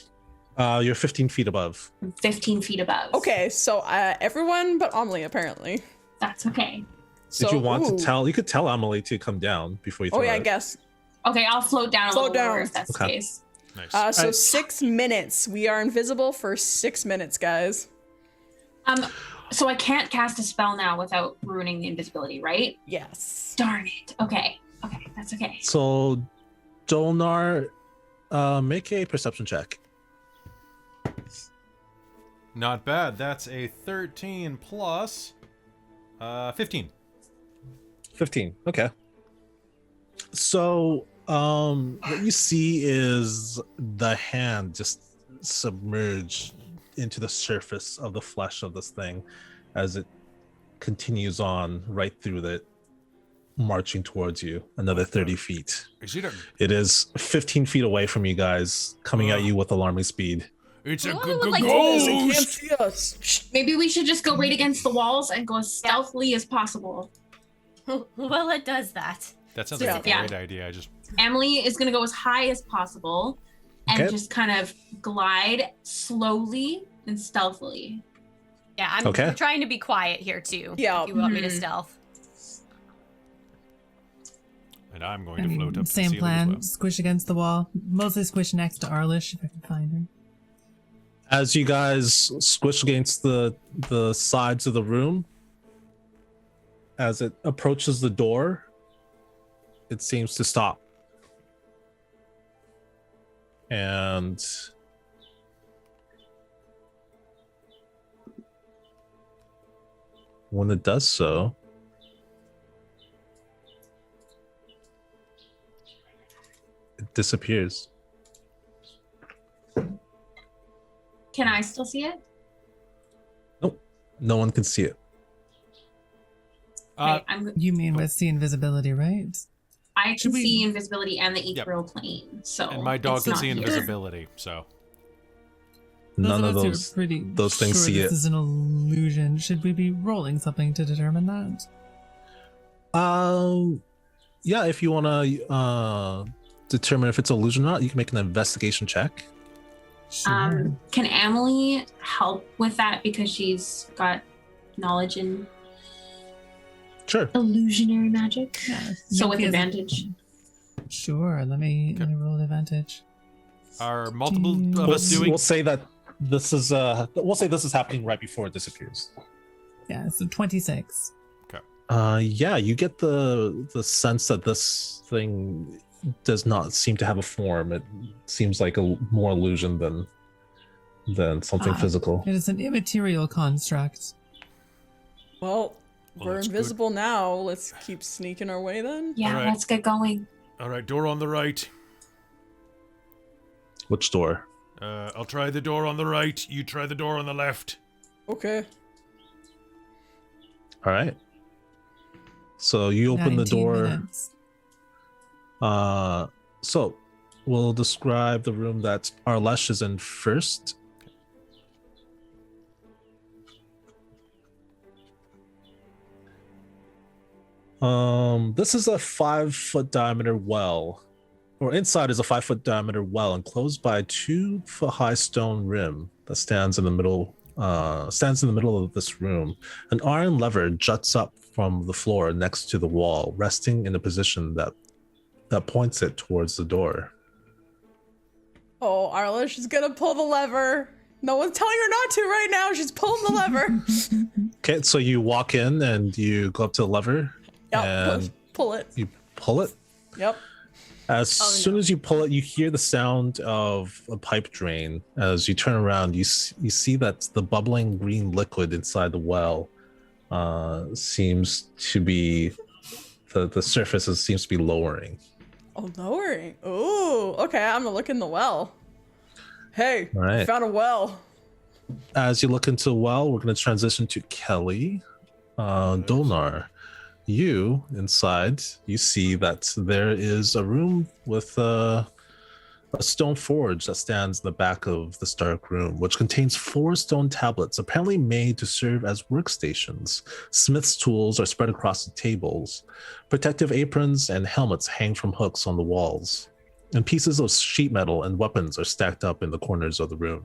You're 15 feet above. I'm 15 feet above. Okay, so everyone but Amelie, apparently. That's okay. So, If you want ooh. to tell, you could tell Emily to come down before you throw Oh yeah, I it. guess. Okay, I'll float down a Float little lower down. if that's Okay. the case. Nice. So Alright. 6 minutes. We are invisible for 6 minutes, guys. So I can't cast a spell now without ruining the invisibility, right? Yes. Darn it. Okay. Okay, that's okay. So, Dolnar, make a perception check. Not bad. That's a 13 plus 15. 15. Okay. So, what you see is the hand just submerge into the surface of the flesh of this thing as it continues on right through it, marching towards you another 30 feet. Is it a? It is 15 feet away from you guys, coming at you with alarming speed. It's a Luella would like to- They can't ghost. see us. Maybe we should just go right against the walls and go as stealthily as possible. Luella does that. That sounds like a Yeah. great idea. I just Emily is going to go as high as possible and Okay. just kind of glide slowly and stealthily. Yeah, I'm Okay. trying to be quiet here too. Yeah. If you want me to Mhm. stealth. and I'm going I to mean, float up to the same ceiling plan. as Squish against the wall. Mostly squish next to Arlish if I can find her. As you guys squish against the sides of the room, as it approaches the door, it seems to stop. And when it does so, it disappears. Can I still see it? Nope, no one can see it. well. Okay, I'm, You mean with the invisibility, right? I can Should we- see invisibility and the Yep. ethereal plane. So And my dog it's can not see here. invisibility, so None of us who are those. pretty those things sure see this it. is an illusion. Should we be rolling something to determine that? Yeah, if you want to determine if it's illusion or not, you can make an investigation check. Sure. Can Emily help with that because she's got knowledge in Sure. illusionary magic? Yeah, So no with fears. advantage. Sure. Let me roll advantage. are multiple of We'll us doing? We'll say that this is happening right before it disappears. Yeah, so 26. Yeah, you get the sense that this thing does not seem to have a form. It seems like a more illusion than something Ah. physical. It is an immaterial construct. Well, Well, we're that's good. invisible now. Let's keep sneaking our way then. Yeah, Alright. let's get going. All right, door on the right. Which door? I'll try the door on the right. You try the door on the left. Okay. All right. So you open the 19 door. minutes. So we'll describe the room that Arlesh is in first. This is a 5-foot diameter well, or inside is a 5-foot diameter well enclosed by a 2-foot high stone rim that stands in the middle of this room. An iron lever juts up from the floor next to the wall, resting in a position that points it towards the door. Oh, Arlish is gonna pull the lever. No one's telling her not to right now. She's pulling the lever. Okay, so you walk in and you go up to the lever Yep, and pull it. you pull it. Yep. As Oh, soon no. as you pull it, you hear the sound of a pipe drain. As you turn around, you see that the bubbling green liquid inside the well seems to be the surface seems to be lowering. Oh, lowering. Ooh, okay. I'm gonna look in the well. Hey, All right. found a well. As you look into the well, we're going to transition to Kelly. Dolnar, you inside, you see that there is a room with a stone forge that stands in the back of this dark room, which contains 4 stone tablets, apparently made to serve as workstations. Smith's tools are spread across the tables. Protective aprons and helmets hang from hooks on the walls. And pieces of sheet metal and weapons are stacked up in the corners of the room.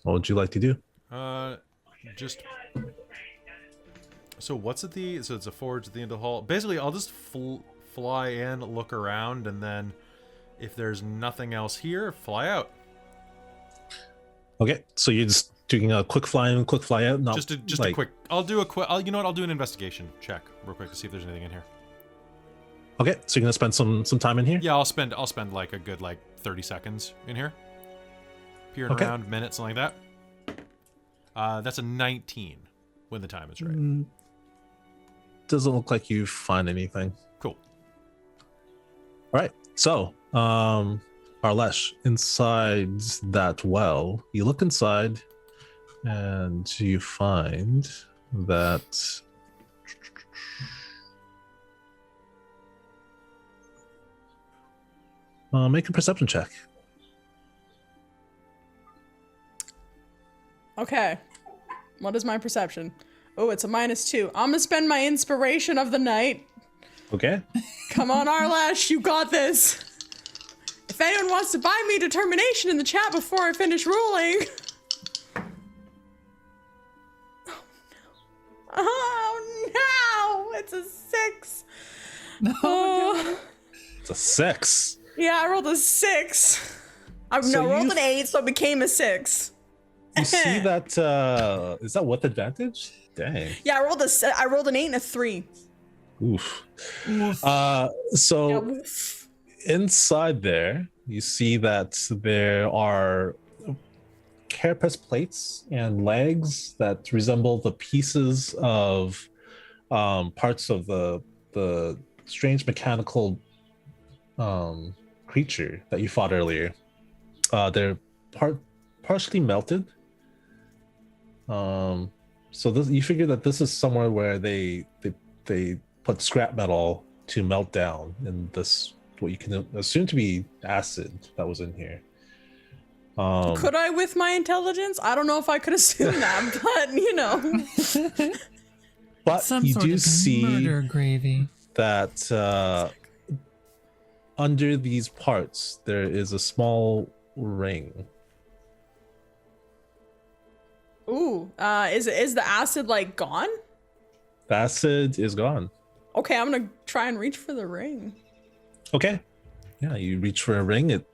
What would you like to do? Just. So what's at the? So it's a forge at the end of the hall. Basically, I'll just fly in, look around, and then if there's nothing else here, fly out. Okay, so you're just doing a quick fly in, quick fly out. Not Just a like, quick. I'll do a quick. You know what? I'll do an investigation check real quick to see if there's anything in here. Okay, so you're gonna spend some time in here. Yeah, I'll spend like a good 30 seconds in here, peering Okay. around, minutes, something like that. That's a 19. when the time is right. Doesn't look like you find anything. Cool. All right. So, Arlesh, inside that well, you look inside and you find that make a perception check. Okay. What is my perception? Oh, it's a -2. I'm gonna spend my inspiration of the night. Okay. Come on, Arlash, you got this. If anyone wants to buy me determination in the chat before I finish ruling. Oh no! It's a 6. No. It's a 6. Yeah, I rolled a 6. I rolled an 8, so it became a 6. You see that? Is that with advantage? Dang. Yeah, I rolled an 8 and a 3. Oof. So inside there, you see that there are carapace plates and legs that resemble the pieces of parts of the strange mechanical creature that you fought earlier. They're partially melted. So this, you figure that this is somewhere where they put scrap metal to melt down in this, what you can assume to be acid that was in here. Could I with my intelligence? I don't know if I could assume that, but you know. But Some you sort do of see murder gravy. that under these parts there is a small ring. Ooh, is the acid like gone? The acid is gone. Okay, I'm gonna try and reach for the ring. Okay. Yeah, you reach for a ring. It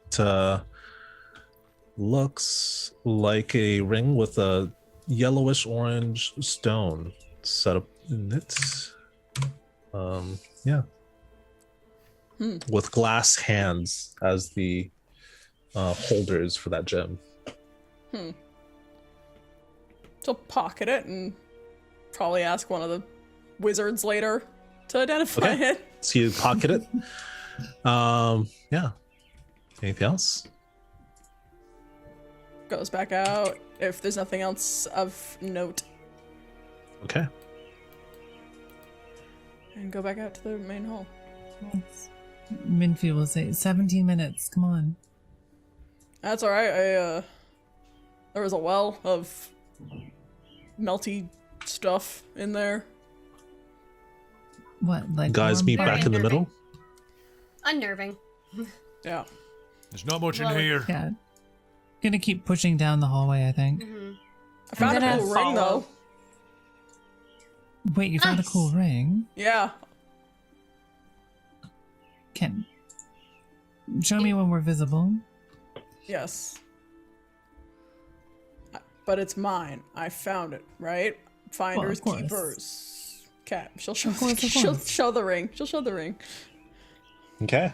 looks like a ring with a yellowish orange stone set up in it. Yeah. With glass hands as the holders for that gem. So pocket it and probably ask one of the wizards later to identify it. So you pocket it. Yeah. Anything else? Goes back out if there's nothing else of note. Okay. And go back out to the main hall. Yes. Minfi will say 17 minutes. Come on. That's alright. There was a well of melty stuff in there. What, like Guys warm meet blood? back in the middle. Unnerving. Yeah. There's not much Well, in here. Yeah. Gonna keep pushing down the hallway, I think. I found a gonna cool ring though. Wait, you found a cool ring? Yeah. Can show me when we're visible. Yes. But it's mine. I found it, right? Finders, course. keepers. Okay, she'll show. Of course. She'll show the ring. She'll show the ring. Okay.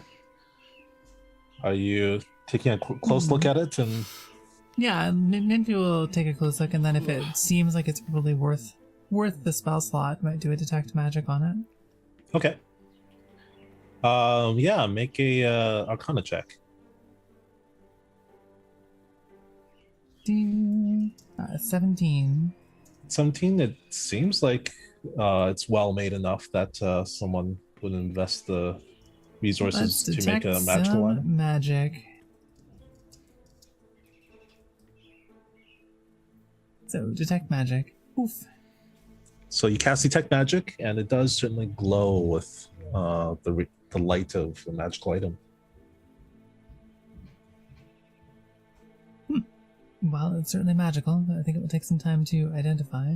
Are you taking a close look at it? And Yeah, Minfi will take a close look, and then if it seems like it's probably worth the spell slot, might do a detect magic on it. okay. Yeah, make a Arcana check. Ding. 17. 17. It seems like it's well made enough that someone would invest the resources Let's to make a detect magical some item. magic. So detect magic. Oof. So you cast detect magic, and it does certainly glow with the light of a magical item. Well, it's certainly magical, but I think it will take some time to identify.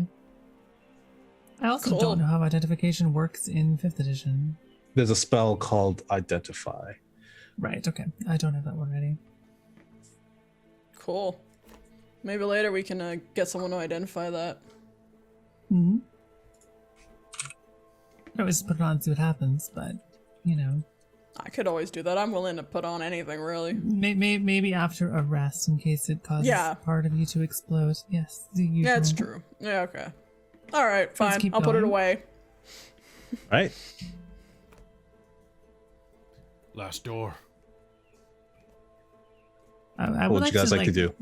I also Cool. don't know how identification works in 5th edition. There's a spell called Identify. Right, okay. I don't have that one ready. Cool. Maybe later we can get someone to identify that. Mm-hmm. I always just put it on and see what happens, but, you know. I could always do that. I'm willing to put on anything, really. Maybe after a rest, in case it causes Yeah. part of you to explode. Yes, the usual. Yeah, it's true. Yeah, okay. All right, Let's fine. keep I'll put it going. away. All right. Last door. I What would you guys like to do?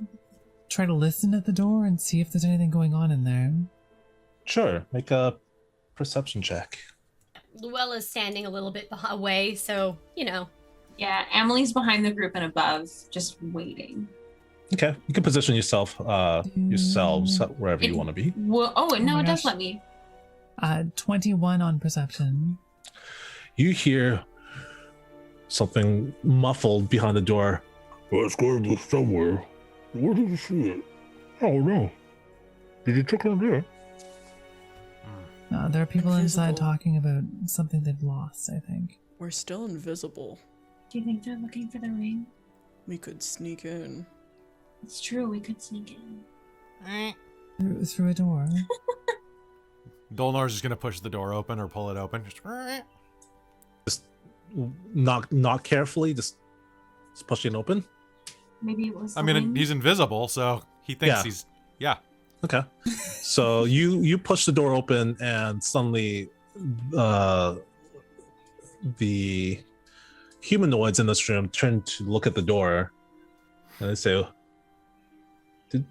Try to listen at the door and see if there's anything going on in there. Sure. Make a perception check. Luella's standing a little bit away, so, you know. Yeah, Emily's behind the group and above, just waiting. Okay. You can position yourselves wherever you want to be. Well, no, my it does gosh. let me. 21 on perception. You hear something muffled behind the door. Well, it's going to be somewhere. Where did you see it? I don't know. Did you check on there? There are people inside Invisible. talking about something they've lost, I think. We're still invisible. Do you think they're looking for the ring? We could sneak in. It's true, we could sneak in. Through a door. Dolnar's just gonna push the door open or pull it open. Just knock carefully. Just push it open. Maybe it was. I mean, something. he's invisible, so he thinks Yeah. he's yeah. Okay. So you push the door open, and suddenly, the humanoids in this room turn to look at the door, and they say, "Did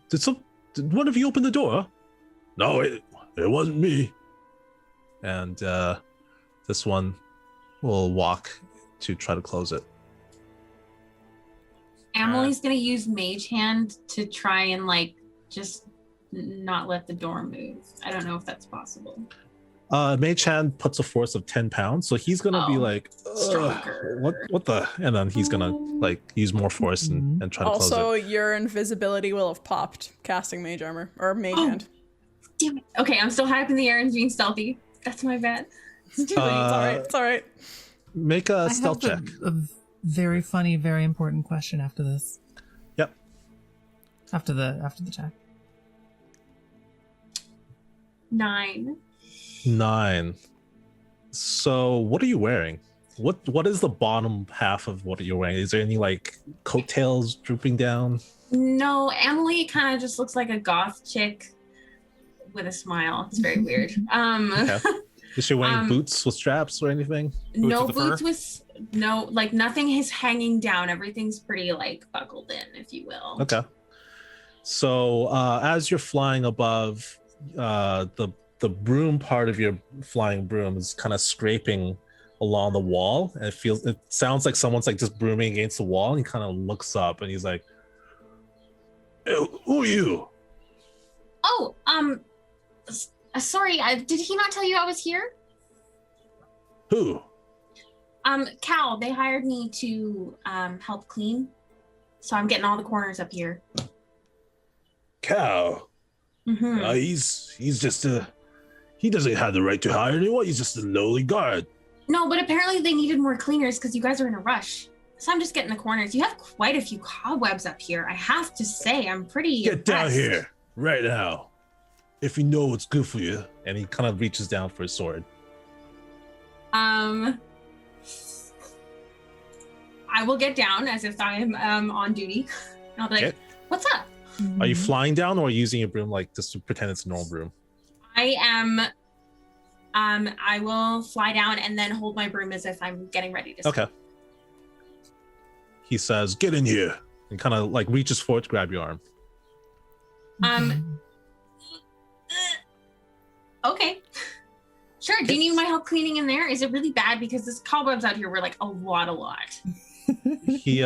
one of you open the door?" No, it wasn't me. And this one will walk to try to close it. Emily's gonna use Mage Hand to try and like just not let the door move. I don't know if that's possible. Mage Hand puts a force of 10 pounds, so he's gonna be Oh, like, stronger. what the? And then he's gonna like use more force and try to close Also, it. your invisibility will have popped casting mage armor or mage Oh. hand. Damn it. Okay, I'm still high up in the air and being stealthy. That's my bad. It's all right. It's all right. Make a stealth I check. have a very funny, very important question after this. Yep. After the check. 9. 9. So what are you wearing? What is the bottom half of what you're wearing? Is there any like coattails drooping down? No, Emily kind of just looks like a goth chick with a smile. It's very weird. Okay. Is she wearing Um, boots with straps or anything? No with the fur? boots with no, like nothing is hanging down. Everything's pretty like buckled in, if you will. Okay. So as you're flying above, the broom part of your flying broom is kind of scraping along the wall, and it sounds like someone's like just brooming against the wall. And he kind of looks up and he's like, "Hey, who are you?" Oh, sorry. Did he not tell you I was here? Who? Cal. They hired me to help clean, so I'm getting all the corners up here. Cow. Mm-hmm. He's just he doesn't have the right to hire anyone. He's just a lowly guard. No, but apparently they needed more cleaners because you guys are in a rush. So I'm just getting the corners. You have quite a few cobwebs up here. I have to say, I'm pretty Get down impressed. here right now, if you know what's good for you. And he kind of reaches down for his sword. I will get down as if I'm on duty. And I'll be like, Okay. what's up? Are you flying down or using your broom like just to pretend it's a normal broom? I am. I will fly down and then hold my broom as if I'm getting ready to. Okay. He says, "Get in here," and kind of like reaches forward to grab your arm. Okay. Sure. Do you need my help cleaning in there? Is it really bad? Because this cobwebs out here were like a lot. He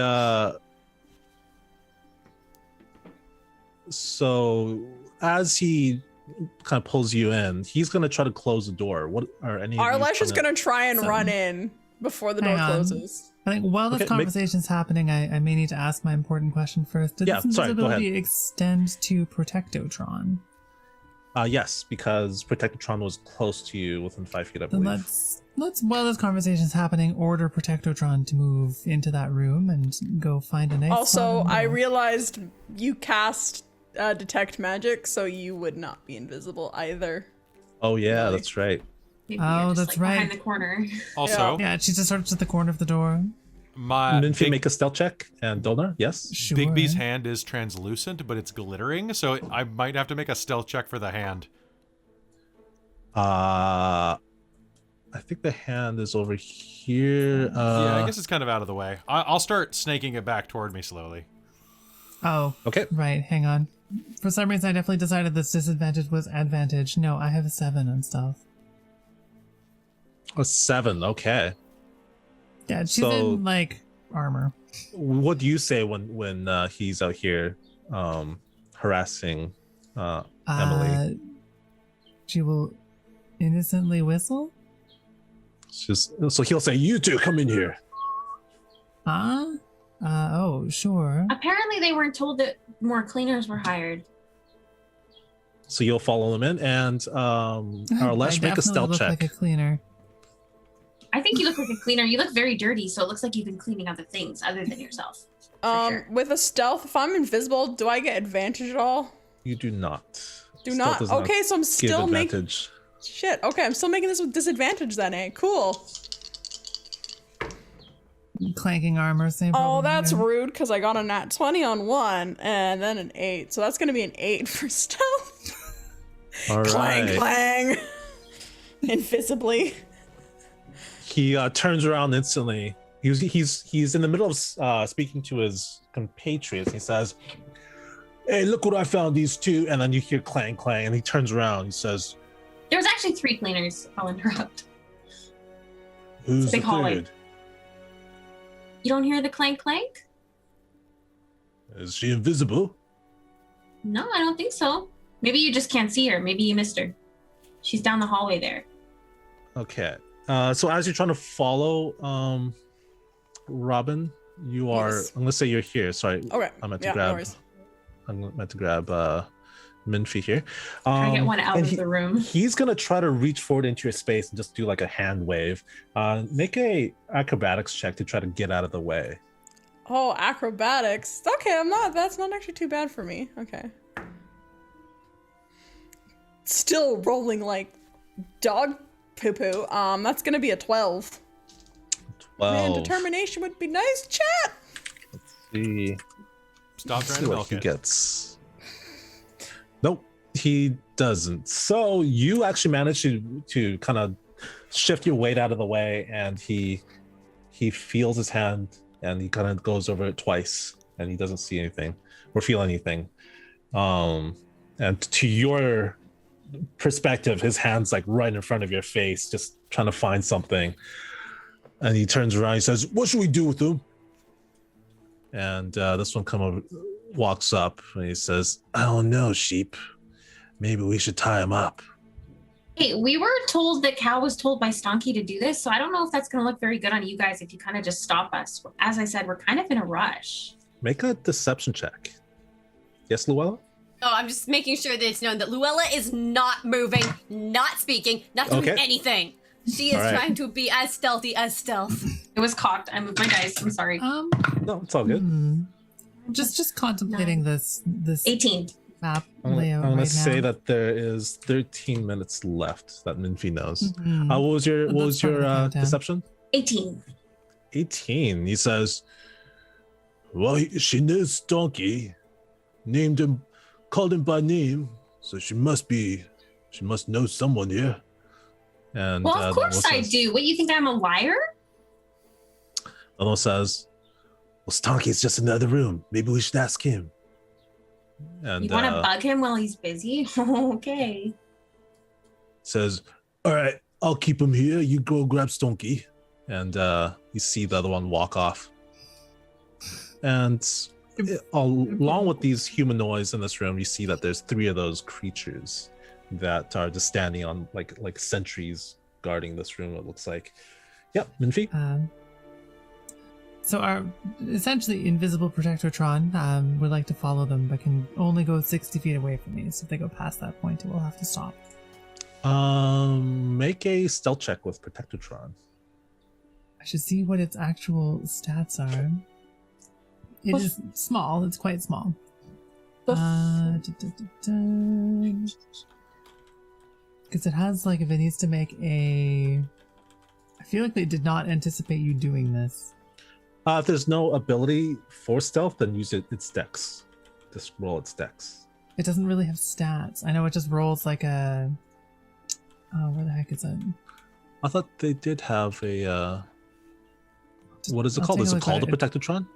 so as he kind of pulls you in, he's gonna try to close the door. What are any? of you Arlesh is trying gonna try and So- run in before the door Hang on. closes. I think while this Okay, conversation's happening, I may need to ask my important question first. Did Yeah, this sorry, go ahead. invisibility extend to Protectotron? Yes, because Protectotron was close to you, within 5 feet, I Then believe. let's while this conversation's happening, order Protectotron to move into that room and go find a nice. Also, spot on the I wall. realized you cast detect magic, so you would not be invisible either. Oh yeah, Really? that's right. Maybe Oh, you're just, that's like, behind right. the corner. Also, Yeah, she just starts at the corner of the door. my Minfi, make a stealth check, and Dolnar, yes. Sure. Bigby's hand is translucent, but it's glittering, so I might have to make a stealth check for the hand. I think the hand is over here. Yeah, I guess it's kind of out of the way. I'll start snaking it back toward me slowly. Oh, Okay. right. Hang on. For some reason, I definitely decided this disadvantage was advantage. No, I have a 7 on stealth. A 7. Okay. Yeah, she's So- in like armor. What do you say when he's out here harassing Emily? She will innocently whistle. So he'll say, "You two, come in here." Huh? Oh, sure. Apparently, they weren't told that more cleaners were hired. So you'll follow them in, and Arlesh, I make a definitely stealth look check. like a cleaner. I think you look like a cleaner. You look very dirty, so it looks like you've been cleaning other things other than yourself. Sure. With a stealth, if I'm invisible, do I get advantage at all? You do not. Do Stealth not. does Okay, so I'm give still making. advantage. Shit. Okay, I'm still making this with disadvantage then. Eh? Cool. Clanking armor, same Oh, problem that's here. rude because I got a nat 20 on 1 and then an 8. So that's gonna be an 8 for stealth. All Clang, right. clang. Invisibly. He turns around instantly. He's in the middle of speaking to his compatriots. He says, "Hey, look what I found, these two." And then you hear clang, clang, and he turns around. He says, There was actually 3 cleaners. I'll interrupt. "Who's the Big hallway. third? You don't hear the clank clank? Is she invisible?" No, I don't think so. Maybe you just can't see her. Maybe you missed her. She's down the hallway there. Okay. So as you're trying to follow Robin, you are. Yes. I'm gonna say you're here. Sorry, Okay. I meant to Yeah, no grab. worries. I'm meant to grab Minfi here. Try to get one out and of the room. He's gonna try to reach forward into your space and just do like a hand wave. Make a acrobatics check to try to get out of the way. Oh, acrobatics. Okay, that's not actually too bad for me. Okay. Still rolling like dog poo-poo. That's gonna be a 12. Man, 12. determination would be nice, chat. See, Stop trying see to what milk he it. gets. Nope, he doesn't. So you actually managed to kind of shift your weight out of the way, and he feels his hand, and he kind of goes over it twice, and he doesn't see anything or feel anything. And to your perspective, his hand's like right in front of your face, just trying to find something. And he turns around, he says, "What should we do with him?" And this one walks up, and he says, "I don't know, sheep. Maybe we should tie him up." Hey, we were told that Cal was told by Stonky to do this, so I don't know if that's going to look very good on you guys if you kind of just stop us. As I said, we're kind of in a rush. Make a deception check. Yes, Luella? Oh, I'm just making sure that it's known that Luella is not moving, not speaking, not doing Okay. anything. She is All right. trying to be as stealthy as stealth. It was cocked. I moved my dice. I'm sorry. No, it's all good. Just contemplating this 18. map I'm layout gonna right say now. that there is 13 minutes left that Minfi knows. Mhm. What was your That's part of the countdown. deception? 18. 18. He says, "Well, she knows Donkey, named him, called him by name, so she must know someone here." And Well, of course I says, do. What, you think I'm a liar? Other says, "Well, Stonky's just in the other room. Maybe we should ask him." And You want to bug him while he's busy? Okay. says, "All right, I'll keep him here. You go grab Stonky." And you see the other one walk off. And along with these humanoids in this room, you see that there's 3 of those creatures that are just standing on like sentries guarding this room. It looks like. Yep, Minfi. So our essentially invisible protectortron would like to follow them, but can only go 60 feet away from me. So if they go past that point, it will have to stop. Make a stealth check with Protectotron. I should see what its actual stats are. It is small. It's quite small. Because it has like, if it needs to make a... I feel like they did not anticipate you doing this. If there's no ability for stealth, then use its dex. Just roll its dex. It doesn't really have stats. I know it just rolls like a Oh, where the heck is it? I thought they did have a. What is it I'll called? take a Is it look called at a it. Protectotron?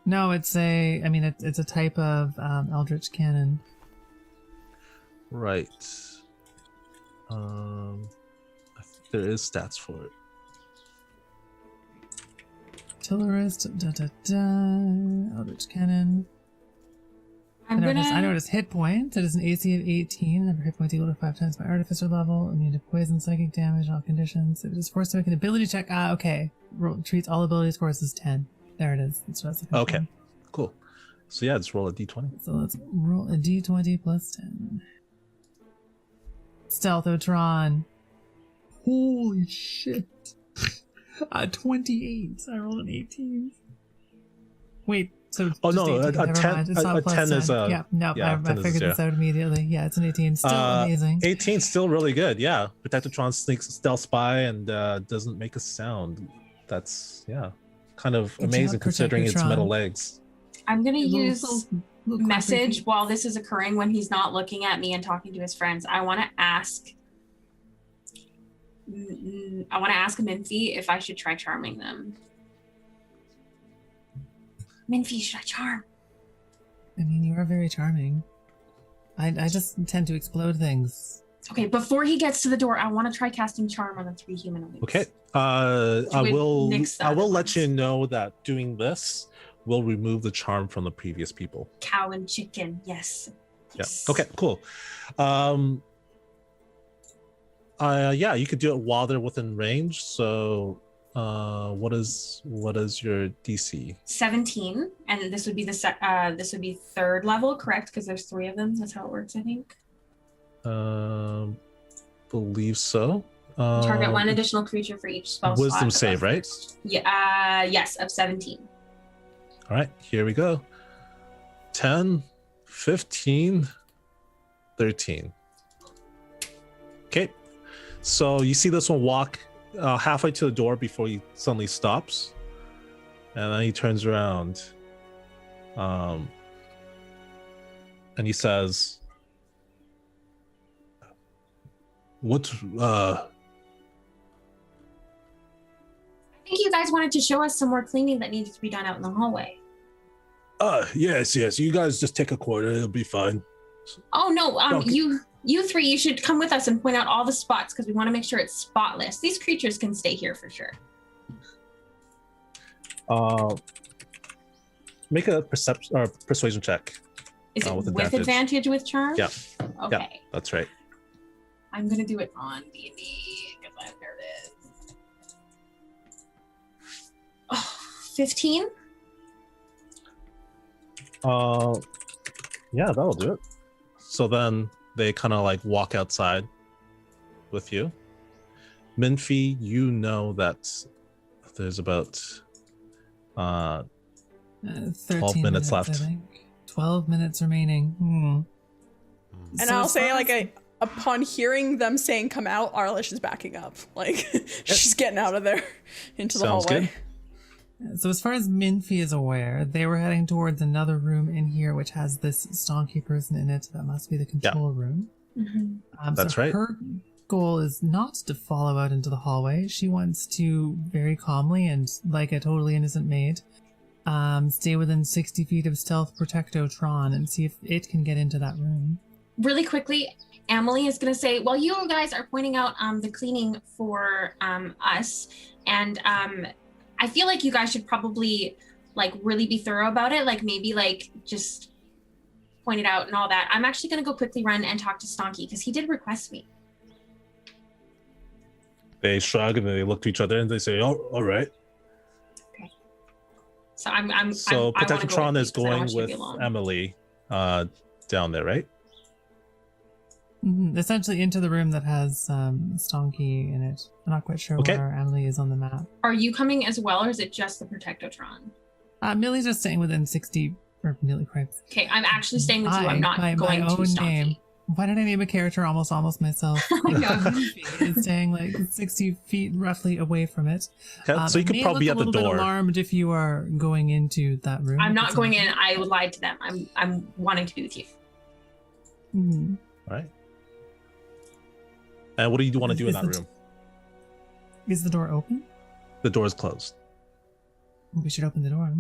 No, it's a. I mean, it's a type of Eldritch cannon. Right. I think there is stats for it. Artillerist, Eldritch cannon. I'm I gonna. noticed hit points. It is an AC of 18. Number of hit points equal to 5 times my artificer level. Immune to poison, psychic damage, all conditions. It is forced to make an ability check. Okay. Treats all ability scores as 10. There it is. That's what I was looking Okay. for. Cool. So yeah, just roll a d20. So let's roll a d20 plus 10. Stealthotron. Holy shit. 28. I rolled an 18. Wait. So Oh, just no, 18. a Never 10 mind. It's not a plus 10 is a- Yeah, no, yeah, I 10 is a figured this zero. out immediately. Yeah, it's an 18. Still amazing. 18 still really good. Yeah, Protectotron sneaks stealth spy and doesn't make a sound. That's kind of Good amazing job, considering its metal Protectotron. legs. I'm gonna Little- use little message creepy. while this is occurring when he's not looking at me and talking to his friends. I want to ask Minfie if I should try charming them. Minfie, should I charm? I mean, you are very charming. I just tend to explode things. Okay, before he gets to the door, I want to try casting charm on the 3 humanoids. Okay. I we will nix the I will other let ones? you know that doing this will remove the charm from the previous people. Cow and chicken, yes. Yeah. Okay, cool. Yeah, you could do it while they're within range. So what is your DC? 17, and this would be this would be 3rd level, correct? Because there's 3 of them. That's how it works, I think. Believe so. Target 1 additional creature for each spell Wisdom slot save, above right? first. Yeah. Yes, of 17. All right, here we go. 10, 15, 13. Okay, so you see this one walk halfway to the door before he suddenly stops, and then he turns around, and he says, "What? I think you guys wanted to show us some more cleaning that needed to be done out in the hallway. Yes. You guys just take a quarter; it'll be fine." Oh no, Okay. you 3, you should come with us and point out all the spots because we want to make sure it's spotless. These creatures can stay here for sure. Make a perception or persuasion check. Is it with with advantage with charm? Yeah. Okay. Yeah, that's right. I'm gonna do it on D&D because I'm nervous. Oh, 15? Yeah, that'll do it. So then they kind of like walk outside with you. Minfie, you know that there's about 13 12 minutes left. I think. 12 minutes remaining. And So I'll as say, far like, as- upon hearing them saying "come out," Arlish is backing up. Like, she's getting out of there into the Sounds hallway. good. So as far as Minfie is aware, they were heading towards another room in here which has this stonky person in it. That must be the control room. Mm-hmm. That's so right. Her goal is not to follow out into the hallway. She wants to very calmly and like a totally innocent maid, stay within 60 feet of stealth Protectotron and see if it can get into that room. Really quickly, Emily is going to say, while you guys are pointing out the cleaning for us, and I feel like you guys should probably like really be thorough about it, like maybe like just point it out and all that. I'm actually going to go quickly run and talk to Stonky because he did request me. They shrug and they look to each other and they say, "Oh, all right." So I'm So I wanna go Protectotron with is you 'cause I don't going want you to be with alone. Emily down there, right? Essentially into the room that has Stonky in it. I'm not quite sure Okay. where Emily is on the map. Are you coming as well, or is it just the Protectotron? Millie's just staying within 60, or Millie Cripes. Okay, I'm actually staying with you. I'm not by going my to own Stonky. name. Why did I name a character almost myself? I know. Minfie is staying like 60 feet roughly away from it. Okay, so you It could may probably be look at the a little door. bit alarmed if you are going into that room. I'm not going in. I lied to them. I'm wanting to be with you. Mhm. All right. And what do you want to do in Is that the- room? Is the door open? The door is closed. We should open the door.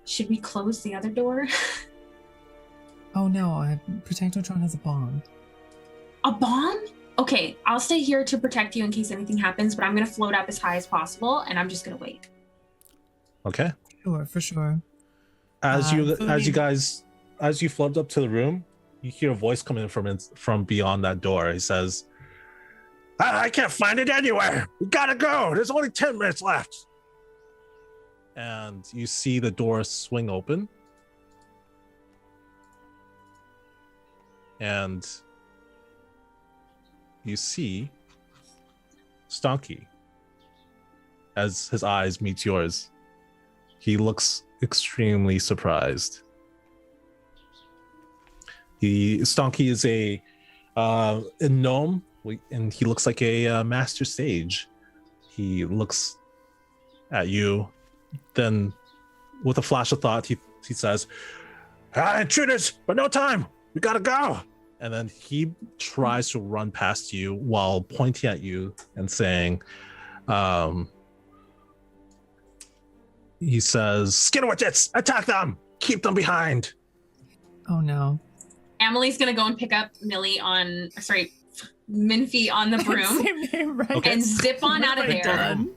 Should we close the other door? Oh no, Protectotron has a bomb. A bomb? Okay, I'll stay here to protect you in case anything happens, but I'm gonna float up as high as possible, and I'm just gonna wait. Okay. Sure, for sure. As you float up to the room, you hear a voice coming from beyond that door. He says, I can't find it anywhere. We gotta go. There's only 10 minutes left. And you see the door swing open. And you see Stonky as his eyes meet yours. He looks extremely surprised. Stonky is a gnome, and he looks like a master sage. He looks at you, then with a flash of thought, he says, intruders, but no time. We gotta go. And then he tries to run past you while pointing at you and saying, he says, Skinwitches, attack them. Keep them behind. Oh no. Emily's gonna go and pick up Minfie on the broom Same name, right? Okay. and zip on out of there. Done.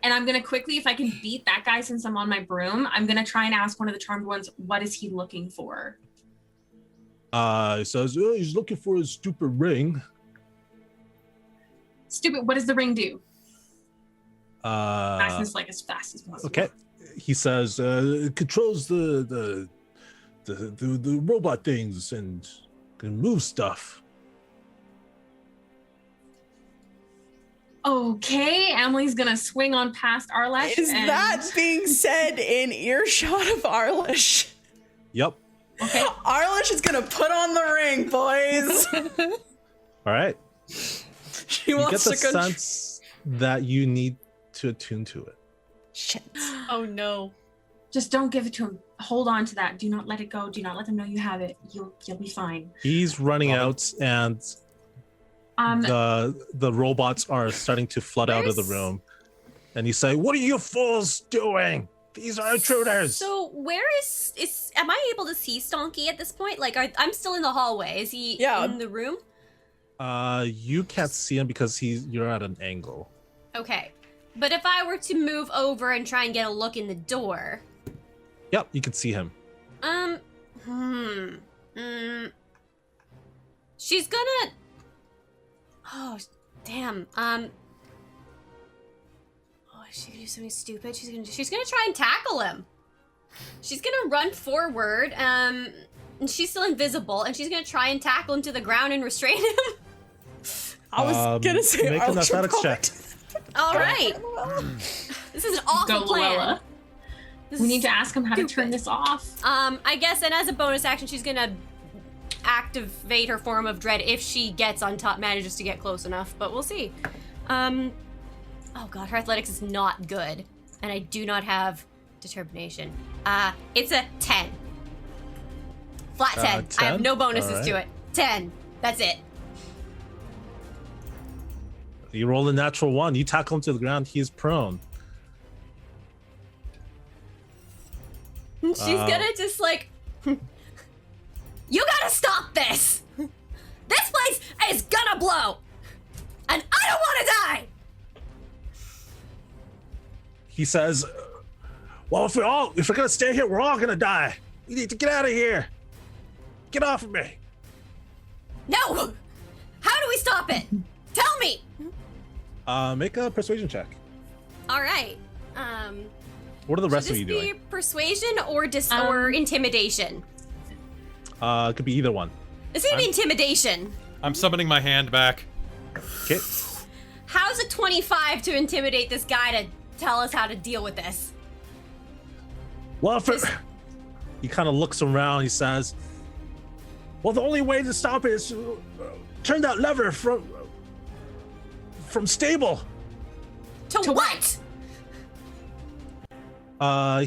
And I'm gonna quickly, if I can beat that guy since I'm on my broom, I'm gonna try and ask one of the charmed ones, what is he looking for? He says, he's looking for his stupid ring. Stupid, what does the ring do? Uh, Fastness, like as fast as possible. okay. He says, it controls the robot things and can move stuff. Okay, Emily's gonna swing on past Arlesh. Is and... that being said in earshot of Arlish? Yep. Okay. Arlish is gonna put on the ring, boys. All right. She You get wants the to control. sense that you need to attune to it. Shit. Oh no. Just don't give it to him. Hold on to that. Do not let it go. Do not let them know you have it. You'll be fine. He's running out, and the robots are starting to flood out of the room. And you say, "What are you fools doing? These are intruders." So where is am I able to see Stonky at this point? Like I'm still in the hallway. Is he in the room? You can't see him because you're at an angle. Okay. But if I were to move over and try and get a look in the door. Yep, you can see him. She's gonna. Oh, damn. Oh, is she gonna do something stupid? She's gonna try and tackle him. She's gonna run forward. And she's still invisible, and she's gonna try and tackle him to the ground and restrain him. I was gonna say make an athletics check. All right. This is an awful Go, plan. Luella. We need to ask him how to turn this off. I guess, and as a bonus action, she's gonna activate her form of dread if she gets on top, manages to get close enough, but we'll see. Oh god, her athletics is not good, and I do not have determination. It's a 10. Flat 10. I have no bonuses to it. 10. That's it. You roll a natural 1. You tackle him to the ground. He is prone. She's gonna just like, you gotta stop this! This place is gonna blow! And I don't wanna die! He says, well, if we're gonna stay here, we're all gonna die. You need to get out of here. Get off of me. No! How do we stop it? Tell me! Make a persuasion check. Alright. What are the rest should of you this doing? be persuasion or or intimidation? It could be either one. This is gonna be intimidation. I'm summoning my hand back. Okay. How's a 25 to intimidate this guy to tell us how to deal with this? Well, he kind of looks around. He says, well, the only way to stop it is to turn that lever from stable. To what?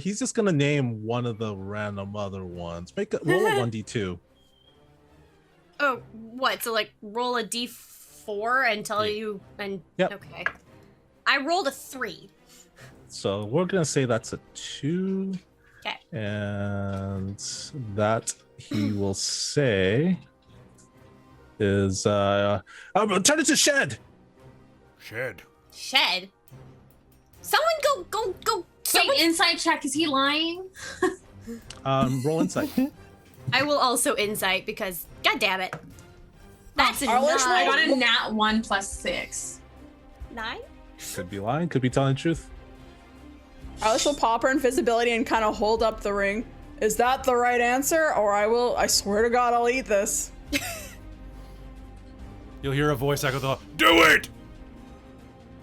He's just gonna name one of the random other ones. Roll a 1d2. Oh, what? So like roll a d4 4 until you Yep. Okay. I rolled a 3. So we're gonna say that's a 2. Okay. And that he will say is turn it to shed. Shed. Shed. Someone go. Wait, insight check. Is he lying? Roll insight. I will also insight because god damn it. That's a Arlish, I 9. got a nat 1 plus 6. 9? Could be lying, could be telling the truth. Alice will pop her invisibility and kind of hold up the ring. Is that the right answer? Or I swear to God, I'll eat this. You'll hear a voice echo the Do it!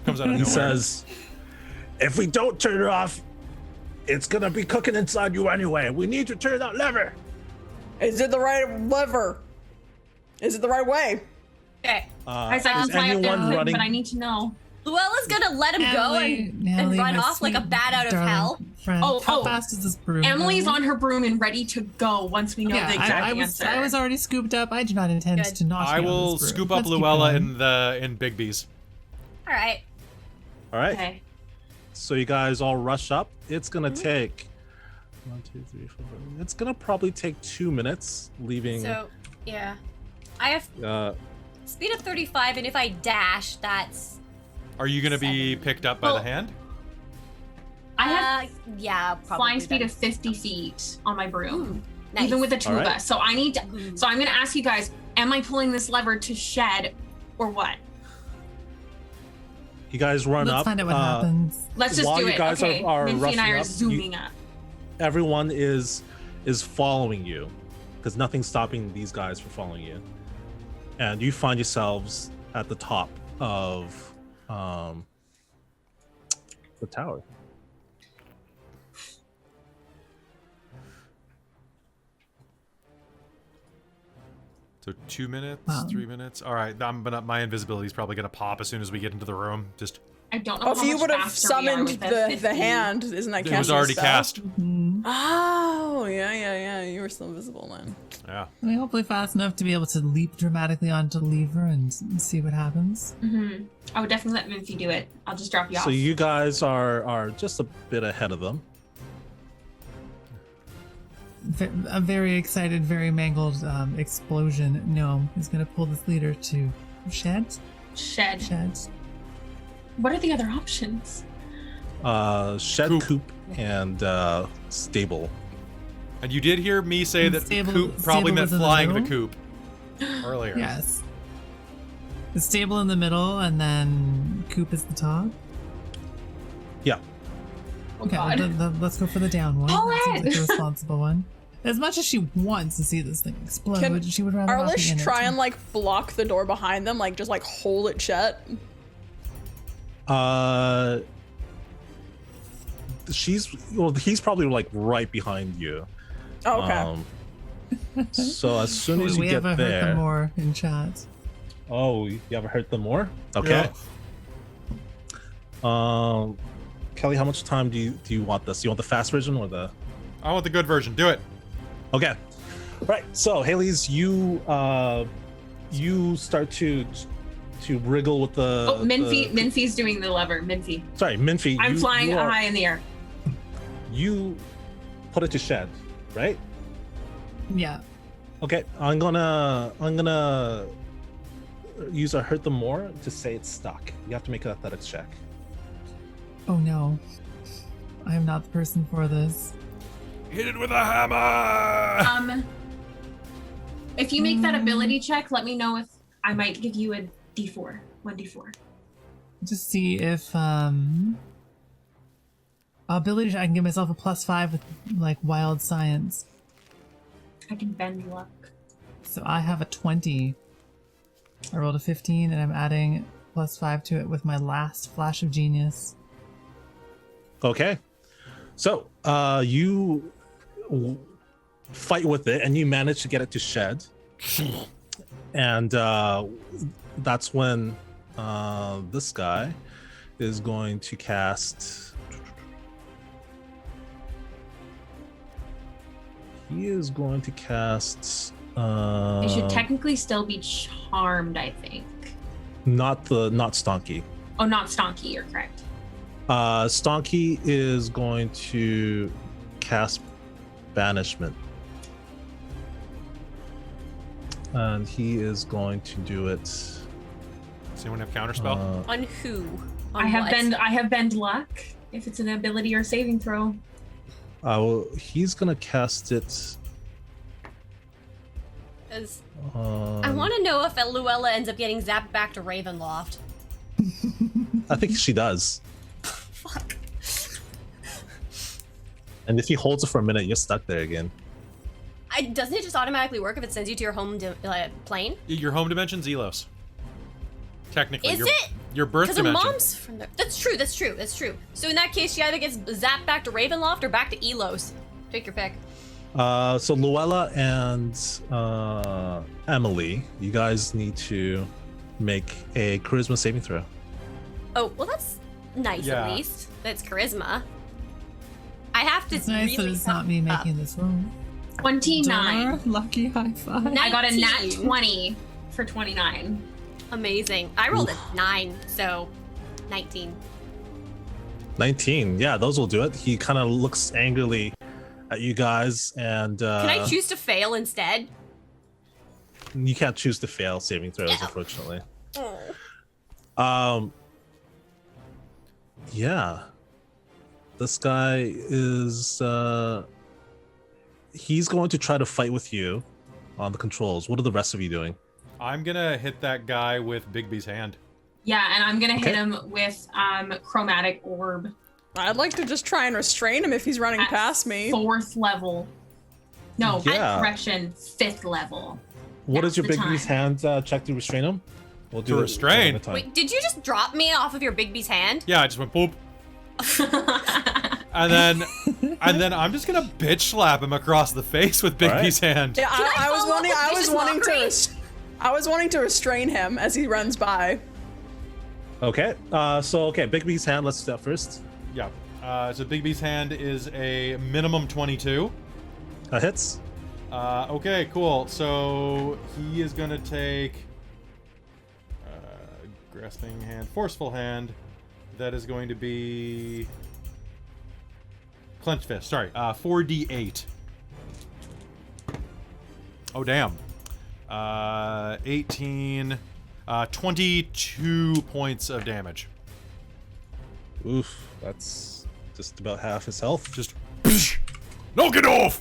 comes out of He nowhere. says, if we don't turn it off, it's gonna be cooking inside you anyway. We need to turn that lever. Is it the right lever? Is it the right way? Okay. I said is that's why I have to anyone click, running? but I need to know. Luella's gonna let him go and run my off like a sweet bat out of darling hell. Friend. Oh, How oh. fast is this broom? Emily's going? on her broom and ready to go once we know Yeah, the exact I answer. was already scooped up. I do not intend Good. to not. I be on will this broom. scoop up Let's keep Luella going. in Bigby's. All right. All right. Okay. So you guys all rush up. It's gonna take 1, 2, 3, 4. It's gonna probably take 2 minutes, leaving. So, yeah. I have speed of 35, and if I dash, that's... Are you gonna be 7. picked up by the Well, hand? I have yeah, probably. flying speed then. of 50 feet on my broom, Nice. even with the two All of right. us. So I need to. So I'm going to ask you guys: am I pulling this lever to shed, or what? You guys run Let's up. find out what happens. Let's just While do you it. guys Okay. are Minty and rushing I are up, zooming up. Everyone is following you because nothing's stopping these guys from following you, and you find yourselves at the top of the tower. So 2 minutes, Wow. 3 minutes. All right, my invisibility is probably gonna pop as soon as we get into the room. Just I don't know. Oh, if how you much would have faster we are summoned with the 50. hand, isn't that it was casting a already spell? cast. Oh, yeah. You were still invisible then. Yeah. I mean, hopefully fast enough to be able to leap dramatically onto the lever and see what happens. Mm-hmm. I would definitely let Minty do it. I'll just drop you off. So you guys are just a bit ahead of them. A very excited, very mangled explosion gnome is going to pull this leader to sheds. Shed. What are the other options? Shed, Coop. coop, and stable. And you did hear me say And that stable- coop probably stable meant was in the flying the middle? coop earlier. Yes. The stable in the middle, and then Coop is the top. Yeah. Oh, Okay, God. let's go for the down one. Pull That seems it! like the responsible one. As much as she wants to see this thing explode, Can she would rather not be in Arlish it. try and like block the door behind them, like just like hold it shut? He's probably like right behind you. Oh, okay. So as soon as we you get haven't heard them there, more in chat. oh, you haven't hurt them more? Okay. Kelly, how much time do you want this? Do you want the fast version or the? I want the good version. Do it. Okay. Right. So Hailiiz, you start to wriggle with the. Oh, Minty's doing the lever. Minty. Sorry, Minty. I'm flying you are- high in the air. You put it to shed, right? Yeah. Okay. I'm gonna use a hurt them more to say it's stuck. You have to make an athletics check. Oh no. I am not the person for this. Hit it with a hammer! If you make that ability check, let me know if I might give you a D4. 1d4. Just see if ability I can give myself a +5 with like wild science. I can bend luck. So I have a 20. I rolled a 15 and I'm adding +5 to it with my last flash of genius. Okay. So you fight with it and you manage to get it to shed. And that's when this guy is going to cast. He is going to cast. It should technically still be charmed, I think. Not Stonky. Oh, not Stonky, you're correct. Stonky is going to cast Banishment. And he is going to do it. Does anyone have counterspell? On who? On I have what? bend luck. If it's an ability or saving throw. He's gonna cast it. 'Cause I want to know if Luella ends up getting zapped back to Ravenloft. I think she does. Fuck. And if he holds it for a minute, you're stuck there again. Doesn't it just automatically work if it sends you to your home plane? Your home dimension's Elos. Technically. Is it? Your birth Because her dimension. mom's from there. That's true. So in that case, she either gets zapped back to Ravenloft or back to Elos. Take your pick. So Luella and Emily, you guys need to make a charisma saving throw. Oh, well, that's nice Yeah. at least. That's charisma. I have to It's nice that really it's not me making this roll. 29. Donor, lucky high five. I got a nat 19. 20 for 29. Amazing. I rolled a 9, so 19. 19. Yeah, those will do it. He kind of looks angrily at you guys, and Can I choose to fail instead? you can't choose to fail saving throws, Yeah. unfortunately. Oh. Yeah. This guy is he's going to try to fight with you on the controls. What are the rest of you doing? I'm gonna hit that guy with Bigby's hand. Yeah, and I'm gonna Okay. hit him with chromatic orb. I'd like to just try and restrain him if he's running At past me. 4th level. No, Yeah. correction, 5th level. What is your Now's big the B's hand check to restrain him? We'll do To it restrain? another time. Wait, did you just drop me off of your Big B's hand? Yeah, I just went boop. And then I'm just gonna bitch slap him across the face with All right. Bigby's hand. Yeah, Can I I was follow up wanting. with I was vicious wanting mockery? I was wanting to restrain him as he runs by. Okay. Okay, Big B's hand. Let's do that first. Yeah. So Bigby's hand is a minimum 22. Hits. Okay, cool. So he is gonna take grasping hand, forceful hand. That is going to be clenched fist. Sorry, 4d8. Oh damn. 18, 22 points of damage. Oof. That's just about half his health. Just knock it off.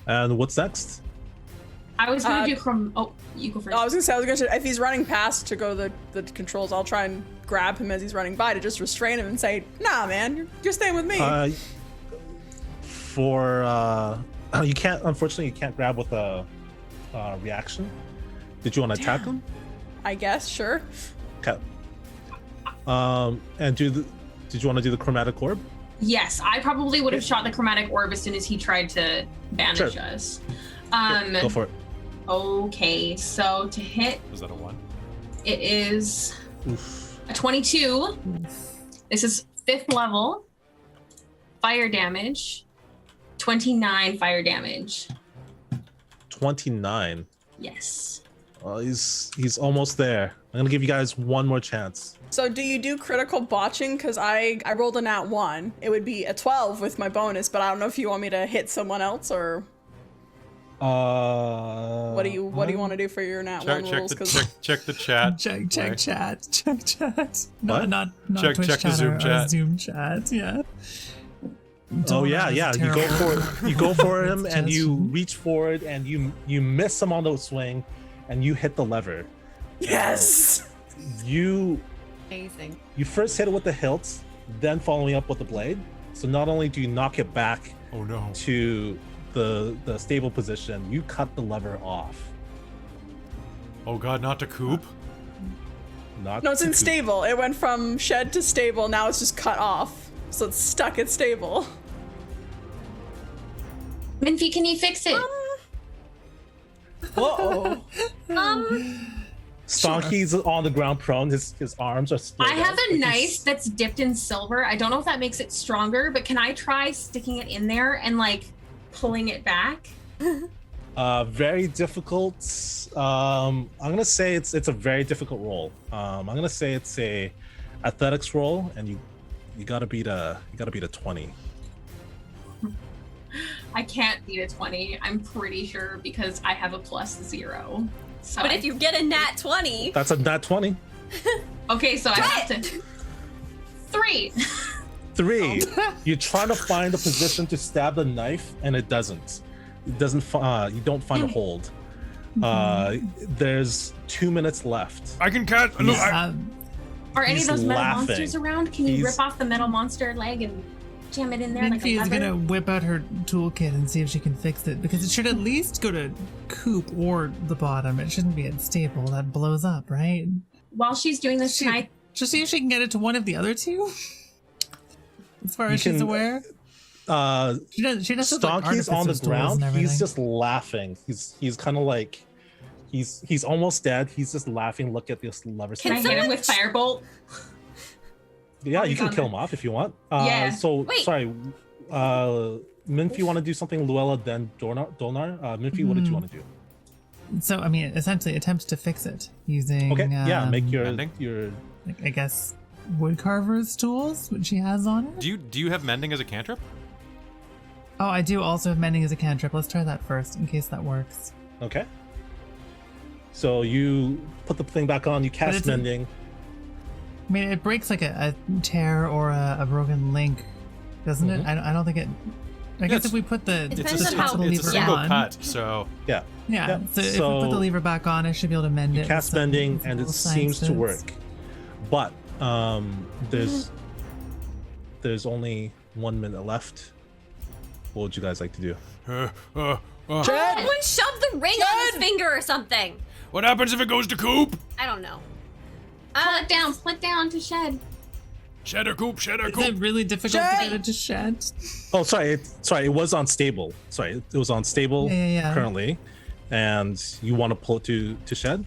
And what's next? I was gonna Uh, do oh, you go first. I was gonna say, if he's running past to go the controls, I'll try and grab him as he's running by to just restrain him and say, "Nah, man, you're staying with me." You can't. Unfortunately, you can't grab with a reaction. Did you want to attack him? I guess, sure. Okay. And did you want to do the chromatic orb? Yes, I probably would have shot the chromatic orb as soon as he tried to banish Sure. us. Go for it. Okay, so to hit, Was that a 1? it is Oof. a 22. This is 5th level. Fire damage. 29 fire damage. 29. Yes. He's almost there. I'm gonna give you guys one more chance. So do you do critical botching? Because I rolled a nat 1. It would be a 12 with my bonus, but I don't know if you want me to hit someone else or what do you want to do for your nat 1 Check rules? the 'Cause check the chat. Check Right. chat. Check chat. What? Not Check- Twitch check the chat Zoom or chat. Zoom chat. Yeah. Oh yeah, Donor yeah. is You go terrible. for you go for him and you Suggestion. reach forward and you miss him on the swing, and you hit the lever. yes. You Amazing. first hit it with the hilt, then following up with the blade. So not only do you knock it back Oh no. to the stable position, you cut the lever off. Oh god, not to Coop. Not No, it's to in Coop. stable. It went from shed to stable. Now it's just cut off, so it's stuck at stable. Minfy, can you fix it? Uh-oh. Stonky's on the ground prone. His arms are split. I have out, a like he's- knife that's dipped in silver. I don't know if that makes it stronger, but can I try sticking it in there and like pulling it back? Very difficult. I'm gonna say it's a very difficult roll. I'm gonna say it's a athletics roll, and you gotta beat a 20. I can't beat a 20. I'm pretty sure because I have a +0. So But if you get a nat 20, That's a nat 20. okay, so I have to 3. 3. You're trying to find a position to stab the knife, and it doesn't. It doesn't. You don't find a hold. There's 2 minutes left. I can cast. Look, Are any He's of those metal laughing. monsters around? Can you rip off the metal monster leg and jam it in there like a Minfie is lever? gonna whip out her toolkit and see if she can fix it, because it should at least go to Coop or the bottom. It shouldn't be unstable. That blows up, right? While she's doing this, can I? Just see if she can get it to one of the other two. As far as You she's can, aware. She does Stonky's on the ground. He's just laughing. He's kind of like he's almost dead. He's just laughing. Look at this lever. Can I hit him with firebolt? Yeah, you he's can on kill there. him off if you want. Yeah. So Wait. sorry, Minfie, you want to do something, Luella, then Dolnar? Minfie, what did you want to do? So I mean, essentially, attempt to fix it using. Okay, yeah, make your mending? like, I guess, woodcarver's tools, which she has on her. Do you have mending as a cantrip? Oh, I do also have mending as a cantrip. Let's try that first, in case that works. Okay. So you put the thing back on. You cast it's- mending. I mean, it breaks like a tear or a broken link, doesn't it? I don't think it. I guess it's- if we put the depends on top how- of the It's a lever single on, cut, so Yeah. yeah. Yep. So if we put the So lever back on, I should be able to mend You it. cast with some mending, and it little seems to science work. But there's only 1 minute left. What would you guys like to do? someone shove the ring on his finger or something. what happens if it goes to Coop? I don't know. Pull it down to shed. Cheddar Coop, Cheddar Is it Coop. really difficult to get it to shed? Oh, sorry. It was unstable. Sorry, it was unstable Yeah. currently, and you want to pull it to shed.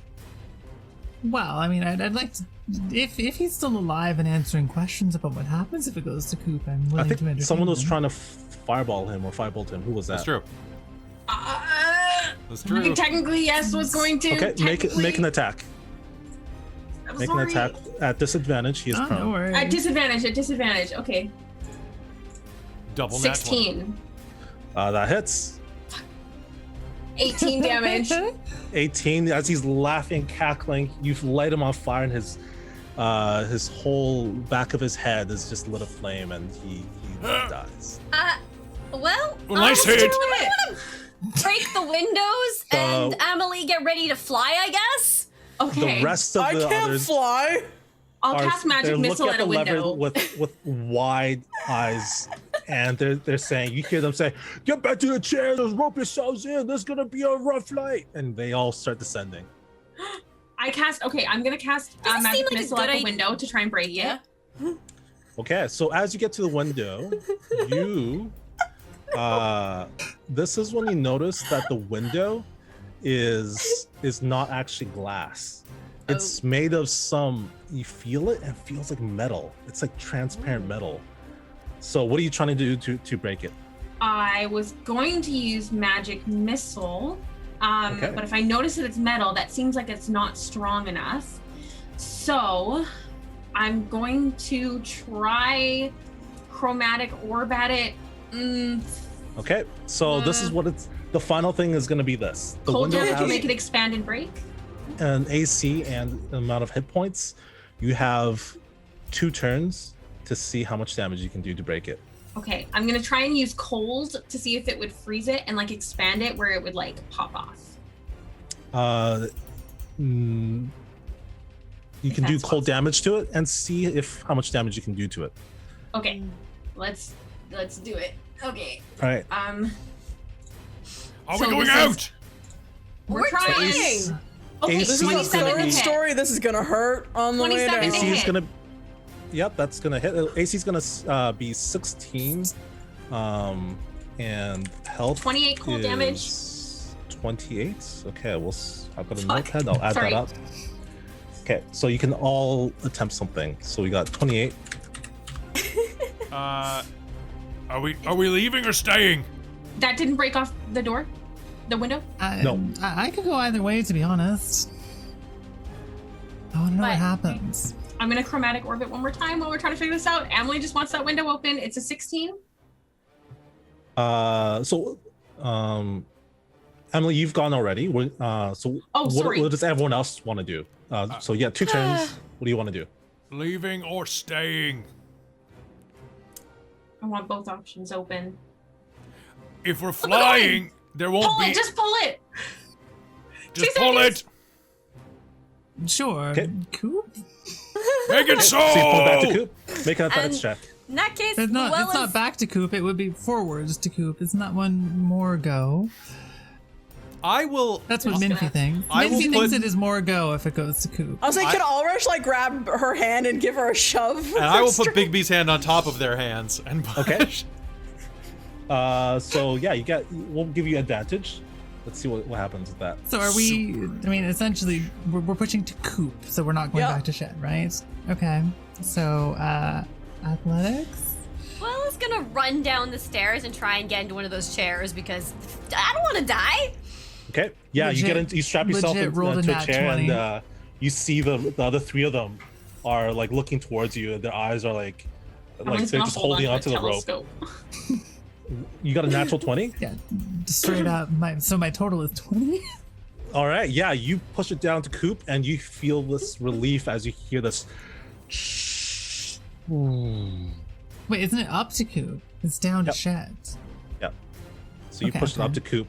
Well, I mean, I'd like to. If he's still alive and answering questions about what happens if it goes to Coop, I'm I willing to think entertain someone was them. trying to firebolt him or firebolt him. Who was that? that's true. That's I true. think technically yes was going to. Okay, make an attack. I'm Make sorry. an attack at disadvantage. He is Oh, prone. no worries. At disadvantage. Okay. Double nat 16. That hits. 18 damage. 18. As he's laughing, cackling, you light him on fire, and his whole back of his head is just lit aflame, and he dies. Well, Nice hit. do we want to break the windows and Emily get ready to fly, I guess? Okay. The rest of I the can't others fly. I'll are cast magic they're missile looking at a the lever window. with wide eyes, and they're saying, you hear them say, "Get back to the chair. There's rope yourselves in. There's gonna be a rough flight," and they all start descending. I'm gonna cast Doesn't seem magic like a missile good at the idea. window to try and break it. Okay, so as you get to the window, you this is when you notice that the window is not actually glass. It's made of you feel it, and it feels like metal. It's like transparent metal. So what are you trying to do to break it? I was going to use magic missile, Okay. but if I notice that it's metal, that seems like it's not strong enough. So I'm going to try chromatic orb at it. Okay, so this is what the final thing is going to be this. The Cold window damage to has make it expand and break. an AC and amount of hit points. You have 2 turns to see how much damage you can do to break it. Okay, I'm gonna try and use cold to see if it would freeze it and like expand it where it would like pop off. You can do that's cold possible. damage to it and see how much damage you can do to it. Okay, let's do it. Okay, All right. Are we So going this is- out? we're trying. Ace- Okay, Ace This is is a 27 gonna to third hit. story. This is gonna hurt on the way 27 down. to AC is hit. gonna. Yep, that's gonna hit. AC is gonna be 16, and health. 28 cold damage. is 28. Okay, I've got a notepad. I'll add Sorry. that up. Okay, so you can all attempt something. So we got 28. Are we leaving or staying? That didn't break off the door. The window? No. I could go either way, to be honest. I want to know what But- happens. I'm gonna chromatic orbit one more time while we're trying to figure this out. Emily just wants that window open. It's a 16. Emily, you've gone already. Oh, what, sorry. what does everyone else want to do? So yeah, 2 turns. What do you want to do? Leaving or staying? I want both options open. If we're flying, there won't Pull be. it! Just pull it! Just 2 pull seconds. it. Sure. Okay. Cool. Make it so. So you pull back to Coop. Make an athletics And- check. In that case, It's not Luella's- back to Coop. It would be forwards to Coop. It's not one more go. I will. That's what Just Minfy gonna- thinks. I will Minfy thinks put- it is more go if it goes to Coop. I was like, can Ulrich like grab her hand and give her a shove? And I will put Big B's hand on top of their hands and push. Okay. So yeah, we'll give you advantage. Let's see what happens with that. So are we? I mean, essentially, we're pushing to Coop, so we're not going Yep. back to Shed, right? Okay. So athletics. Luella's gonna run down the stairs and try and get into one of those chairs because I don't want to die. Okay. Yeah, you strap yourself legit rolled a into a nat chair 20. and you see the other 3 of them are like looking towards you and their eyes are like Emily's they're gonna just hold holding onto onto the rope. telescope. You got a natural 20? Yeah, straight up. My total is 20. All right. Yeah, you push it down to Coop and you feel this relief as you hear this. Wait, isn't it up to Coop? It's down Yep. to Shed. Yep. So you Okay, push it up okay. to Coop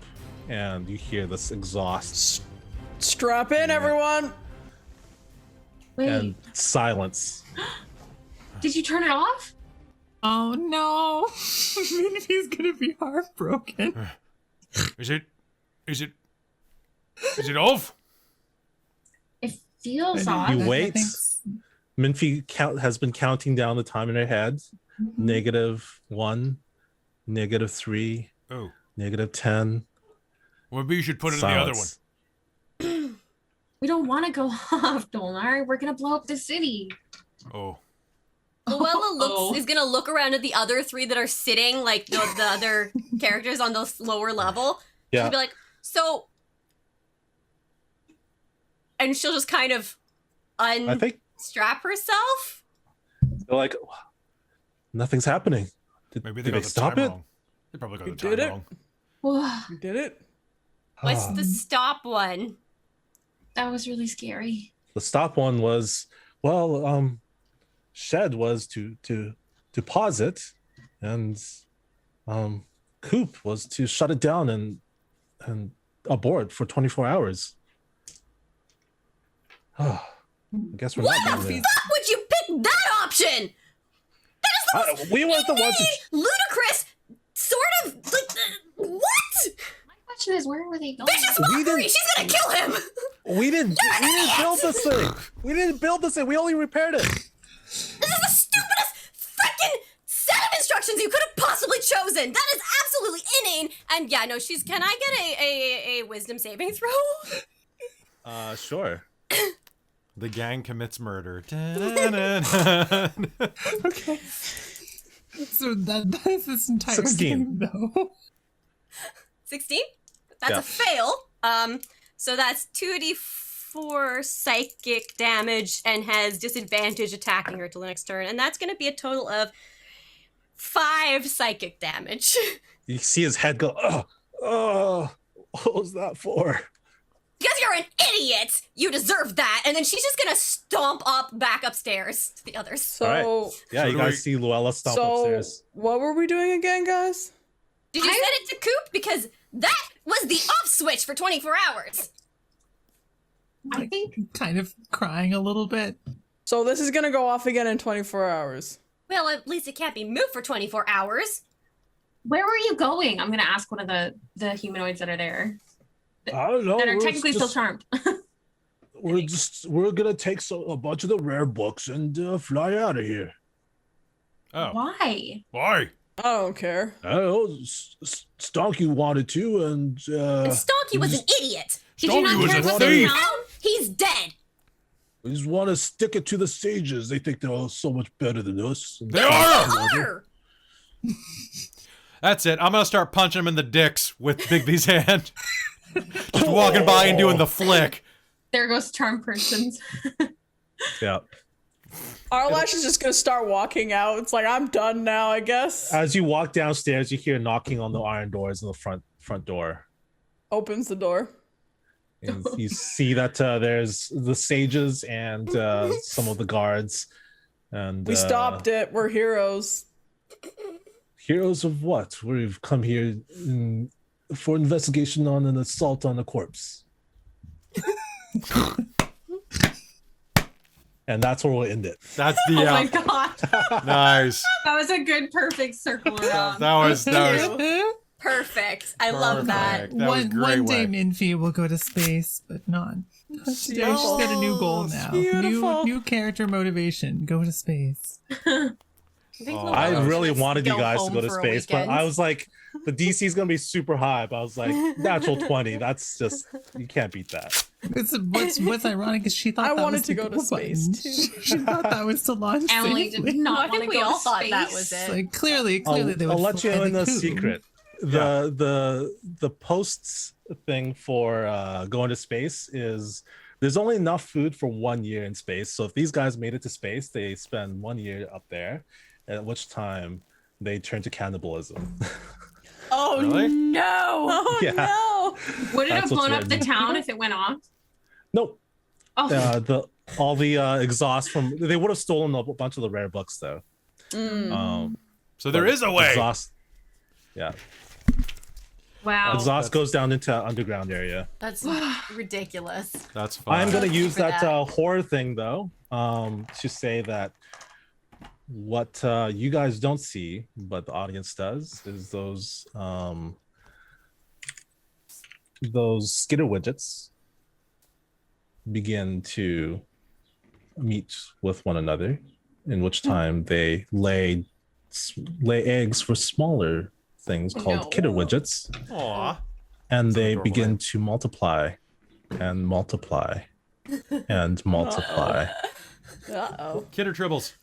and you hear this exhaust Strap in, everyone. Wait, and silence. did you turn it off? Oh no! Minfy's gonna be heartbroken. Is it off? It feels I- off. You I wait. think Minfy has been counting down the time in her head. -1, -3, Oh, -10. well, maybe you should put it in the other one. Silence. We don't want to go off, Dolnar. We're gonna blow up the city. Oh, Luella is gonna look around at the other 3 that are sitting, like the other characters on the lower level. Yeah. She'll be like, so, and she'll just kind of I think unstrap herself. they're like, nothing's happening. maybe Did they they got the stop time it? wrong. They probably got You the time did it? wrong. Whoa, You did it. What's the stop one? that was really scary. The stop one was, well, Shed was to pause it, and Coop was to shut it down and abort for 24 hours. I guess we're What not the going fuck would you pick that option? there. We weren't the ones. Ludicrous, sort of like what? My question is, where were they going? Vicious We mockery. didn't- She's gonna kill him. We didn't build this thing. We didn't build this thing. We only repaired it. This is the stupidest freaking set of instructions you could have possibly chosen. That is absolutely inane. And yeah, no, she's. Can I get a wisdom saving throw? Sure. The gang commits murder. Da-da-da-da. Okay. So that is this entire 16. game, though. 16. That's Yeah. a fail. So that's 2d4 psychic damage and has disadvantage attacking her till the next turn, and that's going to be a total of 5 psychic damage. You see his head go, oh, what was that for? Because you're an idiot, you deserve that. And then she's just gonna stomp back upstairs to the others. So, All Yeah, So you do guys we- see Luella stomp so upstairs. what were we doing again, guys? Did you set it to Coop? Because that was the off switch for 24 hours. I think Kind of crying a little bit. So this is gonna go off again in 24 hours. Well, at least it can't be moved for 24 hours. where were you going? I'm gonna ask one of the humanoids that are there I don't know. that are we're technically still just- charmed. We're gonna take a bunch of the rare books and fly out of here. Oh, Why? why? I don't care. I don't know. Stonky wanted to, and And Stonky was an idiot. Did you Stonky not was turn a him thief. down? He's dead. we just want to stick it to the sages. They think they're all so much better than us. They are! Are. That's it. I'm gonna start punching him in the dicks with Big B's hand. Just walking by and doing the flick. There goes charm persons. Yeah. Arlash is just gonna start walking out. It's like, I'm done now, I guess. As you walk downstairs, you hear knocking on the iron doors in the front door. Opens the door. And you see that there's the sages and some of the guards. And We stopped it. We're heroes. Heroes of what? We've come here for investigation on an assault on a corpse. And that's where we'll end it. That's the Oh my god. nice. That was a good perfect circle around. That was Perfect. I love that. Perfect. That was great, One day Wei. Minfie will go to space, but not. She's Beautiful. got a new goal now. beautiful. New character motivation. Go to space. I think Oh, I that was- really wanted you go guys to home go to for a space, but weekend. I was like, the DC is going to be super high. But I was like, natural 20. That's just, you can't beat that. What's ironic is she thought I that wanted was to the go to go space, button. too. She thought that was to launch Emily safely. did not I want to think go we all to thought space. that was it. Like clearly they I'll would let you fly in the a coop. secret. The posts thing for going to space is there's only enough food for 1 year in space. So if these guys made it to space, they spend 1 year up there, at which time they turn to cannibalism. Oh Really? no! Oh Yeah. no! Would it That's have what's blown up the written. town if it went off? Nope. Oh, All the exhaust from they would have stolen a bunch of the rare books though. So there is a way. Exhaust. Yeah. wow. Exhaust goes down into underground area. That's ridiculous. That's fine. I'm gonna Thank you use for that that. horror thing though, to say that what you guys don't see, but the audience does, is those skitter widgets begin to meet with one another, in which time they lay eggs for smaller things called No. kidder widgets, Aw. and they adorable begin name. to multiply and multiply and multiply. Uh-oh. Kidder Tribbles.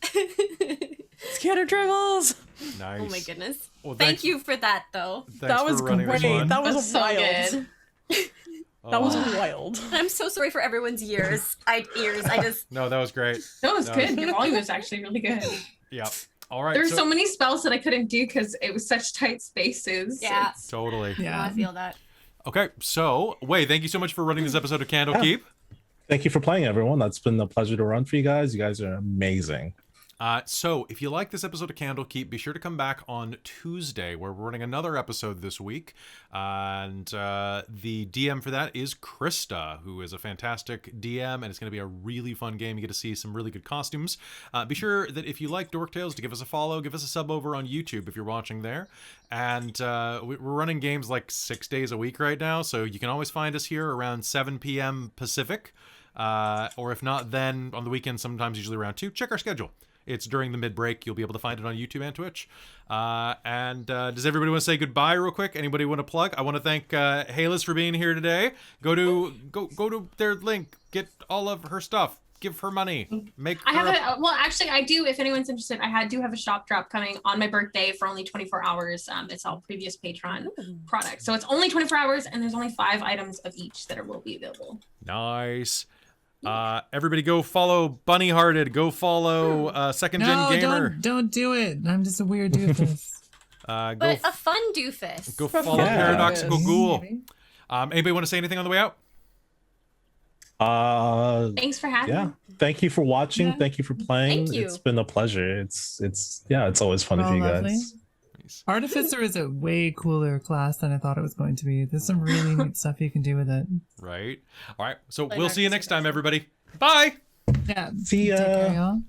Scatter dribbles! Nice. Oh my goodness. Well, Thank you for that, though. Thanks That was for running great. this one. That was That's so wild. good. That was Oh. wild. I'm so sorry for everyone's ears. I just No, that was great. That was No. good. Your volume was actually really good. Yeah. All right. There were so many spells that I couldn't do because it was such tight spaces. Yeah. It's- Totally. Yeah. I feel that. Okay. So, Wei, thank you so much for running this episode of Candlekeep. Thank you for playing, everyone. That's been a pleasure to run for you guys. You guys are amazing. So, if you like this episode of Candlekeep, be sure to come back on Tuesday, where we're running another episode this week. And the DM for that is Krista, who is a fantastic DM, and it's going to be a really fun game. You get to see some really good costumes. Be sure that if you like Dork Tales, to give us a follow, give us a sub over on YouTube if you're watching there. And we're running games like 6 days a week right now, so you can always find us here around 7 p.m. Pacific. Or if not, then on the weekend, sometimes usually around 2. Check our schedule. It's during the mid-break. You'll be able to find it on YouTube and Twitch. Does everybody want to say goodbye real quick? Anybody want to plug? I want to thank Hailiiz for being here today. Go to their link. Get all of her stuff. Give her money. Make I her have actually, I do, if anyone's interested, I do have a shop drop coming on my birthday for only 24 hours. It's all previous Patreon products. So it's only 24 hours and there's only 5 items of each that will be available. Nice. Everybody go follow Bunny Hearted. Go follow Second Gen Gamer. Don't do it. I'm just a weird doofus. Go But a fun doofus. go follow Yeah. Paradoxical Ghoul. Anybody want to say anything on the way out? Thanks for having Yeah. me. Thank you for watching. Yeah. Thank you for playing. Thank you. It's been a pleasure. It's always fun Oh, for you lovely. guys. Artificer is a way cooler class than I thought it was going to be. There's some really neat stuff you can do with it. Right. All right. So Play we'll see you Dark next time, everybody. Bye. Yeah. See ya. Take care, y'all.